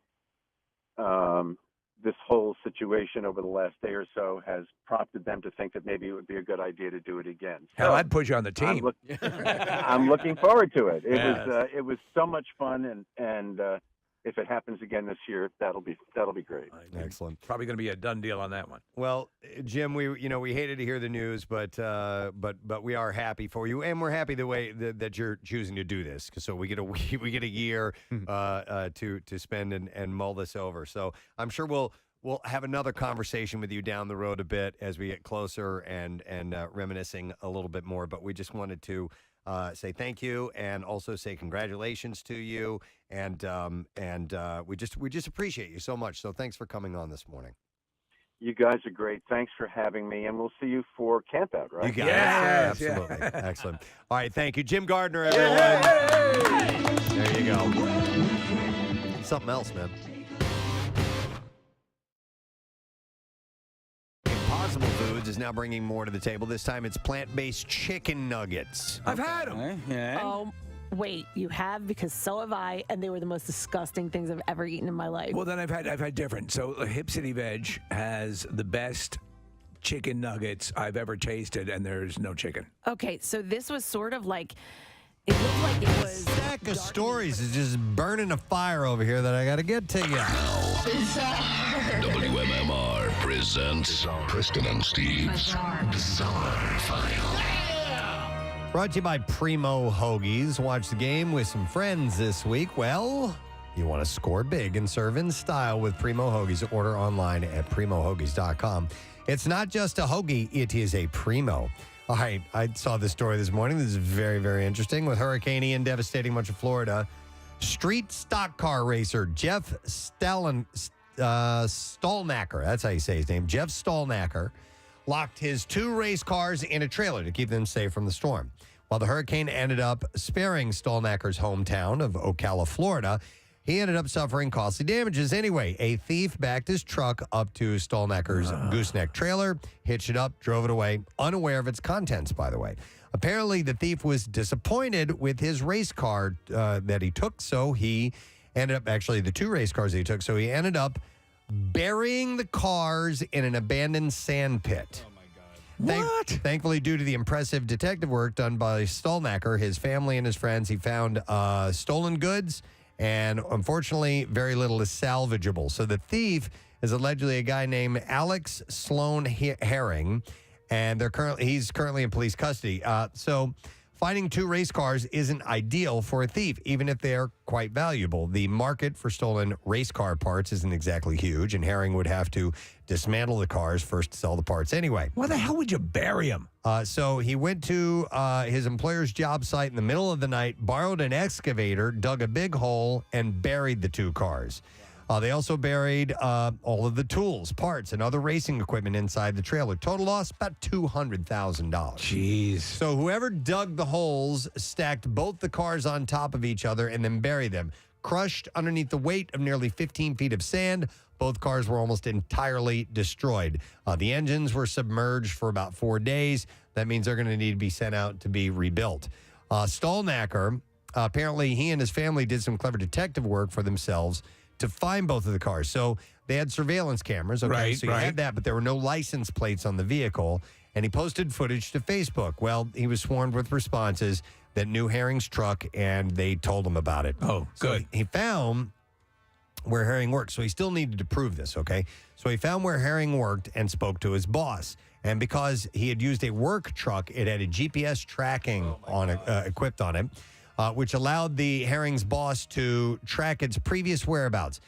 this whole situation over the last day or so has prompted them to think that maybe it would be a good idea to do it again. Hell, I'd put you on the team. I'm looking forward to it. It was so much fun, and if it happens again this year, that'll be great. Excellent. Probably going to be a done deal on that one. Well, Jim, we hated to hear the news, but we are happy for you, and we're happy the way that you're choosing to do this. So we get a year to spend and mull this over. So I'm sure we'll have another conversation with you down the road a bit as we get closer and reminiscing a little bit more. But we just wanted to say thank you and also say congratulations to you, and we just appreciate you so much. So thanks for coming on this morning. You guys are great. Thanks for having me, and we'll see you for Camp Out, right? You got it. Absolutely. Excellent. All right, thank you. Jim Gardner, everyone. There you go. Something else, man. Impossible Foods is now bringing more to the table. This time it's plant-based chicken nuggets. I've had them. Oh, wait, you have? Because so have I, and they were the most disgusting things I've ever eaten in my life. Well, then I've had different. So Hip City Veg has the best chicken nuggets I've ever tasted, and there's no chicken. Okay, so this was sort of like, it looked like it was Stack of stories is just burning a fire over here that I got to get to you. WMMR presents Preston and Steve's Bizarre File. Brought to you by Primo Hoagies. Watch the game with some friends this week. Well, you want to score big and serve in style with Primo Hoagies. Order online at primohoagies.com. It's not just a hoagie, it is a Primo. All right, I saw this story this morning. This is very, very interesting. With Hurricane Ian devastating much of Florida, street stock car racer Jeff Stallnacker, that's how you say his name, Jeff Stallnacker, locked his 2 race cars in a trailer to keep them safe from the storm. While the hurricane ended up sparing Stallnacker's hometown of Ocala, Florida, he ended up suffering costly damages anyway. A thief backed his truck up to Stallnacker's gooseneck trailer, hitched it up, drove it away, unaware of its contents, by the way. Apparently, the thief was disappointed with his race car that he took, so he ended up, actually, the 2 race cars that he took, so he ended up burying the cars in an abandoned sand pit. What? Thankfully, due to the impressive detective work done by Stallnacker, his family and his friends, he found stolen goods, and unfortunately, very little is salvageable. So the thief is allegedly a guy named Alex Sloan Herring, and he's currently in police custody. So finding 2 race cars isn't ideal for a thief, even if they're quite valuable. The market for stolen race car parts isn't exactly huge, and Herring would have to dismantle the cars first to sell the parts anyway. Why the hell would you bury them? So he went to his employer's job site in the middle of the night, borrowed an excavator, dug a big hole, and buried the 2 cars. They also buried all of the tools, parts, and other racing equipment inside the trailer. Total loss, about $200,000. Jeez. So whoever dug the holes stacked both the cars on top of each other and then buried them. Crushed underneath the weight of nearly 15 feet of sand, both cars were almost entirely destroyed. The engines were submerged for about 4 days. That means they're going to need to be sent out to be rebuilt. Stolnacker, apparently he and his family did some clever detective work for themselves to find both of the cars. So they had surveillance cameras. Okay, Right, so you had that, but there were no license plates on the vehicle. And he posted footage to Facebook. Well, he was swarmed with responses that knew Herring's truck, and they told him about it. Oh, good. So he found where Herring worked. So he still needed to prove this, okay? So he found where Herring worked and spoke to his boss. And because he had used a work truck, it had a GPS tracking on it, equipped on it, which allowed the Herring's boss to track its previous whereabouts.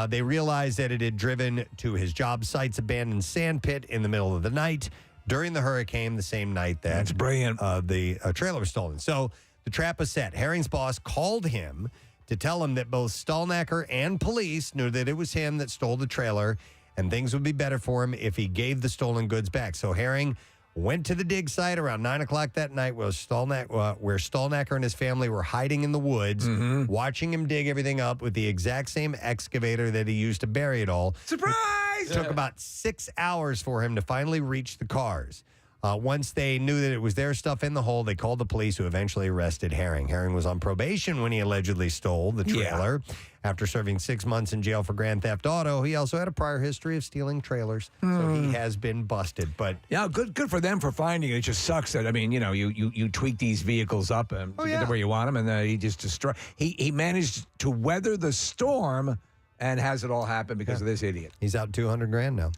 They realized that it had driven to his job site's abandoned sand pit in the middle of the night during the hurricane, the same night that That's brilliant. The trailer was stolen. So the trap was set. Herring's boss called him to tell him that both Stolnacker and police knew that it was him that stole the trailer, and things would be better for him if he gave the stolen goods back. So Herring went to the dig site around 9 o'clock that night where Stolnacker and his family were hiding in the woods, watching him dig everything up with the exact same excavator that he used to bury it all. Surprise! It took about 6 hours for him to finally reach the cars. Once they knew that it was their stuff in the hole, they called the police, who eventually arrested Herring. Herring was on probation when he allegedly stole the trailer. After serving 6 months in jail for grand theft auto, he also had a prior history of stealing trailers. So he has been busted. But yeah, good for them for finding it. It just sucks that, I mean, you tweak these vehicles up to get to where you want them, and he just destroyed. He managed to weather the storm and has it all happen because of this idiot. He's out $200,000 now.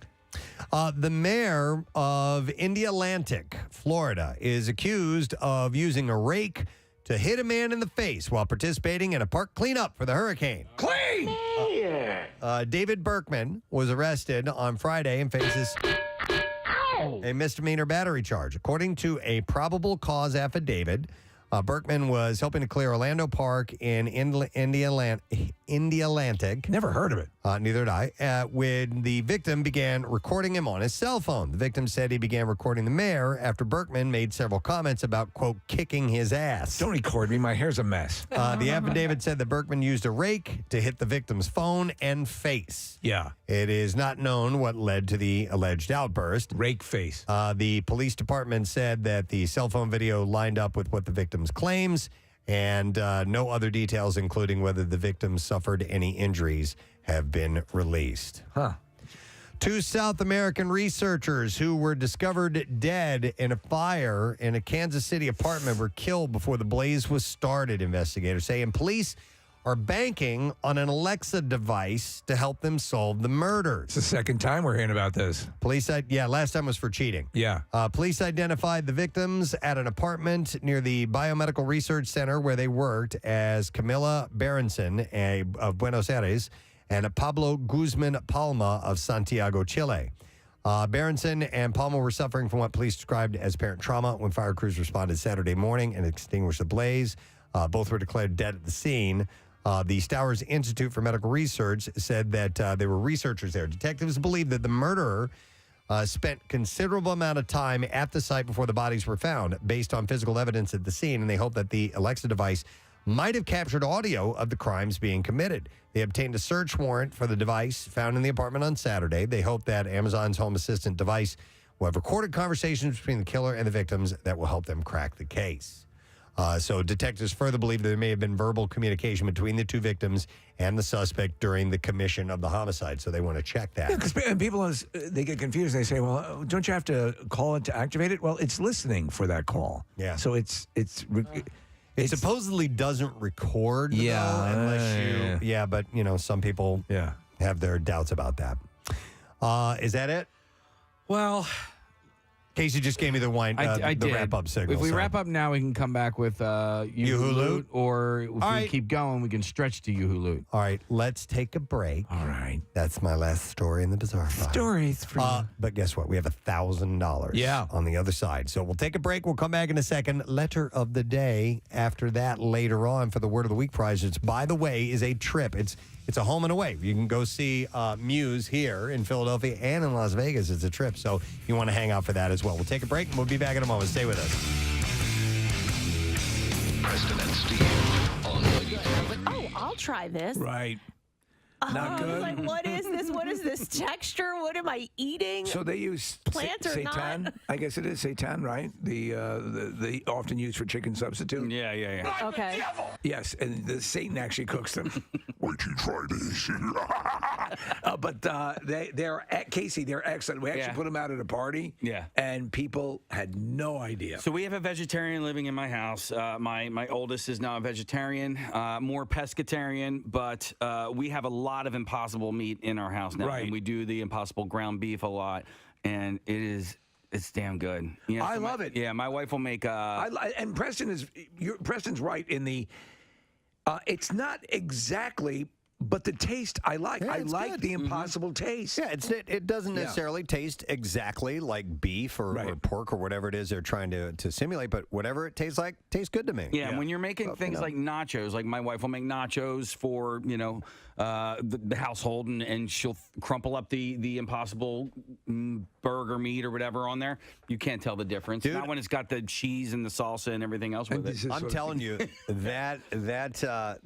The mayor of Indialantic, Florida, is accused of using a rake to hit a man in the face while participating in a park cleanup for the hurricane. Clean! David Berkman was arrested on Friday and faces a misdemeanor battery charge. According to a probable cause affidavit, Berkman was helping to clear Orlando Park in Indialantic. Never heard of it. Neither did I. When the victim began recording him on his cell phone. The victim said he began recording the mayor after Berkman made several comments about, quote, kicking his ass. Don't record me. My hair's a mess. The affidavit said that Berkman used a rake to hit the victim's phone and face. Yeah. It is not known what led to the alleged outburst. Rake face. The police department said that the cell phone video lined up with what the victim's claims, and no other details, including whether the victim suffered any injuries, have been released. Two South American researchers who were discovered dead in a fire in a Kansas City apartment were killed before the blaze was started, investigators say, and police are banking on an Alexa device to help them solve the murders. It's the second time we're hearing about this. Police, last time was for cheating. Yeah. Police identified the victims at an apartment near the Biomedical Research Center where they worked as Camila Berenson of Buenos Aires and Pablo Guzman Palma of Santiago, Chile. Berenson and Palma were suffering from what police described as apparent trauma when fire crews responded Saturday morning and extinguished the blaze. Both were declared dead at the scene. The Stowers Institute for Medical Research said that there were researchers there. Detectives believe that the murderer spent considerable amount of time at the site before the bodies were found based on physical evidence at the scene, and they hope that the Alexa device might have captured audio of the crimes being committed. They obtained a search warrant for the device found in the apartment on Saturday. They hope that Amazon's Home Assistant device will have recorded conversations between the killer and the victims that will help them crack the case. So detectives further believe that there may have been verbal communication between the two victims and the suspect during the commission of the homicide. So they want to check that. Yeah, because people, they get confused. They say, well, don't you have to call it to activate it? Well, it's listening for that call. Yeah. So it supposedly doesn't record, though, unless you... Yeah, but, some people have their doubts about that. Is that it? Well... Casey just gave me the wrap-up signal. If we wrap up now, we can come back with Yoo-Hoo-Loot, or if we keep going, we can stretch to Yoo-Hoo-Loot. All right, let's take a break. All right. That's my last story in the Bizarre File. Stories for you. But guess what? We have $1,000 on the other side. So we'll take a break. We'll come back in a second. Letter of the day after that later on for the Word of the Week prize. It's, by the way, is a trip. It's a home and away. You can go see Muse here in Philadelphia and in Las Vegas. It's a trip. So you want to hang out for that as well. We'll take a break and we'll be back in a moment. Stay with us. Preston and Steve on I'll try this. Right. Not I was good. like, what is this? What is this texture? What am I eating? So they use plant or seitan. not? I guess it is seitan, right? The often used for chicken substitute. Yeah. Okay. Yes, and the Satan actually cooks them. Wait till you try this. But they're Casey. They're excellent. We actually put them out at a party. Yeah. And people had no idea. So we have a vegetarian living in my house. My oldest is now a vegetarian, more pescatarian, but we have a lot of Impossible meat in our house now. Right. And we do the Impossible ground beef a lot, and it's damn good. You know, I love it. Yeah, my wife will make and Preston's right in the. It's not exactly. But the taste I like. Yeah, I it's like good. the Impossible taste. Yeah, it doesn't necessarily taste exactly like beef or pork or whatever it is they're trying to simulate, but whatever it tastes like tastes good to me. Yeah, and when you're making things like nachos, like my wife will make nachos for the household, and she'll crumple up the Impossible burger meat or whatever on there. You can't tell the difference. Not when it's got the cheese and the salsa and everything else with it. I'm telling you, that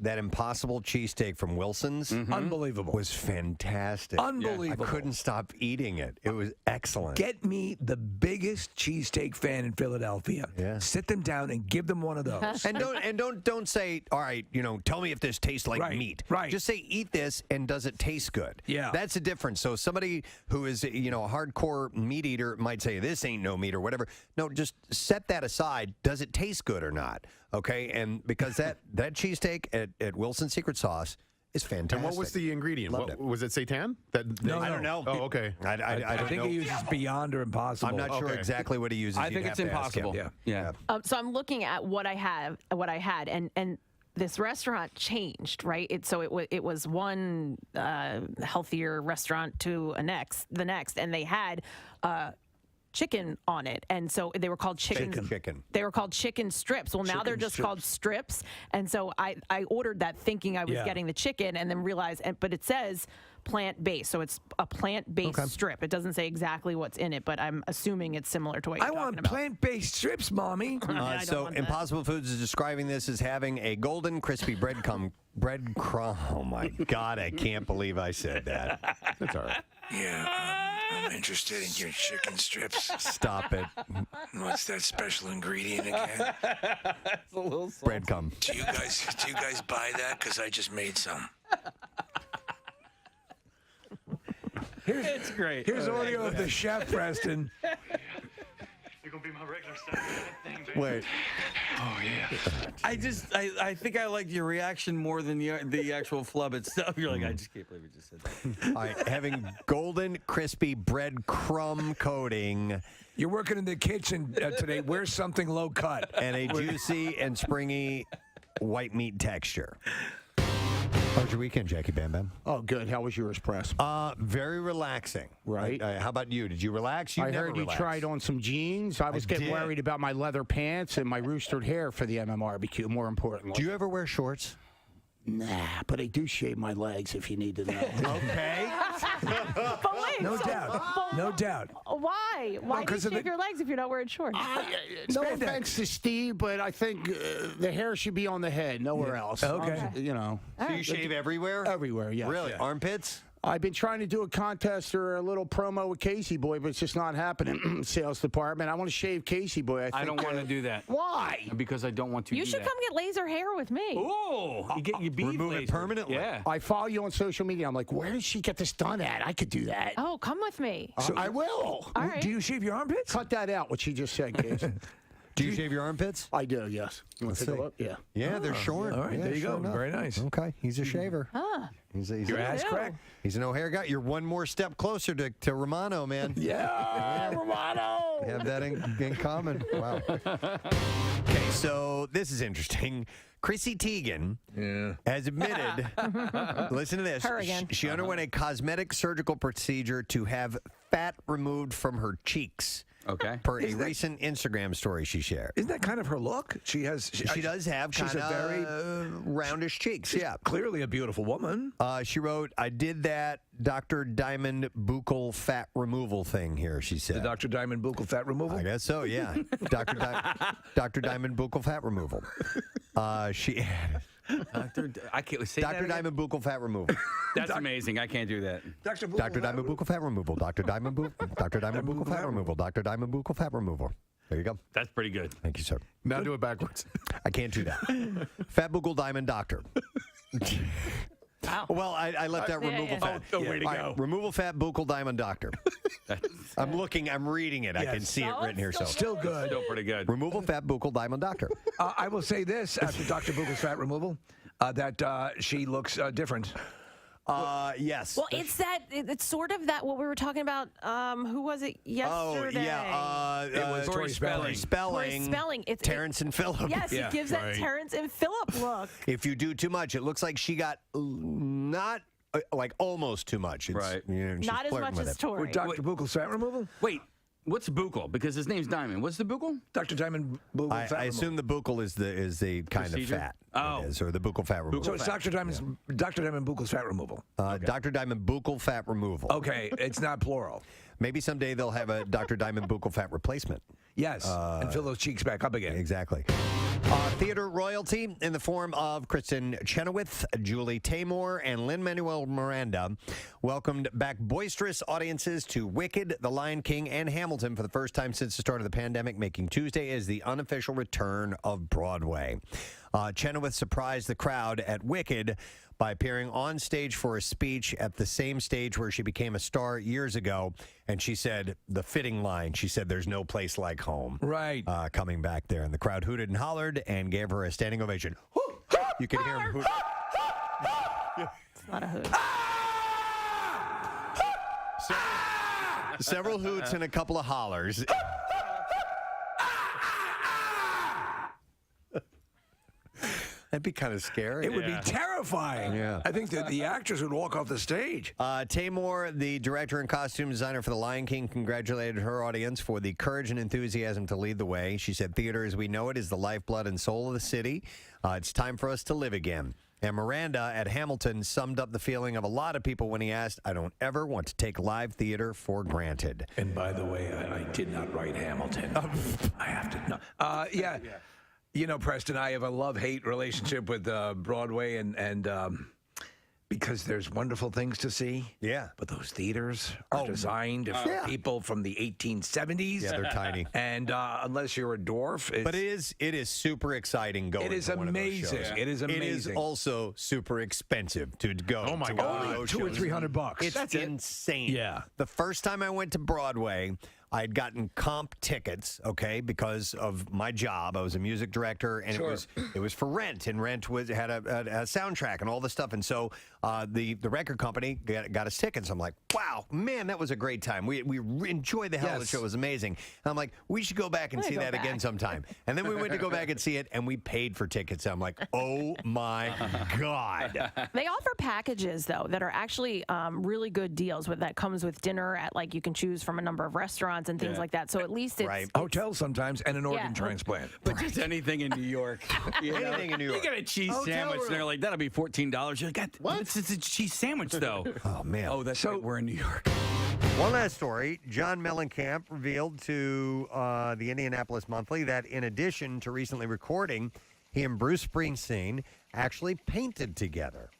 Impossible cheesesteak from Wilson's, unbelievable, was fantastic. Unbelievable. I couldn't stop eating it. It was excellent. Get me the biggest cheesesteak fan in Philadelphia. Yeah. Sit them down and give them one of those. and don't say, all right, tell me if this tastes like meat. Right. Just say, eat this, and does it taste good? Yeah. That's the difference. So somebody who is a hardcore meat eater might say, this ain't no meat or whatever. No, just set that aside. Does it taste good or not? Okay, and because that cheesesteak at Wilson's Secret Sauce is fantastic. And what was the ingredient? Loved it. Was it seitan? No, I don't know. Oh, okay. I don't think know. he uses Beyond or Impossible. I'm not sure exactly what he uses. I You'd think have it's to ask him. Impossible. Yeah. So I'm looking at what I had, and this restaurant changed, right? It was one healthier restaurant to the next, and they had chicken on it, and so they were called chicken. They were called chicken strips. Well, now they're just called strips, and so I ordered that thinking I was getting the chicken, and then realized, but it says plant-based, so it's a plant-based strip. It doesn't say exactly what's in it, but I'm assuming it's similar to what you're talking about. Plant-based strips, Mommy. So Impossible Foods is describing this as having a golden, crispy breadcrumb. Oh my God! I can't believe I said that. That's all right. Yeah, I'm interested in your chicken strips. Stop it. What's that special ingredient again? It's a little breadcrumb. Do you guys buy that? Because I just made some. It's great. Here's audio of the chef, Preston. You're gonna be my regular Saturday thing, baby. Wait. Oh yeah. I think I liked your reaction more than the actual flub itself. You're like, I just can't believe you just said that. All right, having golden, crispy breadcrumb coating. You're working in the kitchen today. Where's something low cut? And a juicy and springy white meat texture. How was your weekend, Jackie Bam Bam? Oh, good. How was yours, Press? Very relaxing. Right. How about you? Did you relax? I heard you tried on some jeans. I was getting worried about my leather pants and my roostered hair for the MMRBQ, more importantly. Do you ever wear shorts? Nah, but I do shave my legs if you need to know. Okay. But wait, No doubt. No doubt. Why? Why do you shave your legs if you're not wearing shorts? No offense to Steve, but I think the hair should be on the head, nowhere else. Okay. So you shave everywhere? Everywhere, yeah. Really? Armpits? I've been trying to do a contest or a little promo with Casey Boy, but it's just not happening. Sales department. I want to shave Casey Boy. I don't want to do that. Why? Because I don't want to. You should come get laser hair with me. Oh, you get your beef remove it laser. permanently. Yeah. I follow you on social media. I'm like, where did she get this done at? I could do that. Oh, come with me. I will. All right. Do you shave your armpits? Cut that out, what she just said, Casey. Do you shave your armpits? I do, yes. You want to take a look? Yeah. Yeah, they're short. All right, Yeah, there you sure go. enough. Very nice. Okay, he's a shaver. He's Your ass crack? He's an O'Hare guy. You're one more step closer to Romano, man. Yeah, Romano. We have that in common. Wow. Okay, so this is interesting. Chrissy Teigen has admitted, listen to this, Her again. she underwent a cosmetic surgical procedure to have fat removed from her cheeks. Okay. Per a recent Instagram story she shared. Isn't that kind of her look? She does have She's kind a very roundish cheeks. She's yeah. clearly a beautiful woman. She wrote, I did that Dr. Diamond buccal fat removal thing here, she said. The Dr. Diamond buccal fat removal? I guess so, yeah. Dr. Diamond buccal fat removal. She added, I can't say Dr. that again? Diamond Buccal Fat Removal. That's amazing. I can't do that. Dr. Diamond Buccal Fat Removal. Dr. Diamond Buccal Fat Removal. Dr. Diamond Buccal Fat Removal. There you go. That's pretty good. Thank you, sir. Now do it backwards. I can't do that. Fat Buccal Diamond Doctor. Well, I left out removal fat. Oh, way to All go. Removal Fat Buccal Diamond Doctor. I'm reading it. I can see it written here. So Still good. Still pretty good. Removal Fat Buccal Diamond Doctor. I will say this after Dr. Buchal's fat removal, that she looks different. Yes. Well, it's sort of that what we were talking about. Who was it yesterday? Oh, yeah. It was Tori Spelling. Tori Spelling. It's Terrence and Phillip. Yes, it gives that Terrence and Phillip look. If you do too much, it looks like she got not like almost too much. It's, Right. she's Not as flirting much with as it. Tori. With Dr. Buchal's fat removal? Wait, what's Buccal? Because his name's Diamond. What's the Buccal? Dr. Diamond Buccal fat I assume the buccal is the kind Procedure? of fat. Oh. It is, or the buccal fat removal. So it's Dr. Diamond Buchal's fat removal. Dr. Diamond Buccal Fat Removal. Okay, it's not plural. Maybe someday they'll have a Dr. Diamond Buccal Fat Replacement. Yes, and fill those cheeks back up again. Exactly. Theater royalty in the form of Kristen Chenoweth, Julie Taymor, and Lin-Manuel Miranda welcomed back boisterous audiences to Wicked, The Lion King, and Hamilton for the first time since the start of the pandemic, making Tuesday as the unofficial return of Broadway. Chenoweth surprised the crowd at Wicked by appearing on stage for a speech at the same stage where she became a star years ago. And she said the fitting line, she said, "There's no place like home." Right. Coming back there. And the crowd hooted and hollered and gave her a standing ovation. You can hear them hoot. It's not a hoot. Several hoots and a couple of hollers. That'd be kind of scary. It would be terrifying. Yeah. I think that the actors would walk off the stage. Taymor, the director and costume designer for The Lion King, congratulated her audience for the courage and enthusiasm to lead the way. She said, "Theater as we know it is the lifeblood and soul of the city. It's time for us to live again." And Miranda at Hamilton summed up the feeling of a lot of people when he asked, "I don't ever want to take live theater for granted." And by the way, I did not write Hamilton. I have to know. Yeah. You know, Preston, I have a love-hate relationship with Broadway, and because there's wonderful things to see. Yeah. But those theaters are designed for people from the 1870s. Yeah, they're tiny. And unless you're a dwarf, But it is super exciting going. It is to one of those amazing. shows. It is It is amazing. also super expensive to go. Oh, my to God. one of those $200 or shows. $300. It's That's it. insane. Yeah. The first time I went to Broadway, I had gotten comp tickets, okay, because of my job. I was a music director, and it was for Rent, and Rent had a soundtrack and all this stuff. And so the record company got us tickets. I'm like, wow, man, that was a great time. We enjoyed the hell of the show. It was amazing. And I'm like, we should go back and see that again sometime. And then we went to go back and see it, and we paid for tickets. I'm like, oh my God. They offer packages though that are actually really good deals. That comes with dinner at you can choose from a number of restaurants and things like that. So at least it's hotels sometimes and an organ transplant. But just anything in New York. Anything in New York. You get a cheese sandwich, and they're like, "That'll be $14." You're like, "What? It's a cheese sandwich, though." Oh man. Oh, that's right. We're in New York. One last story. John Mellencamp revealed to the Indianapolis Monthly that in addition to recently recording, he and Bruce Springsteen actually painted together.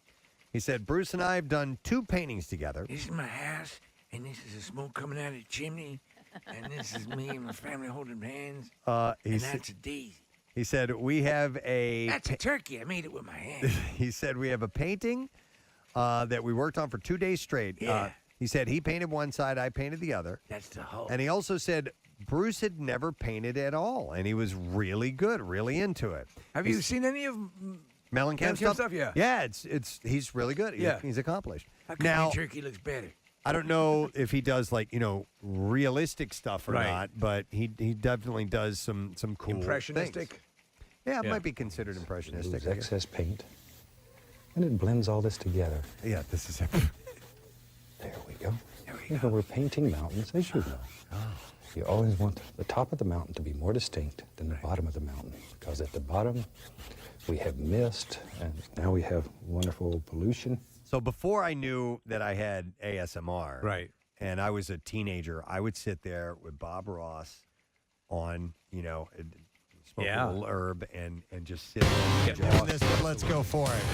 He said, "Bruce and I have done 2 paintings together." This is my house, and this is the smoke coming out of the chimney, and this is me and my family holding hands, and that's a daisy. He said, "We have a..." That's a turkey. I made it with my hands. He said, "We have a painting that we worked on for 2 days straight." Yeah. He said he painted one side, I painted the other. That's the whole. And he also said Bruce had never painted at all, and he was really good, really into it. Have you seen any of Mellencamp stuff? Yeah. Yeah, he's really good. He's accomplished. How come Now, my turkey looks better? I don't know if he does realistic stuff or Right. not, but he definitely does some cool Impressionistic? things. Yeah, it might be considered impressionistic. Lose excess paint, and it blends all this together. Yeah, this is it. There we go. We're painting mountains, as you know. You always want the top of the mountain to be more distinct than the bottom of the mountain, because at the bottom we have mist, and now we have wonderful pollution. So before I knew that I had ASMR, right, and I was a teenager, I would sit there with Bob Ross on, Smoke Yeah. a little herb and just sit and get on this one. Let's go for it.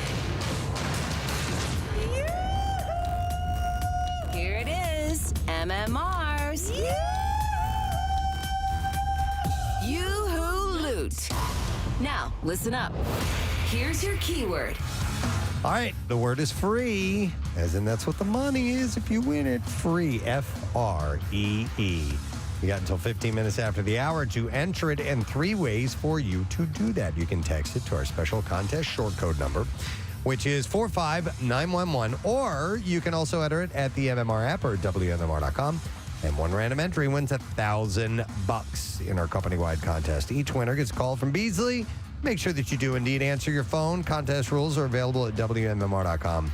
Here it is, MMR's Yoo-hoo Loot. Now, listen up. Here's your keyword. All right, the word is free, as in that's what the money is if you win it. Free, Free. You got until 15 minutes after the hour to enter it, and 3 ways for you to do that. You can text it to our special contest short code number, which is 45911, or you can also enter it at the MMR app or WMMR.com. And one random entry wins $1,000 in our company-wide contest. Each winner gets a call from Beasley. Make sure that you do indeed answer your phone. Contest rules are available at WMMR.com.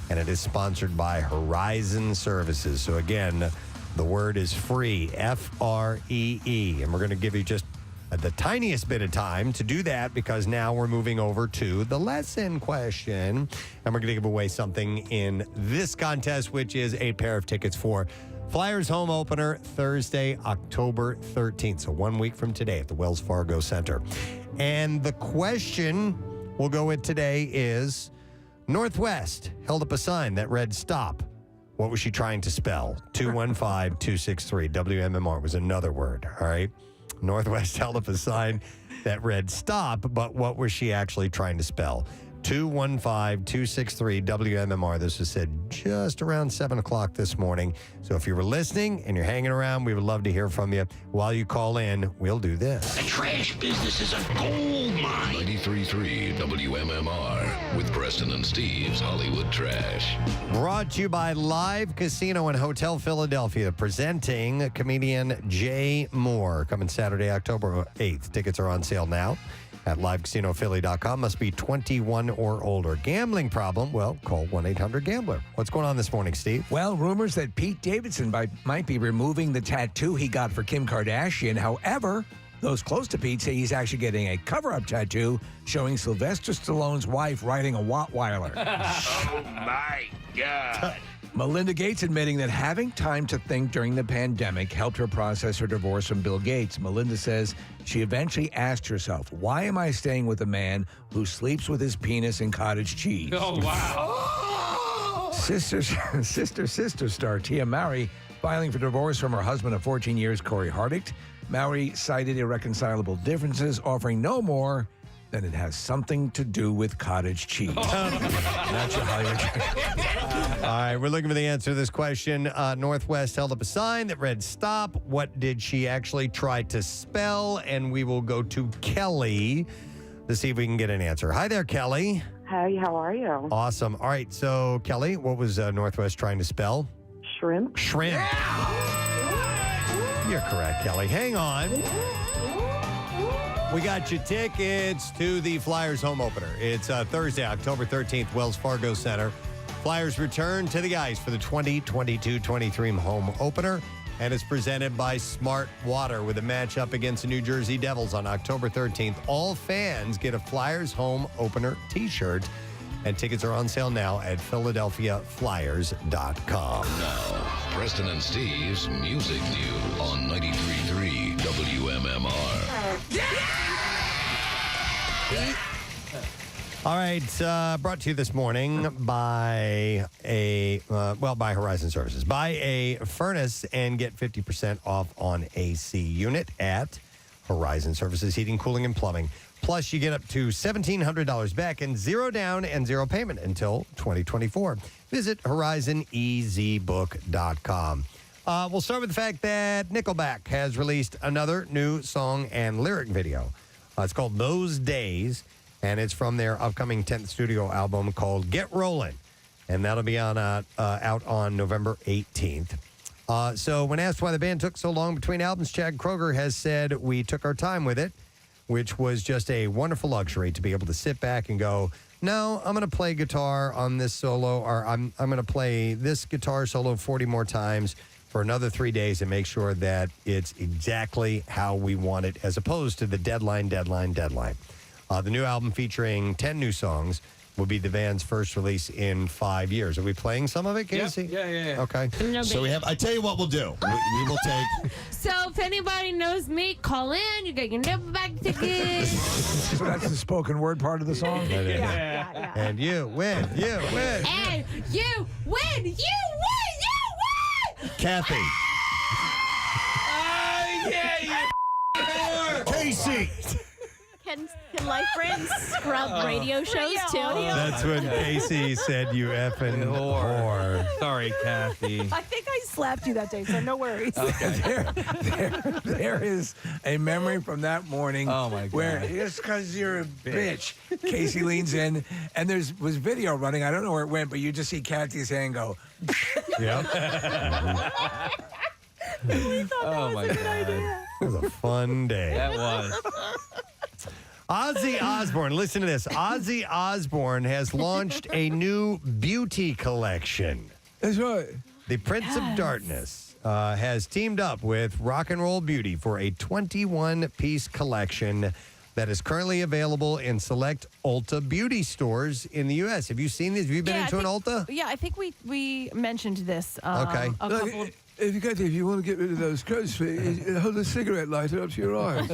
And it is sponsored by Horizon Services. So again, the word is free, Free. And we're going to give you just the tiniest bit of time to do that, because now we're moving over to the lesson question. And we're going to give away something in this contest, which is a pair of tickets for Flyers home opener Thursday, October 13th. So 1 week from today at the Wells Fargo Center. And the question we'll go with today is, Northwest held up a sign that read stop. What was she trying to spell? 215-263. WMMR was another word, all right? Northwest held up a sign that read stop, but what was she actually trying to spell? 215-263 WMMR. This was said just around 7 o'clock this morning. So if you were listening and you're hanging around, we would love to hear from you. While you call in, we'll do this. The trash business is a gold mine. 93.3 WMMR with Preston and Steve's Hollywood Trash. Brought to you by Live Casino and Hotel Philadelphia, presenting comedian Jay Moore. Coming Saturday, October 8th. Tickets are on sale now at livecasinophilly.com. Must be 21 or older. Gambling problem? Well, call 1-800-GAMBLER. What's going on this morning, Steve? Well, rumors that Pete Davidson might be removing the tattoo he got for Kim Kardashian. However, those close to Pete say he's actually getting a cover-up tattoo showing Sylvester Stallone's wife riding a Rottweiler. Oh, my God. Melinda Gates admitting that having time to think during the pandemic helped her process her divorce from Bill Gates. Melinda says she eventually asked herself, why am I staying with a man who sleeps with his penis and cottage cheese? Oh, wow. Sister star Tia Mowry filing for divorce from her husband of 14 years, Corey Hardicht. Mowry cited irreconcilable differences, offering no more than it has something to do with cottage cheese. That's your Hollywood. All right, we're looking for the answer to this question. Northwest held up a sign that read stop. What did she actually try to spell? And we will go to Kelly to see if we can get an answer. Hi there, Kelly. Hi, how are you? Awesome. All right, so Kelly, what was Northwest trying to spell? Shrimp. Shrimp. You're correct, Kelly. Hang on. We got you tickets to the Flyers home opener. It's Thursday, October 13th, Wells Fargo Center. Flyers return to the ice for the 2022-23 home opener, and it's presented by Smart Water with a matchup against the New Jersey Devils on October 13th. All fans get a Flyers home opener t-shirt, and tickets are on sale now at PhiladelphiaFlyers.com. Now, Preston and Steve's Music News on 93.3 WMMR. All right, brought to you this morning by by Horizon Services. Buy a furnace and get 50% off on AC unit at Horizon Services Heating, Cooling, and Plumbing. Plus, you get up to $1,700 back and 0 down and 0 payment until 2024. Visit horizonezbook.com. We'll start with the fact that Nickelback has released another new song and lyric video. It's called Those Days, and it's from their upcoming 10th studio album called Get Rollin', and that'll be out on November 18th. So when asked why the band took so long between albums, Chad Kroeger has said, we took our time with it, which was just a wonderful luxury to be able to sit back and go, no, I'm going to play guitar on this solo, or I'm going to play this guitar solo 40 more times for another 3 days and make sure that it's exactly how we want it, as opposed to the deadline. The new album featuring 10 new songs will be the band's first release in 5 years. Are we playing some of it, Casey? Yeah. Okay. So we have. I tell you what we'll do. We will take. So if anybody knows me, call in. You get your number back ticket. So that's the spoken word part of the song? Yeah. And you win. You win. And you win. You win. Kathy. Casey. Can Life Friends scrub radio shows too? That's when Casey said you effing whore. Sorry, Kathy. I think I slapped you that day, so no worries. There is a memory from that morning God. where it's because you're a bitch. Casey leans in, and was video running. I don't know where it went, but you just see Kathy's hand go. Yep. Oh my God. It was a fun day. That was. Ozzy Osborne, listen to this. Ozzy Osborne has launched a new beauty collection. That's right. The Prince of Darkness has teamed up with Rock and Roll Beauty for a 21-piece collection that is currently available in select Ulta beauty stores in the U.S. Have you seen these? Have you been into an Ulta? Yeah, I think we mentioned this. Okay. A couple. If you want to get rid of those coats, hold a cigarette lighter up to your eyes.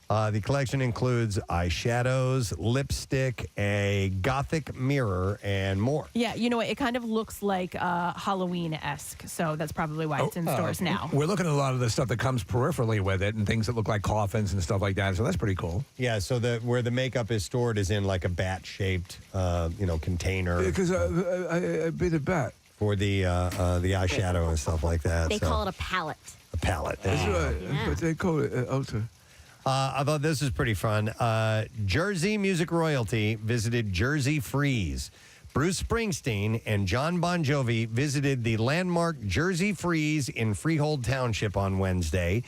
The collection includes eyeshadows, lipstick, a gothic mirror, and more. Yeah, you know what? It kind of looks like Halloween-esque, so that's probably why it's in stores now. We're looking at a lot of the stuff that comes peripherally with it and things that look like coffins and stuff like that, so that's pretty cool. Yeah, so where the makeup is stored is in like a bat-shaped, container. Because I beat a bat. For the eyeshadow and stuff like that. They call it a palette. A palette. That's right, but they call it Ulta. I thought this was pretty fun. Jersey music royalty visited Jersey Freeze. Bruce Springsteen and John Bon Jovi visited the landmark Jersey Freeze in Freehold Township on Wednesday.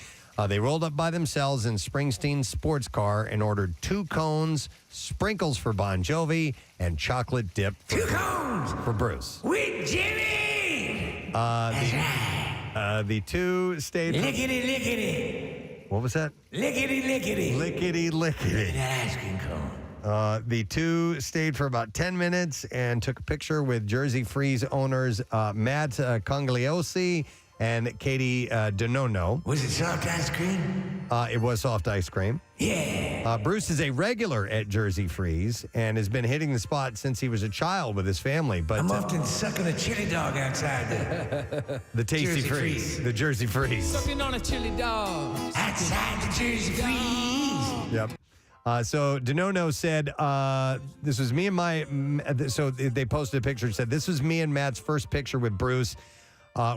They rolled up by themselves in Springsteen's sports car and ordered 2 cones, sprinkles for Bon Jovi, and chocolate dip for Bruce. With Jimmy! The two stayed... Lickety. What was that? Lickety. Lickety. That ice cream cone. The two stayed for about 10 minutes and took a picture with Jersey Freeze owners Matt Congliosi and Katie Donono. Was it soft ice cream? It was soft ice cream. Yeah. Bruce is a regular at Jersey Freeze and has been hitting the spot since he was a child with his family. But I'm often sucking a chili dog outside the Tasty Jersey Freeze. The Jersey Freeze. Sucking on a chili dog. Outside the Jersey Freeze. Yep. So Donono said, this was me and so they posted a picture and said, this was me and Matt's first picture with Bruce.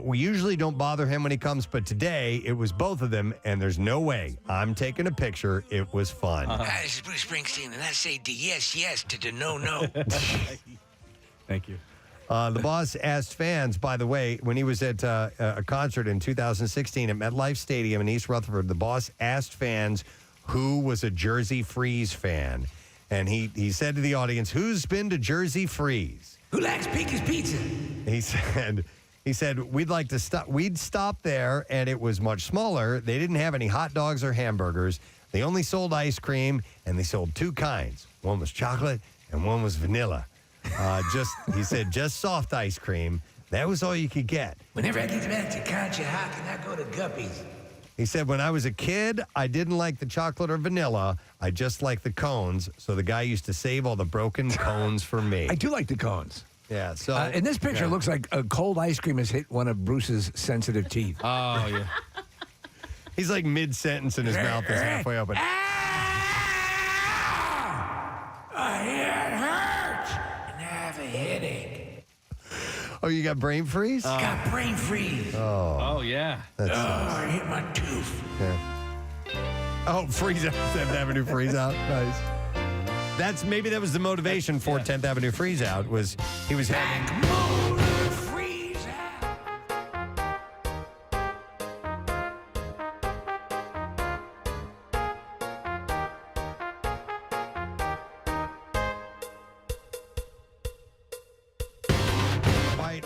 We usually don't bother him when he comes, but today it was both of them, and there's no way I'm taking a picture. It was fun. This is Bruce Springsteen, and I say yes to the no. Thank you. The boss asked fans, by the way, when he was at a concert in 2016 at MetLife Stadium in East Rutherford, the boss asked fans who was a Jersey Freeze fan. And he said to the audience, who's been to Jersey Freeze? Who likes Pika's Pizza? He said, we'd stop there, and it was much smaller. They didn't have any hot dogs or hamburgers. They only sold ice cream, and they sold 2 kinds. One was chocolate, and one was vanilla. He said, just soft ice cream. That was all you could get. Whenever I get back to Concha, how can I go to Guppy's? He said, when I was a kid, I didn't like the chocolate or vanilla. I just liked the cones. So the guy used to save all the broken cones for me. I do like the cones. Yeah, so... in this picture, it looks like a cold ice cream has hit one of Bruce's sensitive teeth. Oh, yeah. He's like mid-sentence and his mouth is halfway open. It hurts. And I have a headache. Oh, you got brain freeze? Got brain freeze. Oh. Oh, yeah. I hit my tooth. Yeah. Oh, freeze out. 10th Avenue freeze out. Nice. Maybe that was the motivation for 10th Avenue freeze out was he was having... Freeze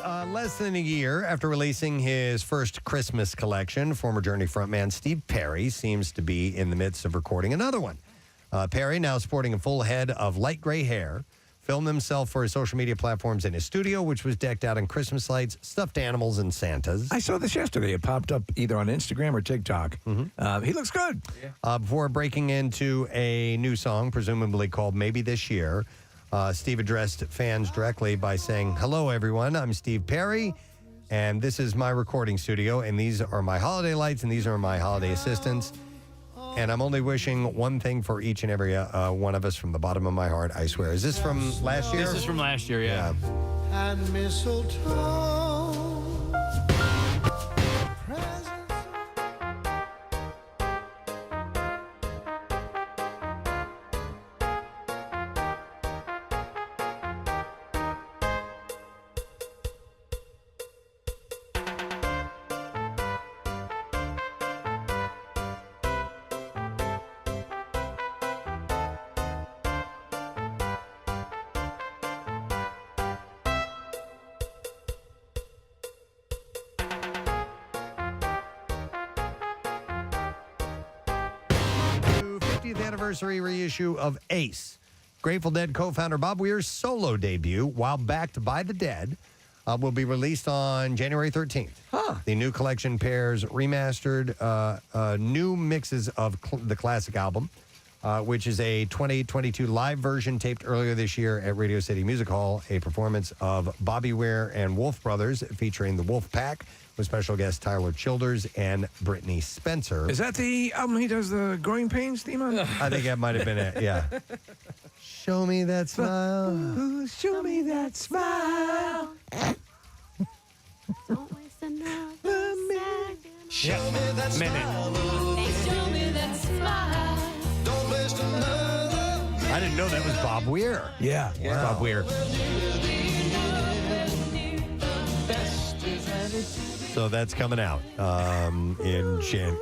out. Less than a year after releasing his first Christmas collection, former Journey frontman Steve Perry seems to be in the midst of recording another one. Perry, now sporting a full head of light gray hair, filmed himself for his social media platforms in his studio, which was decked out in Christmas lights, stuffed animals, and Santas. I saw this yesterday. It popped up either on Instagram or TikTok. He looks good. Before breaking into a new song, presumably called Maybe This Year, Steve addressed fans directly by saying, "Hello, everyone. I'm Steve Perry, and this is my recording studio, and these are my holiday lights, and these are my holiday assistants. And I'm only wishing one thing for each and every one of us from the bottom of my heart, I swear." Is this from last year? This is from last year, yeah. And mistletoe. Anniversary reissue of Ace. Grateful Dead co-founder Bob Weir's solo debut, While Backed by the Dead, will be released on January 13th. The new collection pairs remastered new mixes of the classic album, which is a 2022 live version taped earlier this year at Radio City Music Hall, a performance of Bobby Weir and Wolf Brothers featuring the Wolf Pack, with special guests Tyler Childers and Brittany Spencer. Is that the album he does the Growing Pains theme on? I think that might have been it, yeah. Show me that smile. Ooh, show me that smile. Don't waste another second. Show me that smile. Show me that smile. Don't waste another. I didn't know that was Bob Weir. Yeah, Wow. Bob Weir. So that's coming out in January.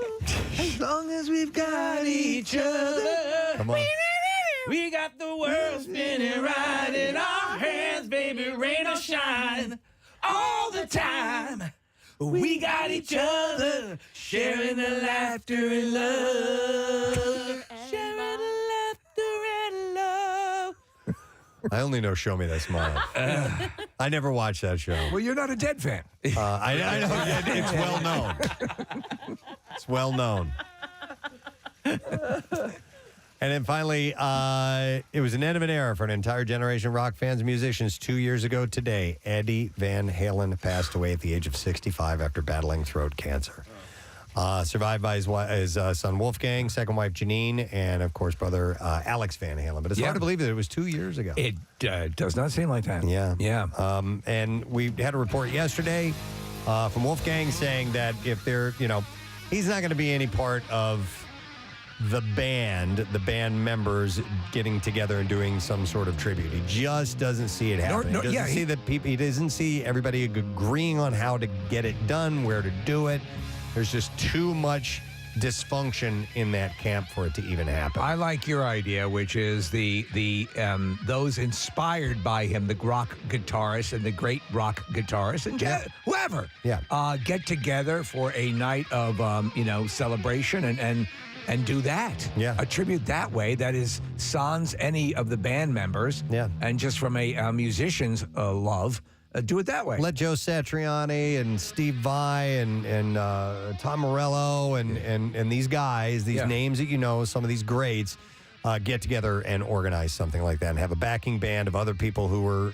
As long as we've got each other. Come on. We got the world spinning right in our hands, baby, rain or shine, all the time. We got each other, sharing the laughter and love. Sharing the laughter and love. I only know Show Me That Smile. I never watched that show. Well, you're not a Dead fan. I know. It's well known. It's well known. And then finally, it was an end of an era for an entire generation of rock fans and musicians. 2 years ago today, Eddie Van Halen passed away at the age of 65 after battling throat cancer. Survived by his son Wolfgang, second wife Janine, and of course brother Alex Van Halen. But it's hard to believe that it was 2 years ago. It does not seem like that. Yeah. Yeah. And we had a report yesterday from Wolfgang saying that if they're, he's not going to be any part of the band members getting together and doing some sort of tribute. He just doesn't see it happening. He doesn't see that people. He doesn't see everybody agreeing on how to get it done, where to do it. There's just too much dysfunction in that camp for it to even happen. I like your idea, which is the those inspired by him, the rock guitarists and the great rock guitarists and whoever, get together for a night of celebration and do that. Yeah. A tribute that way that is sans any of the band members. Yeah. And just from a musician's love, do it that way. Let Joe Satriani and Steve Vai and Tom Morello and these guys, these names that you know, some of these greats, get together and organize something like that and have a backing band of other people who were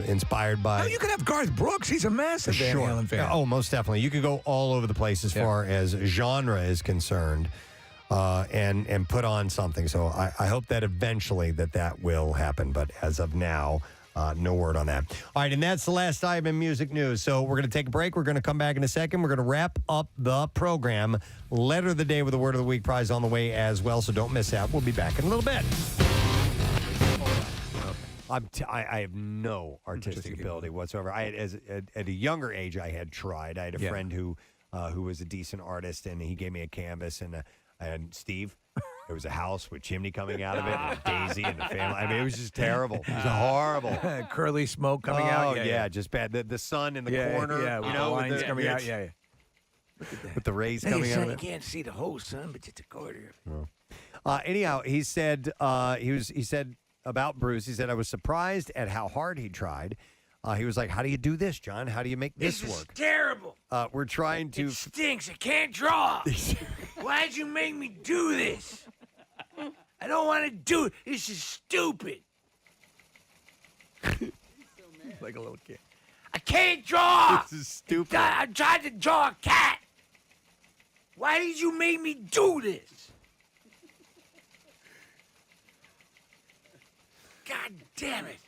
inspired by. Oh, you could have Garth Brooks. He's a massive Van Halen fan. Oh, most definitely. You could go all over the place as far as genre is concerned. And put on something. So I hope that eventually that will happen. But as of now, no word on that. All right, and that's the last item in music news. So we're going to take a break. We're going to come back in a second. We're going to wrap up the program. Letter of the day with the Word of the Week prize on the way as well. So don't miss out. We'll be back in a little bit. I have no artistic ability whatsoever. I had, at a younger age, I had tried. I had a friend who was a decent artist, and he gave me a canvas and Steve. There was a house with chimney coming out of it, and Daisy and the family. I mean, it was just terrible. It was horrible. Curly smoke coming out. Yeah, just bad. The sun in the corner. Yeah, with the lines coming out. Yeah. With the rays coming out of it. You can't see the whole sun, but it's a quarter. Anyhow, he said about Bruce. He said, I was surprised at how hard he tried. He was like, how do you do this, John? How do you make this This is work? terrible. We're trying to... It stinks. I can't draw. Why'd you make me do this? I don't want to do it. This is stupid. like a little kid. I can't draw. This is stupid. I tried to draw a cat. Why did you make me do this? God damn it.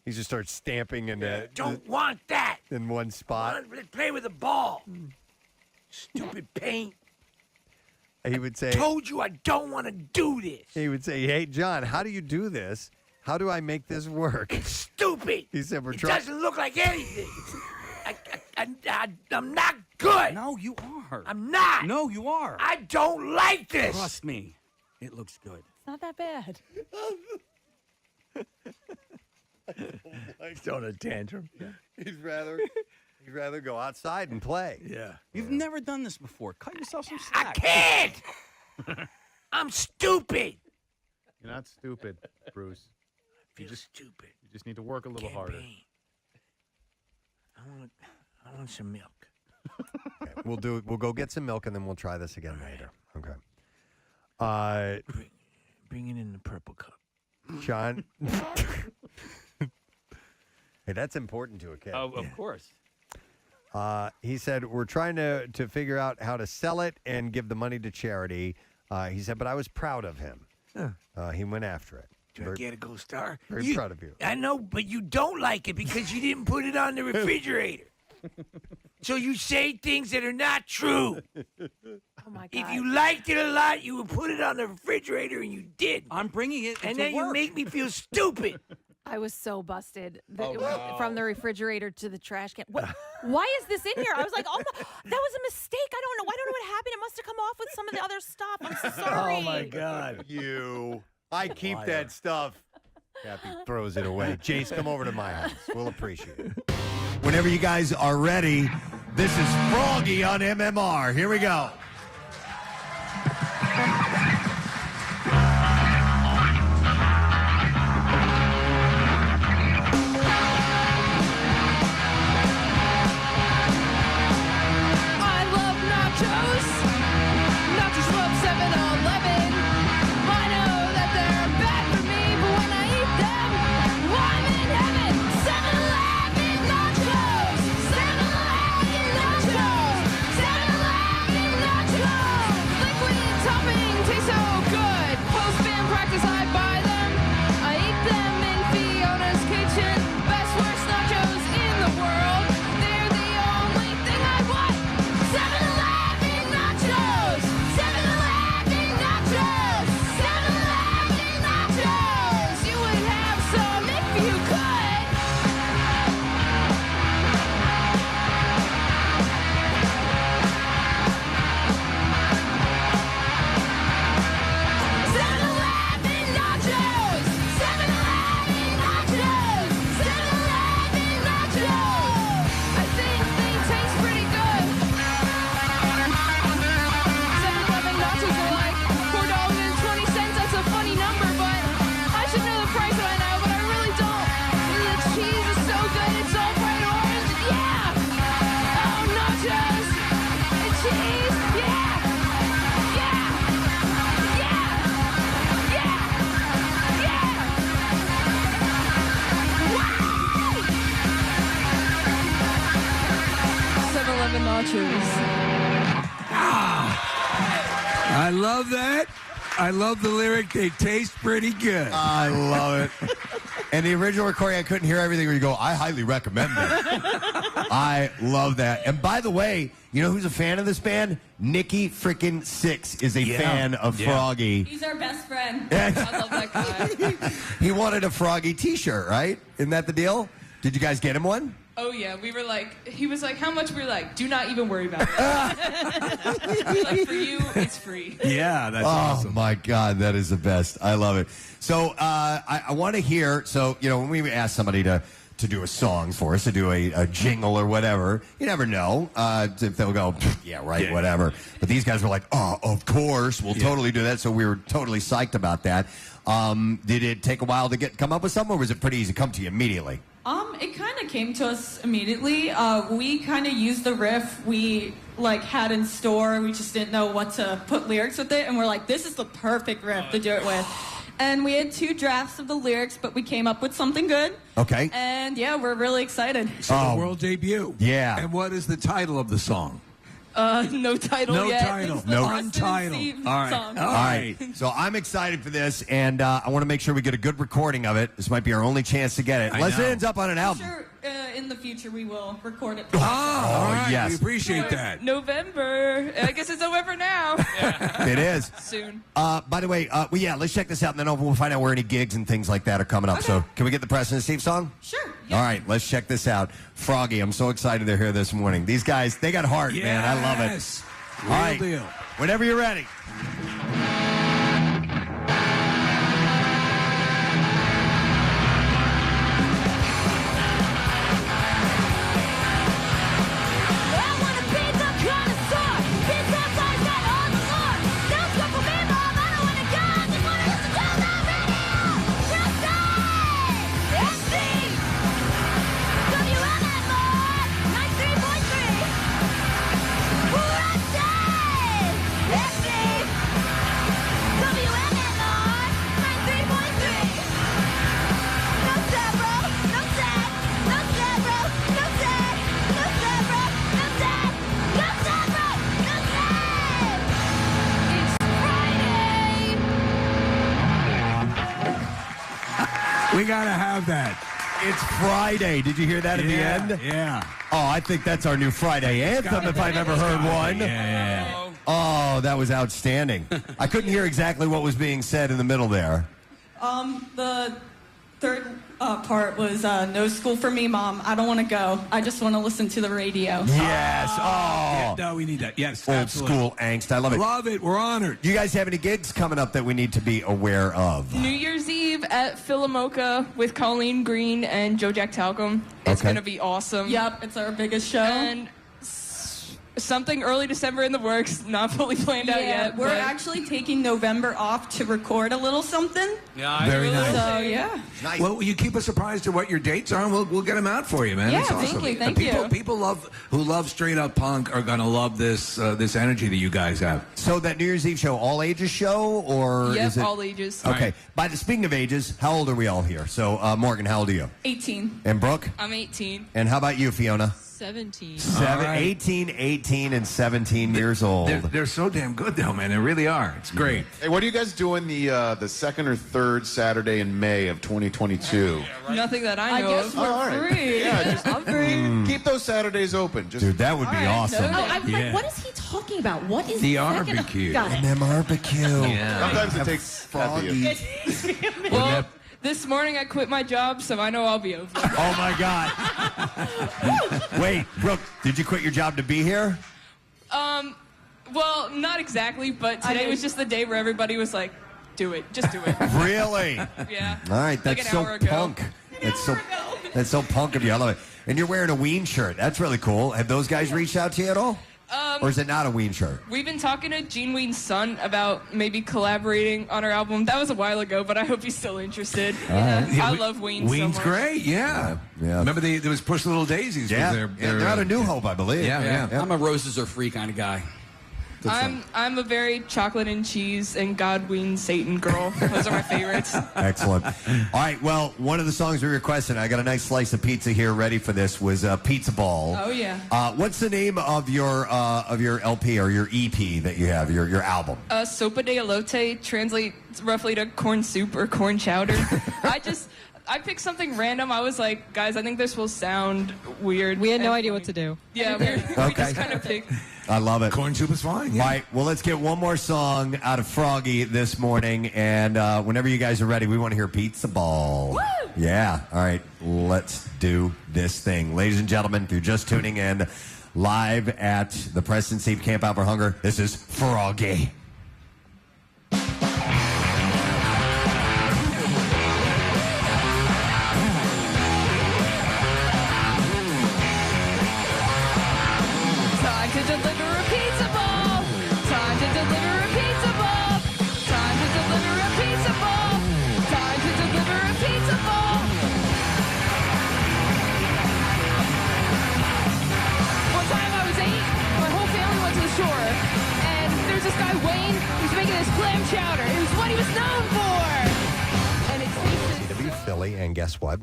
He just starts stamping in Don't want that. in one spot. Let's play with a ball. Stupid paint. He would say, Told you I don't want to do this. He would say, hey, John, how do you do this? How do I make this work? Stupid. He said, It doesn't look like anything. I'm not good. No, you are. I'm not. No, you are. I don't like this. Trust me. It looks good. It's not that bad. He's throwing a tantrum. He'd rather go outside and play. Yeah. You've never done this before. Cut yourself some slack. I can't. I'm stupid. You're not stupid, Bruce. You just stupid. You just need to work a little harder. I want some milk. Okay, we'll go get some milk and then we'll try this again later. Okay. Bring it in the purple cup. John. Hey, that's important to a kid. Oh, of course. He said, we're trying to figure out how to sell it and give the money to charity. He said, but I was proud of him. He went after it. Do I get a gold star? Very proud of you. I know, but you don't like it because you didn't put it on the refrigerator. So you say things that are not true. Oh my God. If you liked it a lot, you would put it on the refrigerator, and you did. I'm bringing it and to then you work. make me feel stupid. I was so busted no. from the refrigerator to the trash can. Why is this in here? I was like, oh, that was a mistake. I don't know what happened. It must have come off with some of the other stuff. I'm so sorry. Oh, my God. I keep that stuff. Kathy throws it away. Jace, come over to my house. We'll appreciate it. Whenever you guys are ready, this is Froggy on MMR. Here we go. I love nachos. Nachos love 7-Eleven. I know that they're bad for me, but when I eat them, I'm in heaven. 7-Eleven nachos. 7-Eleven nachos. 7-Eleven nachos. Liquid topping tastes so good. Post-band practice, I buy them. I eat them in Fiona's kitchen. Best worst nachos in the world. They're the only thing I want. 7-Eleven nachos. 7-Eleven nachos. 7-Eleven nachos. You would have some if you could. 7-Eleven nachos. 7-Eleven nachos. 7-Eleven nachos. I think they taste pretty good. 7-Eleven nachos are like $4.20. That's a funny number, but I should know the price by now, but I really don't. The cheese is so good, it's all bright orange. Yeah! Oh, nachos! And cheese! Yeah! Yeah! Yeah! Yeah! Yeah! Wow! 7-Eleven nachos. I love that. I love the lyric. They taste pretty good. I love it. And the original recording, I couldn't hear everything where you go, I highly recommend it. I love that. And by the way, you know who's a fan of this band? Nikki freaking Sixx is a fan of Froggy. He's our best friend. I love that guy. He wanted a Froggy t-shirt, right? Isn't that the deal? Did you guys get him one? Oh yeah, we were like, he was like, how much? We were like, do not even worry about it. We're like, for you, it's free. Yeah, that's awesome. Oh, my God, that is the best. I love it. So I want to hear, so, you know, when we ask somebody to to do a song for us, to do a jingle or whatever. You never know if they'll go, yeah, right, whatever. But these guys were like, oh, of course, we'll totally do that. So we were totally psyched about that. Did it take a while to come up with something, or was it pretty easy to come to you immediately? It kind of came to us immediately. We kind of used the riff we had in store. We just didn't know what to put lyrics with it, and we're like, this is the perfect riff to do it with. And we had 2 drafts of the lyrics, but we came up with something good. Okay. And yeah, we're really excited. So the world debut. Yeah. And what is the title of the song? No title No yet. title. It's the No Preston untitled. Steve All right. song. All right. So I'm excited for this, and I want to make sure we get a good recording of it. This might be our only chance to get it. Unless it ends up on an album. Sure, in the future we will record it. All right. yes. We appreciate that. November. I guess it's November now. It is. Soon. By the way, let's check this out, and then we'll find out where any gigs and things like that are coming up. So can we get the Preston and Steve song? Sure. All right, let's check this out. Froggy, I'm so excited they're here this morning. These guys, they got heart, man. I love it. Real All right, deal. whenever you're ready. We got to have that. It's Friday. Did you hear that at the end? Yeah. Oh, I think that's our new Friday anthem if I've ever heard one. Yeah. Oh, that was outstanding. I couldn't hear exactly what was being said in the middle there. The third part was no school for me, Mom. I don't want to go. I just want to listen to the radio. Yes. Oh. No, we need that. Yes. Old absolutely. school angst. I love it. Love it. We're honored. You guys have any gigs coming up that we need to be aware of? New Year's Eve at Philomoka with Colleen Green and Joe Jack Talcum. It's Okay. going to be awesome. Yep, it's our biggest show. And something early December in the works, not fully planned out yet. We're but- actually taking November off to record a little something. Yeah, Very nice. So, yeah. Nice. Well, you keep us apprised of what your dates are, and we'll get them out for you, man. Yeah, It's awesome. thank you. People who love straight up punk are gonna love this this energy that you guys have. So that New Year's Eve show, all ages show, or Yep, is it all ages. Okay. Speaking of ages, how old are we all here? So Morgan, how old are you? 18. And Brooke? I'm 18. And how about you, Fiona? 17. 18, and 17 years old. They're so damn good, though, man. They really are. It's great. Hey, what are you guys doing the second or third Saturday in May of 2022? Nothing that I know guess of. we're all right. free. Yeah, just I'm free. keep those Saturdays open. Just Dude, that would be awesome. Oh, I'm Yeah. like, what is he talking about? What is The second- barbecue. Got it. And barbecue. sometimes it takes Froggy. Well, this morning I quit my job, so I know I'll be over. Oh, my God. Wait, Brooke, did you quit your job to be here? Well, not exactly, but today was just the day where everybody was like, do it. Just do it. Really? Yeah. All right, Like that's an so hour ago. punk. That's so punk of you. I love it. And you're wearing a Ween shirt. That's really cool. Have those guys reached out to you at all? Or is it not a Ween shirt? We've been talking to Gene Ween's son about maybe collaborating on our album. That was a while ago, but I hope he's still interested. I love Ween so Ween's much. great, yeah. Yeah. Remember there was Push Little Daisies. Yeah. Was They're out of New Hope, I believe. Yeah. I'm a roses are free kind of guy. I'm a very chocolate and cheese and God Ween Satan girl. Those are my favorites. Excellent. All right. Well, one of the songs we requested, I got a nice slice of pizza here ready for this, was Pizza Ball. Oh yeah. What's the name of your LP or your EP that you have, your album? Sopa de elote translates roughly to corn soup or corn chowder. I picked something random. I was like, guys, I think this will sound weird. We had no idea what to do. Yeah, we just kind of picked. I love it. Corn soup is fine. Yeah. All right. Well, let's get one more song out of Froggy this morning. And whenever you guys are ready, we want to hear Pizza Ball. Woo! Yeah. All right. Let's do this thing. Ladies and gentlemen, if you're just tuning in live at the Preston Steve Camp Out for Hunger, this is Froggy. And there's this guy, Wayne, who's making this clam chowder. It was what he was known for. And it tasted Philly, and guess what?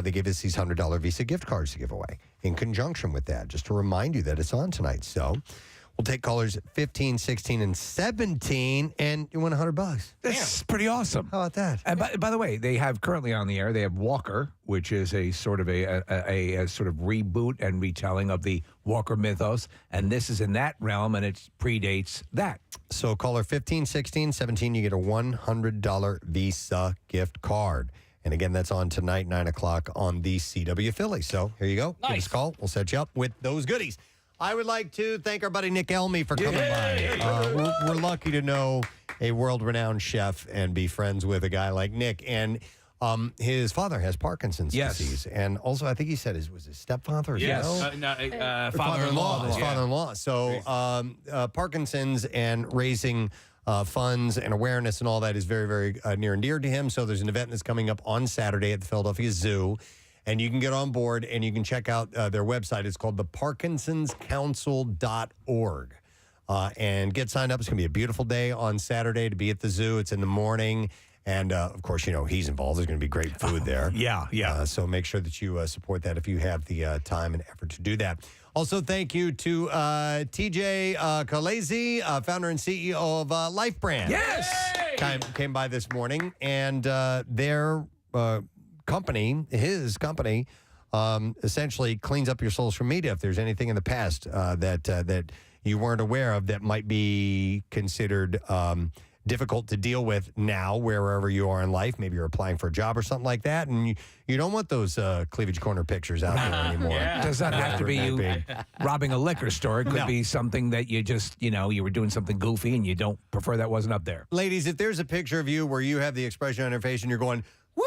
They give us these $100 Visa gift cards to give away in conjunction with that, just to remind you that it's on tonight. So we'll take callers 15, 16, and 17, and you win $100. That's pretty awesome. How about that? And by the way, they have currently on the air, they have Walker, which is a sort of a sort of reboot and retelling of the Walker mythos. And this is in that realm, and it predates that. So caller 15, 16, 17, you get a $100 Visa gift card. And again, that's on tonight, 9 o'clock on the CW Philly. So here you go. Give us a call. We'll set you up with those goodies. I would like to thank our buddy Nick Elmy for coming by. We're lucky to know a world-renowned chef and be friends with a guy like Nick. And his father has Parkinson's disease. And also, I think he said was his stepfather as well? Father-in-law. His father-in-law. So Parkinson's and raising funds and awareness and all that is very, very near and dear to him. So there's an event that's coming up on Saturday at the Philadelphia Zoo. And you can get on board and you can check out their website. It's called the parkinsonscouncil.org. And get signed up. It's going to be a beautiful day on Saturday to be at the zoo. It's in the morning. And, of course, you know, he's involved. There's going to be great food there. Yeah. So make sure that you support that if you have the time and effort to do that. Also, thank you to TJ Kalezi, founder and CEO of Life Brand. Yes! Came by this morning, and their company, his company, essentially cleans up your social media if there's anything in the past that you weren't aware of that might be considered difficult to deal with now, wherever you are in life. Maybe you're applying for a job or something like that, and you don't want those cleavage corner pictures out there anymore. It does not have to be you robbing a liquor store. It could be something that you just, you were doing something goofy and you don't prefer that wasn't up there. Ladies, if there's a picture of you where you have the expression on your face and you're going, woo!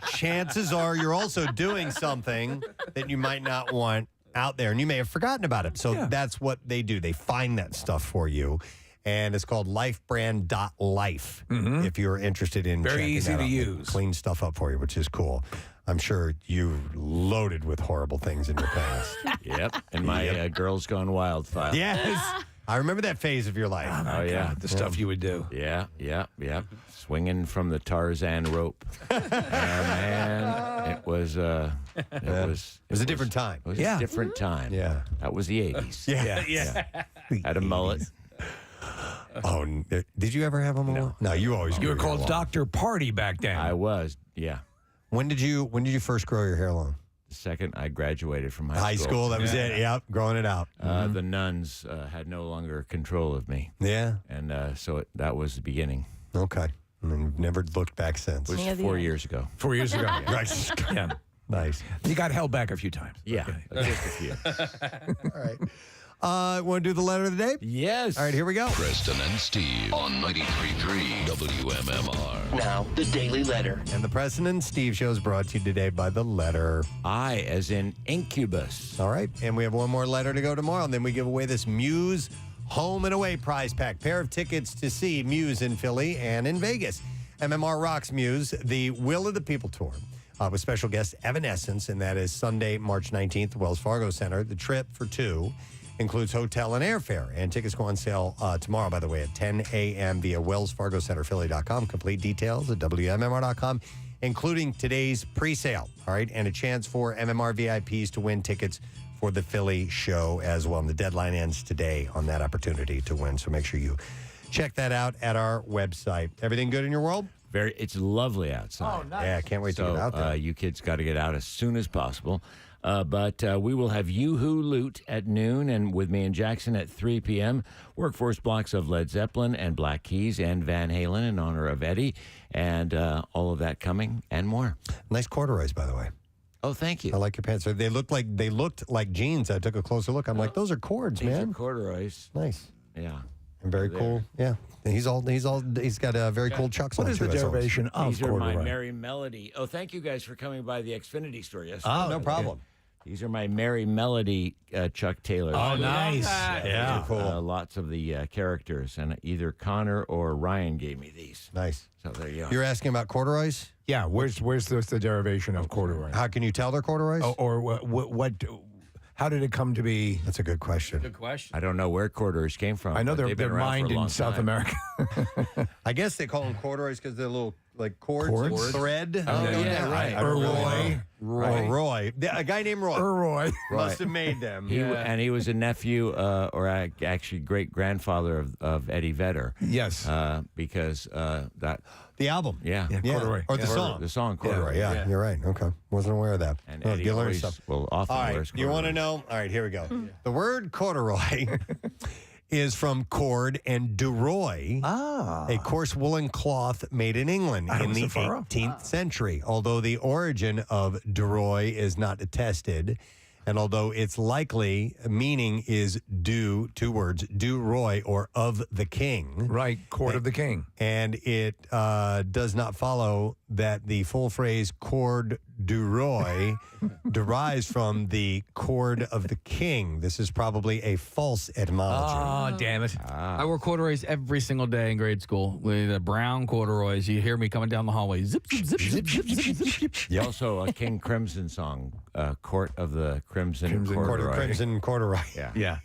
Chances are you're also doing something that you might not want out there, and you may have forgotten about it. So that's what they do. They find that stuff for you. And it's called lifebrand.life if you're interested in very checking easy that to out. use. Clean stuff up for you, which is cool. I'm sure you loaded with horrible things in your past. Yep. And my Girls Gone Wild file. Yes. I remember that phase of your life. Oh, yeah. The stuff you would do. Yeah. Swinging from the Tarzan rope. Man, it was a different time. It was a different time. Yeah. That was the 80s. Yeah. Had a mullet. Oh, did you ever have a mullet? No, you always. You were called Dr. Party back then. I was, yeah. When did you first grow your hair long? The second I graduated from high school. High school, that was it. Yep, growing it out. The nuns had no longer control of me. Yeah. And so that was the beginning. Okay. And then you've never looked back since. It was 4 years ago. 4 years ago. Right. Yeah. Nice. You got held back a few times. Yeah. Okay. Just a few. All right. Want to do the letter of the day? Yes. All right, here we go. Preston and Steve on 93.3 WMMR. Now, the Daily Letter. And the Preston and Steve show is brought to you today by the letter I, as in incubus. All right. And we have one more letter to go tomorrow, and then we give away this Muse Home and Away prize pack. Pair of tickets to see Muse in Philly and in Vegas. MMR rocks Muse, the Will of the People tour. With special guest Evanescence, and that is Sunday, March 19th, Wells Fargo Center. The trip for two includes hotel and airfare. And tickets go on sale tomorrow, by the way, at 10 a.m. via wellsfargocenterphilly.com. Complete details at WMMR.com, including today's pre-sale. All right, and a chance for MMR VIPs to win tickets for the Philly show as well. And the deadline ends today on that opportunity to win. So make sure you check that out at our website. Everything good in your world? It's lovely outside. Oh, nice. Yeah, I can't wait to get out there. You kids got to get out as soon as possible. But we will have Yoo-Hoo Loot at noon, and with me and Jackson at 3 p.m. Workforce blocks of Led Zeppelin and Black Keys and Van Halen in honor of Eddie, and all of that coming and more. Nice corduroys, by the way. Oh, thank you. I like your pants. They looked like jeans. I took a closer look. I'm like, those are cords, These man. are corduroys. Nice. Yeah. And very cool. Yeah. He's got a very cool chucks on. What is the derivation of These are my corduroy? Merry Melody. Oh, thank you guys for coming by the Xfinity store yesterday. Oh, no problem. These are my Merry Melody Chuck Taylor. Oh, nice. Yeah, cool. Lots of the characters, and either Connor or Ryan gave me these. Nice. So there you go. You're asking about corduroys? Yeah, where's the derivation of corduroy? How can you tell they're corduroys? Or what How did it come to be? That's a good question. Good question. I don't know where corduroys came from. I know but they've been they're around mined for a in long South time. America. I guess they call them corduroys because they're little like cords, Cords? thread. Oh, yeah, right. I don't really Roy. know. Roy. A guy named Roy. Roy. Must have made them. And he was a nephew, or actually great grandfather of Eddie Vedder. Yes. Because that. The album. Yeah. Corduroy. Or the Yeah. song. The song, Corduroy. Yeah, you're right. Okay. Wasn't aware of that. And Oh, Eddie you learn always stuff. will often All right. wears You want to corduroys. know? All right, here we go. The word corduroy is from cord and duroy, a coarse woolen cloth made in England in the 18th century. Although the origin of duroy is not attested, and although its likely meaning is due, 2 words, du roy, or of the king. Right, court of the king. And it does not follow that the full phrase cord du roy derives from the cord of the king. This is probably a false etymology. Oh, damn it. I wore corduroys every single day in grade school with the brown corduroys. You hear me coming down the hallway. Zip, zip, zip, zip, zip, zip, zip, zip. Also, a King Crimson song, Court of the Crimson Corduroy. Crimson corduroy. Yeah. Yeah.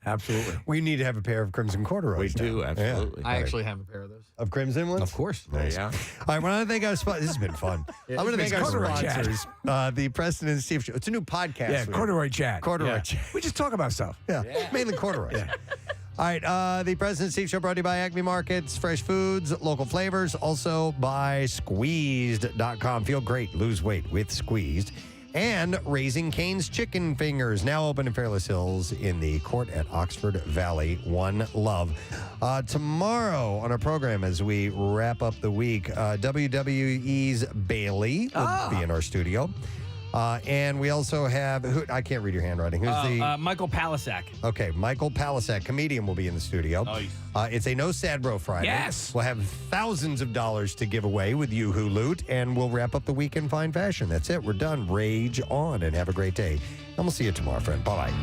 Absolutely. We need to have a pair of crimson corduroys. We do, now. absolutely. I actually have a pair of those. Of crimson ones? Of course. There you go. All right, well, I think our sponsors. This has been fun. I'm going to thank our Corduroy Chat. sponsors, the Preston and Steve Show. It's a new podcast. Yeah, corduroy chat. Corduroy Yeah. chat. We just talk about stuff. Yeah, mainly corduroys. All right, the President Steve Show brought to you by Acme Markets, fresh foods, local flavors, also by Squeezed.com. Feel great, lose weight with Squeezed. And Raising Cane's Chicken Fingers, now open in Fairless Hills in the court at Oxford Valley. One love. Tomorrow on our program, as we wrap up the week, WWE's Bailey will be in our studio. And we also have, I can't read your handwriting. Who's the... Michael Palisak. Okay, Michael Palisak, comedian, will be in the studio. Nice. It's a No Sad Bro Friday. Yes. We'll have thousands of dollars to give away with You Who Loot, and we'll wrap up the week in fine fashion. That's it. We're done. Rage on and have a great day. And we'll see you tomorrow, friend. Bye-bye.